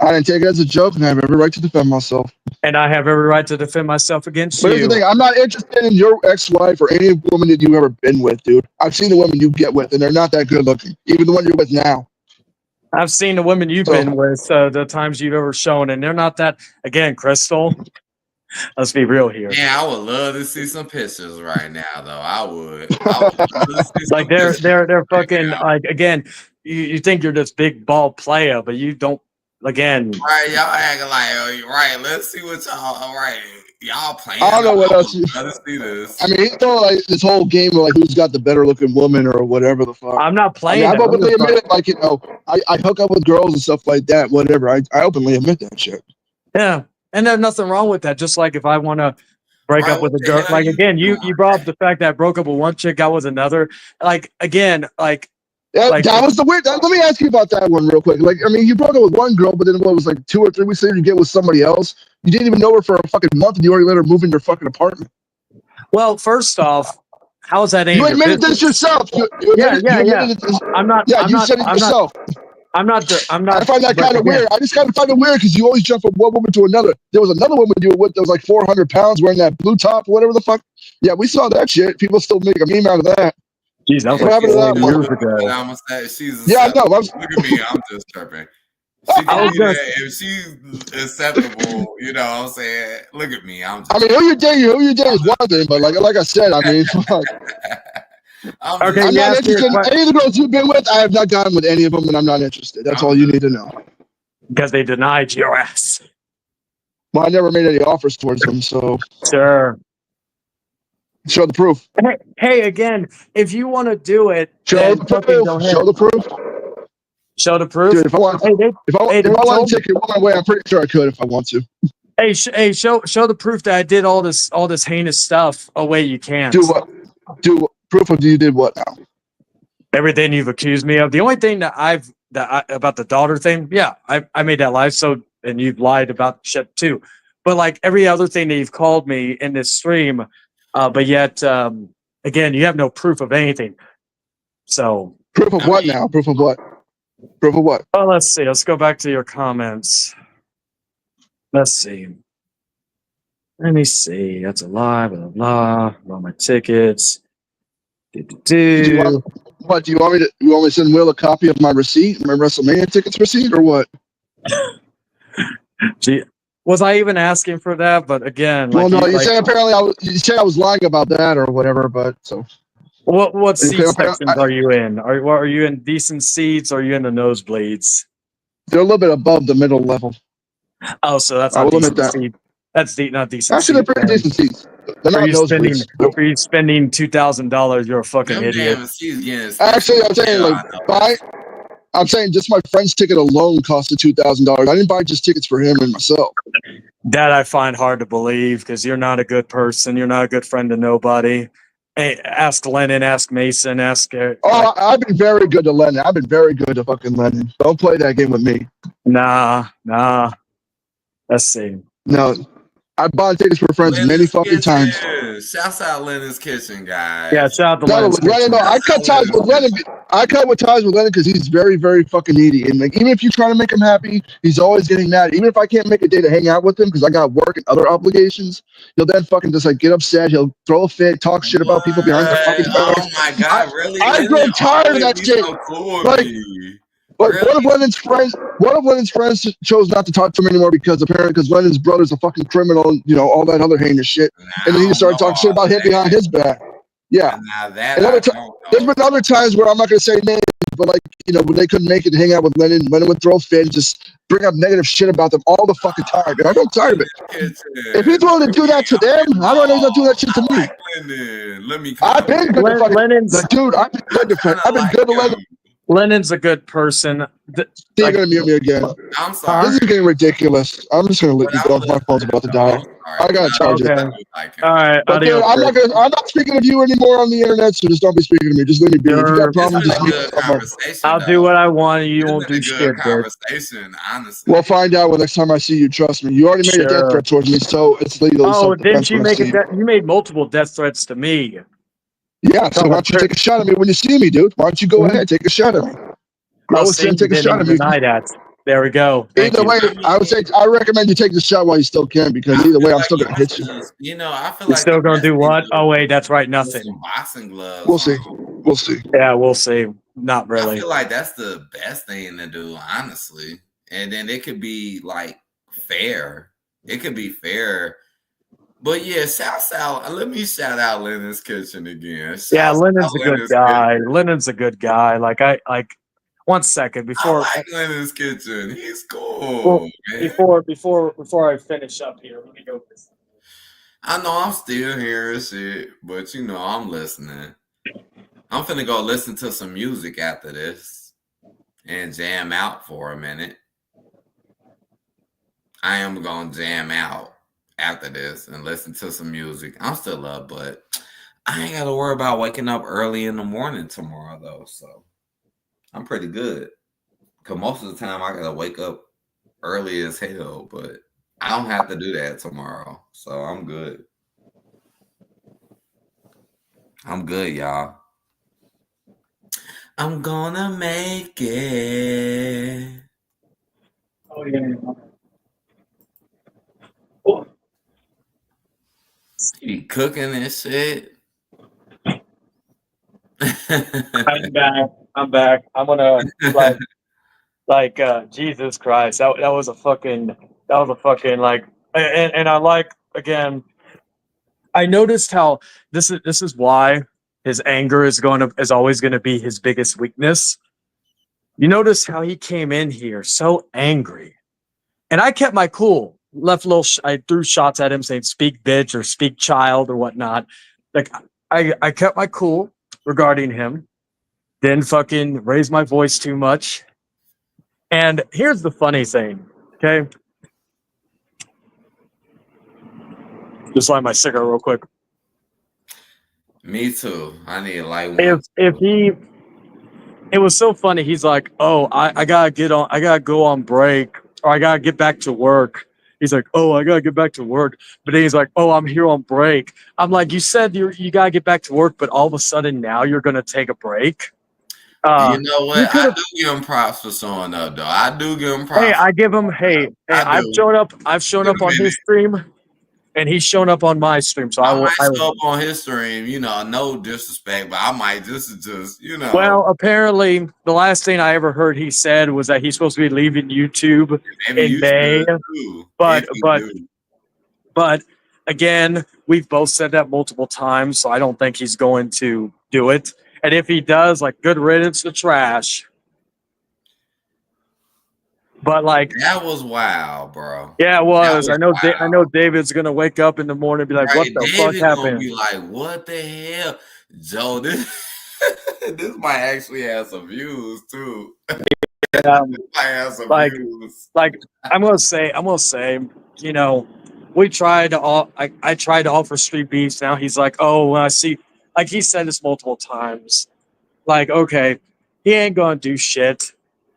I didn't take it as a joke, and I have every right to defend myself. And I have every right to defend myself against But here's you. the thing: I'm not interested in your ex-wife or any woman that you've ever been with, dude. I've seen the women you get with, and they're not that good looking. Even the one you're with now. I've seen the women you've been with, the times you've ever shown, and they're not that. Again, Crystal. Let's be real here. Yeah, I would love to see some pictures right now, though. I would love to see some Like they're fucking right like again. You think you're this big ball player, but you don't. Again, right, y'all acting like right. Let's see what y'all right. Y'all playing. I don't know what else. Let's see this. I mean, it's all like this whole game of like who's got the better looking woman or whatever the fuck. I'm not playing. I've openly admitted, like, you know, I hook up with girls and stuff like that. Whatever. I openly admit that shit. Yeah, and there's nothing wrong with that. Just like if I want to break up with a girl, like again, you brought up the fact that I broke up with one chick, got with another. Like again, like. That was the weird. Let me ask you about that one real quick. Like, I mean, you broke up with one girl, but then what was like 2 or 3 weeks later, you get with somebody else. You didn't even know her for a fucking month, and you already let her move in your fucking apartment. Well, first off, how is that? You admitted this yourself. Yeah. I'm not. Yeah, I'm you not, said it I'm yourself. I'm not. I find that kind of weird. I just kind of find it weird because you always jump from one woman to another. There was another woman you were with that was like 400 pounds wearing that blue top, whatever the fuck. Yeah, we saw that shit. People still make a meme out of that. Jeez, that was what like happened to that one? I'm gonna say she's yeah, I know. Look at me, I'm just tripping. She can be that if she's acceptable, you know what I'm saying? Look at me, I'm just I mean, who you dating is one thing, but like I said, I mean, fuck. I'm not interested in any of the girls you've been with. I have not gotten with any of them, and I'm not interested. That's all you need to know. Because they denied your ass. Well, I never made any offers towards them, so. Sure. Show the proof. Hey, again, if you want to do it, show the proof. Show the proof. Show the proof. Dude, if I want to take your woman away, I'm pretty sure I could if I want to. Hey, show the proof that I did all this heinous stuff. Oh wait, you can't. Do what? Proof of you did what now? Everything you've accused me of. The only thing that about the daughter thing, yeah, I made that lie. So, and you've lied about shit too. But like every other thing that you've called me in this stream. But yet, again, you have no proof of anything. So proof of what now? Proof of what? Proof of what? Oh, let's see. Let's go back to your comments. Let's see. Let me see. That's a lie. Blah blah blah. All my tickets. Do you want me to send Will a copy of my receipt, my WrestleMania tickets receipt, or what? Gee. Was I even asking for that? But again, well, no, you say apparently you say I was lying about that or whatever. But so, what seat sections are you in? Are you in decent seats? Or are you in the nosebleeds? They're a little bit above the middle level. Oh, so that's not decent seat. That's not decent. Actually, they're pretty decent seats. They're not nosebleeds. For you spending $2,000, you're a fucking idiot. Actually, I'm saying I'm saying just my friend's ticket alone costed $2,000. I didn't buy just tickets for him and myself. That I find hard to believe because you're not a good person. You're not a good friend to nobody. Hey, ask Lennon, ask Mason, ask. I've been very good to Lennon. I've been very good to fucking Lennon. Don't play that game with me. Nah. Let's see. No, I bought tickets for friends many fucking times. Shouts out Lennon's Kitchen, guys. Yeah, shout out to Lennon's Kitchen. No, I cut ties with Lennon. I cut ties with Lennon because he's very, very fucking needy. And like, even if you try to make him happy, he's always getting mad. Even if I can't make a day to hang out with him because I got work and other obligations, he'll then fucking just like get upset. He'll throw a fit, talk shit about people behind the fucking back. Oh my god, really? I grow tired of that shit. So cool but really? One of Lennon's friends chose not to talk to him anymore because Lennon's brother's a fucking criminal and all that other heinous shit. And then he started talking shit about him behind his back. Yeah. There's been other times where I'm not gonna say names, but like when they couldn't make it to hang out with Lennon would throw a fit and just bring up negative shit about them all the fucking time. And I'm tired of it. If he's willing to do that to them, how do I know he's not doing that shit to me? Let me. I've been good to Lennon. Dude, I've been good to Lennon. Lennon's a good person. You're gonna mute me again. I'm sorry. This is getting ridiculous. I'm just gonna let you go. My phone's about to die. I gotta charge it. All right, But dude, I'm not speaking of you anymore on the internet, so just don't be speaking to me. Just let me be. If you got problems, just mute someone. I'll do what I want. You won't do shit, bitch. Conversation, honestly. We'll find out when next time I see you. Trust me. You already made a death threat towards me, so it's legal. Oh, didn't you make you made multiple death threats to me? Yeah. So why don't you take a shot at me when you see me, dude? Why don't you go ahead, take a shot at me? I'll take a shot at me. There we go. Either way, I recommend you take the shot while you still can, because either way, I'm still gonna hit you. You know, I feel You're like still gonna do what? Oh wait, that's right, nothing. some boxing gloves. We'll see. We'll see. Yeah, we'll see. Not I really. feel like that's the best thing to do, honestly. And then it could be like fair. It could be fair. But yeah, let me shout out Lennon's Kitchen again. Lennon's a good guy. Lennon's a good guy. Like 1 second before I like Lennon's Kitchen. He's cool. Well, man. before I finish up here, let me go. I know I'm still hearing shit, but you know I'm listening. I'm finna go listen to some music after this and jam out for a minute. I am gonna jam out after this and listen to some music. I'm still up, but I ain't gotta worry about waking up early in the morning tomorrow though, so I'm pretty good. Cause most of the time I gotta wake up early as hell, but I don't have to do that tomorrow, so I'm good. I'm good, y'all. I'm gonna make it. Oh yeah. You be cooking and shit. I'm back. I'm gonna Jesus Christ. That was a fucking like, and I like, again, I noticed how this is why his anger is always gonna be his biggest weakness. You notice how he came in here so angry, and I kept my cool. I threw shots at him saying "speak bitch" or "speak child" or whatnot. Like I kept my cool regarding him. Didn't fucking raise my voice too much. And here's the funny thing, okay? Just light my cigarette real quick. Me too. I need a light one. It was so funny. He's like, "Oh, I gotta go on break, or I gotta get back to work." He's like, "Oh, I gotta get back to work," but then he's like, "Oh, I'm here on break." I'm like, "You said you gotta get back to work, but all of a sudden now you're gonna take a break." You know what? I do give him props for showing up, though. I do give him props. Hey, I give him. Hey, I've shown up. I've shown up on his stream, and he's shown up on my stream. So I might show up on his stream. You know, no disrespect, but I might just you know. Well, apparently, the last thing I ever heard he said was that he's supposed to be leaving YouTube in May. But again, we've both said that multiple times, so I don't think he's going to do it. And if he does, like, good riddance to trash. But like, that was wild, bro. Yeah, it was. I know David's gonna wake up in the morning and be like, "What the fuck happened?" Be like, "What the hell, Joe? This might actually have some views too." Might have some views. Like, I'm gonna say, you know, I tried to offer street beefs. Now he's like, "Oh, when I see," like he said this multiple times. Like, okay, he ain't gonna do shit.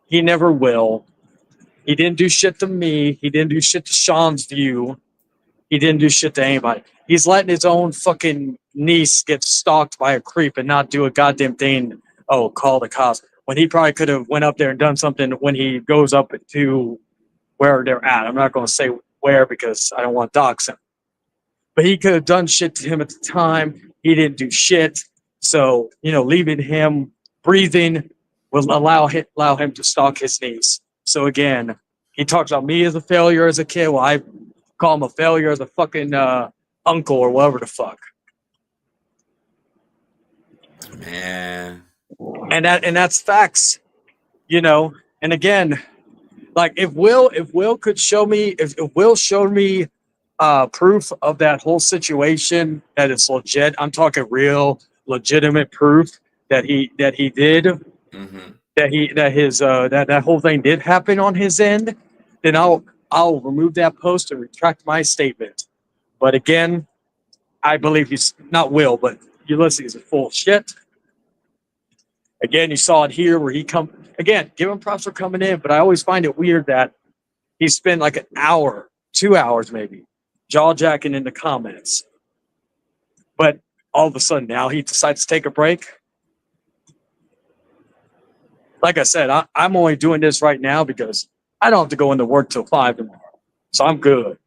He never will. He didn't do shit to me. He didn't do shit to Sean's View. He didn't do shit to anybody. He's letting his own fucking niece get stalked by a creep and not do a goddamn thing. Oh, call the cops. When he probably could have went up there and done something when he goes up to where they're at. I'm not going to say where because I don't want to dox him. But he could have done shit to him at the time. He didn't do shit. So, you know, leaving him breathing will allow him to stalk his niece. So again, he talks about me as a failure as a kid. Well, I call him a failure as a fucking uncle or whatever the fuck. Man. And that's facts, you know. And again, like if Will could show me, if Will showed me proof of that whole situation that it's legit. I'm talking real legitimate proof that he did. Mm-hmm. that whole thing did happen on his end, then I'll remove that post and retract my statement. But again, I believe he's not Will, but Ulysses is full of shit. Again, you saw it here where give him props for coming in, but I always find it weird that he spent like an hour, 2 hours maybe, jaw jacking in the comments. But all of a sudden now he decides to take a break. Like I said, I'm only doing this right now because I don't have to go into work till 5 tomorrow. So I'm good.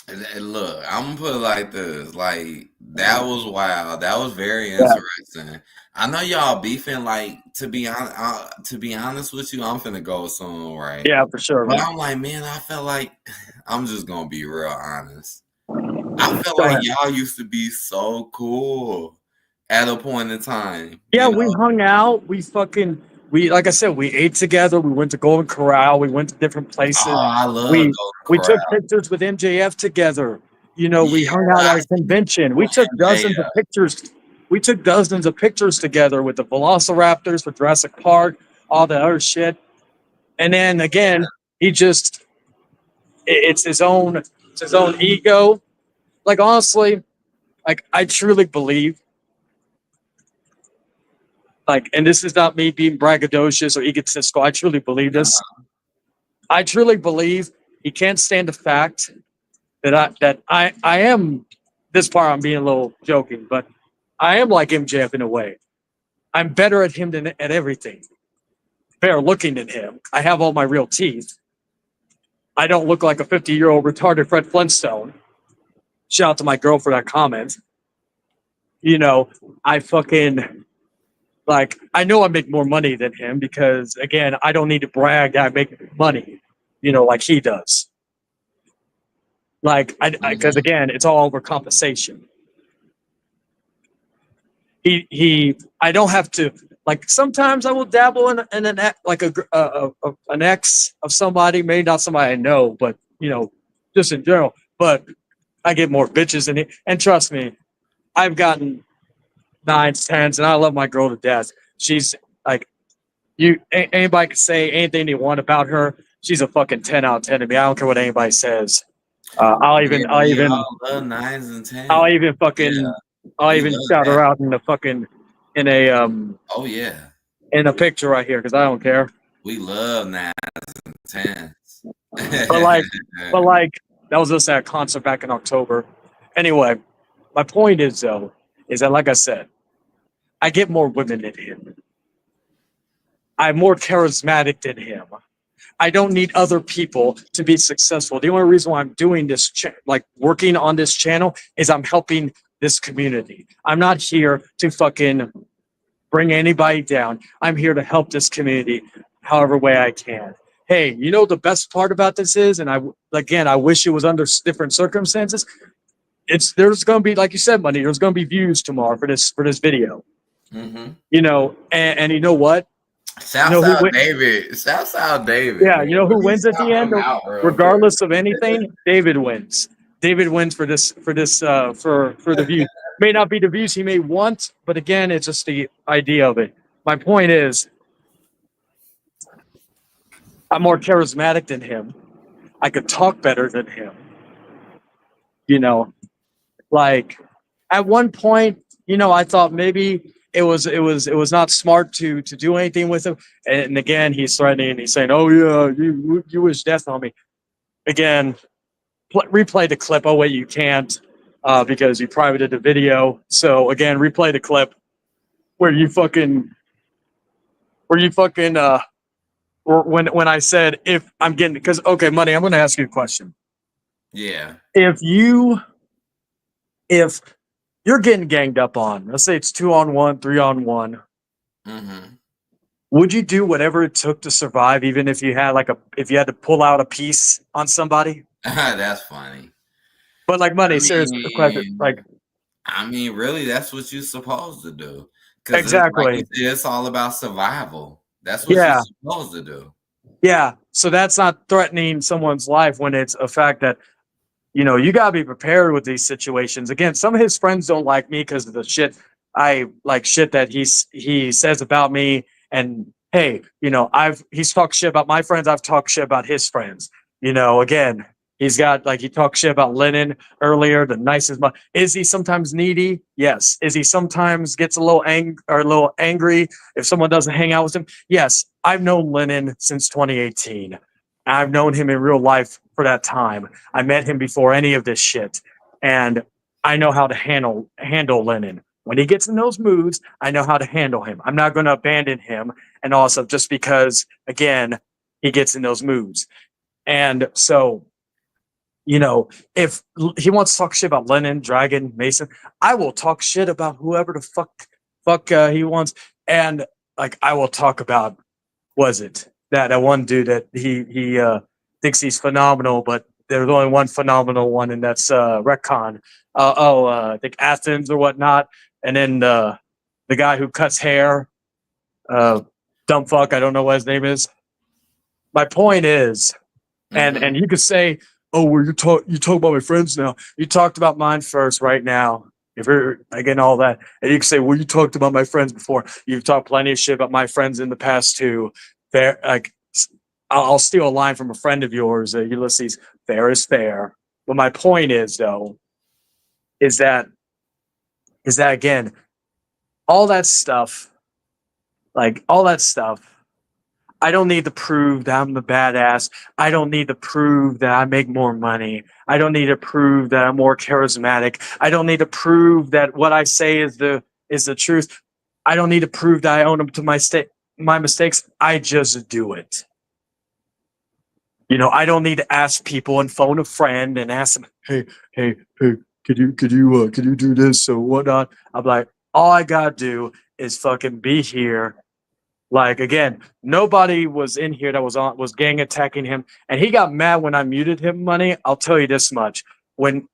And look, I'm gonna put it like this: like that was wild. That was very interesting. I know y'all beefing. Like to be honest with you, I'm finna go soon, right? Yeah, for sure. But Man. I'm like, man, I felt like I'm just gonna be real honest. I felt like y'all used to be so cool at a point in time. Yeah, we hung out. We like I said, we ate together. We went to Golden Corral. We went to different places. Oh, I love we Golden we took Corral. pictures with MJF together. You know, we hung out at a convention. We took dozens of pictures. We took dozens of pictures together with the Velociraptors for Jurassic Park, all the other shit. And then again, it's his own ego. Like honestly, like I truly believe, like, and this is not me being braggadocious or egotistical. I truly believe this. I truly believe he can't stand the fact that I am this part. I'm being a little joking, but I am like MJF in a way. I'm better at him than at everything. Better looking than him. I have all my real teeth. I don't look like a 50-year-old retarded Fred Flintstone. Shout out to my girl for that comment. You know, I know I make more money than him because, again, I don't need to brag that I make money, like he does. Like, because again, it's all over compensation. I don't have to, like, sometimes I will dabble in an ex of somebody, maybe not somebody I know, but, just in general. But I get more bitches than it. And trust me, I've gotten 9s, 10s, and I love my girl to death. She's like, anybody can say anything they want about her. She's a fucking 10 out of 10 to me. I don't care what anybody says. I'll even love 9s and 10s. I'll even shout her out in Oh yeah. In a picture right here because I don't care. We love 9s and 10s. but like that was just at a concert back in October. Anyway, my point is though, is that like I said, I get more women than him. I'm more charismatic than him. I don't need other people to be successful. The only reason why I'm doing this, working on this channel, is I'm helping this community. I'm not here to fucking bring anybody down. I'm here to help this community however way I can. Hey, the best part about this is, and I wish it was under different circumstances. There's going to be, like you said, money. There's going to be views tomorrow for this video. Mm-hmm. And you know what? Southside David. Yeah, you know who wins at the end? Regardless of anything, David wins. David wins for the views. May not be the views he may want, but again, it's just the idea of it. My point is, I'm more charismatic than him. I could talk better than him. Like at one point, I thought maybe it was not smart to do anything with him. And again, he's threatening. He's saying, "Oh yeah, you wish death on me." Again, replay the clip. Oh wait, you can't because you privated the video. So again, replay the clip where you fucking when I said if I'm getting because okay, Money, I'm going to ask you a question. Yeah. If you're getting ganged up on, let's say it's 2-on-1, 3-on-1. Mm-hmm. Would you do whatever it took to survive, even if you had if you had to pull out a piece on somebody? That's funny. But Money, seriously, really, that's what you're supposed to do. Exactly. It's all about survival. That's what you're supposed to do. Yeah. So that's not threatening someone's life when it's a fact that, you gotta be prepared with these situations. Again, some of his friends don't like me because of the shit that he says about me, and hey, he's talked shit about my friends. I've talked shit about his friends. Again, he's got he talked shit about Lennon earlier, the nicest. Is he sometimes needy? Yes. Is he sometimes gets a little angry if someone doesn't hang out with him? Yes. I've known Lennon since 2018. I've known him in real life for that time. I met him before any of this shit, and I know how to handle Lennon. When he gets in those moods, I know how to handle him. I'm not going to abandon him, and also just because, again, he gets in those moods. And so, if he wants to talk shit about Lennon, Dragon, Mason, I will talk shit about whoever the fuck he wants. And I will talk about, was it that one dude that he thinks he's phenomenal, but there's only one phenomenal one, and that's Retcon. I think Athens or whatnot. And then the guy who cuts hair, dumb fuck, I don't know what his name is. My point is, and you could say, oh, well, you talk about my friends now. You talked about mine first right now. If you're again all that, and you can say, well, you talked about my friends before. You've talked plenty of shit about my friends in the past too. Fair, I'll steal a line from a friend of yours, Ulysses. Fair is fair. But my point is, though, is that again, all that stuff. I don't need to prove that I'm the badass. I don't need to prove that I make more money. I don't need to prove that I'm more charismatic. I don't need to prove that what I say is the truth. I don't need to prove that I own up to my mistakes. I just do it. I don't need to ask people and phone a friend and ask them, hey, could you do this or whatnot? I'm like, all I gotta do is fucking be here. Again, nobody was in here that was gang attacking him, and he got mad when I muted him. Money, I'll tell you this much: when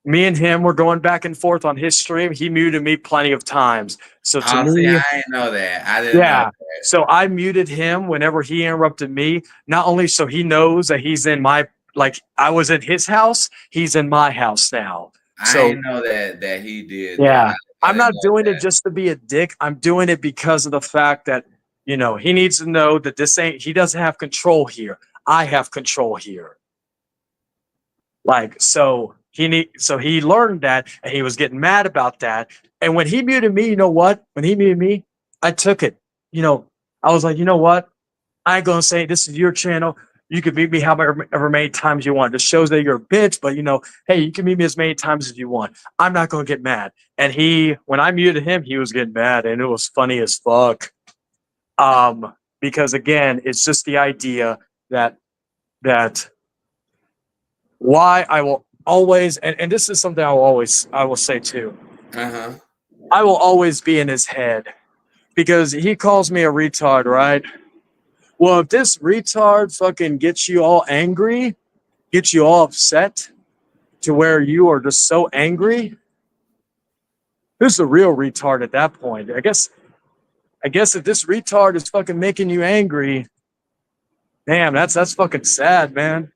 me and him were going back and forth on his stream, he muted me plenty of times. So to me, I didn't know that. I didn't know that. So I muted him whenever he interrupted me. Not only so he knows that he's in my I was in his house, he's in my house now. I didn't know that he did. Yeah, I'm not doing it just to be a dick. I'm doing it because of the fact that. He needs to know that he doesn't have control here. I have control here. So he learned that, and he was getting mad about that. And when he muted me, you know what? When he muted me, I took it. I was like, you know what? I ain't gonna say this is your channel. You can mute me however many times you want. This shows that you're a bitch, but hey, you can mute me as many times as you want. I'm not gonna get mad. And when I muted him, he was getting mad, and it was funny as fuck. Because again, it's just the idea that why I will always, and this is something I will say too. I will always be in his head because he calls me a retard, right? Well, if this retard fucking gets you all angry, gets you all upset to where you are just so angry, who's the real retard at that point? I guess if this retard is fucking making you angry, damn, that's fucking sad, man.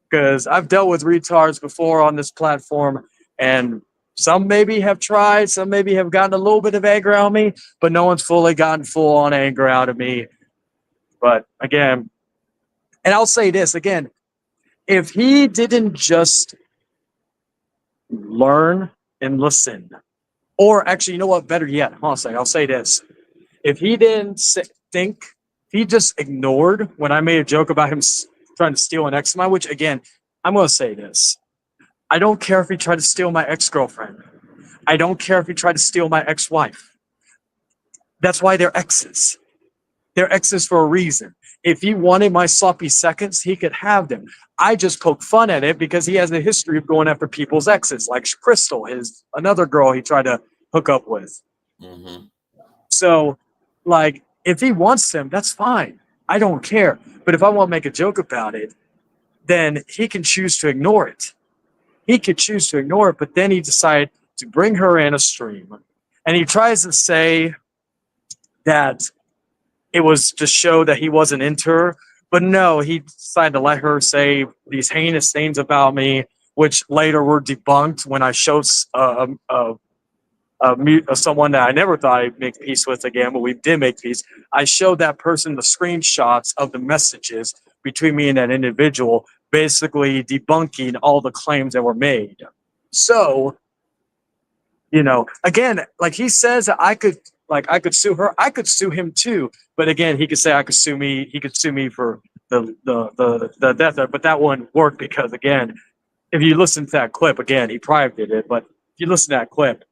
Because I've dealt with retards before on this platform, and some maybe have tried, some maybe have gotten a little bit of anger out of me, but no one's fully gotten full on anger out of me. But again, and I'll say this again, if he didn't just learn and listen, or actually, you know what, better yet, hold on a second, I'll say this. If he didn't think, he just ignored when I made a joke about him trying to steal an ex of mine, which again, I'm going to say this. I don't care if he tried to steal my ex-girlfriend. I don't care if he tried to steal my ex-wife. That's why they're exes. They're exes for a reason. If he wanted my sloppy seconds, he could have them. I just poke fun at it because he has a history of going after people's exes, like Crystal, another girl he tried to hook up with. So, if he wants them, that's fine. I don't care. But if I want to make a joke about it, then he can choose to ignore it. He could choose to ignore it, but then he decided to bring her in a stream. And he tries to say that it was to show that he wasn't into her. But no, he decided to let her say these heinous things about me, which later were debunked when I showed a someone that I never thought I'd make peace with again, but we did make peace. I showed that person the screenshots of the messages between me and that individual, basically debunking all the claims that were made. So, again, like he says, I could sue her. I could sue him too. But again, he could say I could sue me. He could sue me for the death threat. But that wouldn't work because, again, if you listen to that clip, again, he private it. But if you listen to that clip,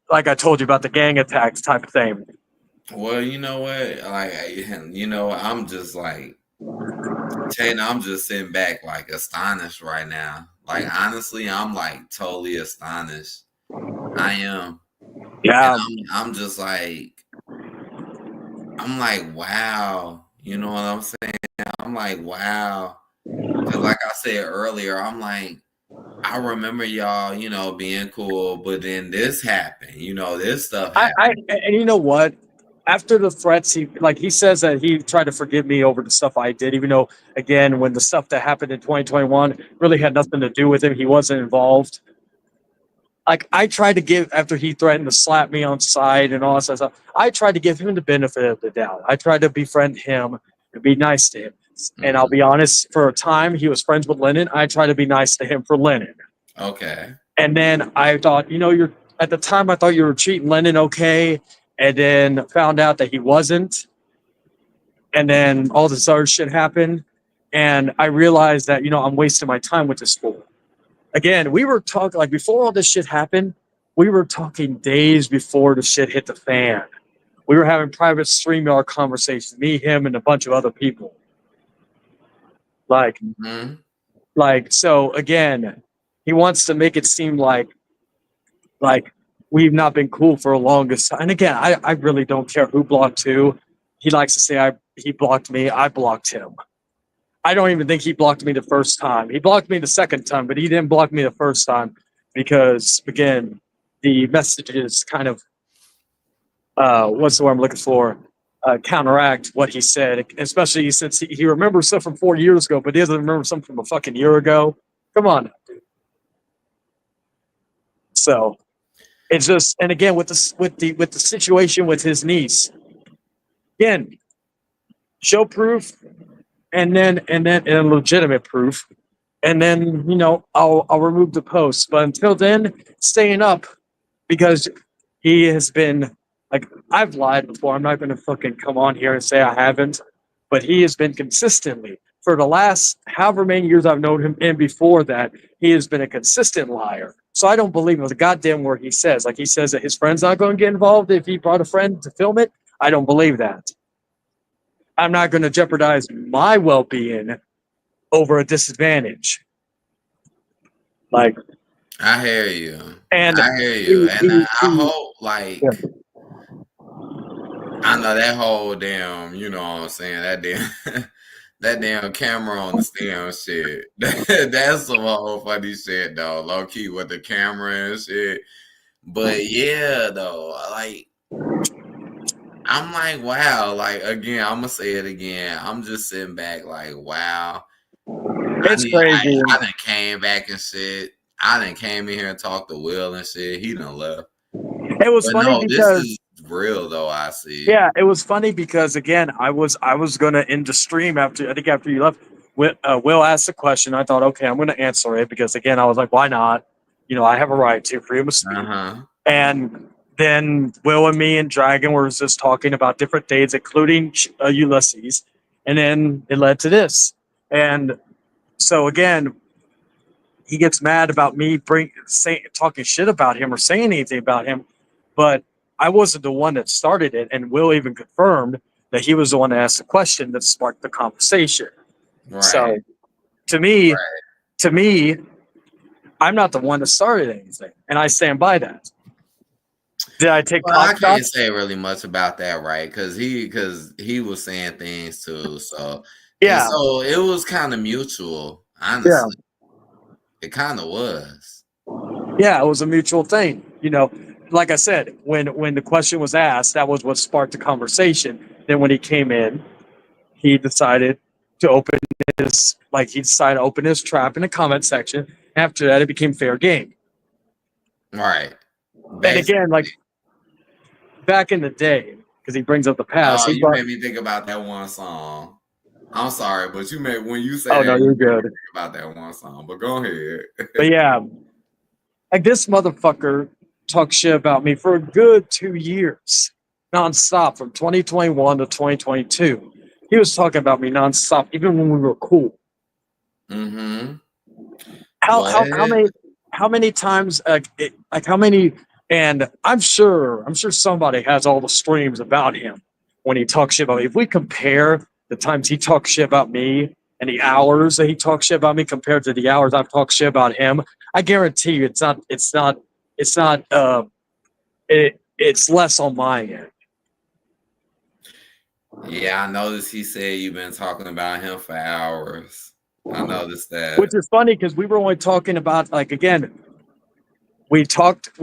like I told you about the gang attacks type of thing. Well, you know what? I'm just like, Taylor, I'm just sitting back like astonished right now. Like, honestly, I'm like totally astonished. I am. Yeah. And I'm just like, I'm like, wow. You know what I'm saying? I'm like, wow. Because like I said earlier, I'm like, I remember y'all, being cool, but then this happened. This stuff happened. And you know what? After the threats, he says that he tried to forgive me over the stuff I did, even though, again, when the stuff that happened in 2021 really had nothing to do with him, he wasn't involved. Like, I tried to give, after he threatened to slap me on side and all that stuff, I tried to give him the benefit of the doubt. I tried to befriend him and be nice to him. Mm-hmm. And I'll be honest, for a time, he was friends with Lennon. I tried to be nice to him for Lennon. Okay. And then I thought, at the time, I thought you were treating Lennon okay. And then found out that he wasn't. And then all this other shit happened. And I realized that, I'm wasting my time with this fool. Again, we were talking, like, before all this shit happened, we were talking days before the shit hit the fan. We were having private StreamYard conversations, me, him, and a bunch of other people. So again, he wants to make it seem like we've not been cool for a longest time. And again, I really don't care who blocked who. He likes to say he blocked me, I blocked him. I don't even think he blocked me the first time. He blocked me the second time, but he didn't block me the first time because, again, the messages kind of, what's the word I'm looking for, counteract what he said, especially since he remembers stuff from 4 years ago, but he doesn't remember something from a fucking year ago. Come on, dude. So it's just, and again, with the situation with his niece, again, show proof. And then legitimate proof, and then I'll remove the post. But until then, staying up, because he has been like, I've lied before. I'm not going to fucking come on here and say I haven't, but he has been consistently for the last however many years I've known him, and before that, he has been a consistent liar. So I don't believe him with a goddamn word he says. Like, he says that his friend's not going to get involved if he brought a friend to film it. I don't believe that. I'm not going to jeopardize my well-being over a disadvantage. Like, I hear you. And I hear you. And I hope, like, I know that whole damn, you know what I'm saying, that damn camera on the stand shit. That's some whole funny shit, though. Low key with the camera and shit. But yeah, though, like, I'm like, wow. Like, again, I'm gonna say it again. I'm just sitting back like, wow. It's crazy. I done came back and shit. I done came in here and talked to Will and shit. He done left. It was funny because this is real though. I see. Yeah, it was funny because, again, I was gonna end the stream after you left. Will asked the question. I thought, okay, I'm gonna answer it because, again, I was like, why not? I have a right to freedom of speech. And then Will and me and Dragon were just talking about different dates, including Ulysses, and then it led to this. And so, again, he gets mad about me talking shit about him or saying anything about him, but I wasn't the one that started it, and Will even confirmed that he was the one that asked the question that sparked the conversation. Right. So, to me, I'm not the one that started anything, and I stand by that. Did I take? Well, I can't say really much about that, right? Because he was saying things too. So yeah, so it was kind of mutual, honestly. Yeah. It kind of was. Yeah, it was a mutual thing. Like I said, when the question was asked, that was what sparked the conversation. Then when he came in, he decided to open his trap in the comment section. After that, it became fair game. Right. And again, like back in the day, because he brings up the past. Oh, He you brought, made me think about that one song. I'm sorry, but you made when you say oh that, no, you you're made me good. think about that one song. But go ahead. But yeah, like this motherfucker talked shit about me for a good 2 years, nonstop, from 2021 to 2022. He was talking about me nonstop, even when we were cool. Mm-hmm. How many times like how many, and I'm sure somebody has all the streams about him when he talks shit about me. If we compare the times he talks shit about me and the hours that he talks shit about me compared to the hours I've talked shit about him, I guarantee you it's less on my end. Yeah, I noticed he said you've been talking about him for hours. I noticed that. Which is funny because we were only talking about, like, again, we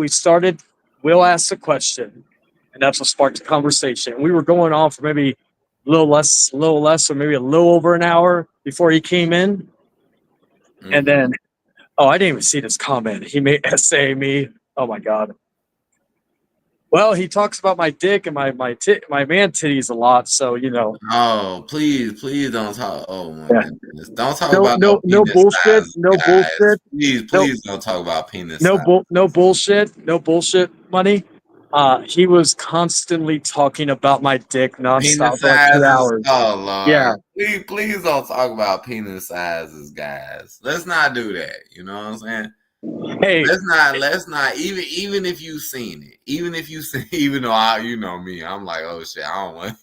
started, Will asked a question, and that's what sparked the conversation. We were going on for maybe a little less, or maybe a little over an hour before he came in. Mm-hmm. And then, oh, I didn't even see this comment. He made essay me. Oh my God. Well, he talks about my dick and my man titties a lot, so you know. Oh, please don't talk. Oh my goodness, don't talk No, about no no penis bullshit, size, no guys. bullshit. Please don't talk about penis No size. no bullshit money. He was constantly talking about my dick nonstop Penis for like 2 sizes. hours. Oh Lord. Yeah. Please don't talk about penis sizes, guys. Let's not do that. You know what I'm saying? Hey, let's not even if you've seen it, even though you know me, I'm like, oh shit, I don't want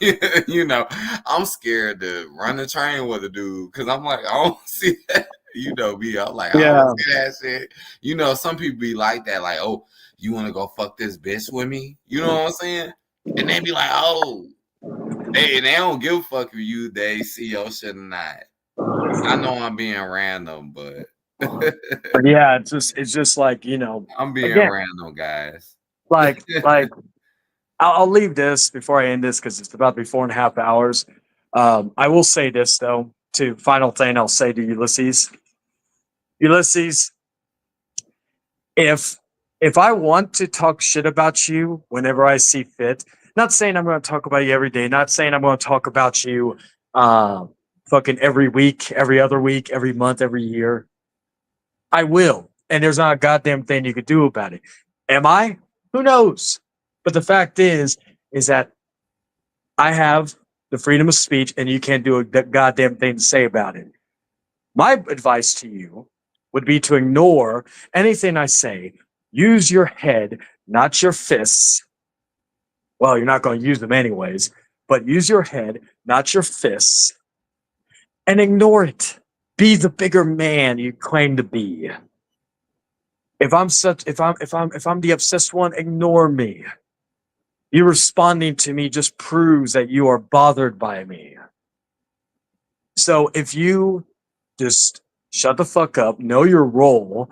you know, I'm scared to run the train with a dude because I'm like, I don't see that. You know me, I'm like, I don't see that shit. You know, some people be like that, like, oh, you want to go fuck this bitch with me? You know what I'm saying? And they be like, oh, they don't give a fuck if you they see your shit or not. I know I'm being random, but yeah, it's just like, you know, I'm being again, random, guys. like I'll leave this before I end this because it's about to be 4.5 hours. I will say this though, too. Final thing I'll say to Ulysses, if I want to talk shit about you whenever I see fit, not saying I'm going to talk about you every day, not saying I'm going to talk about you fucking every week, every other week, every month, every year. I will. And there's not a goddamn thing you could do about it. Am I? Who knows? But the fact is that I have the freedom of speech and you can't do a goddamn thing to say about it. My advice to you would be to ignore anything I say. Use your head, not your fists. Well, you're not going to use them anyways, but use your head, not your fists, and ignore it. Be the bigger man you claim to be. If I'm the obsessed one, ignore me. You responding to me just proves that you are bothered by me. So if you just shut the fuck up, know your role,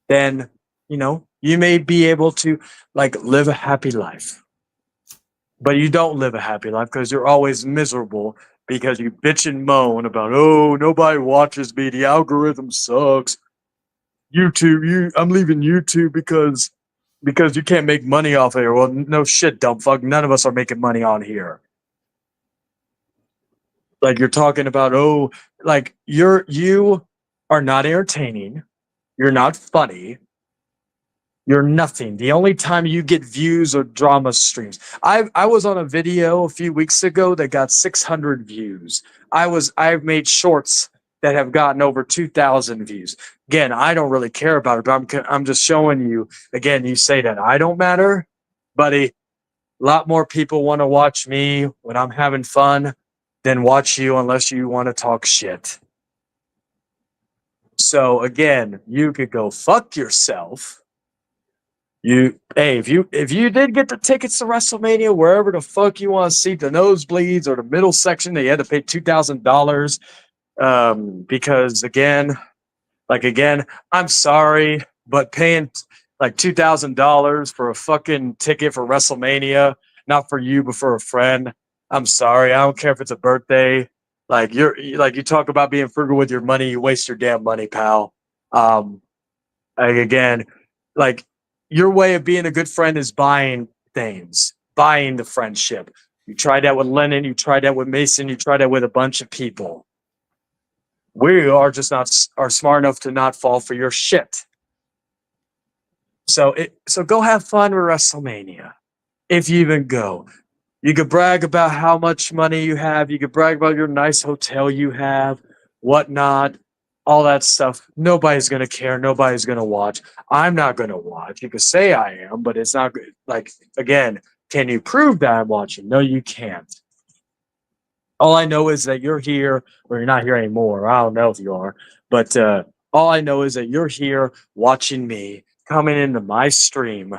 then, you know, you may be able to like live a happy life. But you don't live a happy life because you're always miserable because you bitch and moan about, oh, nobody watches me, the algorithm sucks. YouTube, I'm leaving YouTube because you can't make money off here. Well, no shit, dumb fuck. None of us are making money on here. Like you're talking about, oh, like you are not entertaining. You're not funny. You're nothing. The only time you get views are drama streams. I was on a video a few weeks ago that got 600 views. I've made shorts that have gotten over 2,000 views. Again, I don't really care about it, but I'm just showing you. Again, you say that I don't matter, buddy. A lot more people want to watch me when I'm having fun than watch you unless you want to talk shit. So again, you could go fuck yourself. If you did get the tickets to WrestleMania, wherever the fuck you want to see the nosebleeds or the middle section, they had to pay $2,000. Because again, I'm sorry, but paying like $2,000 for a fucking ticket for WrestleMania, not for you, but for a friend. I'm sorry. I don't care if it's a birthday. You talk about being frugal with your money, you waste your damn money, pal. Again, like your way of being a good friend is buying things, buying the friendship. You tried that with Lennon, you tried that with Mason, you tried that with a bunch of people. We are just not are smart enough to not fall for your shit. So go have fun with WrestleMania. If you even go. You could brag about how much money you have. You could brag about your nice hotel you have, whatnot, all that stuff. Nobody's going to care. Nobody's going to watch. I'm not going to watch. You could say I am, but it's not like, again, can you prove that I'm watching? No, you can't. All I know is that you're here, or you're not here anymore. I don't know if you are, but all I know is that you're here watching me, coming into my stream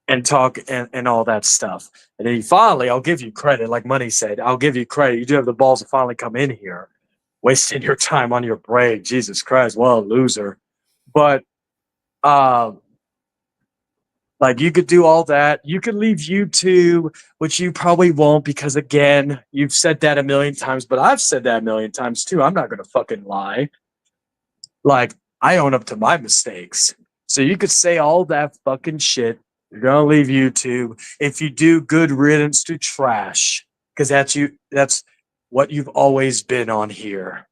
and talk and all that stuff. And then finally, I'll give you credit. Like Money said, I'll give you credit. You do have the balls to finally come in here, wasting your time on your break. Jesus Christ, well, a loser. But like you could do all that. You could leave YouTube, which you probably won't because, again, you've said that a million times, but I've said that a million times too. I'm not going to fucking lie. Like, I own up to my mistakes. So you could say all that fucking shit. You're going to leave YouTube. If you do, good riddance to trash. Because that's what you've always been on here.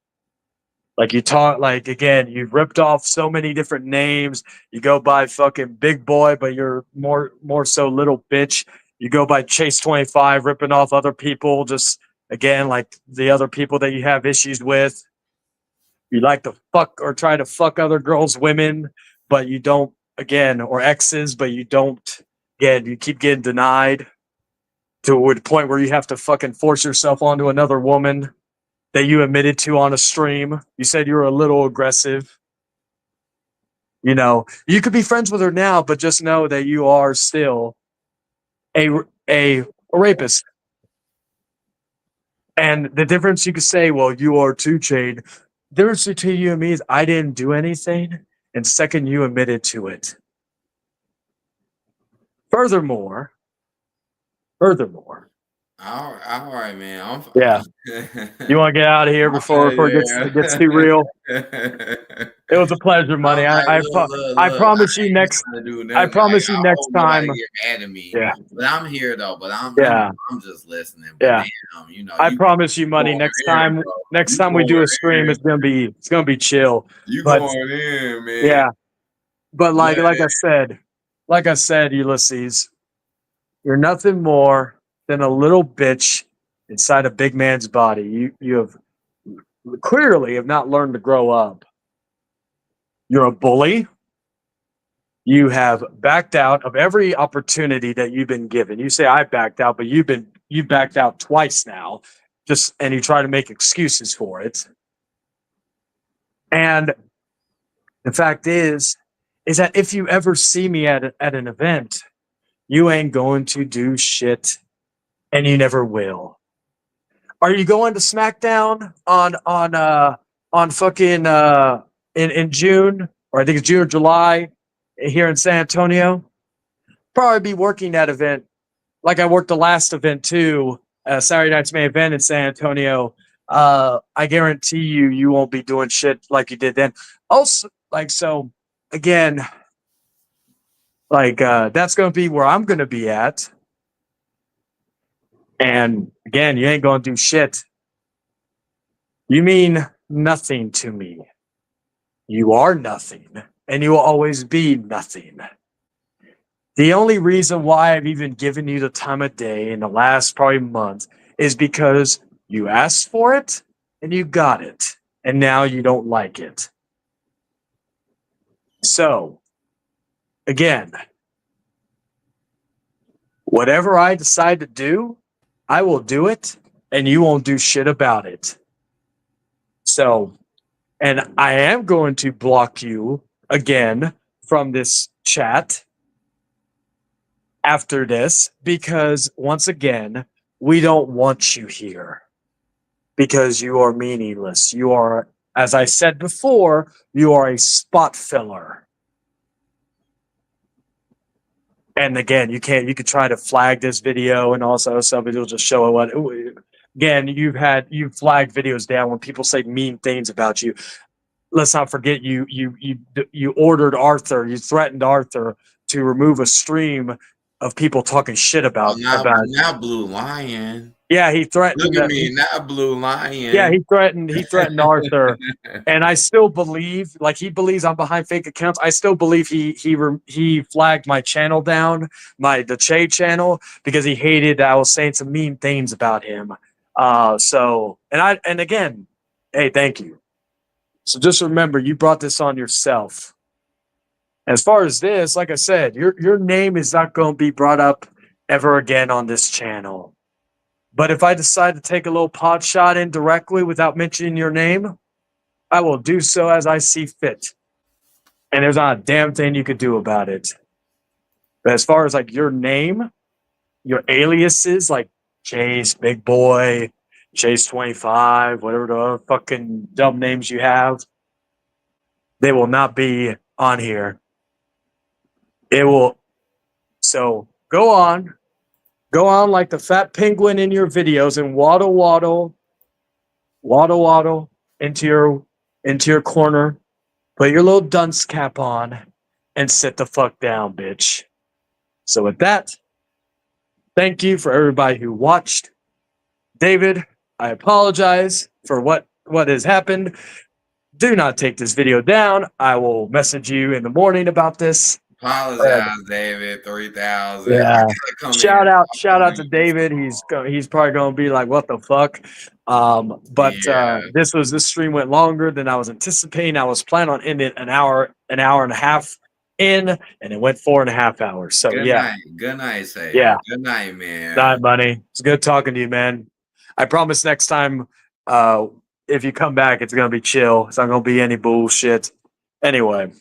Like you talk, like, again, you've ripped off so many different names. You go by fucking Big Boy, but you're more so little bitch. You go by Chase 25, ripping off other people, just, again, like the other people that you have issues with. You like to fuck or try to fuck other girls, women, but you don't, again, or exes, but you don't, again, you keep getting denied to the point where you have to fucking force yourself onto another woman that you admitted to on a stream. You said you were a little aggressive. You know, you could be friends with her now, but just know that you are still a rapist. And the difference, you could say, well, you are 2 Chainz. The difference between you and me is I didn't do anything, and second, you admitted to it. Furthermore, All right, man. yeah. You want to get out of here before it gets too real? It was a pleasure, Money. I promise you next. I promise you next time. Get mad at me. Yeah. But I'm here though. But I'm just listening. But Yeah. damn, you know. I promise you, Money. Next time we do a stream, it's gonna be chill. You But, going in, man? Yeah. But like I said, Ulysses, you're nothing more than a little bitch inside a big man's body. You have clearly have not learned to grow up. You're a bully. You have backed out of every opportunity that you've been given. You say I backed out, but you backed out twice now. And you try to make excuses for it. And the fact is that if you ever see me at an event, you ain't going to do shit, and you never will. Are you going to SmackDown on fucking in June, or I think it's June or July here in San Antonio? Probably be working that event like I worked the last event too, Saturday night's main event in San Antonio. I guarantee you won't be doing shit like you did then. Also, so again, that's going to be where I'm going to be at. And again, you ain't going to do shit. You mean nothing to me. You are nothing, and you will always be nothing. The only reason why I've even given you the time of day in the last probably month is because you asked for it and you got it, and now you don't like it. So, again, whatever I decide to do, I will do it, and you won't do shit about it. So, and I am going to block you again from this chat after this because, once again, we don't want you here because you are meaningless. You are, as I said before, you are a spot filler. And again, you could try to flag this video and also some it'll just show what. Again, you've flagged videos down when people say mean things about you. let's not forget you ordered Arthur, you threatened Arthur to remove a stream of people talking shit about now Blue Lion. Yeah, he threatened. Look at me, not Blue Lion. Yeah, he threatened Arthur, and I still believe, like he believes I'm behind fake accounts. I still believe he flagged my channel down, the Che channel, because he hated that I was saying some mean things about him. And again, hey, thank you. So just remember, you brought this on yourself. As far as this, like I said, your name is not going to be brought up ever again on this channel. But if I decide to take a little pot shot indirectly without mentioning your name, I will do so as I see fit. And there's not a damn thing you could do about it. But as far as like your name, your aliases like Chase, Big Boy, Chase 25, whatever the fucking dumb names you have, they will not be on here. It will. So go on like the fat penguin in your videos and waddle into your corner, put your little dunce cap on, and sit the fuck down, bitch. So with that, thank you for everybody who watched. David, I apologize for what has happened. Do not take this video down. I will message you in the morning about this. Apologize, David. 3,000. Yeah. Shout out to David. He's probably going to be like, "What the fuck?" This stream went longer than I was anticipating. I was planning on ending an hour and a half in, and it went 4.5 hours. So Good night, say. Yeah. Good night, man. Good night, buddy. It's good talking to you, man. I promise next time, if you come back, it's gonna be chill. It's not gonna be any bullshit. Anyway.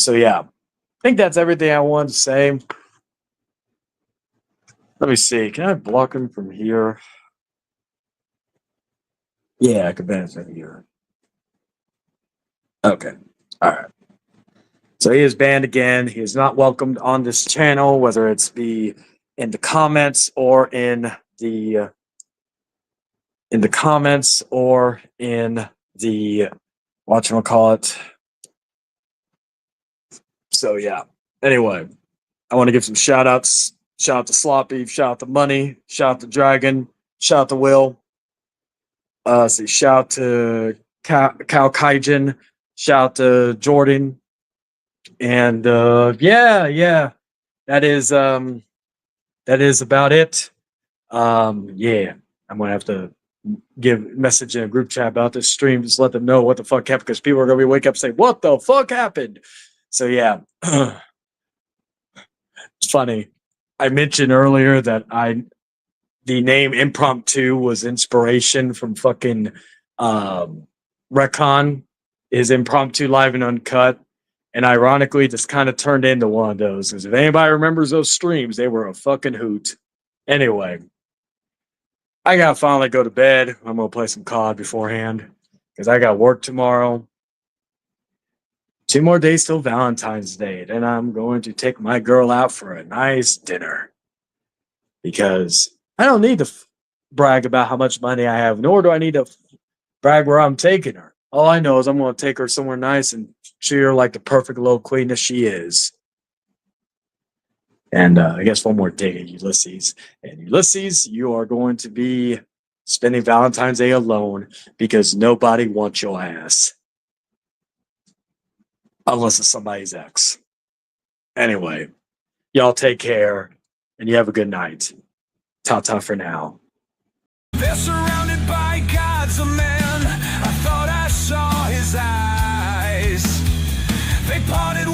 So yeah, I think that's everything I wanted to say. Let me see. Can I block him from here? Yeah, I can ban him from here. Okay. All right. So he is banned again. He is not welcomed on this channel, whether it's be in the comments or in the whatchamacallit. So yeah. Anyway, I want to give some shout outs. Shout out to Sloppy, shout out to Money, shout out to Dragon, shout out to Will. Shout out to Cal Kaijin, shout out to Jordan. And that is about it. Yeah, I'm gonna have to message in a group chat about this stream, just let them know what the fuck happened, because people are gonna be wake up and say, "What the fuck happened?" So yeah. It's funny. I mentioned earlier that the name Impromptu was inspiration from fucking Retcon, is Impromptu Live and Uncut. And ironically, just kind of turned into one of those. Because if anybody remembers those streams, they were a fucking hoot. Anyway, I gotta finally go to bed. I'm gonna play some COD beforehand, because I got work tomorrow. 2 more days till Valentine's Day. Then I'm going to take my girl out for a nice dinner. Because I don't need to brag about how much money I have, nor do I need to brag where I'm taking her. All I know is I'm going to take her somewhere nice and treat her like the perfect little queen that she is. And I guess one more thing, Ulysses. And Ulysses, you are going to be spending Valentine's Day alone, because nobody wants your ass. Unless it's somebody's ex. Anyway, y'all take care, and you have a good night. Ta-ta for now. They're surrounded by gods of men. I thought I saw his eyes. They parted.